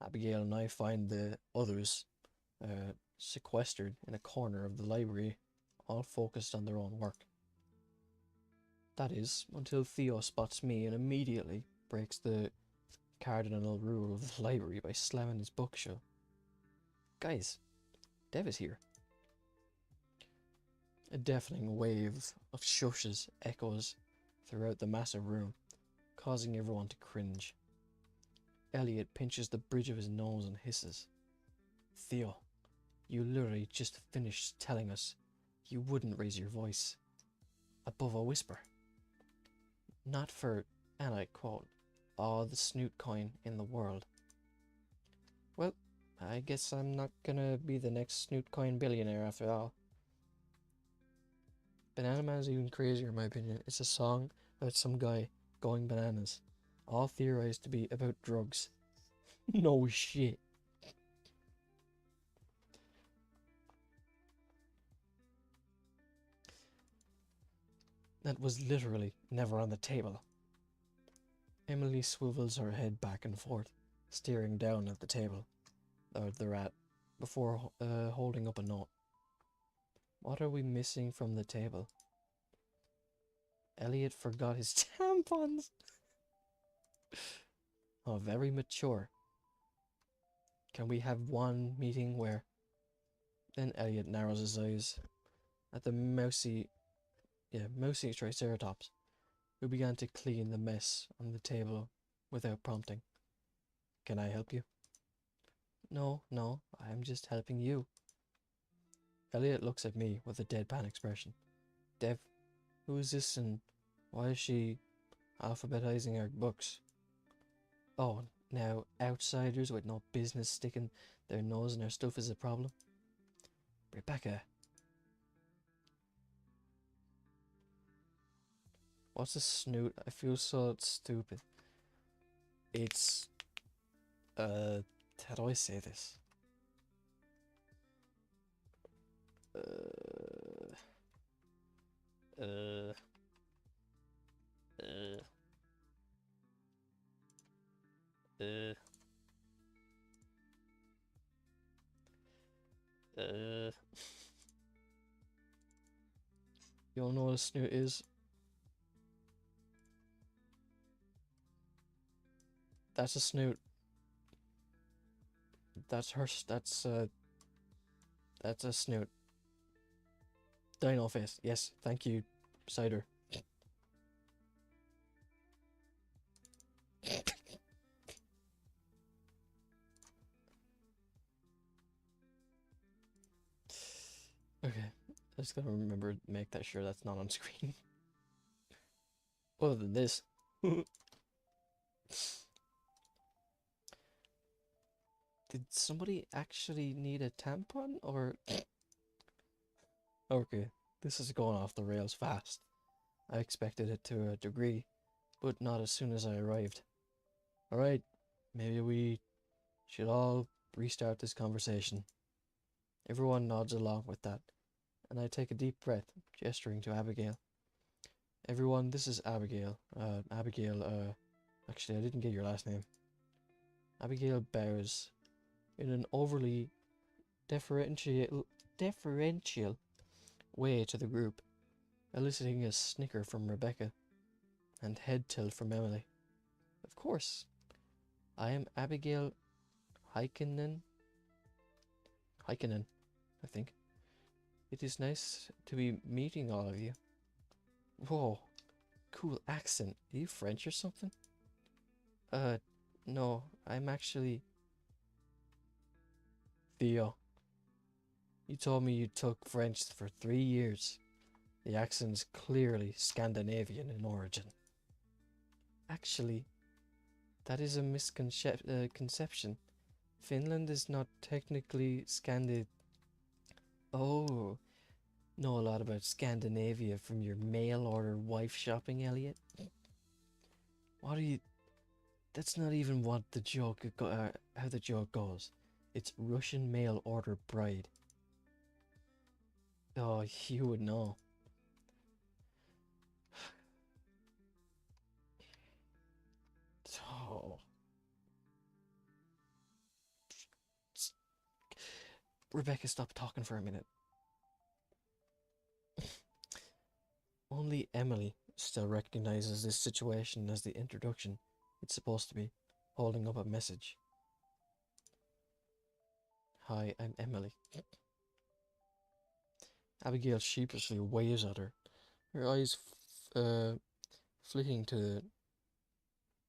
Abigail and I find the others sequestered in a corner of the library, all focused on their own work. That is, until Theo spots me and immediately breaks the cardinal rule of the library by slamming his book shut. Guys, Dev is here. A deafening wave of shushes echoes throughout the massive room, causing everyone to cringe. Elliot pinches the bridge of his nose and hisses. Theo, you literally just finished telling us you wouldn't raise your voice above a whisper. Not for, and I quote, all the snoot coin in the world. Well, I guess I'm not gonna be the next snoot coin billionaire after all. Banana Man is even crazier in my opinion. It's a song about some guy going bananas, all theorized to be about drugs. No shit. That was literally never on the table. Emily swivels her head back and forth, staring down at the table, or the rat, before holding up a note. What are we missing from the table? Elliot forgot his tampons. Oh, very mature. Can we have one meeting where... Then Elliot narrows his eyes at the mousy triceratops, who began to clean the mess on the table without prompting. Can I help you? No, I'm just helping you. Elliot looks at me with a deadpan expression. Dev, who is this and why is she alphabetizing our books? Oh, now outsiders with no business sticking their nose in our stuff is a problem? Rebecca. What's a snoot? I feel so stupid. It's... how do I say this? You don't know what a snoot is? That's a snoot. That's a snoot. Dino face. Yes, thank you, Cider. Okay, I just gotta remember to make that sure that's not on screen. Other than this. Did somebody actually need a tampon, or... Okay, this is going off the rails fast. I expected it to a degree, but not as soon as I arrived. Alright, maybe we should all restart this conversation. Everyone nods along with that, and I take a deep breath, gesturing to Abigail. Everyone, this is Abigail. Actually, I didn't get your last name. Abigail bows in an overly deferential way to the group, eliciting a snicker from Rebecca, and head tilt from Emily. Of course, I am Abigail Heikkinen, I think. It is nice to be meeting all of you. Whoa, cool accent. Are you French or something? No, I'm actually... Theo. You told me you took French for 3 years. The accent is clearly Scandinavian in origin. Actually, that is a misconception. Finland is not technically Scandi. Oh, know a lot about Scandinavia from your mail order wife shopping, Elliot. What are you? That's not even what the joke how the joke goes. It's Russian mail order bride. Oh, you would know. Oh. Rebecca, stop talking for a minute. Only Emily still recognizes this situation as the introduction it's supposed to be, holding up a message. Hi, I'm Emily. Abigail sheepishly waves at her, her eyes flicking to the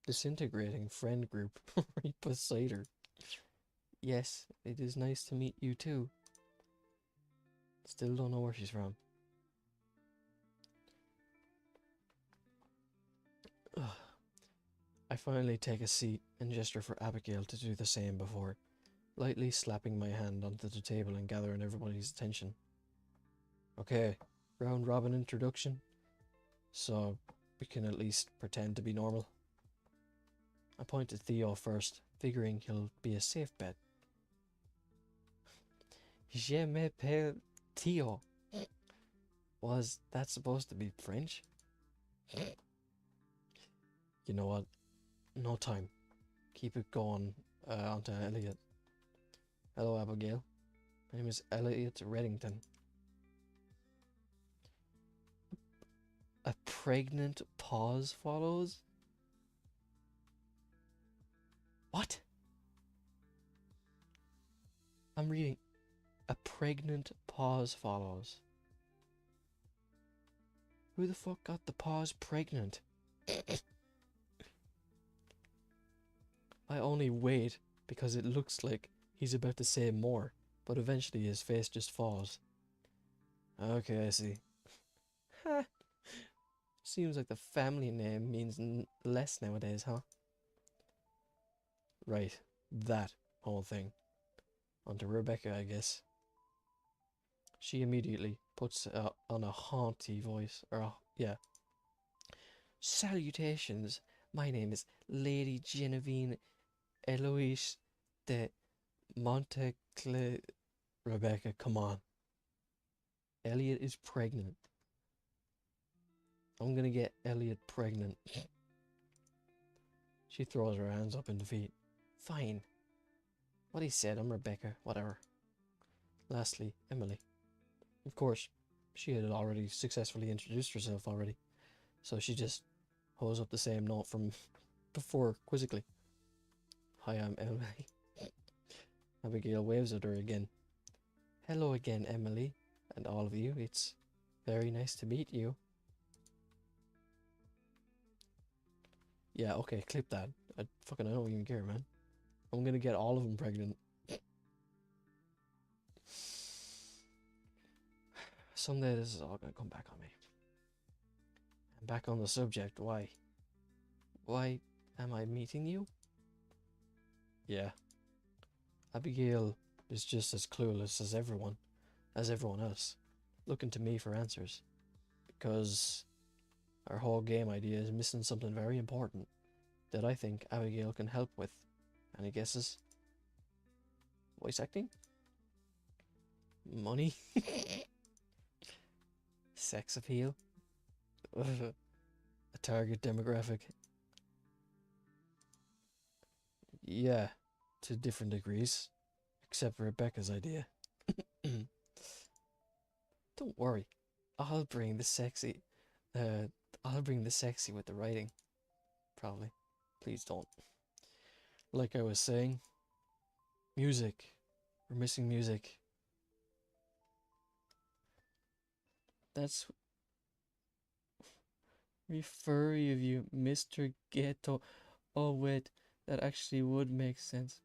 disintegrating friend group right beside her. Yes, it is nice to meet you too. Still don't know where she's from. Ugh. I finally take a seat and gesture for Abigail to do the same before lightly slapping my hand onto the table and gathering everybody's attention. Okay, round robin introduction, so we can at least pretend to be normal. I point to Theo first, figuring he'll be a safe bet. Je m'appelle Theo. Was that supposed to be French? You know what? No time. Keep it going onto Elliot. Hello, Abigail. My name is Elliot Reddington. A pregnant pause follows? What? I'm reading. A pregnant pause follows. Who the fuck got the pause pregnant? I only wait because it looks like he's about to say more, but eventually his face just falls. Okay, I see. Ha! Seems like the family name means less nowadays, huh? Right, that whole thing. Onto Rebecca, I guess. She immediately puts on a haunty voice, yeah. Salutations, my name is Lady Genevieve Eloise de Montecle. Rebecca, come on. Elliot is pregnant. I'm gonna get Elliot pregnant. She throws her hands up in defeat. Fine. What he said, I'm Rebecca, whatever. Lastly, Emily. Of course, she had already successfully introduced herself already, so she just holds up the same note from before quizzically. Hi, I'm Emily. Abigail waves at her again. Hello again, Emily, and all of you. It's very nice to meet you. Yeah, okay, clip that. I don't even care, man. I'm gonna get all of them pregnant. Someday this is all gonna come back on me. And back on the subject, why? Why am I meeting you? Yeah. Abigail is just as clueless as everyone else, looking to me for answers. Because our whole game idea is missing something very important that I think Abigail can help with. Any guesses? Voice acting? Money? Sex appeal? A target demographic? Yeah, to different degrees. Except for Rebecca's idea. Don't worry. I'll bring the sexy with the writing. Probably. Please don't. Like I was saying, music. We're missing music. That's very furry of you, Mr. Ghetto. Oh wait, that actually would make sense.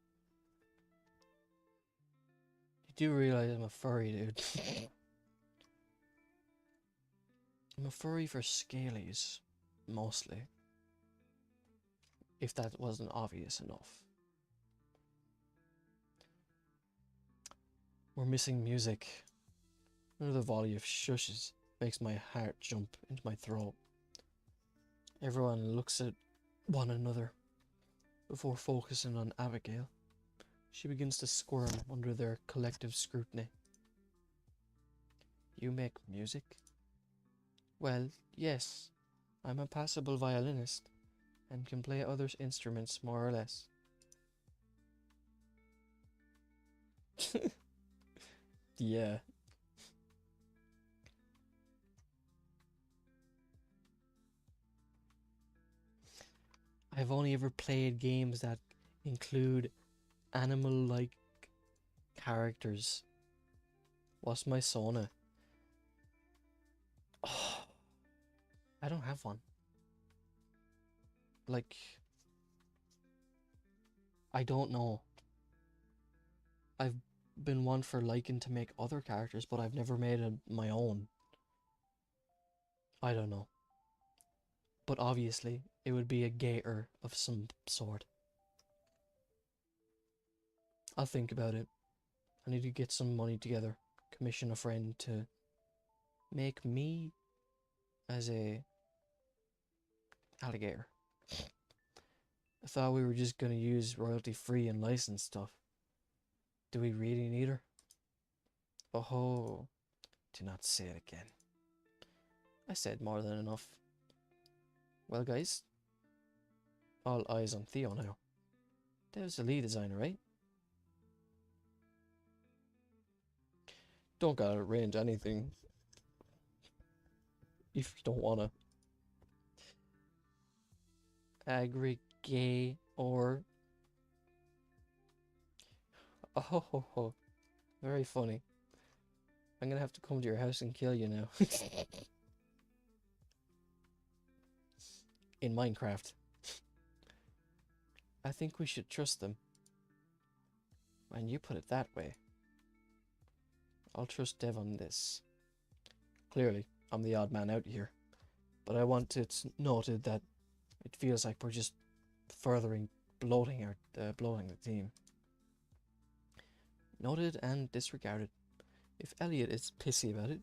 You do realize I'm a furry, dude. I'm a furry for scalies, mostly. If that wasn't obvious enough. We're missing music. Another volley of shushes makes my heart jump into my throat. Everyone looks at one another before focusing on Abigail. She begins to squirm under their collective scrutiny. You make music? Well, yes. I'm a passable violinist and can play other instruments more or less. Yeah. I've only ever played games that include animal-like characters. What's my Sona? Oh, I don't have one. Like, I don't know. I've been one for liking to make other characters, but I've never made my own. I don't know. But obviously, it would be a gator of some sort. I'll think about it. I need to get some money together, commission a friend to make me as a alligator. I thought we were just gonna use royalty free and licensed stuff. Do we really need her? Oh, do not say it again. I said more than enough. Well guys, all eyes on Theo now. Dev's the lead designer, right? Don't gotta arrange anything if you don't wanna. Agrigator. Oh, very funny. I'm gonna have to come to your house and kill you now. In Minecraft. I think we should trust them. When you put it that way. I'll trust Dev on this. Clearly, I'm the odd man out here. But I want it noted that it feels like we're just furthering bloating the team. Noted and disregarded. If Elliot is pissy about it,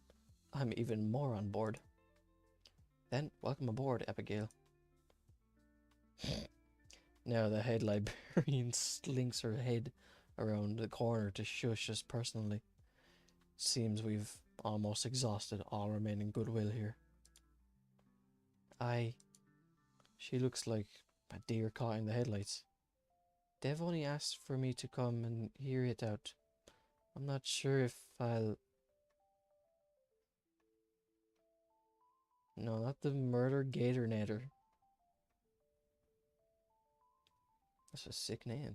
I'm even more on board. Then, welcome aboard, Abigail. Now the head librarian slinks her head around the corner to shush us personally. Seems we've almost exhausted all remaining goodwill here. She looks like a deer caught in the headlights. Dev only asked for me to come and hear it out. I'm not sure if I'll... No, not the murder gator nader. That's a sick name.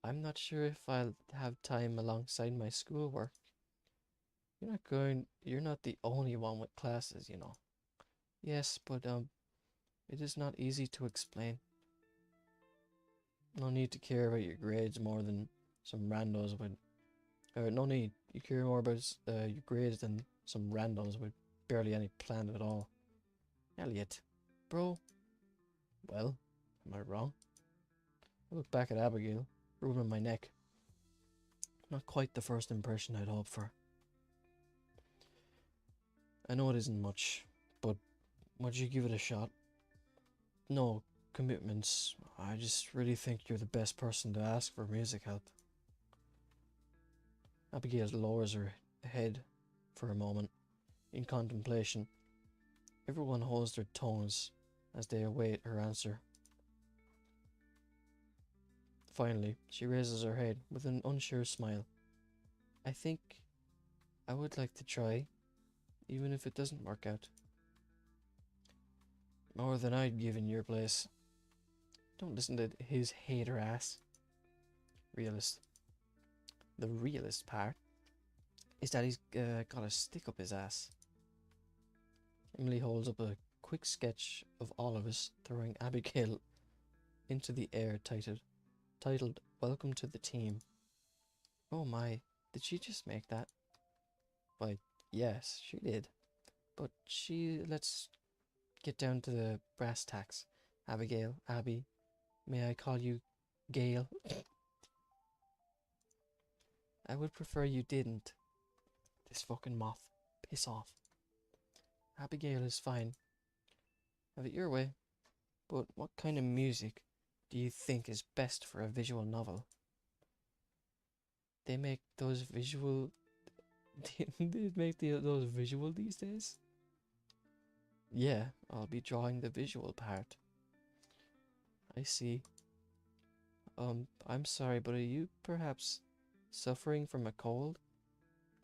I'm not sure if I'll have time alongside my schoolwork. You're not the only one with classes, you know. Yes, but it is not easy to explain. No need to care about your grades more than some randos would. No need. You care more about your grades than some randos with barely any plan at all. Elliot. Bro. Well, am I wrong? I look back at Abigail, rubbing my neck. Not quite the first impression I'd hoped for. I know it isn't much, but would you give it a shot? No commitments. I just really think you're the best person to ask for music help. Abigail lowers her head for a moment, in contemplation. Everyone holds their tongues as they await her answer. Finally, she raises her head with an unsure smile. I think I would like to try, even if it doesn't work out. More than I'd give in your place. Don't listen to his hater ass. Realist. The realist part is that he's got a stick up his ass. Emily holds up a quick sketch of all of us throwing Abigail into the air titled Welcome to the Team. Oh my, did she just make that? Why, yes, she did. But let's get down to the brass tacks. Abigail, Abby, may I call you Gail? I would prefer you didn't. This fucking moth. Piss off. Abigail is fine. Have it your way. But what kind of music do you think is best for a visual novel? They make those visual... they make those visual these days? Yeah, I'll be drawing the visual part. I see. I'm sorry, but are you perhaps suffering from a cold?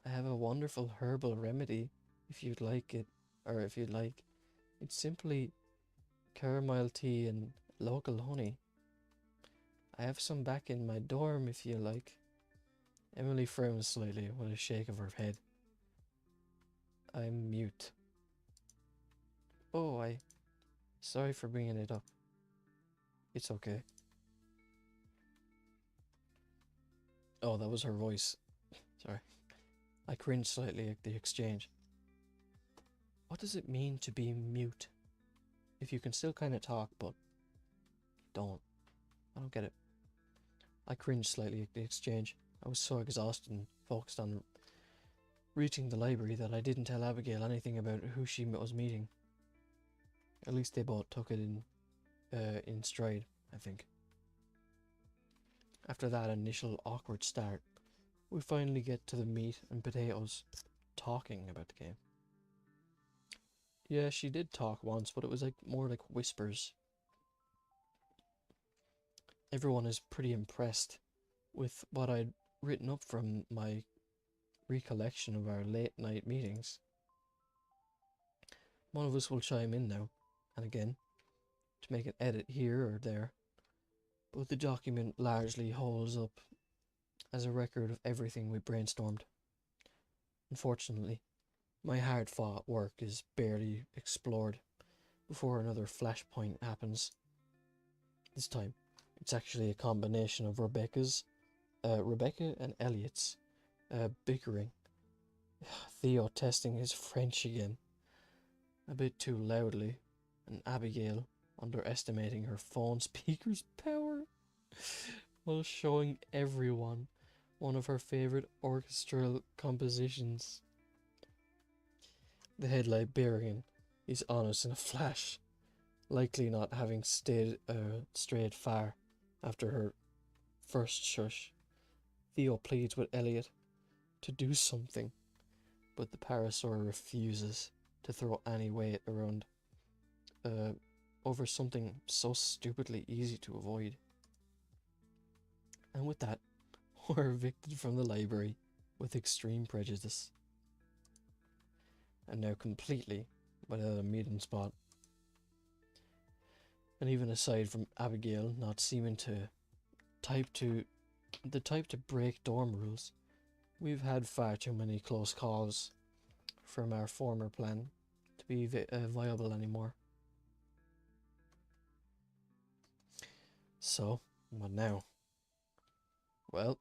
I have a wonderful herbal remedy if you'd like it, or if you'd like. It's simply caramel tea and local honey. I have some back in my dorm if you like. Emily frowns slightly with a shake of her head. I'm mute. Oh, sorry for bringing it up. It's okay. Oh, that was her voice. Sorry. I cringed slightly at the exchange. What does it mean to be mute? If you can still kind of talk, but don't. I don't get it. I cringed slightly at the exchange. I was so exhausted and focused on reaching the library that I didn't tell Abigail anything about who she was meeting. At least they both took it in stride, I think. After that initial awkward start, we finally get to the meat and potatoes, talking about the game. Yeah, she did talk once, but it was more like whispers. Everyone is pretty impressed with what I'd written up from my recollection of our late night meetings. One of us will chime in now and again to make an edit here or there, but the document largely holds up as a record of everything we brainstormed. Unfortunately, my hard-fought work is barely explored before another flashpoint happens. This time, it's actually a combination of Rebecca and Elliot's bickering. Theo testing his French again, a bit too loudly, and Abigail underestimating her phone speaker's power while showing everyone one of her favorite orchestral compositions. The head librarian is on us in a flash, likely not having strayed far after her first shush. Theo pleads with Elliot to do something, but the parasaur refuses to throw any weight around over something so stupidly easy to avoid. And with that, we're evicted from the library with extreme prejudice. And now completely without a meeting spot. And even aside from Abigail not seeming to the type to break dorm rules, we've had far too many close calls from our former plan to be viable anymore. So, what now? Well,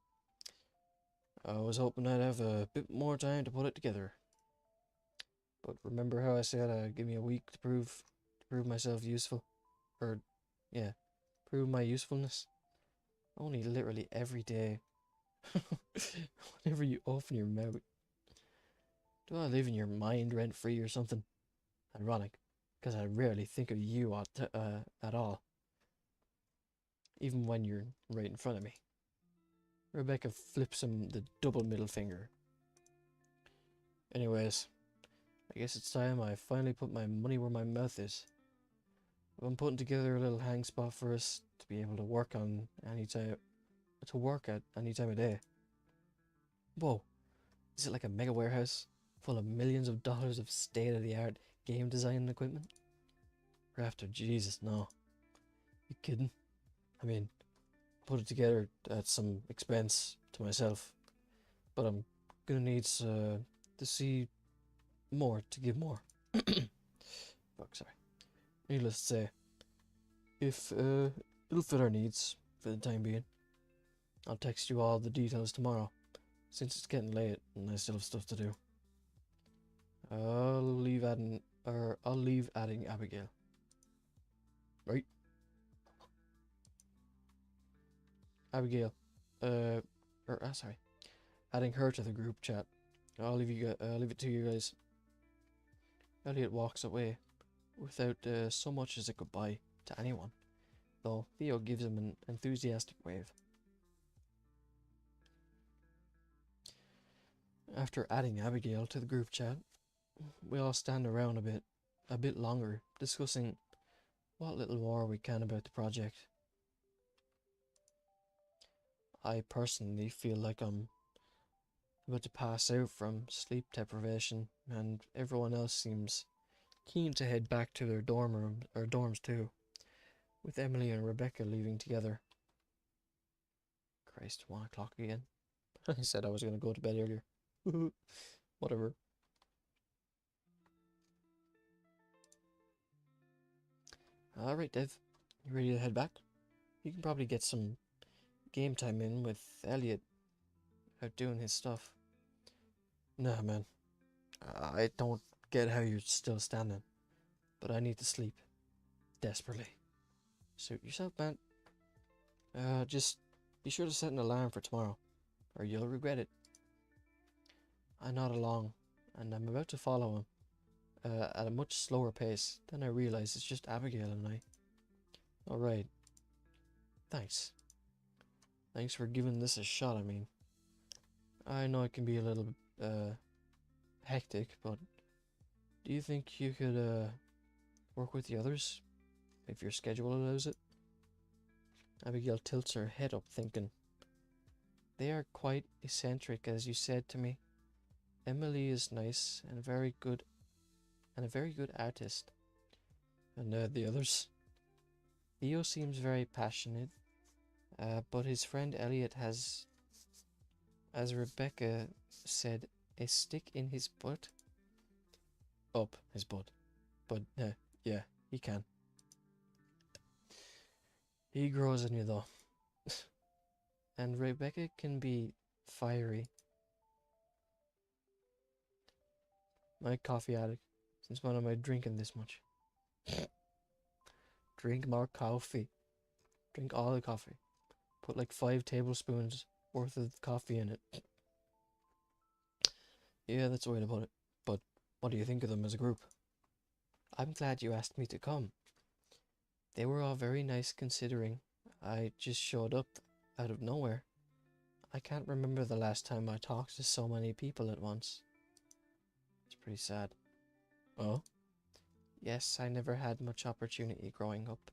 I was hoping I'd have a bit more time to put it together. But remember how I said give me a week to prove myself useful? Or, yeah, prove my usefulness? Only literally every day. Whenever you open your mouth. Do I live in your mind rent-free or something? Ironic, because I rarely think of you at all. Even when you're right in front of me. Rebecca flips him the double middle finger. Anyways, I guess it's time I finally put my money where my mouth is. I'm putting together a little hang spot for us to be able to work at any time of day. Whoa, is it like a mega warehouse full of millions of dollars of state-of-the-art game design equipment? Or after Jesus, no. You kidding? I mean, put it together at some expense to myself, but I'm gonna need to see more to give more. Fuck, sorry. Needless to say, if it'll fit our needs for the time being, I'll text you all the details tomorrow, since it's getting late and I still have stuff to do. I'll leave adding Abigail. Right? Abigail. Sorry. adding her to the group chat. I'll leave it to you guys. Elliot walks away without so much as a goodbye to anyone, though Theo gives him an enthusiastic wave. After adding Abigail to the group chat, we all stand around a bit longer, discussing what little more we can about the project. I personally feel like I'm about to pass out from sleep deprivation, and everyone else seems keen to head back to their dorms too, with Emily and Rebecca leaving together. Christ, 1 o'clock again. I said I was going to go to bed earlier. Whatever. Alright, Dev. You ready to head back? You can probably get some game time in with Elliot out doing his stuff. Nah, man. I don't get how you're still standing, but I need to sleep. Desperately. Suit yourself, man. Just be sure to set an alarm for tomorrow, or you'll regret it. I nod along, and I'm about to follow him, at a much slower pace. Then I realize it's just Abigail and I. Alright. Thanks. Thanks for giving this a shot, I mean. I know it can be a little, hectic, but do you think you could, work with the others? If your schedule allows it? Abigail tilts her head up, thinking. They are quite eccentric, as you said to me. Emily is nice and a very good artist. And the others? Theo seems very passionate, but his friend Elliot has, as Rebecca said, a stick in his butt. Up his butt. But, yeah, he can. He grows on you, though. And Rebecca can be fiery. My coffee addict. Since when am I drinking this much? Drink more coffee. Drink all the coffee. Put like 5 tablespoons worth of coffee in it. Yeah, that's the way to put it. But what do you think of them as a group? I'm glad you asked me to come. They were all very nice considering I just showed up out of nowhere. I can't remember the last time I talked to so many people at once. It's pretty sad. Oh? Yes, I never had much opportunity growing up.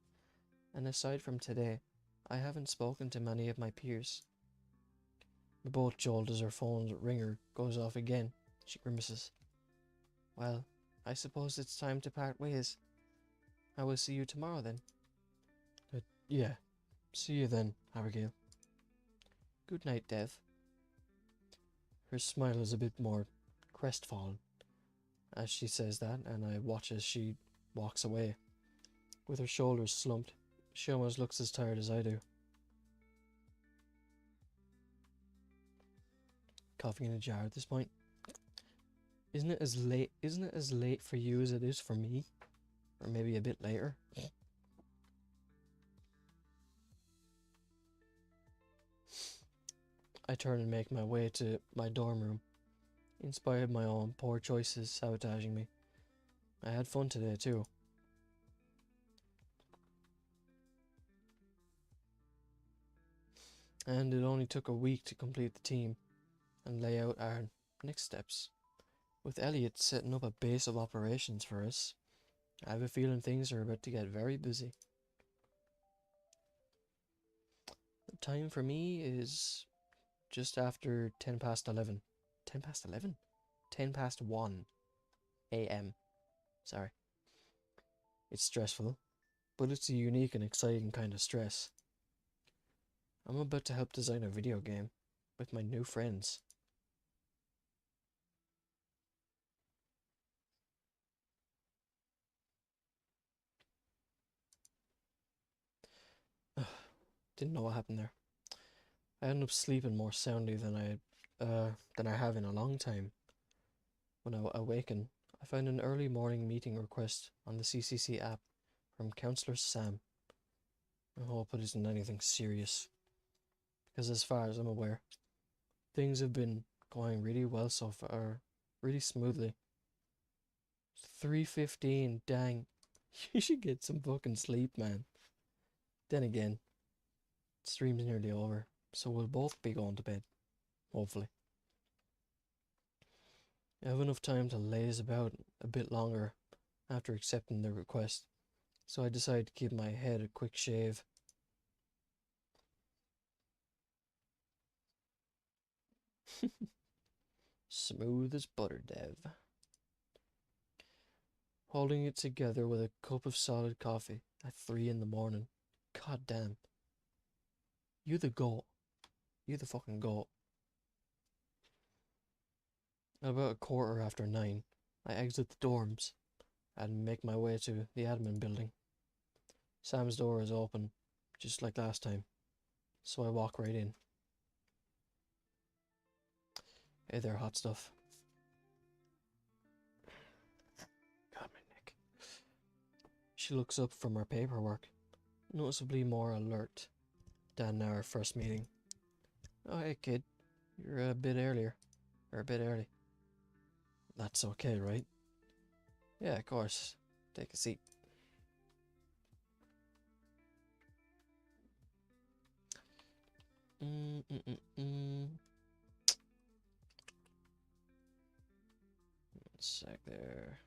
And aside from today, I haven't spoken to many of my peers. We both jolt as her phone's ringer goes off again. She grimaces. Well, I suppose it's time to part ways. I will see you tomorrow then. Yeah. See you then, Abigail. Good night, Dev. Her smile is a bit more crestfallen as she says that, and I watch as she walks away. With her shoulders slumped, she almost looks as tired as I do. Coffee in a jar at this point. Isn't it as late for you as it is for me? Or maybe a bit later? I turn and make my way to my dorm room, inspired by my own poor choices sabotaging me. I had fun today too. And it only took a week to complete the team and lay out our next steps. With Elliot setting up a base of operations for us, I have a feeling things are about to get very busy. The time for me is just after 10 past 11. 10 past 11? 10 past 1 a.m. Sorry. It's stressful, but it's a unique and exciting kind of stress. I'm about to help design a video game with my new friends. Didn't know what happened there. I ended up sleeping more soundly than I have in a long time. When I awakened, I found an early morning meeting request on the CCC app from Counselor Sam. I hope it isn't anything serious, because as far as I'm aware, things have been going really well so far. Really smoothly. 3:15, dang. You should get some fucking sleep, man. Then again, stream's nearly over, so we'll both be going to bed. Hopefully. I have enough time to laze about a bit longer after accepting the request, so I decided to give my head a quick shave. Smooth as butter, Dev. Holding it together with a cup of solid coffee at 3 in the morning. God damn. You the goat. You the fucking goat. About 9:15, I exit the dorms and make my way to the admin building. Sam's door is open, just like last time, so I walk right in. Hey there, hot stuff. God, my neck. She looks up from her paperwork, noticeably more alert than our first meeting. Oh, hey kid, you're a bit earlier, or a bit early. That's okay, right? Yeah, of course. Take a seat. One sec there.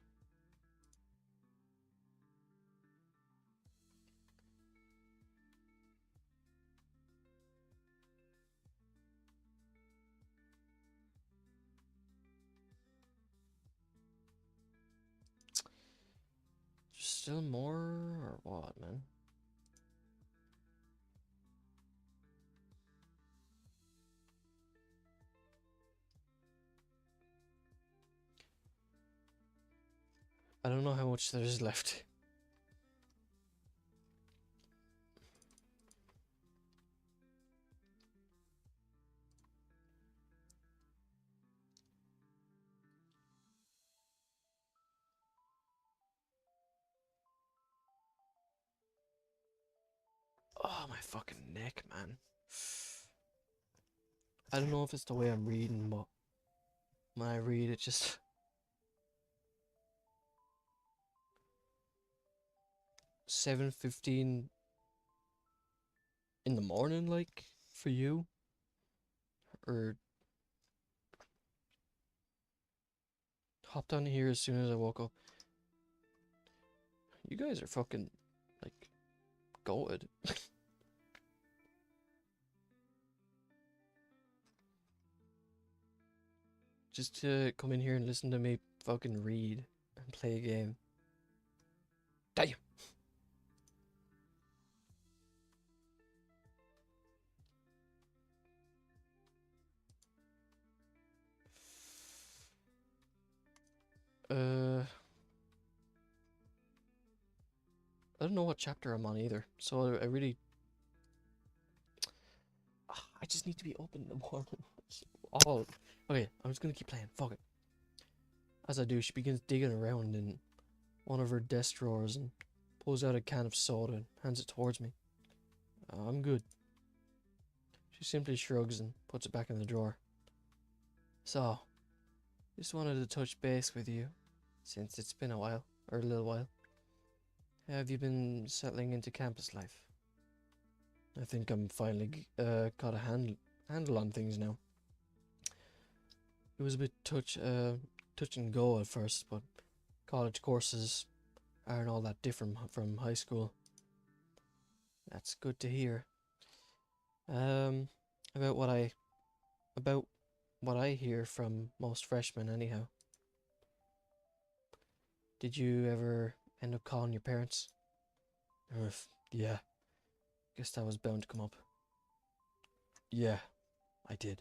Still more or what, man? I don't know how much there is left. Oh, my fucking neck, man. I don't know if it's the way I'm reading, but when I read it just... 7:15 in the morning, like, for you? Or... Hopped on here as soon as I woke up. You guys are fucking, like, goated. Just to come in here and listen to me fucking read and play a game. Damn! I don't know what chapter I'm on either, so I really... I just need to be open in the morning. Oh, okay, I'm just gonna keep playing, fuck it. As I do, she begins digging around in one of her desk drawers and pulls out a can of soda and hands it towards me. I'm good. She simply shrugs and puts it back in the drawer. So, just wanted to touch base with you, since it's been a while, or a little while. How have you been settling into campus life? I think I'm finally got a handle on things now. It was a bit touch and go at first, but college courses aren't all that different from high school. That's good to hear. About what I hear from most freshmen anyhow. Did you ever end up calling your parents? Yeah, guess that was bound to come up. Yeah, I did.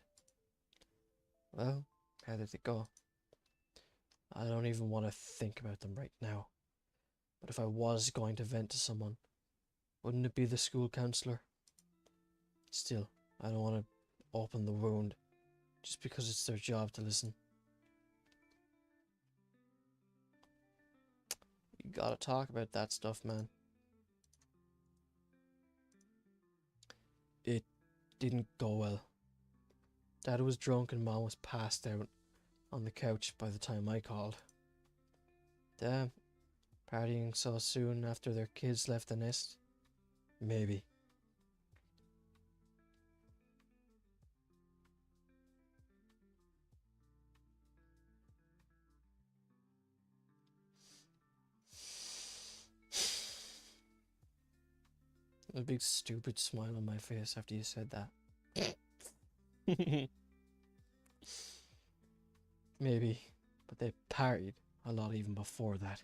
Well, how did it go? I don't even want to think about them right now. But if I was going to vent to someone, wouldn't it be the school counselor? Still, I don't want to open the wound just because it's their job to listen. You gotta talk about that stuff, man. It didn't go well. Dad was drunk and Mom was passed out on the couch by the time I called. Damn, partying so soon after their kids left the nest? Maybe. A big stupid smile on my face after you said that. Maybe, but they partied a lot even before that.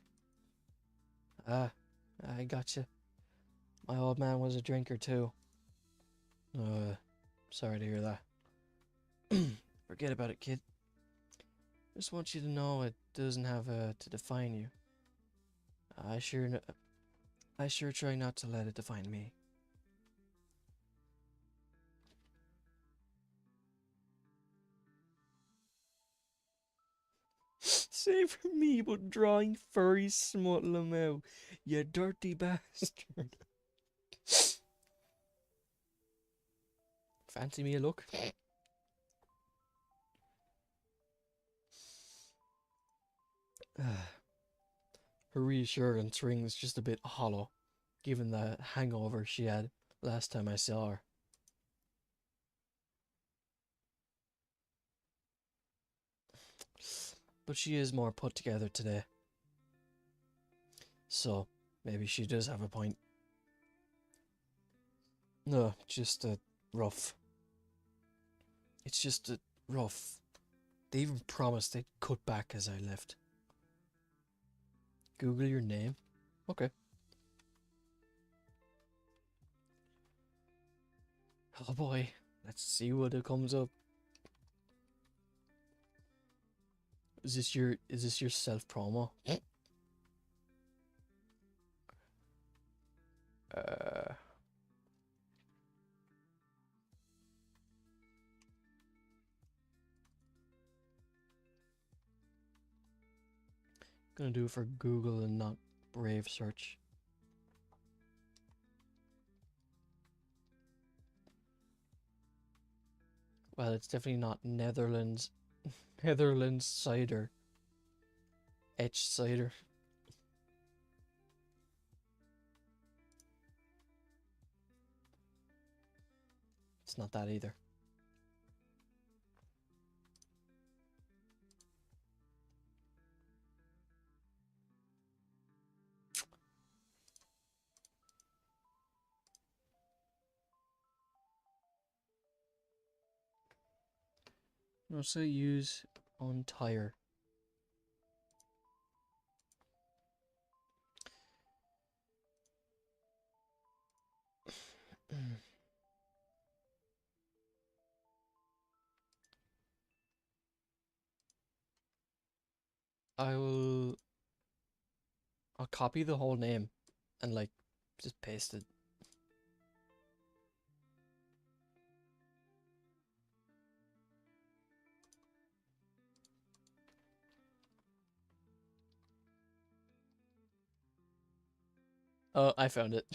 Ah, I gotcha. My old man was a drinker too. Sorry to hear that. Forget about it, kid. Just want you to know it doesn't have to define you. I sure try not to let it define me. Same for me, but drawing furry smuttle him out, you dirty bastard. Fancy me a look? Her reassurance rings just a bit hollow, given the hangover she had last time I saw her. But she is more put together today. So, maybe she does have a point. No, just rough. It's just rough. They even promised they'd cut back as I left. Google your name? Okay. Oh boy, let's see what it comes up. Is this your self promo? Gonna do it for Google and not Brave search. Well, it's definitely not Netherlands. Netherlands cider. Etched cider. It's not that either. Also use on tire. I'll copy the whole name and like just paste it. Oh, I found it.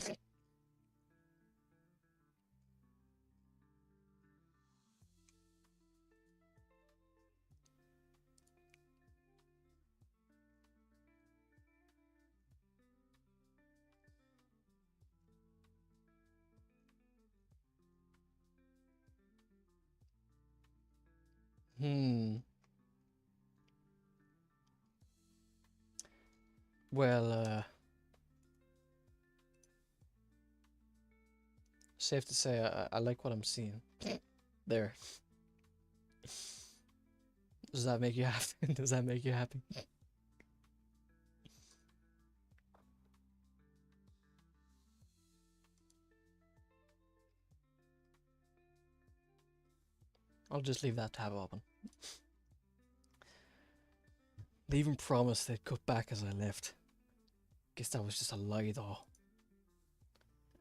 Hmm. Well, safe to say I like what I'm seeing. There. Does that make you happy? Does that make you happy? I'll just leave that tab open. They even promised they'd cut back as I left. Guess that was just a lie though.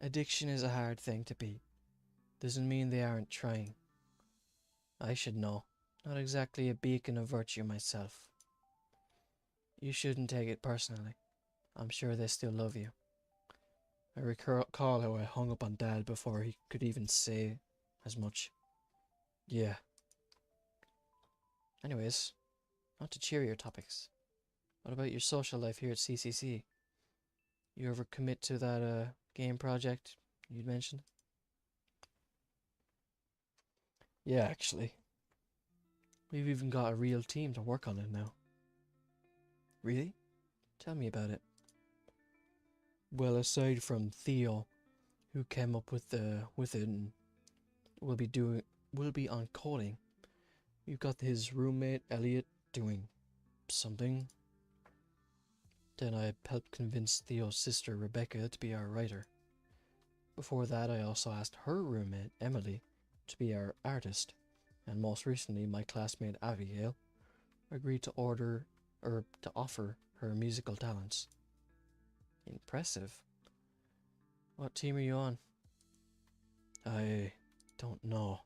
Addiction is a hard thing to beat. Doesn't mean they aren't trying. I should know. Not exactly a beacon of virtue myself. You shouldn't take it personally. I'm sure they still love you. I recall how I hung up on Dad before he could even say as much. Yeah, Anyways, on to cheerier topics. What about your social life here at CCC? You ever commit to that game project you'd mentioned? Yeah, actually. We've even got a real team to work on it now. Really? Tell me about it. Well, aside from Theo, who came up with it and will be on coding. We've got his roommate Elliot doing something. Then I helped convince Theo's sister Rebecca to be our writer. Before that, I also asked her roommate Emily to be our artist, and most recently, my classmate Abigail agreed to offer her musical talents. Impressive. What team are you on? I don't know.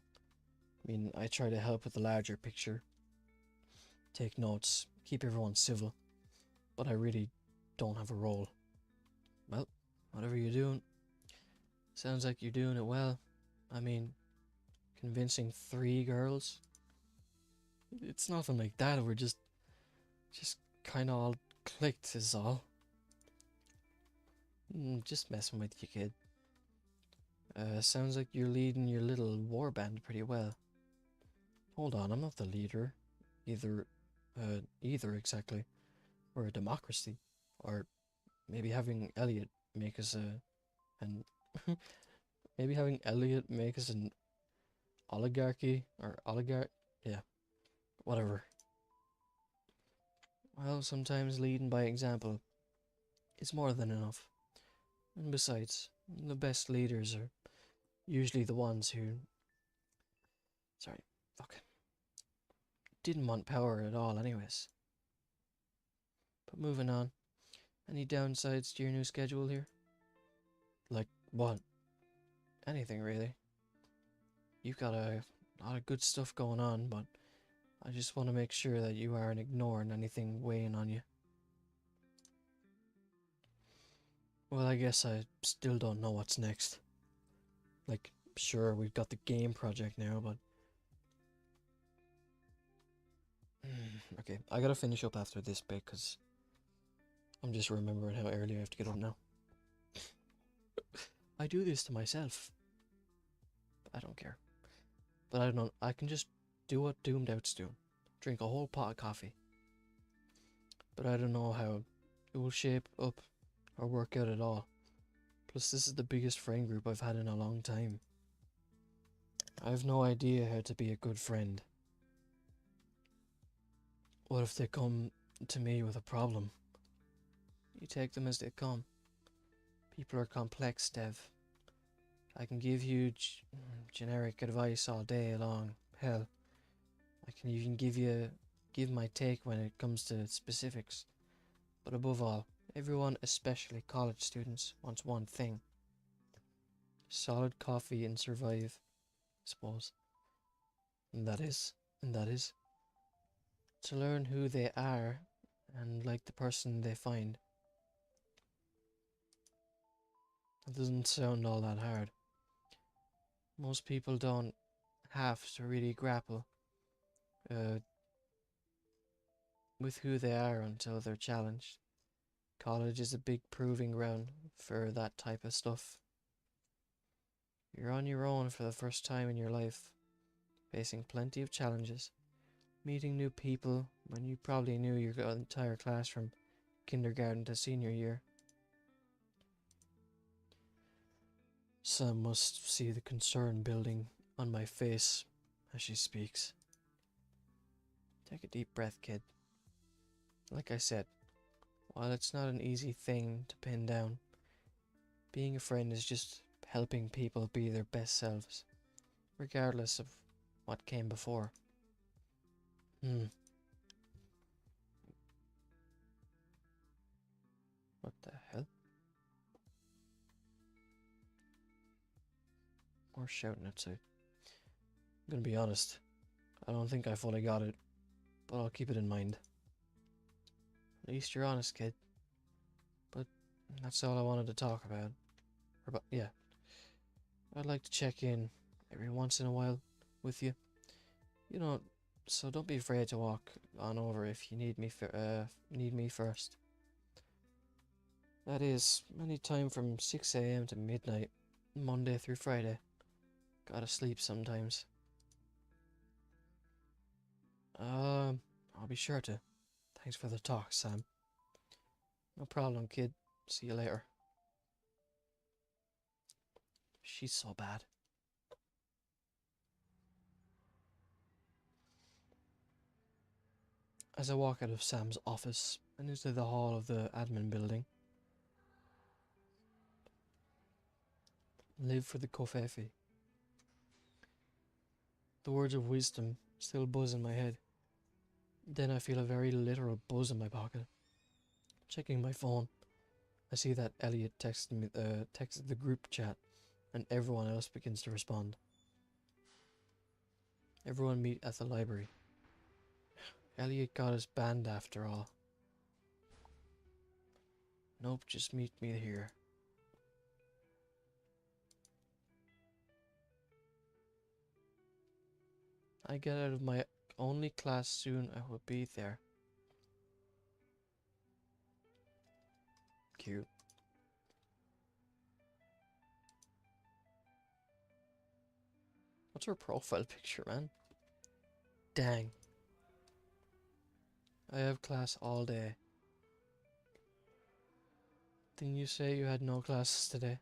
I mean, I try to help with the larger picture, take notes, keep everyone civil, but I really don't have a role. Well, whatever you're doing, sounds like you're doing it well. I mean, convincing 3 girls? It's nothing like that, we're just kinda all clicked is all. Just messing with you, kid. Sounds like you're leading your little war band pretty well. Hold on, I'm not the leader. Either exactly. We're a democracy. Or maybe having Elliot make us an maybe having Elliot make us an oligarchy or yeah, whatever. Well, sometimes leading by example is more than enough. And besides, the best leaders are usually the ones who didn't want power at all anyways. But moving on, any downsides to your new schedule here? Like what? Anything really. You've got a lot of good stuff going on, but I just want to make sure that you aren't ignoring anything weighing on you. Well, I guess I still don't know what's next. Like, sure, we've got the game project now, but... okay, I gotta finish up after this bit, because I'm just remembering how early I have to get up now. I do this to myself. I don't care. But I don't know, I can just do what Doomed Out's do. Drink a whole pot of coffee. But I don't know how it will shape up or work out at all. Plus, this is the biggest friend group I've had in a long time. I have no idea how to be a good friend. What if they come to me with a problem? You take them as they come. People are complex, Dev. I can give you generic advice all day long. Hell, I can even give my take when it comes to specifics. But above all, everyone, especially college students, wants one thing. Solid coffee and survive, I suppose. And that is to learn who they are and like the person they find. It doesn't sound all that hard. Most people don't have to really grapple with who they are until they're challenged. College is a big proving ground for that type of stuff. You're on your own for the first time in your life, facing plenty of challenges, meeting new people when you probably knew your entire class from kindergarten to senior year. Sam must see the concern building on my face as she speaks. Take a deep breath, kid. Like I said, while it's not an easy thing to pin down, being a friend is just helping people be their best selves, regardless of what came before. What the hell? More shouting outside. I'm gonna be honest, I don't think I fully got it, but I'll keep it in mind. At least you're honest, kid. But that's all I wanted to talk about. Yeah. I'd like to check in every once in a while with you. You don't so don't be afraid to walk on over if you need me first. That is, any time from 6 a.m. to midnight, Monday through Friday. Gotta sleep sometimes. I'll be sure to. Thanks for the talk, Sam. No problem, kid. See you later. She's so bad. As I walk out of Sam's office and into the hall of the admin building, live for the covfefe. The words of wisdom still buzz in my head. Then I feel a very literal buzz in my pocket. Checking my phone, I see that Elliot texted the group chat, and everyone else begins to respond. Everyone meet at the library. Elliot got us banned after all. Nope, just meet me here. I get out of my only class soon, I will be there. Cute. What's her profile picture, man? Dang. I have class all day. Didn't you say you had no classes today?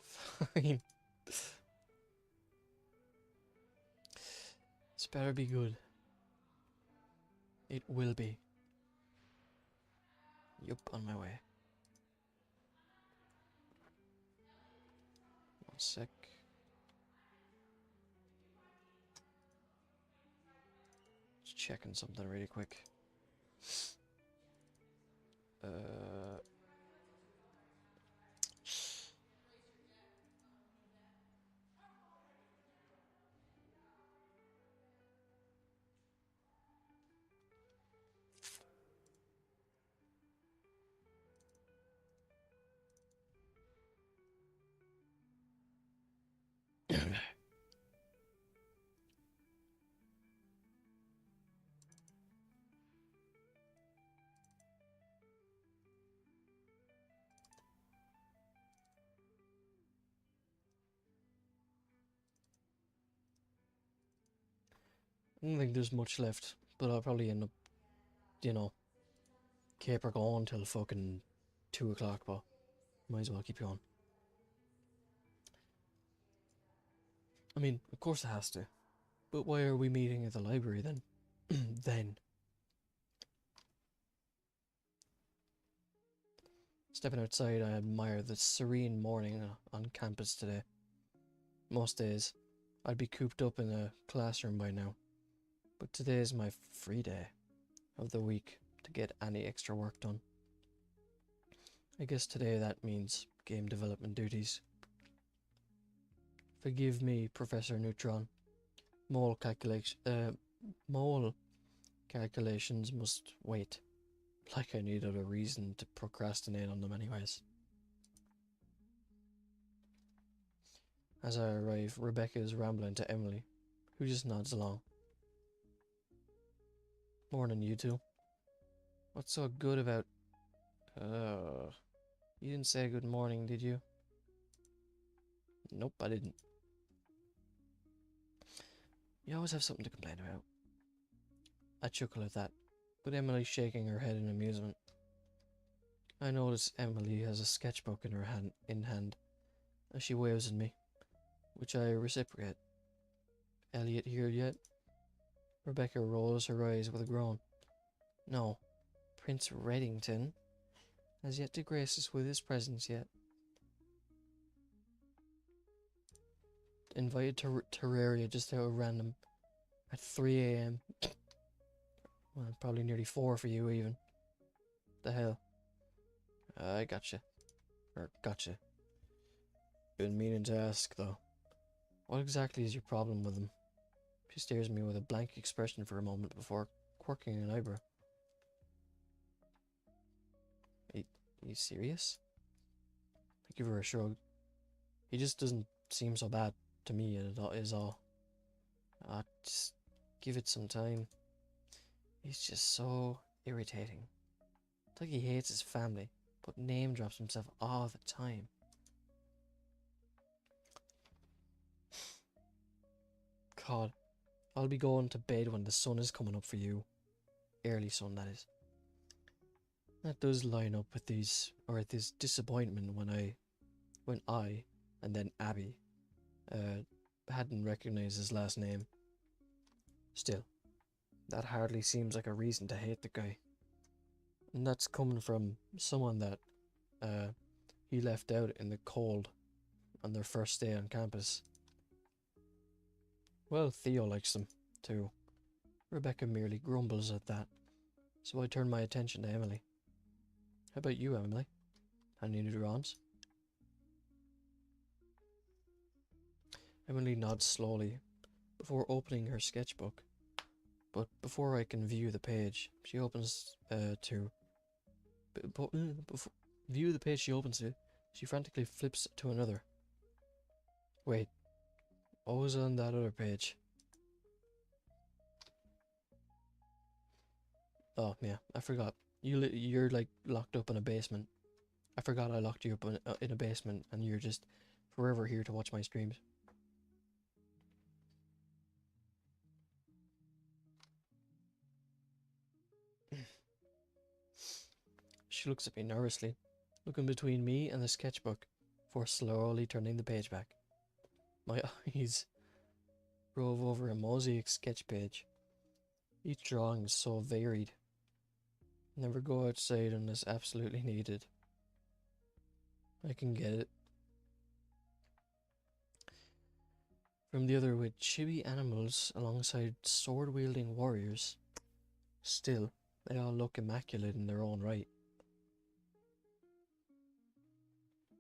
Fine. This better be good. It will be. Yup, on my way. One sec. Just checking something really quick. I don't think there's much left, but I'll probably end up, caper going till fucking 2 o'clock, but might as well keep going. I mean, of course it has to. But why are we meeting at the library then? Then. Stepping outside, I admire the serene morning on campus today. Most days, I'd be cooped up in a classroom by now. But today is my free day of the week to get any extra work done. I guess today that means game development duties. Forgive me, Professor Neutron. Mole calculations must wait. Like I needed a reason to procrastinate on them anyways. As I arrive, Rebecca is rambling to Emily, who just nods along. Morning, you two. What's so good about... You didn't say good morning, did you? Nope, I didn't. You always have something to complain about. I chuckle at that, with Emily shaking her head in amusement. I notice Emily has a sketchbook in her hand as she waves at me, which I reciprocate. Elliot here yet? Rebecca rolls her eyes with a groan. No, Prince Reddington has yet to grace us with his presence yet. Invited to Terraria just out of random at 3 a.m. Well, probably nearly 4 for you even. The hell. I gotcha. Gotcha. Been meaning to ask though. What exactly is your problem with him? She stares at me with a blank expression for a moment before quirking an eyebrow. Are you serious? I give her a shrug. He just doesn't seem so bad to me is all. Just give it some time. He's just so irritating. It's like he hates his family, but name drops himself all the time. God, I'll be going to bed when the sun is coming up for you. Early sun, that is. That does line up with this disappointment when I, and then Abby, hadn't recognized his last name. Still, that hardly seems like a reason to hate the guy. And that's coming from someone that, he left out in the cold on their first day on campus. Well, Theo likes them, too. Rebecca merely grumbles at that, so I turn my attention to Emily. How about you, Emily? Any new drawings? Emily nods slowly before opening her sketchbook, but before I can view the page, she opens view the page she opens to, she frantically flips to another. Wait, what was on that other page? Oh yeah, I forgot. You're like locked up in a basement. I forgot I locked you up in a basement, and you're just forever here to watch my streams. She looks at me nervously, looking between me and the sketchbook, before slowly turning the page back. My eyes rove over a mosaic sketch page. Each drawing is so varied. Never go outside unless absolutely needed. I can get it. From the other with chibi animals alongside sword-wielding warriors. Still, they all look immaculate in their own right.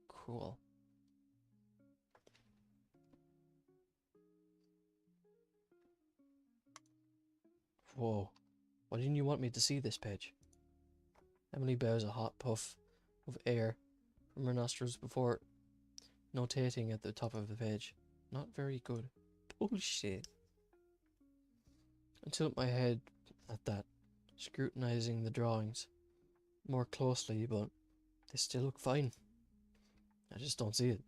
Cool. Whoa. Why didn't you want me to see this page? Emily bows a hot puff of air from her nostrils before notating at the top of the page. Not very good. Bullshit. I tilt my head at that, scrutinizing the drawings more closely, but they still look fine. I just don't see it.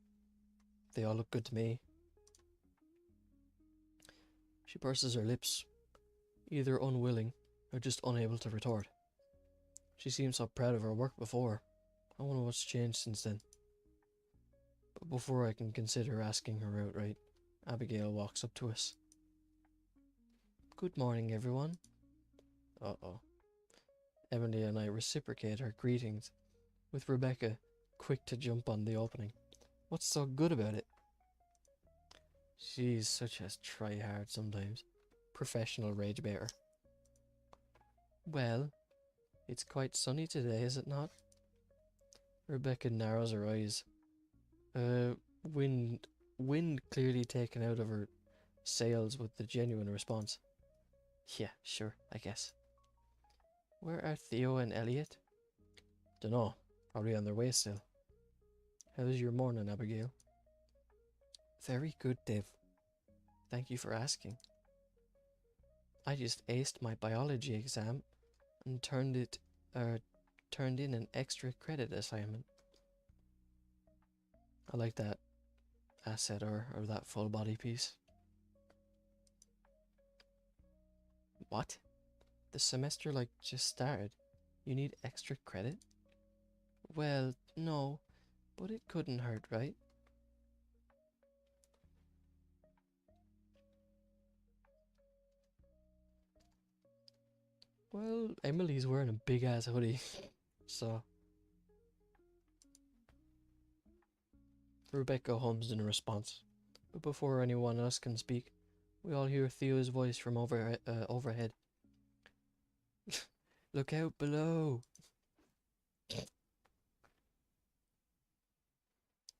They all look good to me. She purses her lips, either unwilling or just unable to retort. She seemed so proud of her work before. I wonder what's changed since then. But before I can consider asking her outright, Abigail walks up to us. Good morning, everyone. Uh-oh. Emily and I reciprocate our greetings, with Rebecca quick to jump on the opening. What's so good about it? She's such a try-hard sometimes. Professional rage baiter. Well, it's quite sunny today, is it not? Rebecca narrows her eyes. Wind clearly taken out of her sails with the genuine response. Yeah, sure, I guess. Where are Theo and Elliot? Dunno, probably on their way still. How's your morning, Abigail? Very good, Dev. Thank you for asking. I just aced my biology exam and turned in an extra credit assignment. I like that asset or that full body piece. What? The semester just started. You need extra credit? Well, no, but it couldn't hurt, right? Well, Emily's wearing a big ass hoodie, so. Rebecca hums in response, but before anyone else can speak, we all hear Theo's voice from overhead. Look out below!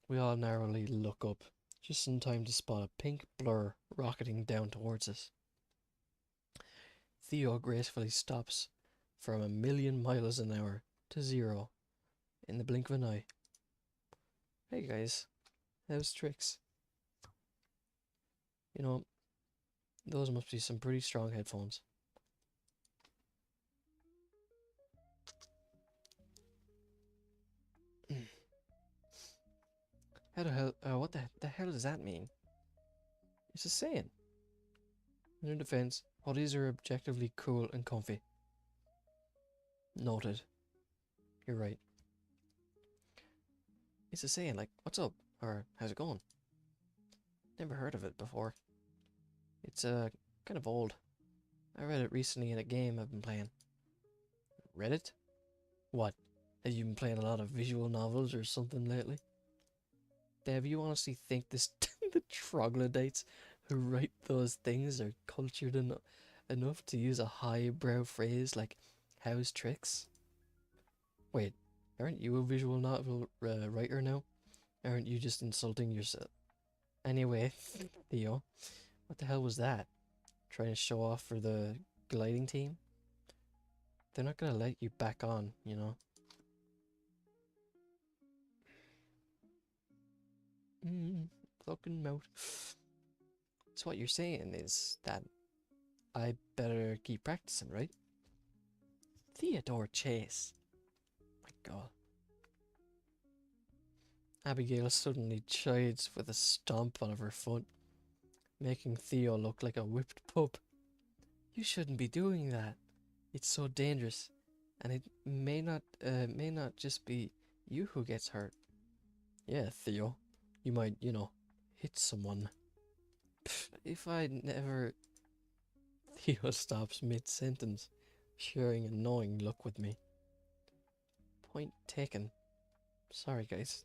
We all narrowly look up, just in time to spot a pink blur rocketing down towards us. Theo gracefully stops from 1,000,000 miles an hour to 0 in the blink of an eye. Hey guys, how's tricks? You know, Those must be some pretty strong headphones. How the hell? What the hell does that mean? It's a saying. In their defense, hoodies are objectively cool and comfy. Noted. You're right. It's a saying like, what's up? Or how's it going? Never heard of it before. It's kind of old. I read it recently in a game I've been playing. Read it? What? Have you been playing a lot of visual novels or something lately? Dev, you honestly think this the troglodytes who write those things are cultured enough to use a highbrow phrase like "how's tricks"? Wait, aren't you a visual novel writer now? Aren't you just insulting yourself? Anyway, Theo, what the hell was that? Trying to show off for the gliding team? They're not gonna let you back on, you know. Fucking mouth. So what you're saying is that I better keep practicing, right? Theodore Chase. My God. Abigail suddenly chides with a stomp of her foot, making Theo look like a whipped pup. You shouldn't be doing that. It's so dangerous, and it may not just be you who gets hurt. Yeah, Theo, you might, hit someone. Pff, if I never... Theo stops mid-sentence, sharing a knowing look with me. Point taken. Sorry, guys.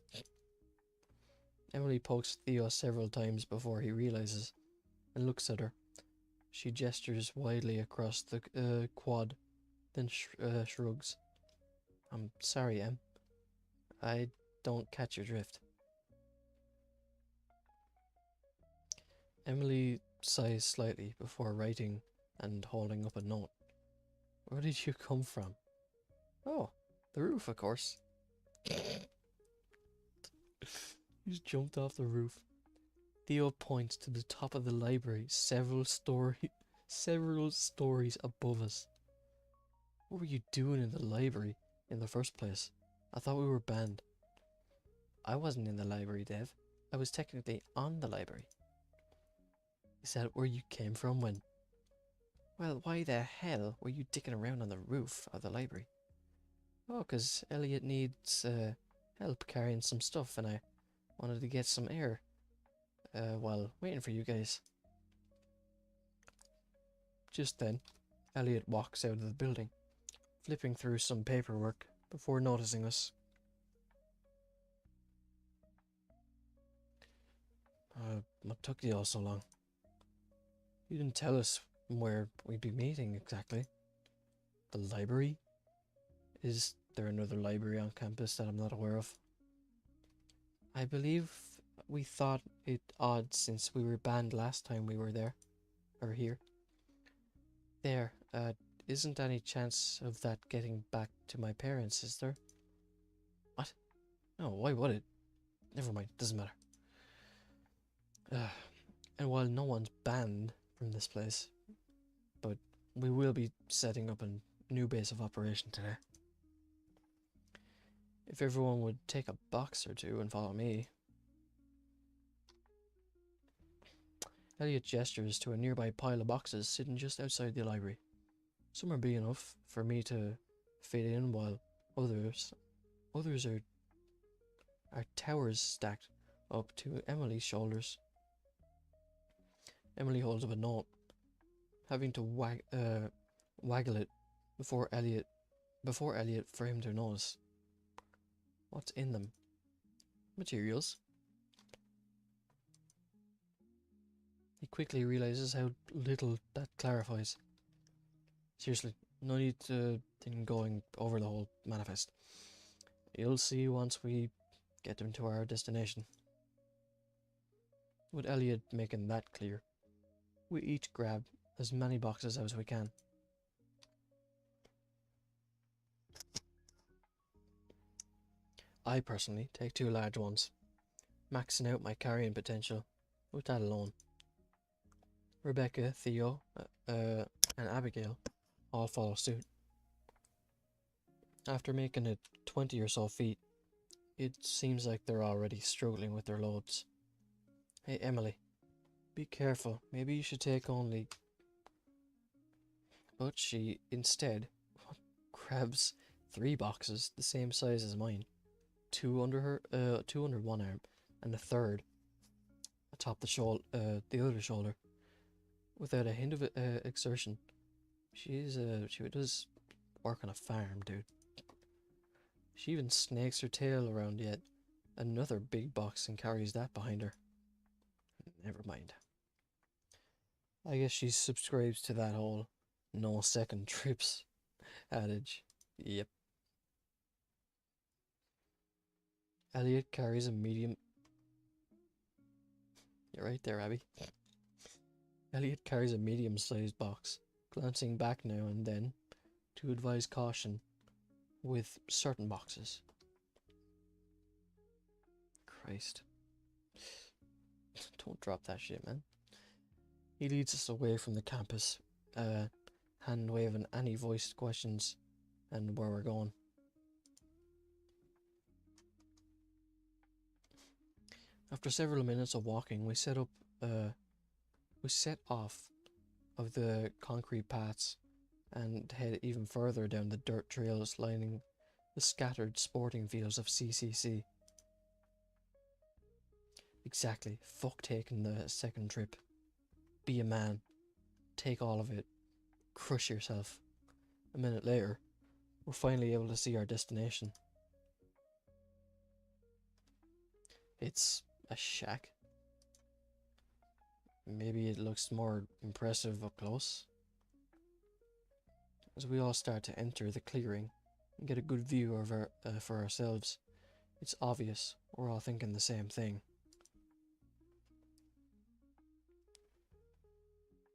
Emily pokes Theo several times before he realizes and looks at her. She gestures widely across the quad, then shrugs. I'm sorry, Em. I don't catch your drift. Emily sighs slightly before writing and holding up a note. Where did you come from? Oh, the roof, of course. He's jumped off the roof. Theo points to the top of the library, several stories above us. What were you doing in the library in the first place? I thought we were banned. I wasn't in the library, Dev. I was technically on the library. Is that where you came from when... Well, why the hell were you dicking around on the roof of the library? Oh, 'cause Elliot needs help carrying some stuff and I wanted to get some air while waiting for you guys. Just then, Elliot walks out of the building, flipping through some paperwork before noticing us. What took you all so long? You didn't tell us where we'd be meeting exactly. The library? Is there another library on campus that I'm not aware of? I believe we thought it odd since we were banned last time we were there. Or here. There, isn't any chance of that getting back to my parents, is there? What? No, why would it? Never mind, doesn't matter. And while no one's banned from this place, but we will be setting up a new base of operation today. If everyone would take a box or two and follow me. Elliot gestures to a nearby pile of boxes sitting just outside the library. Some are big enough for me to fit in, while others are towers stacked up to Emily's shoulders. Emily holds up a note, having to waggle it before Elliot for him to notice. What's in them? Materials. He quickly realizes how little that clarifies. Seriously, no need to think going over the whole manifest. You'll see once we get them to our destination. With Elliot making that clear, we each grab as many boxes as we can. I personally take 2 large ones, maxing out my carrying potential with that alone. Rebecca, Theo, and Abigail all follow suit. After making it 20 or so feet, it seems like they're already struggling with their loads. Hey, Emily, be careful. Maybe you should take only... But she instead grabs 3 boxes the same size as mine. 2 under her, 2 under one arm, and a third atop the other shoulder. Without a hint of exertion. She does work on a farm, dude. She even snakes her tail around yet another big box and carries that behind her. Never mind. I guess she subscribes to that whole no second trips adage. Yep. Elliot carries a medium... You're right there, Abby. Elliot carries a medium-sized box, glancing back now and then to advise caution with certain boxes. Christ. Don't drop that shit, man. He leads us away from the campus, hand waving any voiced questions and where we're going. After several minutes of walking, we set off of the concrete paths and head even further down the dirt trails lining the scattered sporting fields of CCC. Exactly. Fuck taking the second trip. Be a man. Take all of it. Crush yourself. A minute later, we're finally able to see our destination. It's a shack. Maybe it looks more impressive up close. As we all start to enter the clearing and get a good view of for ourselves, it's obvious we're all thinking the same thing.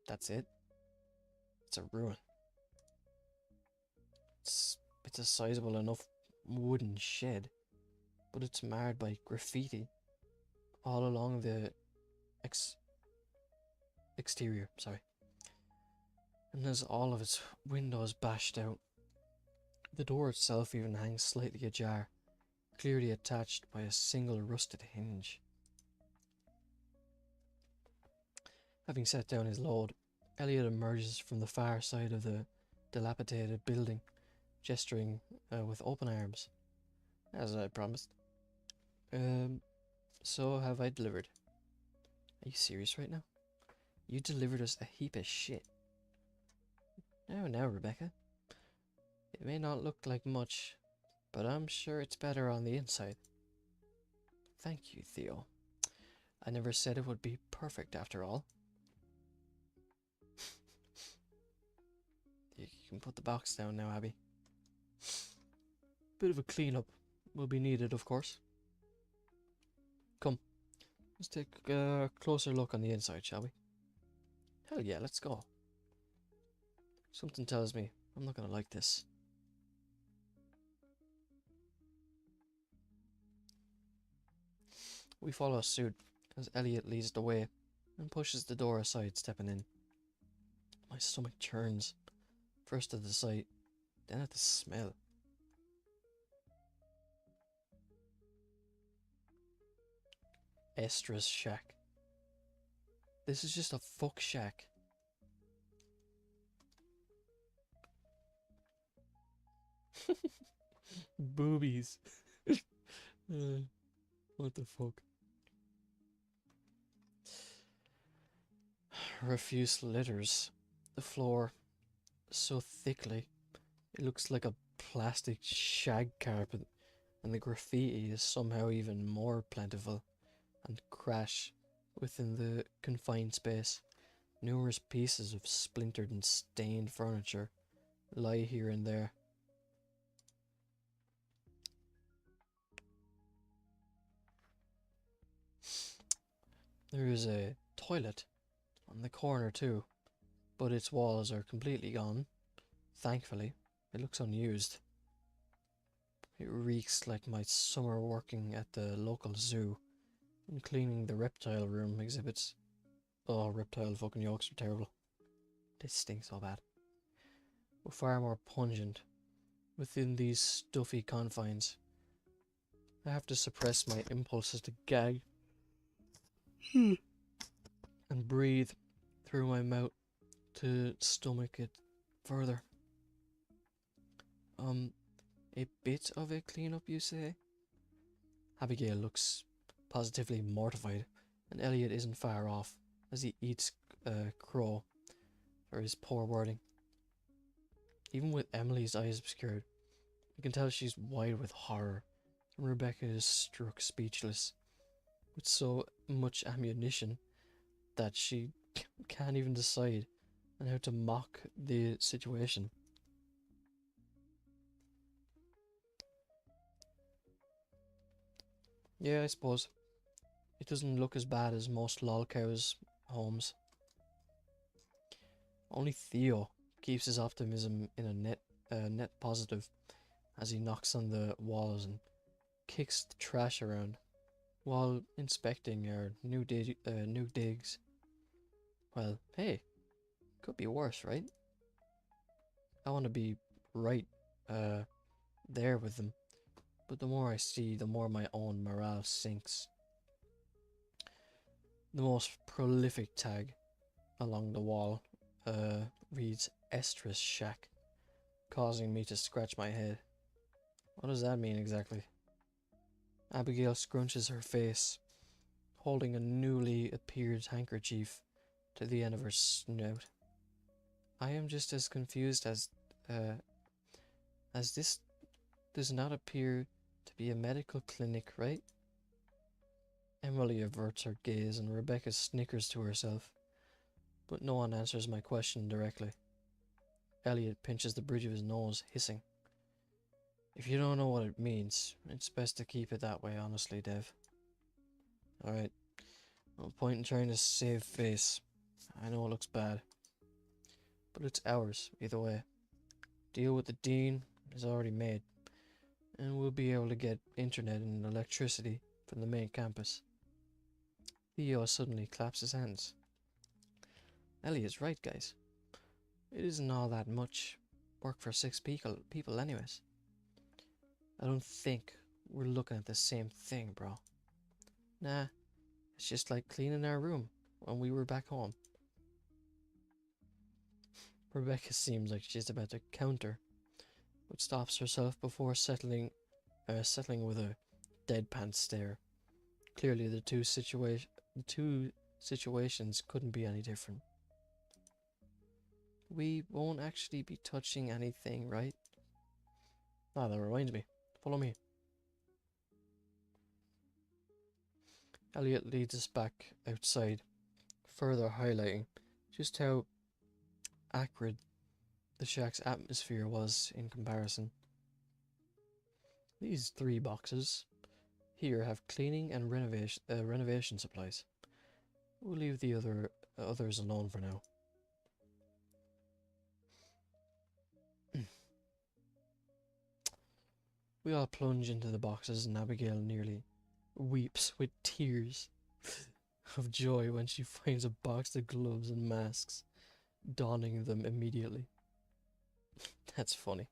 That's it. It's a ruin. It's a sizable enough wooden shed, but it's marred by graffiti all along the exterior, sorry. And there's all of its windows bashed out. The door itself even hangs slightly ajar, clearly attached by a single rusted hinge. Having set down his load, Elliot emerges from the far side of the dilapidated building, gesturing with open arms, as I promised. So have I delivered? Are you serious right now? You delivered us a heap of shit. Now, Rebecca. It may not look like much, but I'm sure it's better on the inside. Thank you, Theo. I never said it would be perfect after all. You can put the box down now, Abby. Bit of a clean-up will be needed, of course. Come, let's take a closer look on the inside, shall we? Hell yeah, let's go. Something tells me I'm not gonna like this. We follow suit as Elliot leads the way and pushes the door aside, stepping in. My stomach churns, first at the sight, then at the smell. Estra's shack. This is just a fuck shack. Boobies. What the fuck? Refuse litters the floor so thickly it looks like a plastic shag carpet, and the graffiti is somehow even more plentiful and crash within the confined space. Numerous pieces of splintered and stained furniture lie here and there. There is a toilet on the corner too, but its walls are completely gone. Thankfully, it looks unused. It reeks like my summer working at the local zoo and cleaning the reptile room exhibits. Oh, reptile fucking yolks are terrible. They stink so bad. But far more pungent within these stuffy confines. I have to suppress my impulses to gag and breathe through my mouth to stomach it further. A bit of a clean-up, you say? Abigail looks positively mortified, and Elliot isn't far off as he eats crow for his poor wording. Even with Emily's eyes obscured, you can tell she's wide with horror, and Rebecca is struck speechless with so much ammunition that she can't even decide on how to mock the situation. Yeah, I suppose. It doesn't look as bad as most lolcows' homes. Only Theo keeps his optimism in a net positive as he knocks on the walls and kicks the trash around while inspecting our new digs. Well, hey, could be worse, right? I want to be right there with them, but the more I see, the more my own morale sinks. The most prolific tag along the wall reads Estrus Shack, causing me to scratch my head. What does that mean exactly? Abigail scrunches her face, holding a newly appeared handkerchief to the end of her snout. I am just as confused as this does not appear to be a medical clinic, right? Emily averts her gaze and Rebecca snickers to herself, but no one answers my question directly. Elliot pinches the bridge of his nose, hissing. If you don't know what it means, it's best to keep it that way, honestly, Dev. Alright, no point in trying to save face. I know it looks bad, but it's ours, either way. Deal with the Dean is already made, and we'll be able to get internet and electricity from the main campus. Theo suddenly claps his hands. Elliot's right, guys. It isn't all that much work for 6 people anyways. I don't think we're looking at the same thing, bro. Nah, it's just like cleaning our room when we were back home. Rebecca seems like she's about to counter, but stops herself before settling with a deadpan stare. Clearly the two situations couldn't be any different. We won't actually be touching anything, right? Ah, that reminds me. Follow me. Elliot leads us back outside, further highlighting just how acrid the shack's atmosphere was in comparison. These 3 boxes here have cleaning and renovation supplies. We'll leave the others alone for now. We all plunge into the boxes and Abigail nearly weeps with tears of joy when she finds a box of gloves and masks, donning them immediately. That's funny.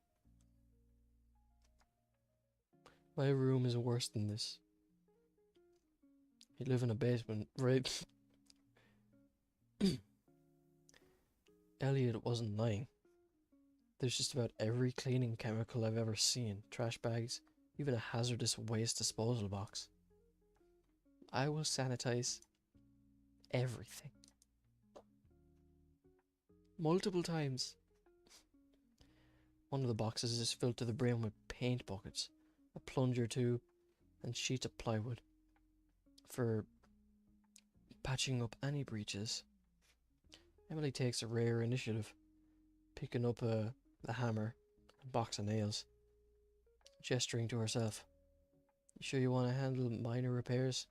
My room is worse than this. You live in a basement, right? Elliot wasn't lying. There's just about every cleaning chemical I've ever seen, trash bags, even a hazardous waste disposal box. I will sanitize everything. Multiple times. One of the boxes is filled to the brim with paint buckets, a plunger tube, and sheets of plywood for patching up any breaches. Emily takes a rare initiative, picking up a hammer and box of nails, gesturing to herself. You sure you want to handle minor repairs?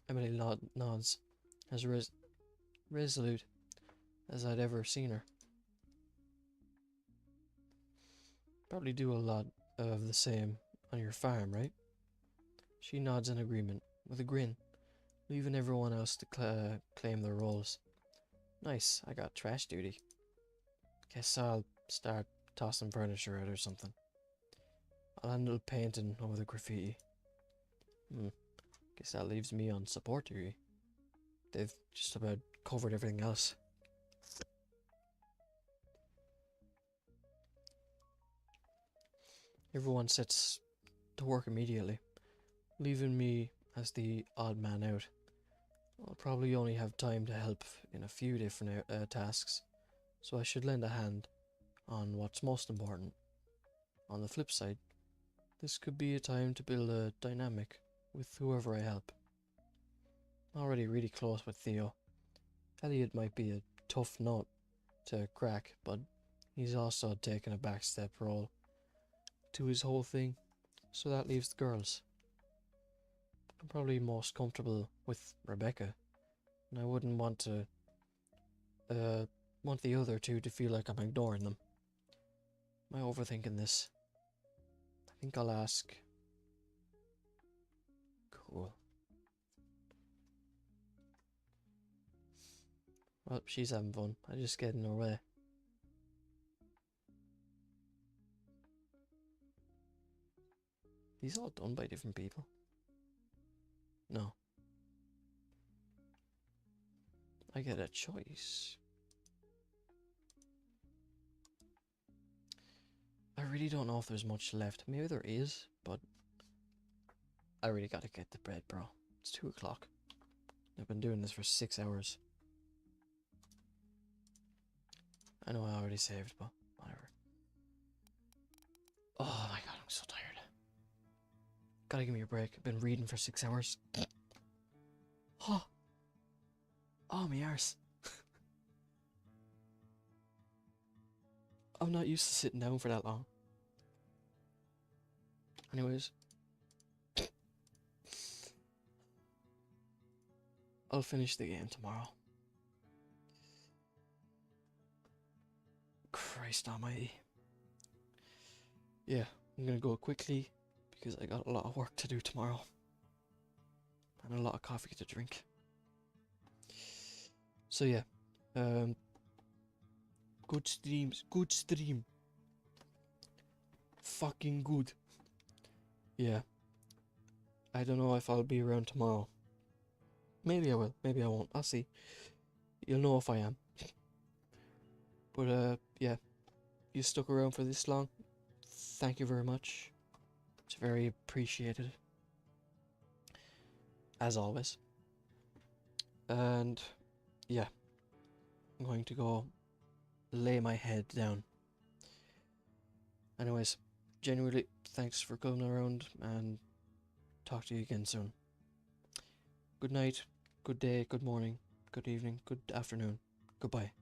Emily nods, as resolute as I'd ever seen her. Probably do a lot of the same on your farm, right? She nods in agreement, with a grin, leaving everyone else to claim their roles. Nice, I got trash duty. Guess I'll start tossing furniture out or something. I'll handle painting over the graffiti. Guess that leaves me on support duty. They've just about covered everything else. Everyone sets to work immediately, leaving me as the odd man out. I'll probably only have time to help in a few different tasks, so I should lend a hand on what's most important. On the flip side, this could be a time to build a dynamic with whoever I help. I'm already really close with Theo. Elliot might be a tough nut to crack, but he's also taken a backstep role to his whole thing, so that leaves the girls. I'm probably most comfortable with Rebecca, and I wouldn't want to want the other two to feel like I'm ignoring them. Am I overthinking this? I think I'll ask. Cool. Well, she's having fun. I just get in her way. These all done by different people? No. I get a choice. I really don't know if there's much left. Maybe there is, but I really gotta get to bed, bro. It's 2 o'clock. I've been doing this for 6 hours. I know I already saved, but whatever. Oh my god, I'm so tired. Gotta give me a break. I've been reading for 6 hours. Oh, my arse. I'm not used to sitting down for that long. Anyways. I'll finish the game tomorrow. Christ almighty. Yeah, I'm gonna go quickly because I got a lot of work to do tomorrow. And a lot of coffee to drink. So yeah, good streams, good stream. Fucking good. Yeah. I don't know if I'll be around tomorrow. Maybe I will, maybe I won't. I'll see. You'll know if I am. But yeah. You stuck around for this long. Thank you very much. It's very appreciated. As always. And yeah. I'm going to go lay my head down. Anyways, genuinely thanks for coming around, and talk to you again soon. Good night, good day, good morning, good evening, good afternoon. Goodbye.